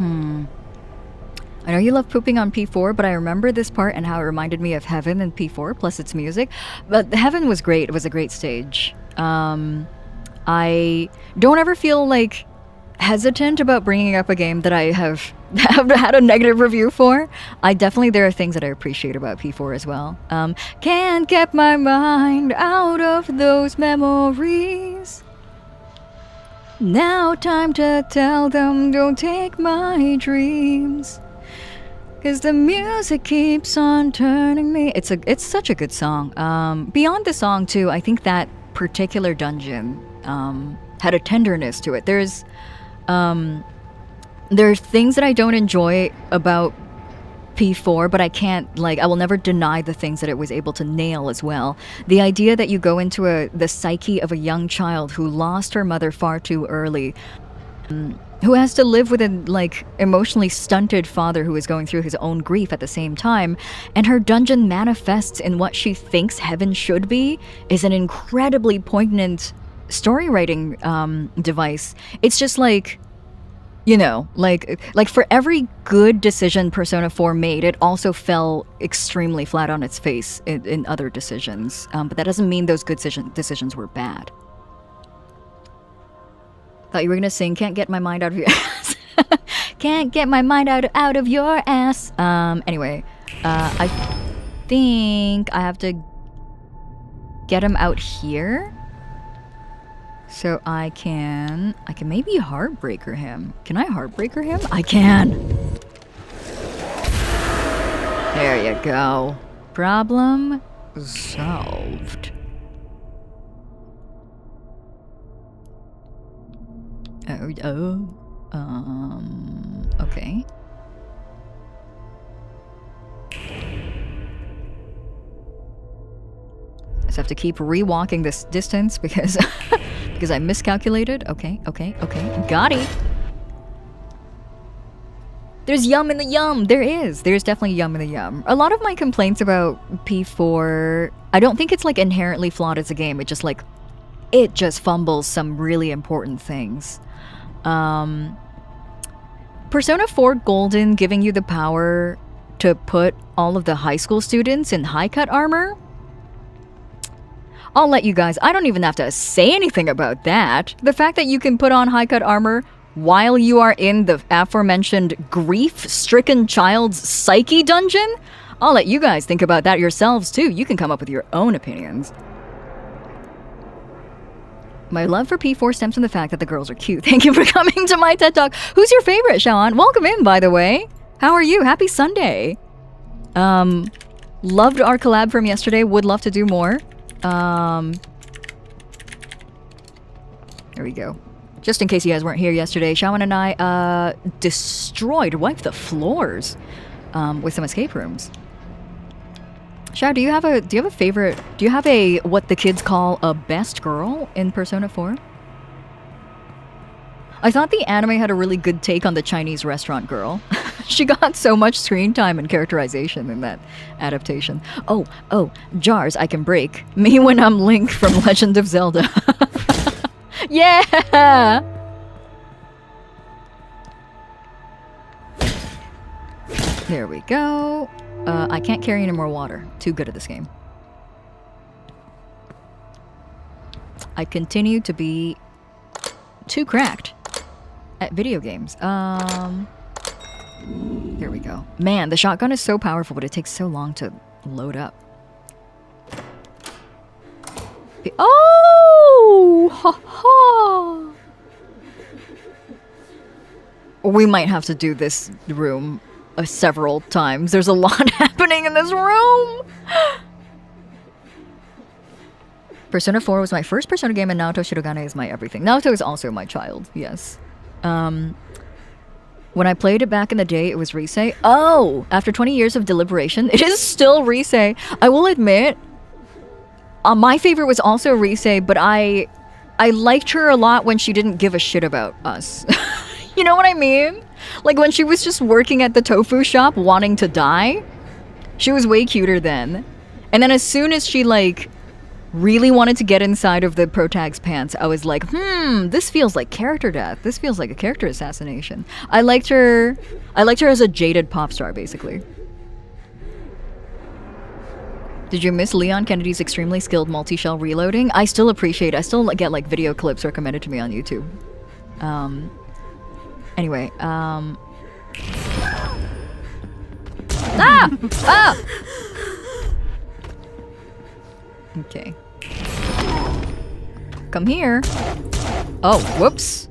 I know you love pooping on P4, but I remember this part and how it reminded me of Heaven in P4, plus its music. But Heaven was great. It was a great stage. I don't ever feel like hesitant about bringing up a game that I have had a negative review for. There are things that I appreciate about P4 as well. Can't get my mind out of those memories. Now time to tell them, don't take my dreams. 'Cause the music keeps on turning me. It's such a good song. Beyond the song too, I think that particular dungeon had a tenderness to it. There's things that I don't enjoy about P4, but I will never deny the things that it was able to nail as well. The idea that you go into the psyche of a young child who lost her mother far too early, who has to live with a emotionally stunted father who is going through his own grief at the same time, and her dungeon manifests in what she thinks heaven should be, is an incredibly poignant story writing device. It's just like, you know, like for every good decision Persona 4 made, it also fell extremely flat on its face in other decisions. But that doesn't mean those good decisions were bad. Thought you were gonna sing "Can't Get My Mind Out of Your Ass." Can't get my mind out of your ass. Anyway, I think I have to get him out here. So I can maybe Heartbreaker him. Can I Heartbreaker him? I can. There you go. Problem solved. Okay. Just have to keep rewalking this distance because because I miscalculated. Okay. Got it. There's yum in the yum. There is. There's definitely yum in the yum. A lot of my complaints about P4, I don't think it's like inherently flawed as a game. It just fumbles some really important things. Persona 4 Golden giving you the power to put all of the high school students in high-cut armor. I'll let you guys, I don't even have to say anything about that. The fact that you can put on high-cut armor while you are in the aforementioned grief-stricken child's psyche dungeon, I'll let you guys think about that yourselves too. You can come up with your own opinions. My love for P4 stems from the fact that the girls are cute. Thank you for coming to my TED Talk. Who's your favorite, Sean? Welcome in, by the way. How are you? Happy Sunday. Loved our collab from yesterday. Would love to do more. There we go. Just in case you guys weren't here yesterday, Shawan and I wiped the floors with some escape rooms. Shao, do you have a favorite? Do you have a what the kids call a best girl in Persona 4? I thought the anime had a really good take on the Chinese restaurant girl. She got so much screen time and characterization in that adaptation. Oh, jars I can break. Me when I'm Link from Legend of Zelda. Yeah! There we go. I can't carry any more water. Too good at this game. I continue to be too cracked at video games. There we go. Man, the shotgun is so powerful, but it takes so long to load up. Oh! Ha ha! We might have to do this room several times. There's a lot happening in this room! Persona 4 was my first Persona game, and Naoto Shirogane is my everything. Naoto is also my child, yes. When I played it back in the day, it was Risei. Oh! After 20 years of deliberation, it is still Risei. I will admit, my favorite was also Risei, but I liked her a lot when she didn't give a shit about us. You know what I mean? Like when she was just working at the tofu shop wanting to die. She was way cuter then. And then as soon as she like really wanted to get inside of the protag's pants, I was like, this feels like character death. This feels like a character assassination. I liked her as a jaded pop star, basically. Did you miss Leon Kennedy's extremely skilled multi-shell reloading? I still get like video clips recommended to me on YouTube. Anyway, Ah! Okay. Come here. Oh, whoops.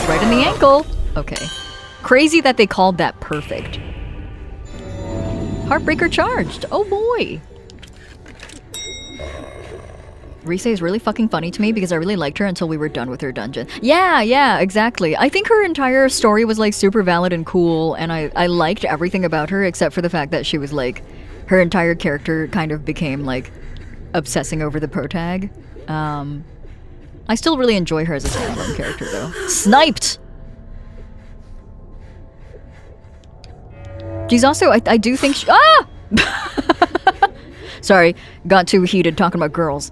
Right in the ankle. Okay. Crazy that they called that perfect. Heartbreaker charged. Oh boy. Risei is really fucking funny to me because I really liked her until we were done with her dungeon. Yeah, exactly. I think her entire story was like super valid and cool, and I liked everything about her except for the fact that she was like, her entire character kind of became like obsessing over the protag. I still really enjoy her as a standalone character though. Sniped! She's also, I do think she, Sorry, got too heated talking about girls.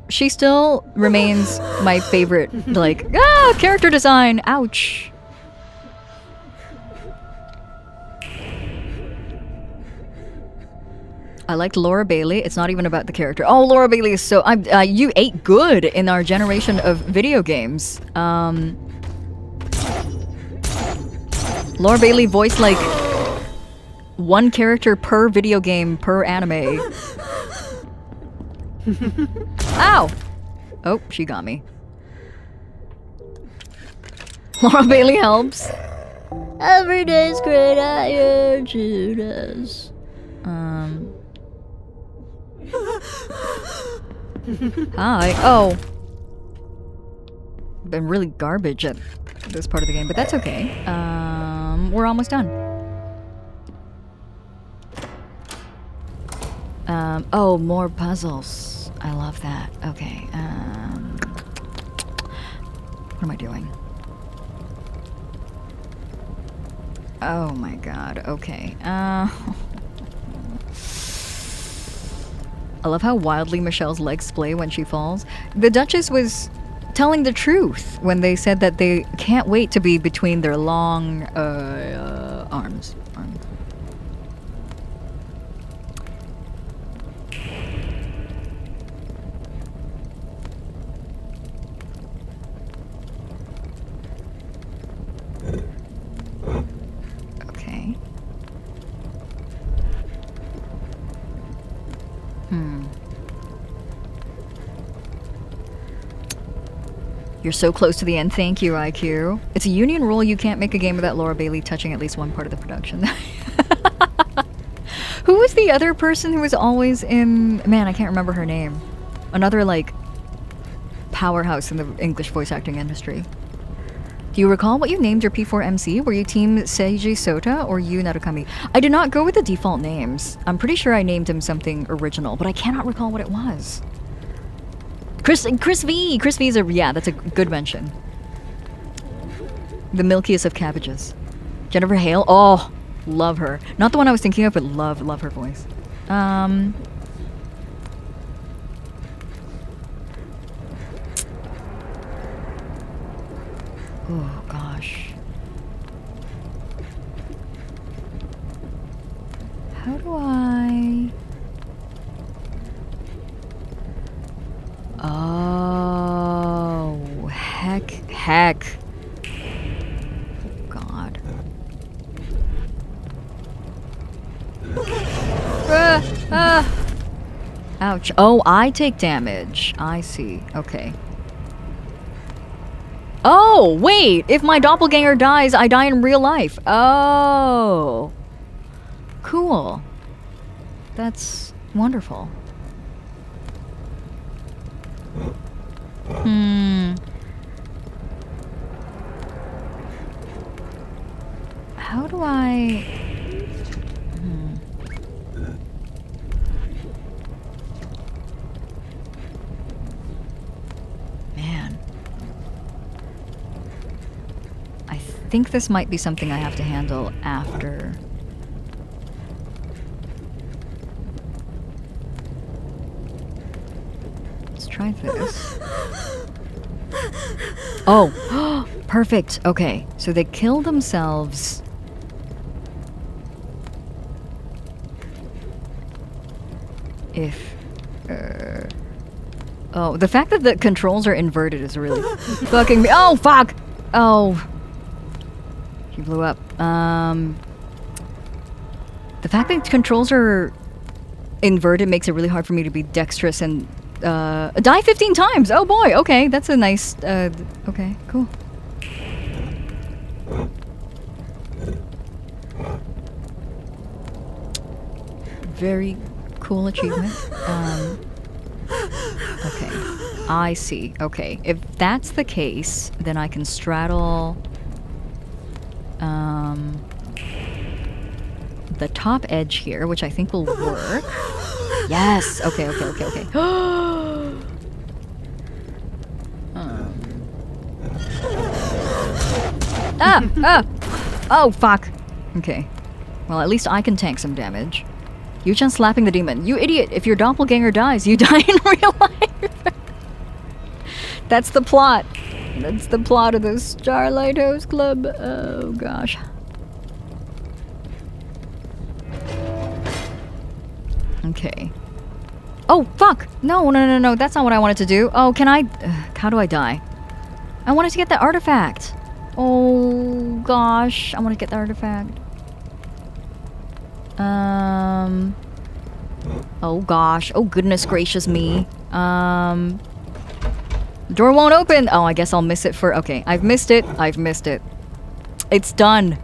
She still remains my favorite, like, character design. Ouch. I liked Laura Bailey. It's not even about the character. Oh, Laura Bailey is so... you ate good in our generation of video games. Laura Bailey voiced, like, one character per video game per anime. Ow! Oh, she got me. Laura Bailey helps. Every day's great at your Judas. Hi. Oh. Been really garbage at this part of the game, but that's okay. We're almost done. Oh, more puzzles. I love that. Okay. What am I doing? Oh my god. Okay. I love how wildly Michelle's legs splay when she falls. The Duchess was telling the truth when they said that they can't wait to be between their long arms. Okay. You're so close to the end. Thank you, IQ. It's a union rule. You can't make a game without Laura Bailey touching at least one part of the production. Who was the other person who was always in... Man, I can't remember her name. Another, like, powerhouse in the English voice acting industry. Do you recall what you named your P4 MC? Were you Team Seiji Sota or Yu Narukami? I did not go with the default names. I'm pretty sure I named him something original, but I cannot recall what it was. Chris V! Chris V is a... Yeah, that's a good mention. The milkiest of cabbages. Jennifer Hale? Oh, love her. Not the one I was thinking of, but love her voice. Oh, gosh. How do I... Oh, heck. God. Ouch. Oh, I take damage. I see. Okay. Oh, wait! If my doppelganger dies, I die in real life. Oh. Cool. That's wonderful. How do I... Man. I think this might be something I have to handle after... Let's try this. Oh, perfect. Okay, so they kill themselves. If... Oh, the fact that the controls are inverted is really fucking me. Oh, fuck! Oh. He blew up. The fact that controls are inverted makes it really hard for me to be dexterous and die 15 times. Oh boy, okay, that's a nice, okay, cool. Very cool achievement. Okay, I see. Okay, if that's the case, then I can straddle the top edge here, which I think will work. Yes. Okay. Oh, fuck. Okay. Well, at least I can tank some damage. Yu-chan slapping the demon. You idiot! If your doppelganger dies, you die in real life. That's the plot. That's the plot of the Starlight Host Club. Oh gosh. Okay. Oh fuck! No. That's not what I wanted to do. Oh, can I? How do I die? I wanted to get that artifact. Oh gosh, I want to get the artifact. Oh gosh. Oh goodness gracious me. Door won't open. Oh, I guess I'll miss it for. Okay, I've missed it. It's done.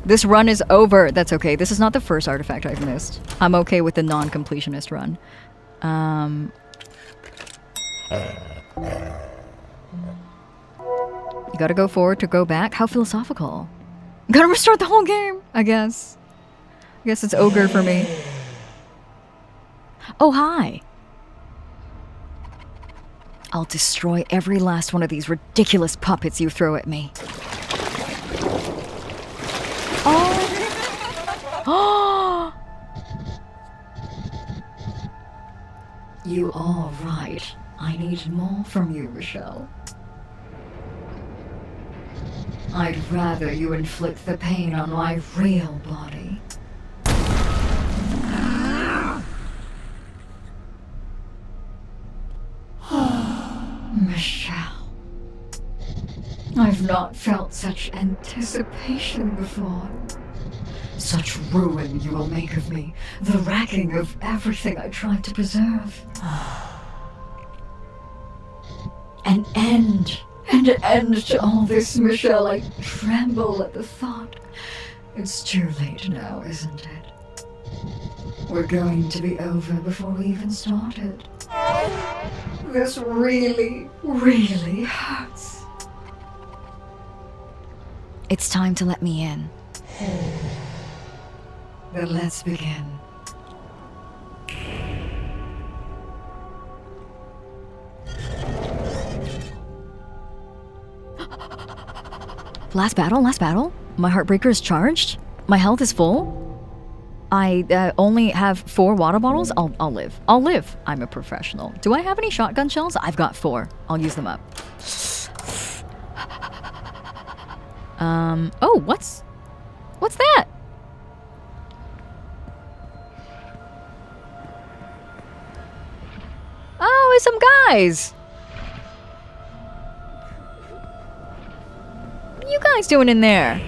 This run is over. That's okay. This is not the first artifact I've missed. I'm okay with the non-completionist run. You gotta go forward to go back? How philosophical. Gotta restart the whole game, I guess. I guess it's ogre for me. Oh, hi. I'll destroy every last one of these ridiculous puppets you throw at me. Oh. You are right. I need more from you, Michelle. I'd rather you inflict the pain on my real body. Michelle. I've not felt such anticipation before. Such ruin you will make of me. The wrecking of everything I tried to preserve. An end to all this, Michelle. I tremble at the thought. It's too late now, isn't it? We're going to be over before we even started. This really, really hurts. It's time to let me in. Then let's begin. Last battle? My Heartbreaker is charged? My health is full? I only have 4 water bottles? I'll live. I'm a professional. Do I have any shotgun shells? I've got 4. I'll use them up. Oh, what's that? Oh, it's some guys. What are you guys doing in there?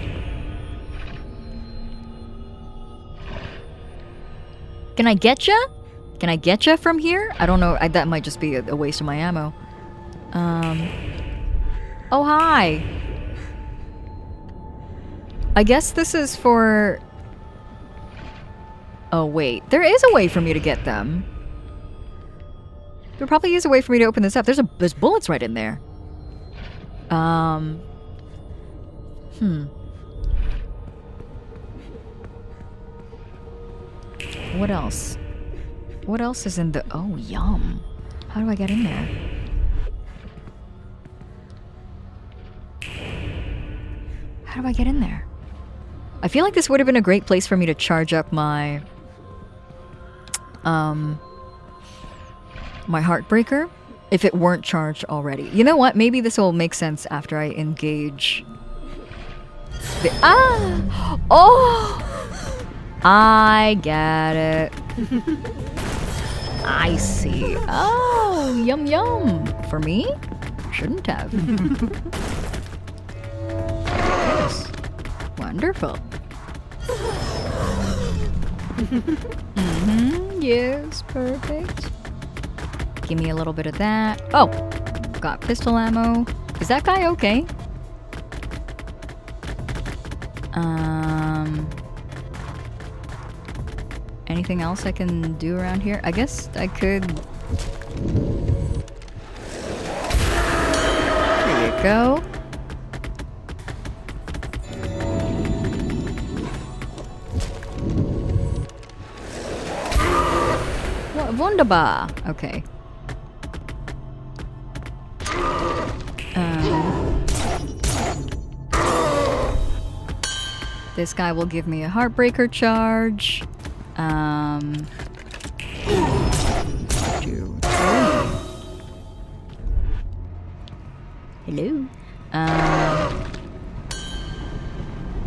Can I get ya? Can I get ya from here? I don't know. That might just be a waste of my ammo. Oh, hi. I guess this is for... Oh, wait. There is a way for me to get them. There probably is a way for me to open this up. There's bullets right in there. What else? What else is in the... Oh, yum. How do I get in there? How do I get in there? I feel like this would have been a great place for me to charge up my... my Heartbreaker, if it weren't charged already. You know what? Maybe this will make sense after I engage the... Ah! Oh! I get it. I see. Oh, yum yum. For me? Shouldn't have. Yes. Wonderful. Yes, perfect. Give me a little bit of that. Oh, got pistol ammo. Is that guy okay? Anything else I can do around here? I guess I could... There you go. Wunderbar. Okay. This guy will give me a Heartbreaker charge. Two, three. Hello.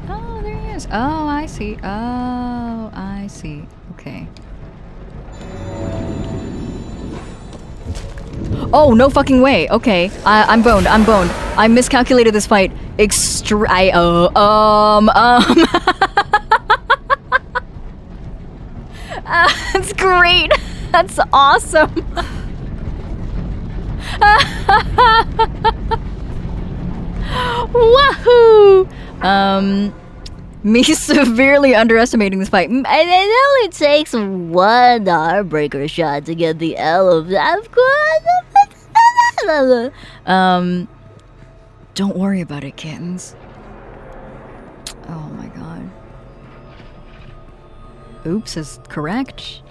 Oh, there he is. Oh, I see. Oh, I see. Okay. Oh, no fucking way. Okay. I'm boned. I'm boned. I miscalculated this fight. That's great. That's awesome. Wahoo! Me severely underestimating this fight. And it only takes one heartbreaker shot to get the elephant. Of course. Don't worry about it, kittens. Oh my god. Oops is correct.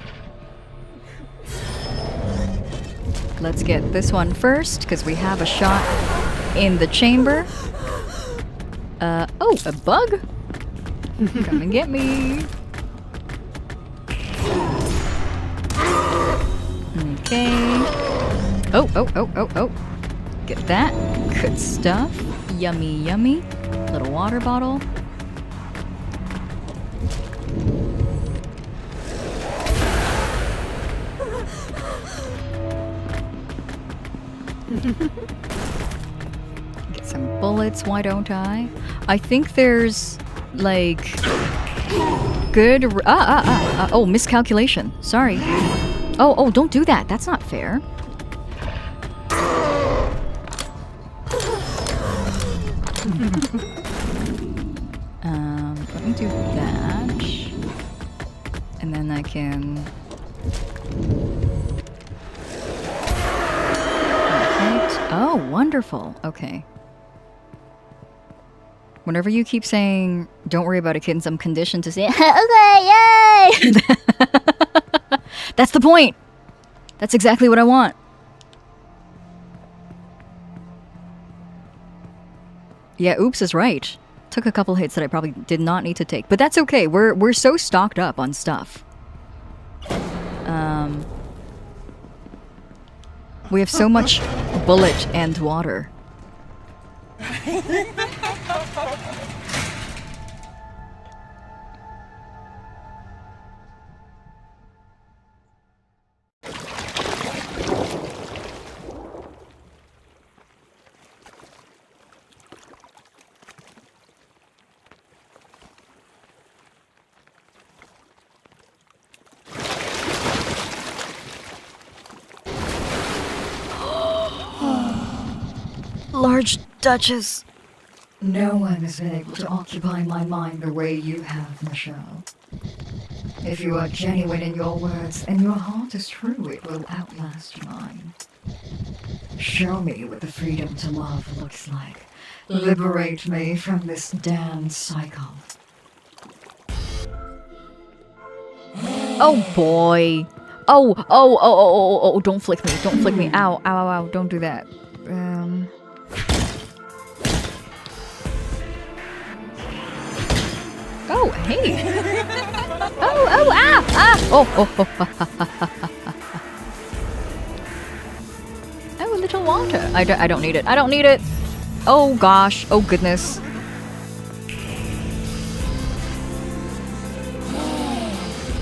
Let's get this one first, because we have a shot in the chamber. Oh, a bug? Come and get me. Okay. Oh. Get that. Good stuff. Yummy, yummy. Little water bottle. Get some bullets, why don't I? I think there's, like, good... Oh, miscalculation. Sorry. Oh, don't do that. That's not fair. Let me do that. And then I can... Perfect. Oh, wonderful. Okay. Whenever you keep saying, don't worry about it, kittens, I'm conditioned to say, okay, yay! That's the point! That's exactly what I want. Yeah, oops is right. Took a couple hits that I probably did not need to take. But that's okay. We're so stocked up on stuff. We have so much bullet and water. Large Duchess. No one has been able to occupy my mind the way you have, Michelle. If you are genuine in your words and your heart is true, it will outlast mine. Show me what the freedom to love looks like. Liberate me from this damned cycle. Oh boy. Oh, don't flick me. Don't flick me. Ow. Don't do that. Oh, hey. Oh, a little water. I don't need it. I don't need it. Oh gosh. Oh goodness.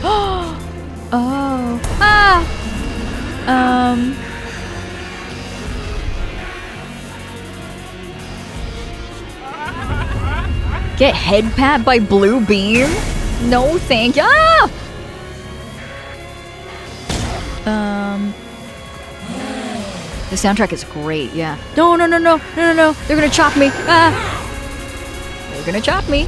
Oh. Get head pat by Blue Beam? No, thank you. The soundtrack is great, yeah. No. They're gonna chop me. They're gonna chop me.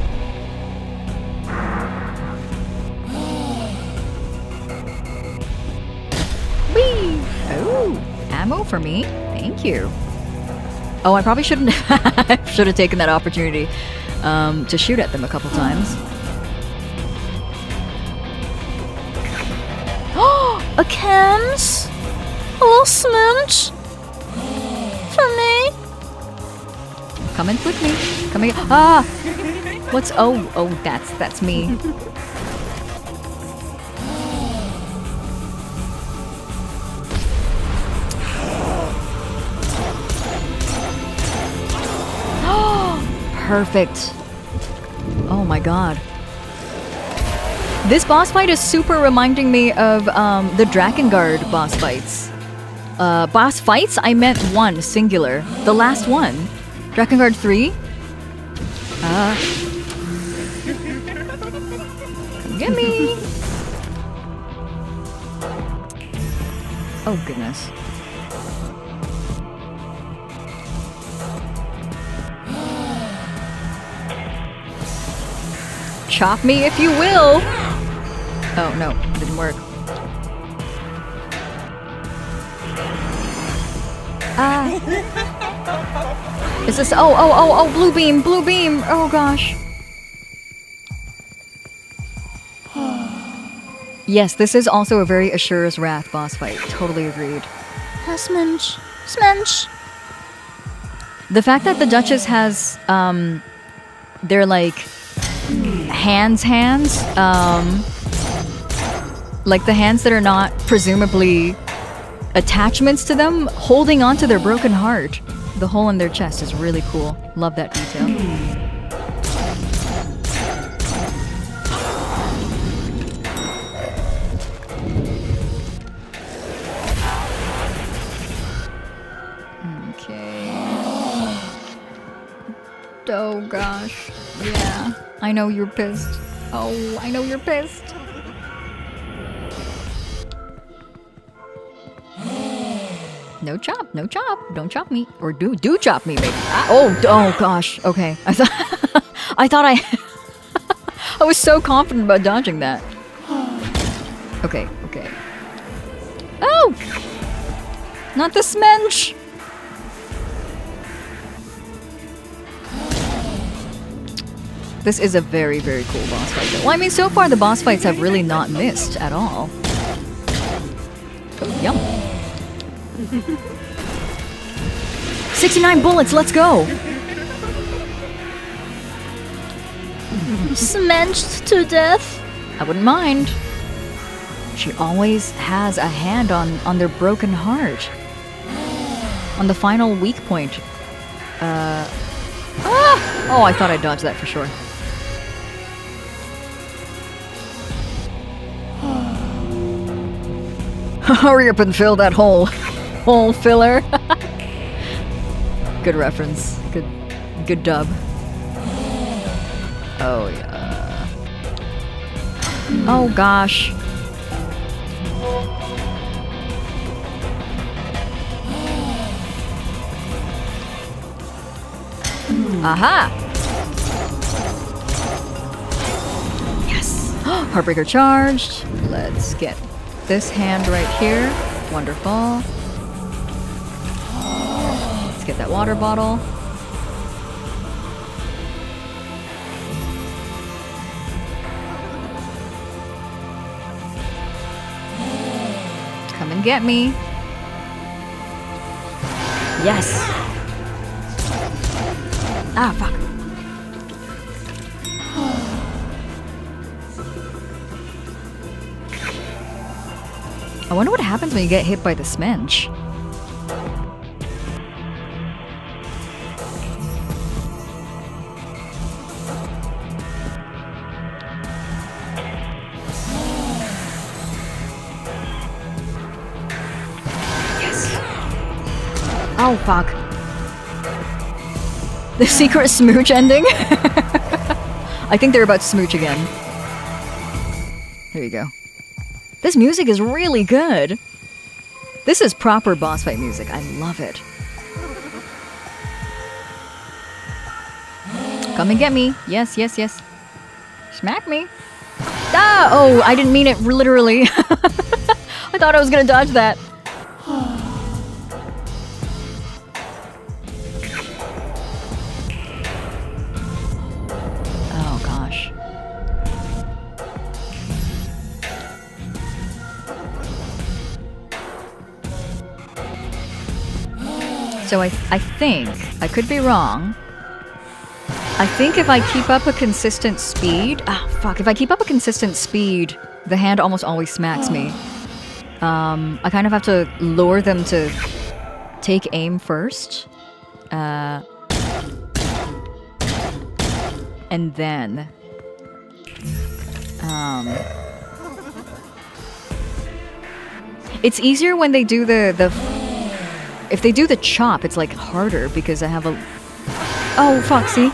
Whee! Oh, ammo for me. Thank you. Oh, I probably shouldn't. Should have taken that opportunity to shoot at them a couple times. A chems? A little smooch? For me? Come and flick me. Come here. What's... Oh, that's me. Perfect. Oh my god. This boss fight is super reminding me of the Drakengard boss fights. Boss fights? I meant one, singular. The last one. Drakengard 3? Come get me! Oh goodness. Chop me if you will! Oh no, didn't work. Is this? Oh, blue beam, blue beam! Oh gosh. Yes, this is also a very Ashura's Wrath boss fight. Totally agreed. Smunch. Smunch. The fact that the Duchess has, they're like hands, like the hands that are not presumably attachments to them, holding onto their broken heart. The hole in their chest is really cool. Love that detail. Okay. Oh gosh. Yeah. I know you're pissed. Oh, I know you're pissed. No chop, no chop. Don't chop me. Or do chop me, maybe. Oh gosh. Okay. I thought I I was so confident about dodging that. Okay. Oh! Not the smench! This is a very, very cool boss fight. Well, I mean, so far the boss fights have really not missed at all. Oh, yum. 69 bullets, let's go! Smashed to death. I wouldn't mind. She always has a hand on their broken heart. On the final weak point. Oh, I thought I dodged that for sure. Hurry up and fill that hole. Hole filler. Good reference. Good dub. Oh yeah. Oh gosh. Aha! Yes! Heartbreaker charged. Let's get this hand right here. Wonderful. Let's get that water bottle. Come and get me. Yes! Ah, fuck. I wonder what happens when you get hit by the smench. Yes. Oh, fuck. The secret smooch ending? I think they're about to smooch again. There you go. This music is really good. This is proper boss fight music. I love it. Come and get me. Yes, yes, yes. Smack me. Ah! Oh, I didn't mean it literally. I thought I was gonna dodge that. Oh gosh. So I think, I could be wrong, I think if I keep up a consistent speed, if I keep up a consistent speed, the hand almost always smacks me. I kind of have to lure them to take aim first. And then... It's easier when they do the... If they do the chop, it's like harder because I have a... Oh, fuck, see?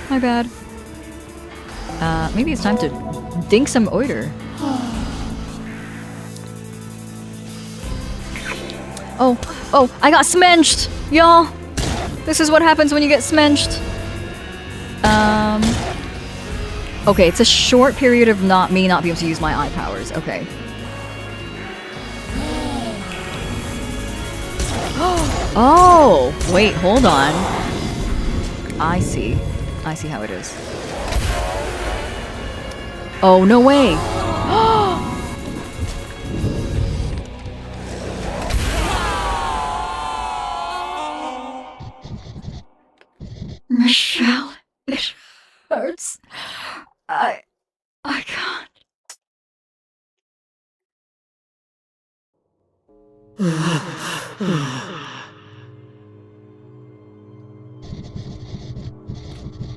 My bad. Maybe it's time to dink some oiter. Oh, I got smenched! Y'all! This is what happens when you get smenched. Okay, it's a short period of not being able to use my eye powers. Okay. Oh! Wait, hold on. I see how it is. Oh, no way! Michelle, it hurts. I can't.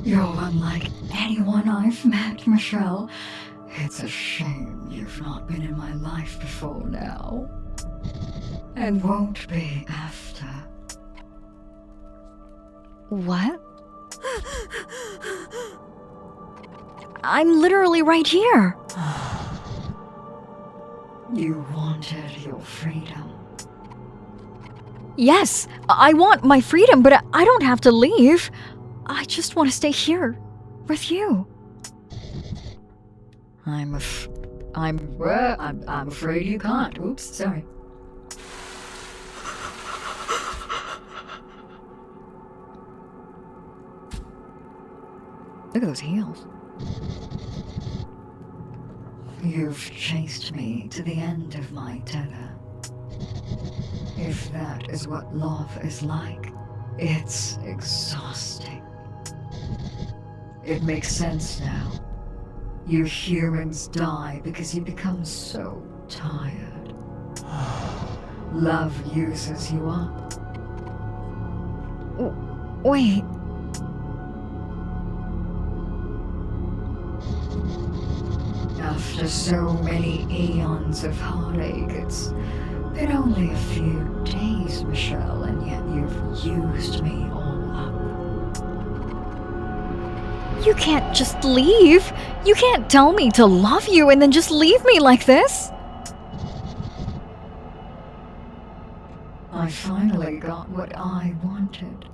You're unlike anyone I've met, Michelle. It's a shame you've not been in my life before now. And won't be after. What? I'm literally right here. You wanted your freedom. Yes, I want my freedom, but I don't have to leave. I just want to stay here with you. I'm afraid you can't. Oops, sorry. Look at those heels. You've chased me to the end of my tether. If that is what love is like, it's exhausting. It makes sense now. You humans die because you become so tired. Love uses you up. Wait. After so many eons of heartache, it's been only a few days, Michelle, and yet you've used me all up. You can't just leave. You can't tell me to love you and then just leave me like this. I finally got what I wanted.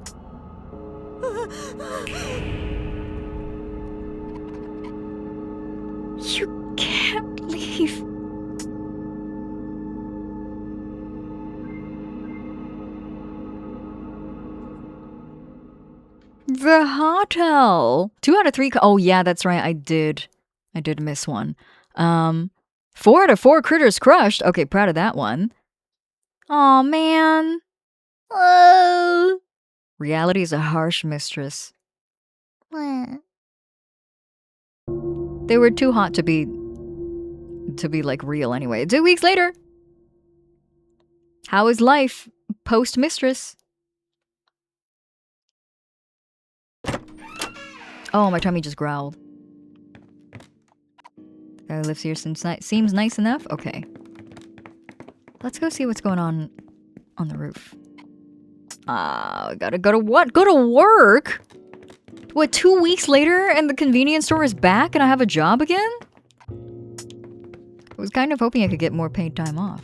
You can't leave. The hotel. 2 out of 3. Oh yeah, that's right. I did miss one. 4 out of 4 critters crushed. Okay, proud of that one. Aw, man. Oh. Reality is a harsh mistress. What? They were too hot to be like real anyway. 2 weeks later. How is life post mistress? Oh, my tummy just growled. The guy who lives here seems nice enough. Okay. Let's go see what's going on the roof. Gotta go to what? Go to work? What, 2 weeks later and the convenience store is back and I have a job again? I was kind of hoping I could get more paid time off.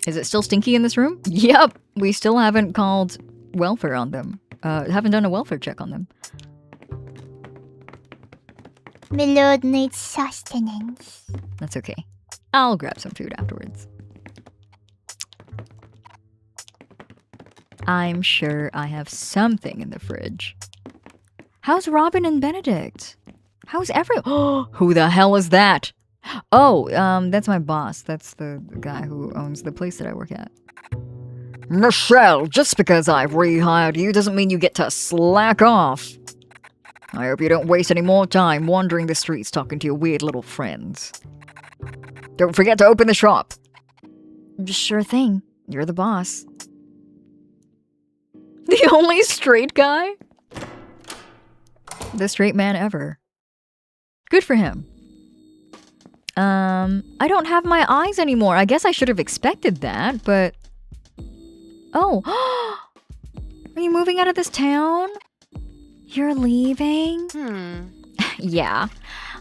Is it still stinky in this room? Yep. We still haven't called welfare on them. Haven't done a welfare check on them. My lord needs sustenance. That's okay. I'll grab some food afterwards. I'm sure I have something in the fridge. How's Robin and Benedict? How's everyone? Oh, who the hell is that? Oh, that's my boss. That's the guy who owns the place that I work at. Michelle, just because I've rehired you doesn't mean you get to slack off. I hope you don't waste any more time wandering the streets talking to your weird little friends. Don't forget to open the shop. Sure thing. You're the boss. The only straight guy? The straight man ever. Good for him. I don't have my eyes anymore. I guess I should have expected that, but... Oh. Are you moving out of this town? You're leaving? Yeah.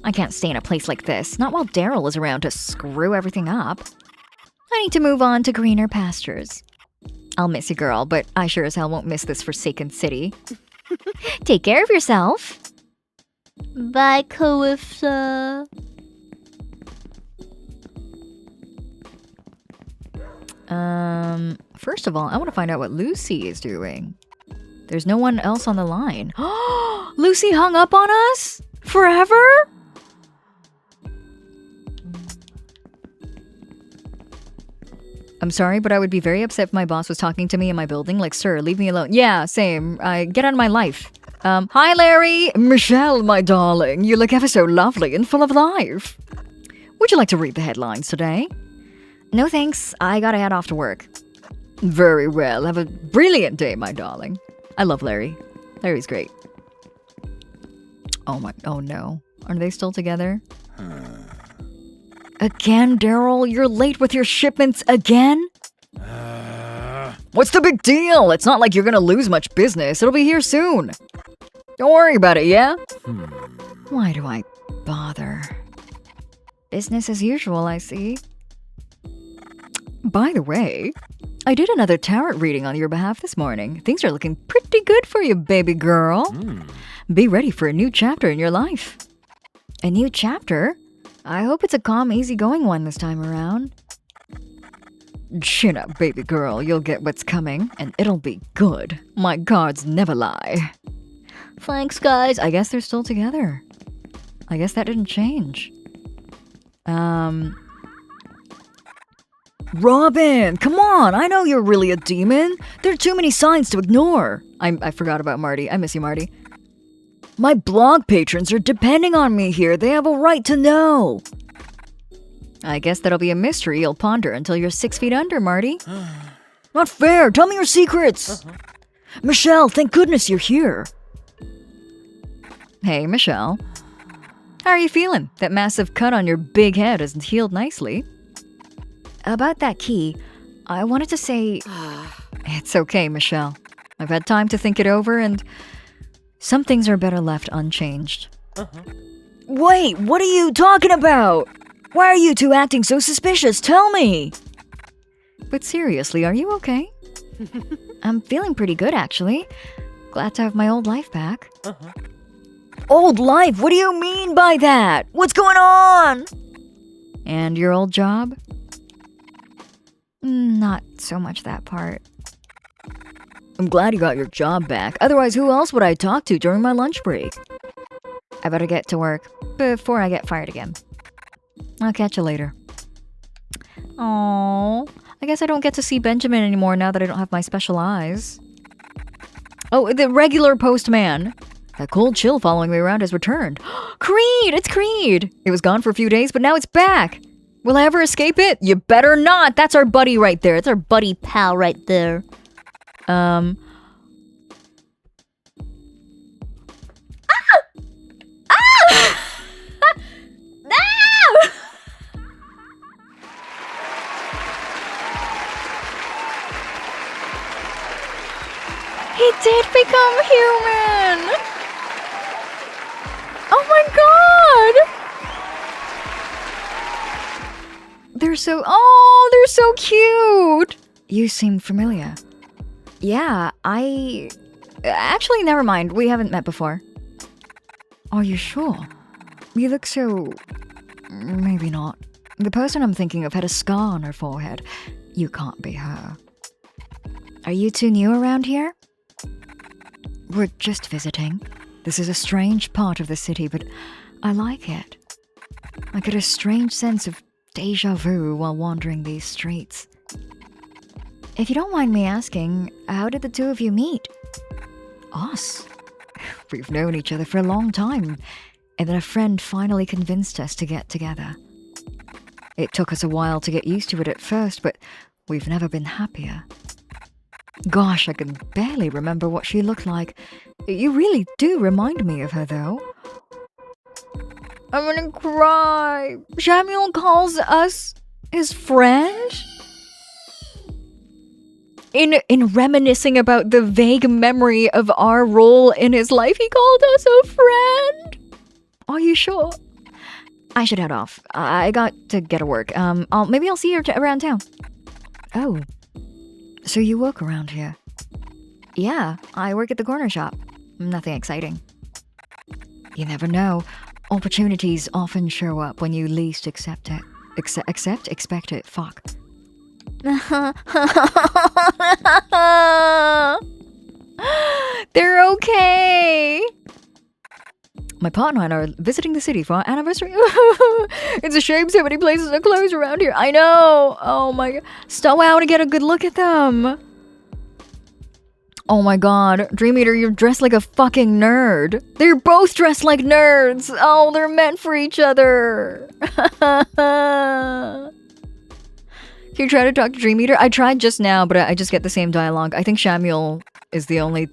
I can't stay in a place like this. Not while Daryl is around to screw everything up. I need to move on to greener pastures. I'll miss you, girl, but I sure as hell won't miss this forsaken city. Take care of yourself. Bye, Carissa. First of all, I want to find out what Lucy is doing. There's no one else on the line. Lucy hung up on us? Forever? I'm sorry, but I would be very upset if my boss was talking to me in my building. Like, sir, leave me alone. Yeah, same. Get out of my life. Hi, Larry. Michelle, my darling. You look ever so lovely and full of life. Would you like to read the headlines today? No, thanks. I gotta head off to work. Very well. Have a brilliant day, my darling. I love Larry. Larry's great. Oh no. Are they still together? Again, Daryl? You're late with your shipments again? What's the big deal? It's not like you're gonna lose much business. It'll be here soon. Don't worry about it, yeah? Why do I bother? Business as usual, I see. By the way, I did another tarot reading on your behalf this morning. Things are looking pretty good for you, baby girl. Be ready for a new chapter in your life. A new chapter? I hope it's a calm, easygoing one this time around. Chin up, baby girl. You'll get what's coming, and it'll be good. My cards never lie. Thanks, guys. I guess they're still together. I guess that didn't change. Robin, come on. I know you're really a demon. There are too many signs to ignore. I forgot about Marty. I miss you, Marty. My blog patrons are depending on me here. They have a right to know. I guess that'll be a mystery you'll ponder until you're 6 feet under, Marty. Not fair. Tell me your secrets. Michelle, thank goodness you're here. Hey, Michelle. How are you feeling? That massive cut on your big head hasn't healed nicely. About that key, I wanted to say... It's okay, Michelle. I've had time to think it over, and some things are better left unchanged. Wait, what are you talking about? Why are you two acting so suspicious? Tell me! But seriously, are you okay? I'm feeling pretty good, actually. Glad to have my old life back. Old life? What do you mean by that? What's going on? And your old job? Not so much that part. I'm glad you got your job back. Otherwise, who else would I talk to during my lunch break? I better get to work before I get fired again. I'll catch you later. Aww. I guess I don't get to see Benjamin anymore now that I don't have my special eyes. Oh, the regular postman. That cold chill following me around has returned. Creed! It's Creed! It was gone for a few days, but now it's back. Will I ever escape it? You better not! That's our buddy right there. It's our buddy pal right there. Ah! Ah! No! He did become human! Oh my god! They're so cute! You seem familiar. Yeah, actually, never mind. We haven't met before. Are you sure? You look so... Maybe not. The person I'm thinking of had a scar on her forehead. You can't be her. Are you two new around here? We're just visiting. This is a strange part of the city, but I like it. I get a strange sense of deja vu while wandering these streets. If you don't mind me asking, how did the two of you meet? Us? We've known each other for a long time, and then a friend finally convinced us to get together. It took us a while to get used to it at first, but we've never been happier. Gosh, I can barely remember what she looked like. You really do remind me of her, though. I'm gonna cry. Samuel calls us his friend? In reminiscing about the vague memory of our role in his life, he called us a friend? Are you sure? I should head off. I got to get to work. Maybe I'll see you around town. Oh. So you work around here? Yeah, I work at the corner shop. Nothing exciting. You never know. Opportunities often show up when you least expect it. Expect it. Fuck. They're okay. My partner and I are visiting the city for our anniversary. It's a shame so many places are closed around here. I know. Oh my god. Stop out to get a good look at them. Oh my god. Dream Eater, you're dressed like a fucking nerd. They're both dressed like nerds. Oh, they're meant for each other. Can you try to talk to Dream Eater? I tried just now, but I just get the same dialogue. I think Samuel is the only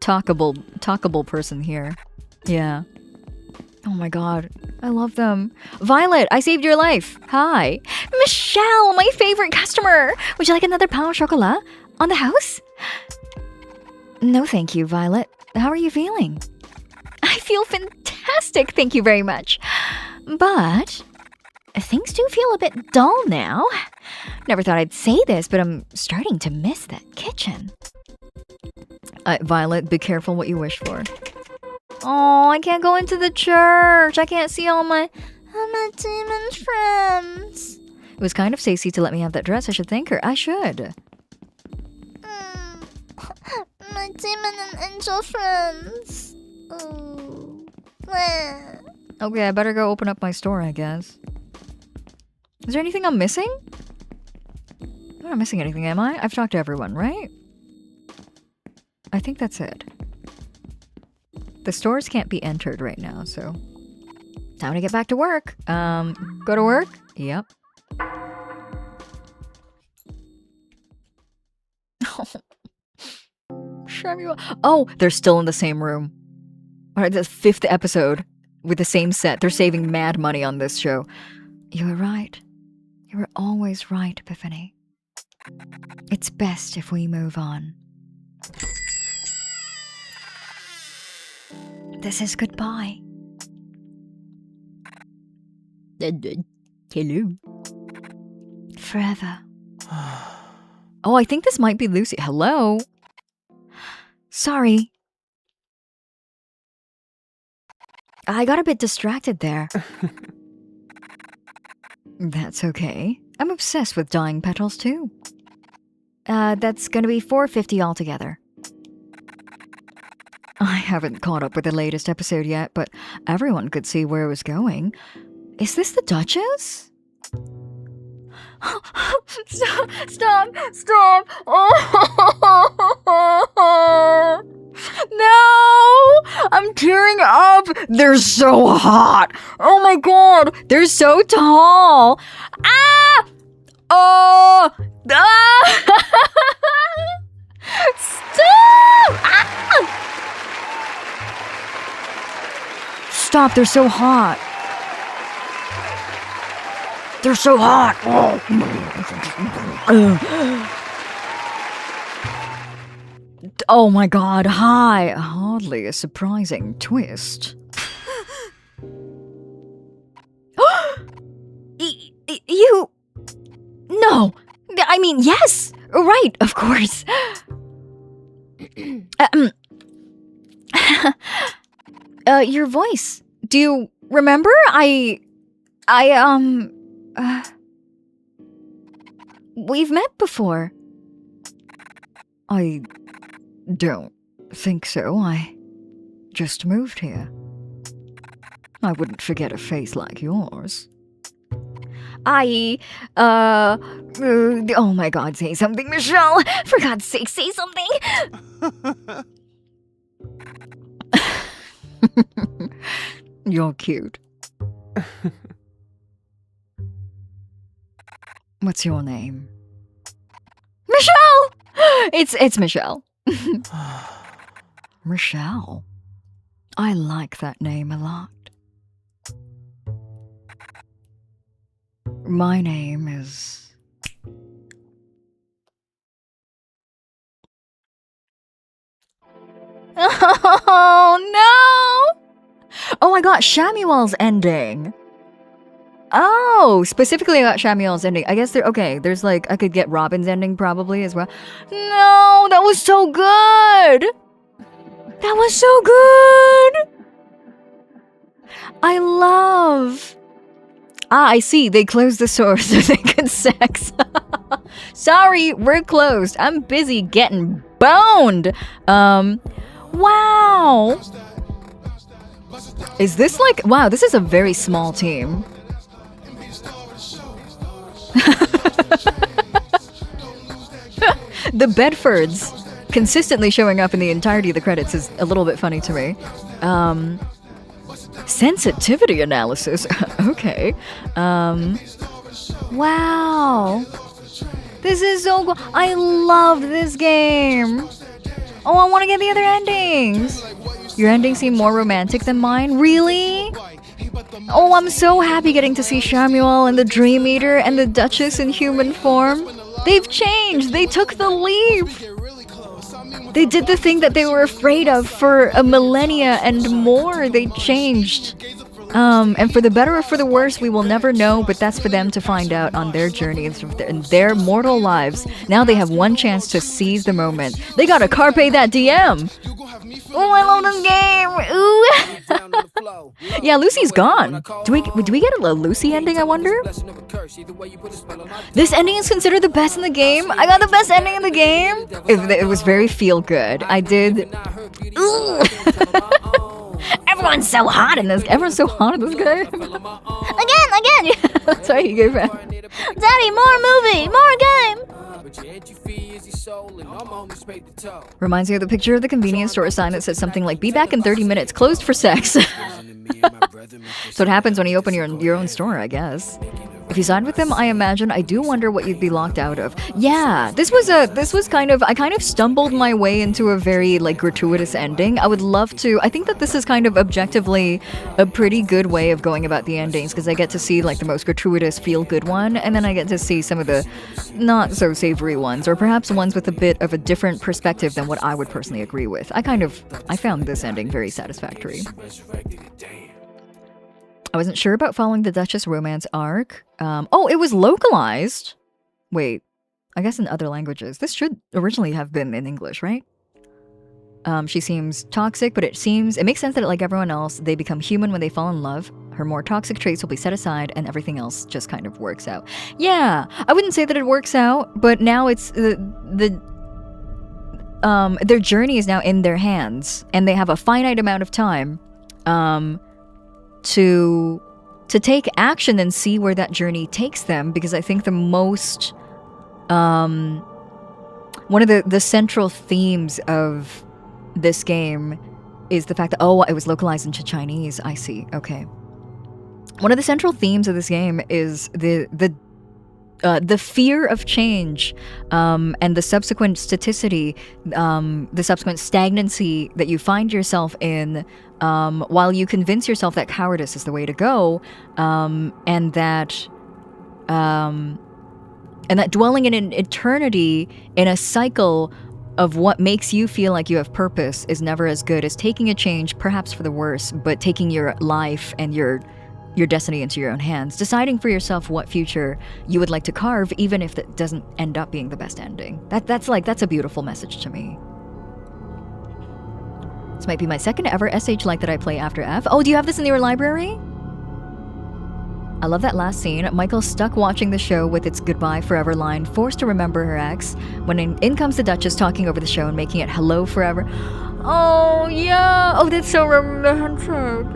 talkable person here. Yeah. Oh my god. I love them. Violet, I saved your life. Hi. Michelle, my favorite customer. Would you like another pain au chocolat? On the house? No, thank you, Violet. How are you feeling? I feel fantastic, thank you very much. But things do feel a bit dull now. Never thought I'd say this, but I'm starting to miss that kitchen. Violet, be careful what you wish for. Oh, I can't go into the church. I can't see all my demon friends. It was kind of Stacey to let me have that dress. I should thank her. I should. My demon and angel friends. Ooh. Okay, I better go open up my store, I guess. Is there anything I'm missing? I'm not missing anything, am I? I've talked to everyone, right? I think that's it. The stores can't be entered right now, so... Time to get back to work. Go to work? Yep. Samuel. Oh, they're still in the same room. Alright, the 5th episode with the same set. They're saving mad money on this show. You were right. You were always right, Epiphany. It's best if we move on. This is goodbye. Hello. Forever. Oh, I think this might be Lucy. Hello? Sorry. I got a bit distracted there. That's okay. I'm obsessed with dying petals too. That's gonna be $4.50 altogether. I haven't caught up with the latest episode yet, but everyone could see where it was going. Is this the Duchess? Stop! Oh. No! I'm tearing up! They're so hot! Oh my god! They're so tall! Ah! Oh! Ah! Stop! Ah! Stop, they're so hot. They're so hot! Oh my god, hi! Hardly a surprising twist. You... No! I mean, yes! Right, of course. Your voice. Do you remember? We've met before. I don't think so. I just moved here. I wouldn't forget a face like yours. Oh my god, say something, Michelle! For God's sake, say something! You're cute. What's your name? Michelle! It's Michelle. Rochelle. I like that name a lot. My name is... Oh no! Oh, I got Shamuel's ending. Oh, specifically I got Shamuel's ending. I guess there's like, I could get Robin's ending probably as well. No, that was so good! That was so good! I love... Ah, I see. They closed the source so they could sex. Sorry, we're closed. I'm busy getting boned. Wow. Is this like... Wow, this is a very small team. The Bedfords consistently showing up in the entirety of the credits is a little bit funny to me. Sensitivity analysis. Okay. Wow. This is so cool. I love this game. Oh, I want to get the other endings. Your endings seem more romantic than mine. Really? Oh, I'm so happy getting to see Shamuel and the Dream Eater and the Duchess in human form. They've changed. They took the leap. They did the thing that they were afraid of for a millennia and more. They changed. And for the better or for the worse, we will never know, but that's for them to find out on their journey in their mortal lives. Now they have one chance to seize the moment. They gotta carpe that DM. Oh, I love this game. Ooh. Yeah, Lucy's gone. Do we get a Lucy ending, I wonder? This ending is considered the best in the game. I got the best ending in the game. It was very feel good. I did. Ooh. Everyone's so hot in this game. Again. Sorry, you gave back. Daddy, more movie, more game. Reminds me of the picture of the convenience store sign that says something like, "Be back in 30 minutes, closed for sex." So it happens when you open your own store, I guess. If you signed with them, I imagine, I do wonder what you'd be locked out of. Yeah, I kind of stumbled my way into a very, like, gratuitous ending. I would love to, I think that this is kind of objectively a pretty good way of going about the endings, because I get to see, like, the most gratuitous, feel-good one, and then I get to see some of the not-so-savory ones, or perhaps ones with a bit of a different perspective than what I would personally agree with. I found this ending very satisfactory. I wasn't sure about following the Duchess romance arc. Oh, it was localized. Wait, I guess in other languages. This should originally have been in English, right? She seems toxic, but it makes sense that like everyone else, they become human when they fall in love. Her more toxic traits will be set aside and everything else just kind of works out. Yeah, I wouldn't say that it works out, but now it's their journey is now in their hands and they have a finite amount of time to take action and see where that journey takes them, because I think the most one of the central themes of this game is the fact that it was localized into Chinese. I see. Okay. One of the central themes of this game is the fear of change, and the subsequent staticity, the subsequent stagnancy that you find yourself in, while you convince yourself that cowardice is the way to go, and that dwelling in an eternity in a cycle of what makes you feel like you have purpose is never as good as taking a change, perhaps for the worse, but taking your life and your destiny into your own hands, deciding for yourself what future you would like to carve, even if that doesn't end up being the best ending. That's a beautiful message to me. This might be my second ever SH like that I play after F. Oh, do you have this in your library? I love that last scene. Michael's stuck watching the show with its goodbye forever line, forced to remember her ex, when in comes the Duchess talking over the show and making it hello forever. Oh, yeah. Oh, that's so romantic.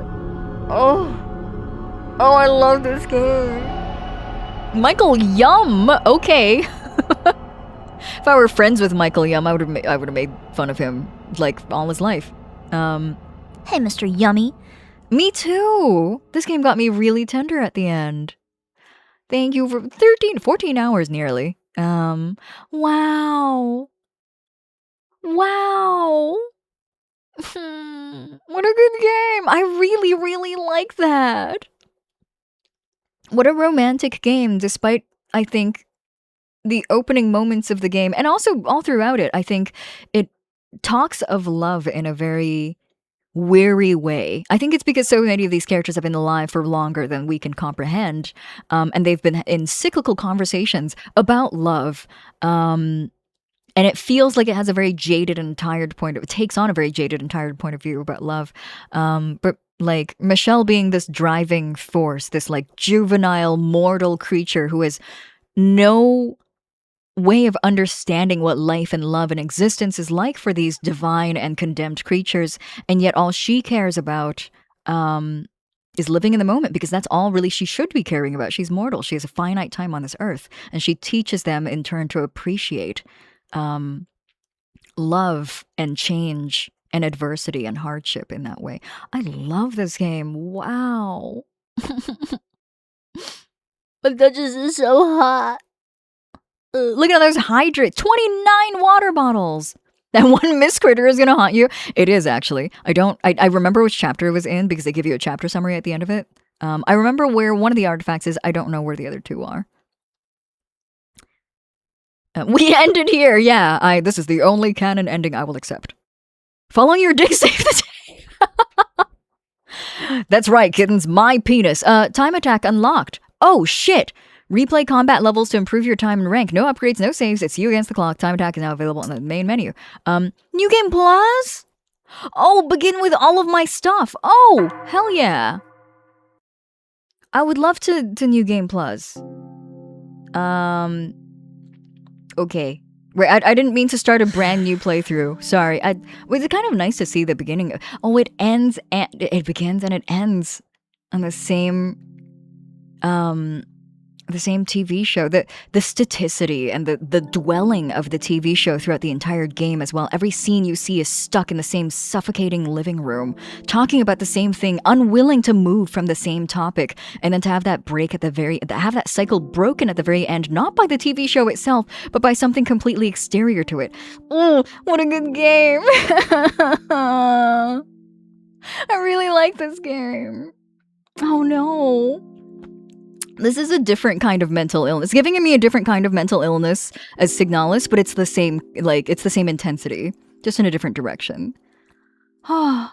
Oh, I love this game. Michael Yum. Okay. If I were friends with Michael Yum, I would have made fun of him like all his life. Hey, Mr. Yummy. Me too. This game got me really tender at the end. Thank you for 14 hours nearly. Wow. What a good game. I really, really like that. What a romantic game, despite, I think, the opening moments of the game, and also all throughout it, I think it talks of love in a very weary way. I think it's because so many of these characters have been alive for longer than we can comprehend, and they've been in cyclical conversations about love. And it feels like it has a very jaded and tired point. It takes on a very jaded and tired point of view about love. But like Michelle being this driving force, this like juvenile mortal creature who has no way of understanding what life and love and existence is like for these divine and condemned creatures, and yet all she cares about is living in the moment, because that's all really she should be caring about. She's mortal. She has a finite time on this earth, and she teaches them in turn to appreciate love and change and adversity and hardship in that way. I love this game. Wow. But that just is so hot. Look at those hydrates. 29 water bottles. That one mist critter is going to haunt you. It is, actually. I remember which chapter it was in because they give you a chapter summary at the end of it. I remember where one of the artifacts is. I don't know where the other two are. We ended here. Yeah, this is the only canon ending I will accept. Following your dick save the day. That's right, kittens. My penis. Time attack unlocked. Oh, shit. Replay combat levels to improve your time and rank. No upgrades, no saves. It's you against the clock. Time attack is now available in the main menu. New Game Plus? Oh, begin with all of my stuff. Oh, hell yeah. I would love to New Game Plus. Okay. Right, I didn't mean to start a brand new playthrough. Sorry. It was kind of nice to see the beginning. Oh, it ends and it begins and it ends on the same TV show. The staticity and the dwelling of the TV show throughout the entire game as well. Every scene you see is stuck in the same suffocating living room, talking about the same thing, unwilling to move from the same topic, and then to have that break at have that cycle broken at the very end, not by the TV show itself, but by something completely exterior to it. Oh, what a good game. I really like this game. Oh no. This is a different kind of mental illness. Giving me a different kind of mental illness as Signalis, but it's the same, it's the same intensity, just in a different direction. I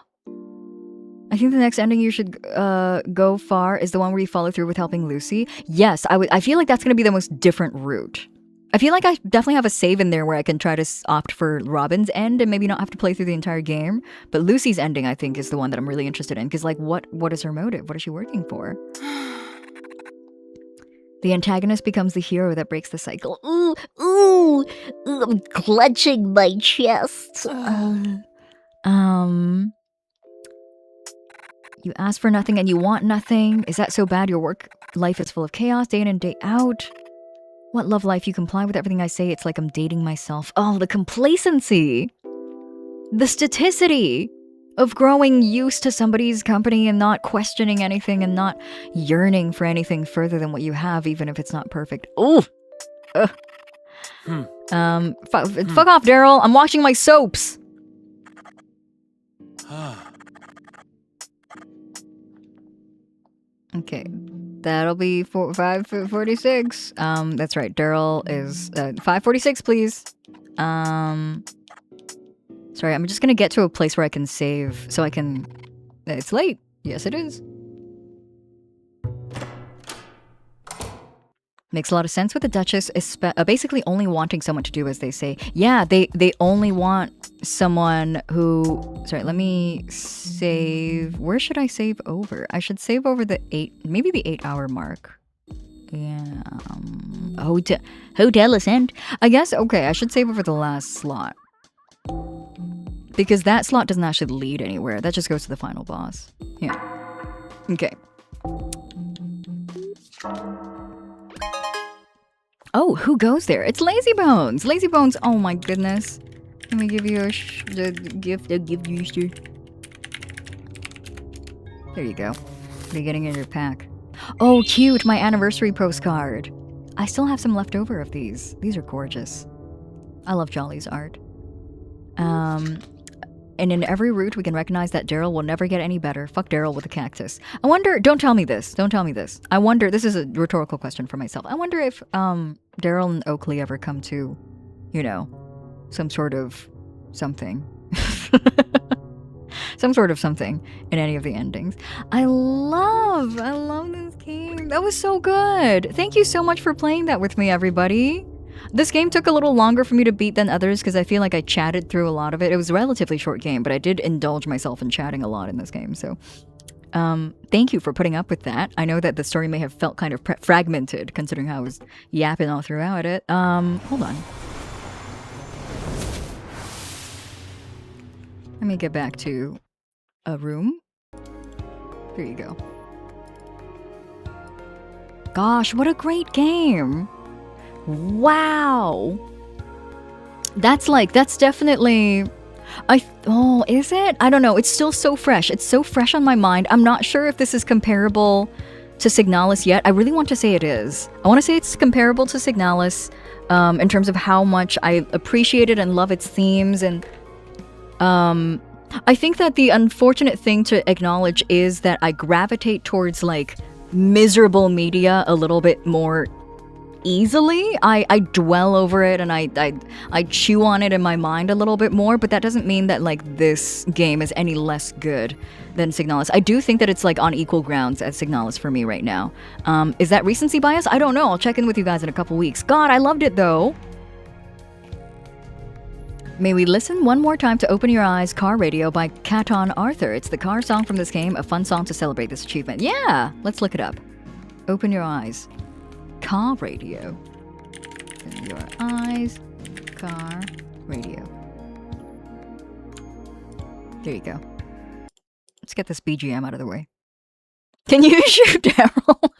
think the next ending you should go far is the one where you follow through with helping Lucy. Yes, I feel like that's going to be the most different route. I feel like I definitely have a save in there where I can try to opt for Robin's end and maybe not have to play through the entire game. But Lucy's ending, I think, is the one that I'm really interested in. Because, what is her motive? What is she working for? The antagonist becomes the hero that breaks the cycle. Ooh, I'm clutching my chest. You ask for nothing and you want nothing. Is that so bad? Your work life is full of chaos, day in and day out. What love life? You comply with everything I say. It's like I'm dating myself. Oh, the complacency. The staticity of growing used to somebody's company and not questioning anything and not yearning for anything further than what you have, even if it's not perfect. Ooh. Fuck off, Daryl. I'm watching my soaps. Okay. That'll be 546. That's right. Daryl is 546, please. Sorry, I'm just gonna get to a place where I can save, so I can... It's late. Yes, it is. Makes a lot of sense with the Duchess, basically only wanting someone to do as they say. Yeah, they only want someone who... Sorry, let me save... Where should I save over? I should save over maybe the 8-hour mark. Yeah. Hotel Ascent. I guess, okay, I should save over the last slot. Because that slot doesn't actually lead anywhere. That just goes to the final boss. Yeah. Okay. Oh, who goes there? It's Lazy Bones. Lazy Bones. Oh my goodness. Let me give you a gift. A gift Easter. There you go. What are you getting in your pack? Oh, cute. My anniversary postcard. I still have some left over of these. These are gorgeous. I love Jolly's art. and in every route we can recognize that Daryl will never get any better. Fuck Daryl with a cactus. I wonder, don't tell me this. I wonder, this is a rhetorical question for myself. I wonder if Daryl and Oakley ever come to, you know, some sort of something. Some sort of something in any of the endings. I love this game. That was so good. Thank you so much for playing that with me, everybody. This game took a little longer for me to beat than others because I feel like I chatted through a lot of it. It was a relatively short game, but I did indulge myself in chatting a lot in this game. So thank you for putting up with that. I know that the story may have felt kind of fragmented considering how I was yapping all throughout it. Hold on. Let me get back to a room. Here you go. Gosh, what a great game. Wow. That's definitely... is it? I don't know. It's still so fresh. It's so fresh on my mind. I'm not sure if this is comparable to Signalis yet. I really want to say it is. I want to say it's comparable to Signalis in terms of how much I appreciate it and love its themes. And I think that the unfortunate thing to acknowledge is that I gravitate towards like miserable media a little bit more easily. I dwell over it and I chew on it in my mind a little bit more, but that doesn't mean that like this game is any less good than Signalis. I do think that it's like on equal grounds as Signalis for me right now. Is that recency bias? I don't know. I'll check in with you guys in a couple weeks. God, I loved it though. May we listen one more time to Open Your Eyes Car Radio by Caton Arthur. It's the car song from this game, a fun song to celebrate this achievement. Yeah, let's look it up. Open Your Eyes Car Radio. Open Your Eyes Car Radio. There you go. Let's get this BGM out of the way. Can you shoot Daryl?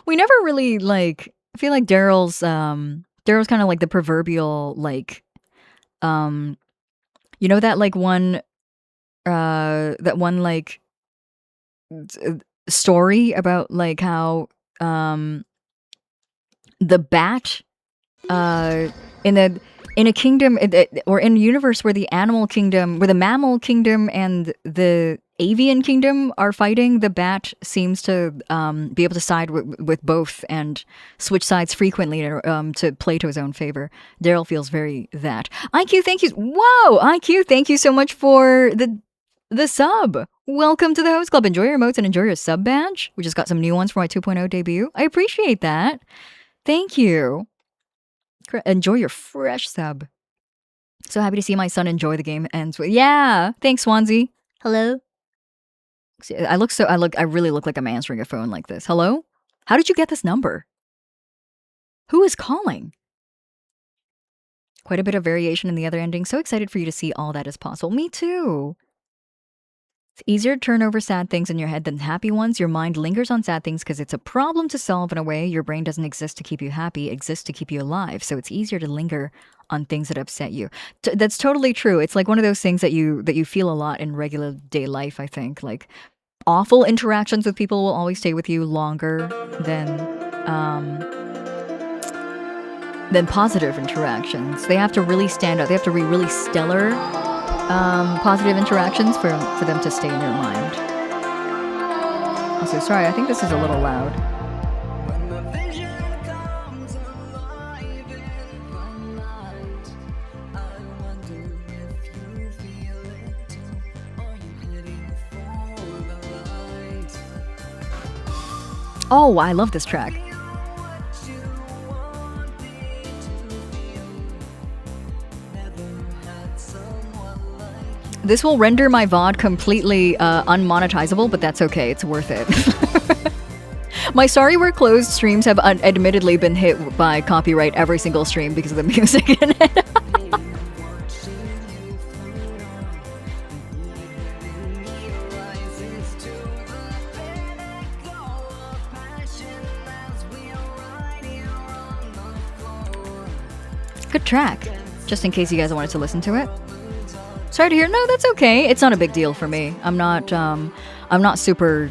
We never really like... I feel like Daryl's kind of like the proverbial, like, you know that like one, like story about like how the bat in a kingdom or in a universe where the animal kingdom, where the mammal kingdom and the avian kingdom are fighting, the bat seems to be able to side with both and switch sides frequently to play to his own favor. Daryl feels very that. IQ, thank you. Whoa, IQ, thank you so much for the sub. Welcome to the host club. Enjoy your emotes and enjoy your sub badge. We just got some new ones for my 2.0 debut. I appreciate that. Thank you. Enjoy your fresh sub. So happy to see my son enjoy the game ends with, yeah, thanks Swansea. Hello? I really look like I'm answering a phone like this. Hello? How did you get this number? Who is calling? Quite a bit of variation in the other ending. So excited for you to see all that is possible. Me too. It's easier to turn over sad things in your head than happy ones. Your mind lingers on sad things because it's a problem to solve in a way. Your brain doesn't exist to keep you happy, it exists to keep you alive. So it's easier to linger on things that upset you. That's totally true. It's like one of those things that you feel a lot in regular day life, I think. Like awful interactions with people will always stay with you longer than positive interactions. They have to really stand out. They have to be really stellar positive interactions for them to stay in your mind. Also, sorry, I think this is a little loud. Oh, I love this track. This will render my VOD completely unmonetizable, but that's okay. It's worth it. My Sorry We're Closed streams have admittedly been hit by copyright every single stream because of the music in it. Good track. Just in case you guys wanted to listen to it. Sorry to hear. No, that's okay. It's not a big deal for me. I'm not super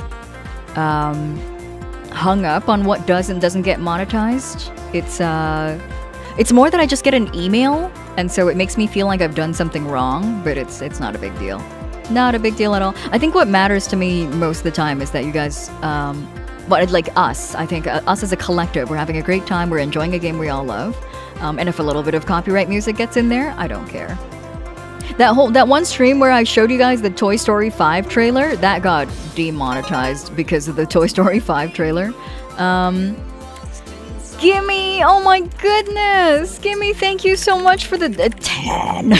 hung up on what does and doesn't get monetized. It's more that I just get an email and so it makes me feel like I've done something wrong, but it's not a big deal. Not a big deal at all. I think what matters to me most of the time is that you guys, but like us, I think us as a collective, we're having a great time, we're enjoying a game we all love, and if a little bit of copyright music gets in there, I don't care. That one stream where I showed you guys the Toy Story 5 trailer, that got demonetized because of the Toy Story 5 trailer. Gimme! Oh my goodness! Gimme, thank you so much for the 10!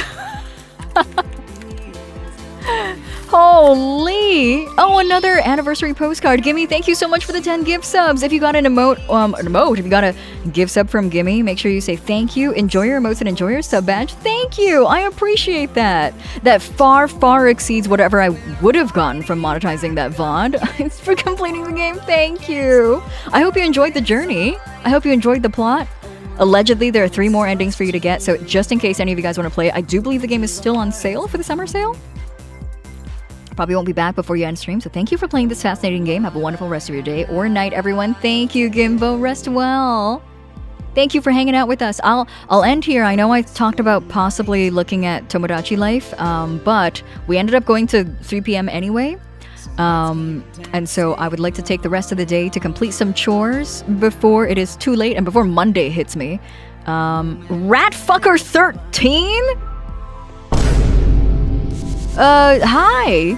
Holy! Oh, another anniversary postcard. Gimme, thank you so much for the 10 gift subs. If you got an if you got a gift sub from Gimme, make sure you say thank you, enjoy your emotes, and enjoy your sub badge. Thank you! I appreciate that. That far, far exceeds whatever I would have gotten from monetizing that VOD. For completing the game, thank you! I hope you enjoyed the journey. I hope you enjoyed the plot. Allegedly, there are 3 more endings for you to get, so just in case any of you guys want to play it, I do believe the game is still on sale for the summer sale. Probably won't be back before you end stream, so thank you for playing this fascinating game. Have a wonderful rest of your day or night, everyone. Thank you, Gimbo. Rest well. Thank you for hanging out with us. I'll end here. I know I talked about possibly looking at Tomodachi Life, but we ended up going to 3 p.m. anyway. And so I would like to take the rest of the day to complete some chores before it is too late and before Monday hits me. Ratfucker 13? Hi!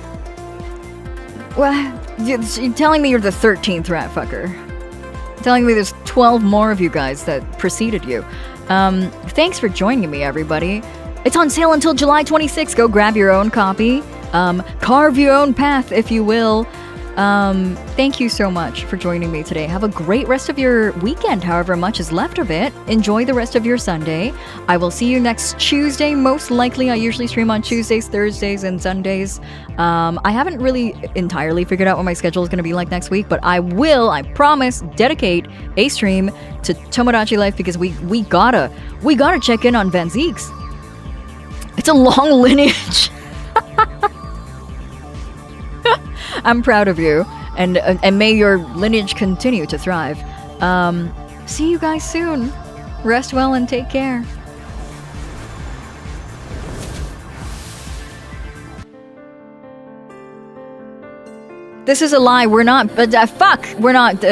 Well, you're telling me you're the 13th Ratfucker. Telling me there's 12 more of you guys that preceded you. Thanks for joining me, everybody. It's on sale until July 26th. Go grab your own copy. Carve your own path, if you will. Thank you so much for joining me today. Have a great rest of your weekend, however much is left of it. Enjoy the rest of your Sunday. I will see you next Tuesday, most likely. I usually stream on Tuesdays, Thursdays, and Sundays. I haven't really entirely figured out what my schedule is going to be like next week, but I will, I promise, dedicate a stream to Tomodachi Life because we gotta check in on Van Zeeks. It's a long lineage. I'm proud of you, and may your lineage continue to thrive. See you guys soon. Rest well and take care. This is a lie. We're not. Fuck. We're not.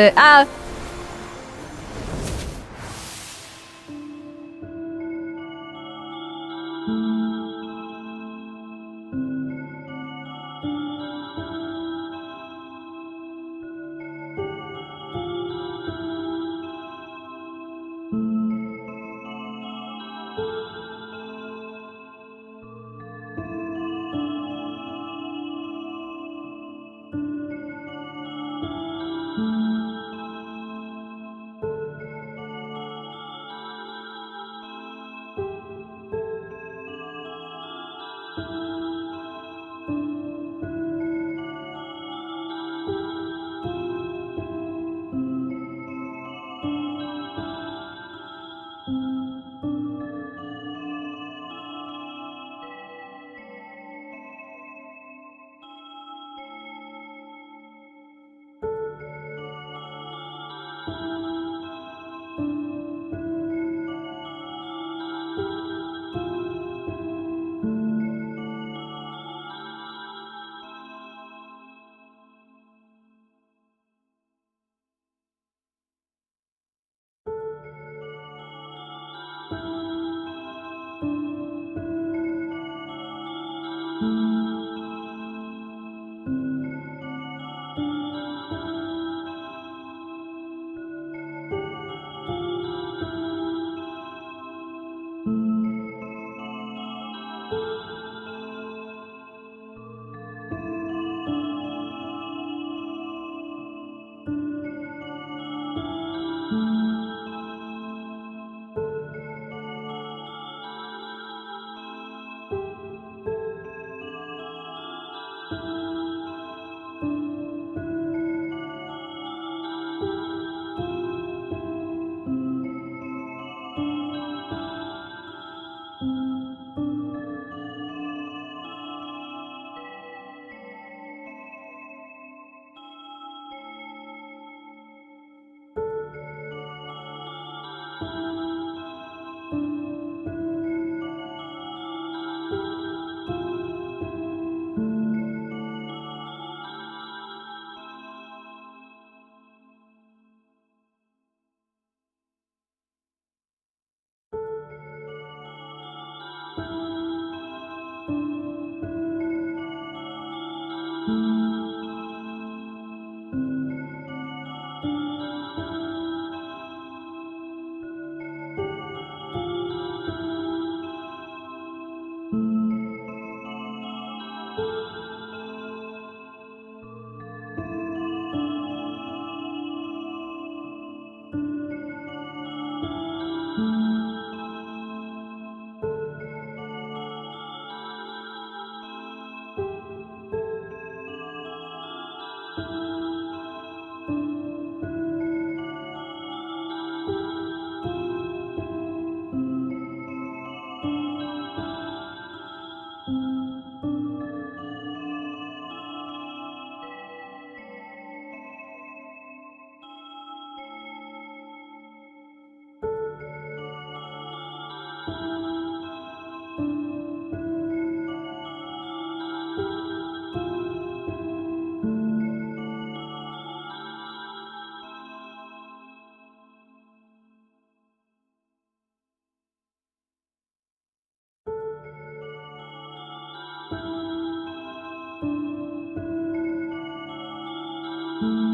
Bye.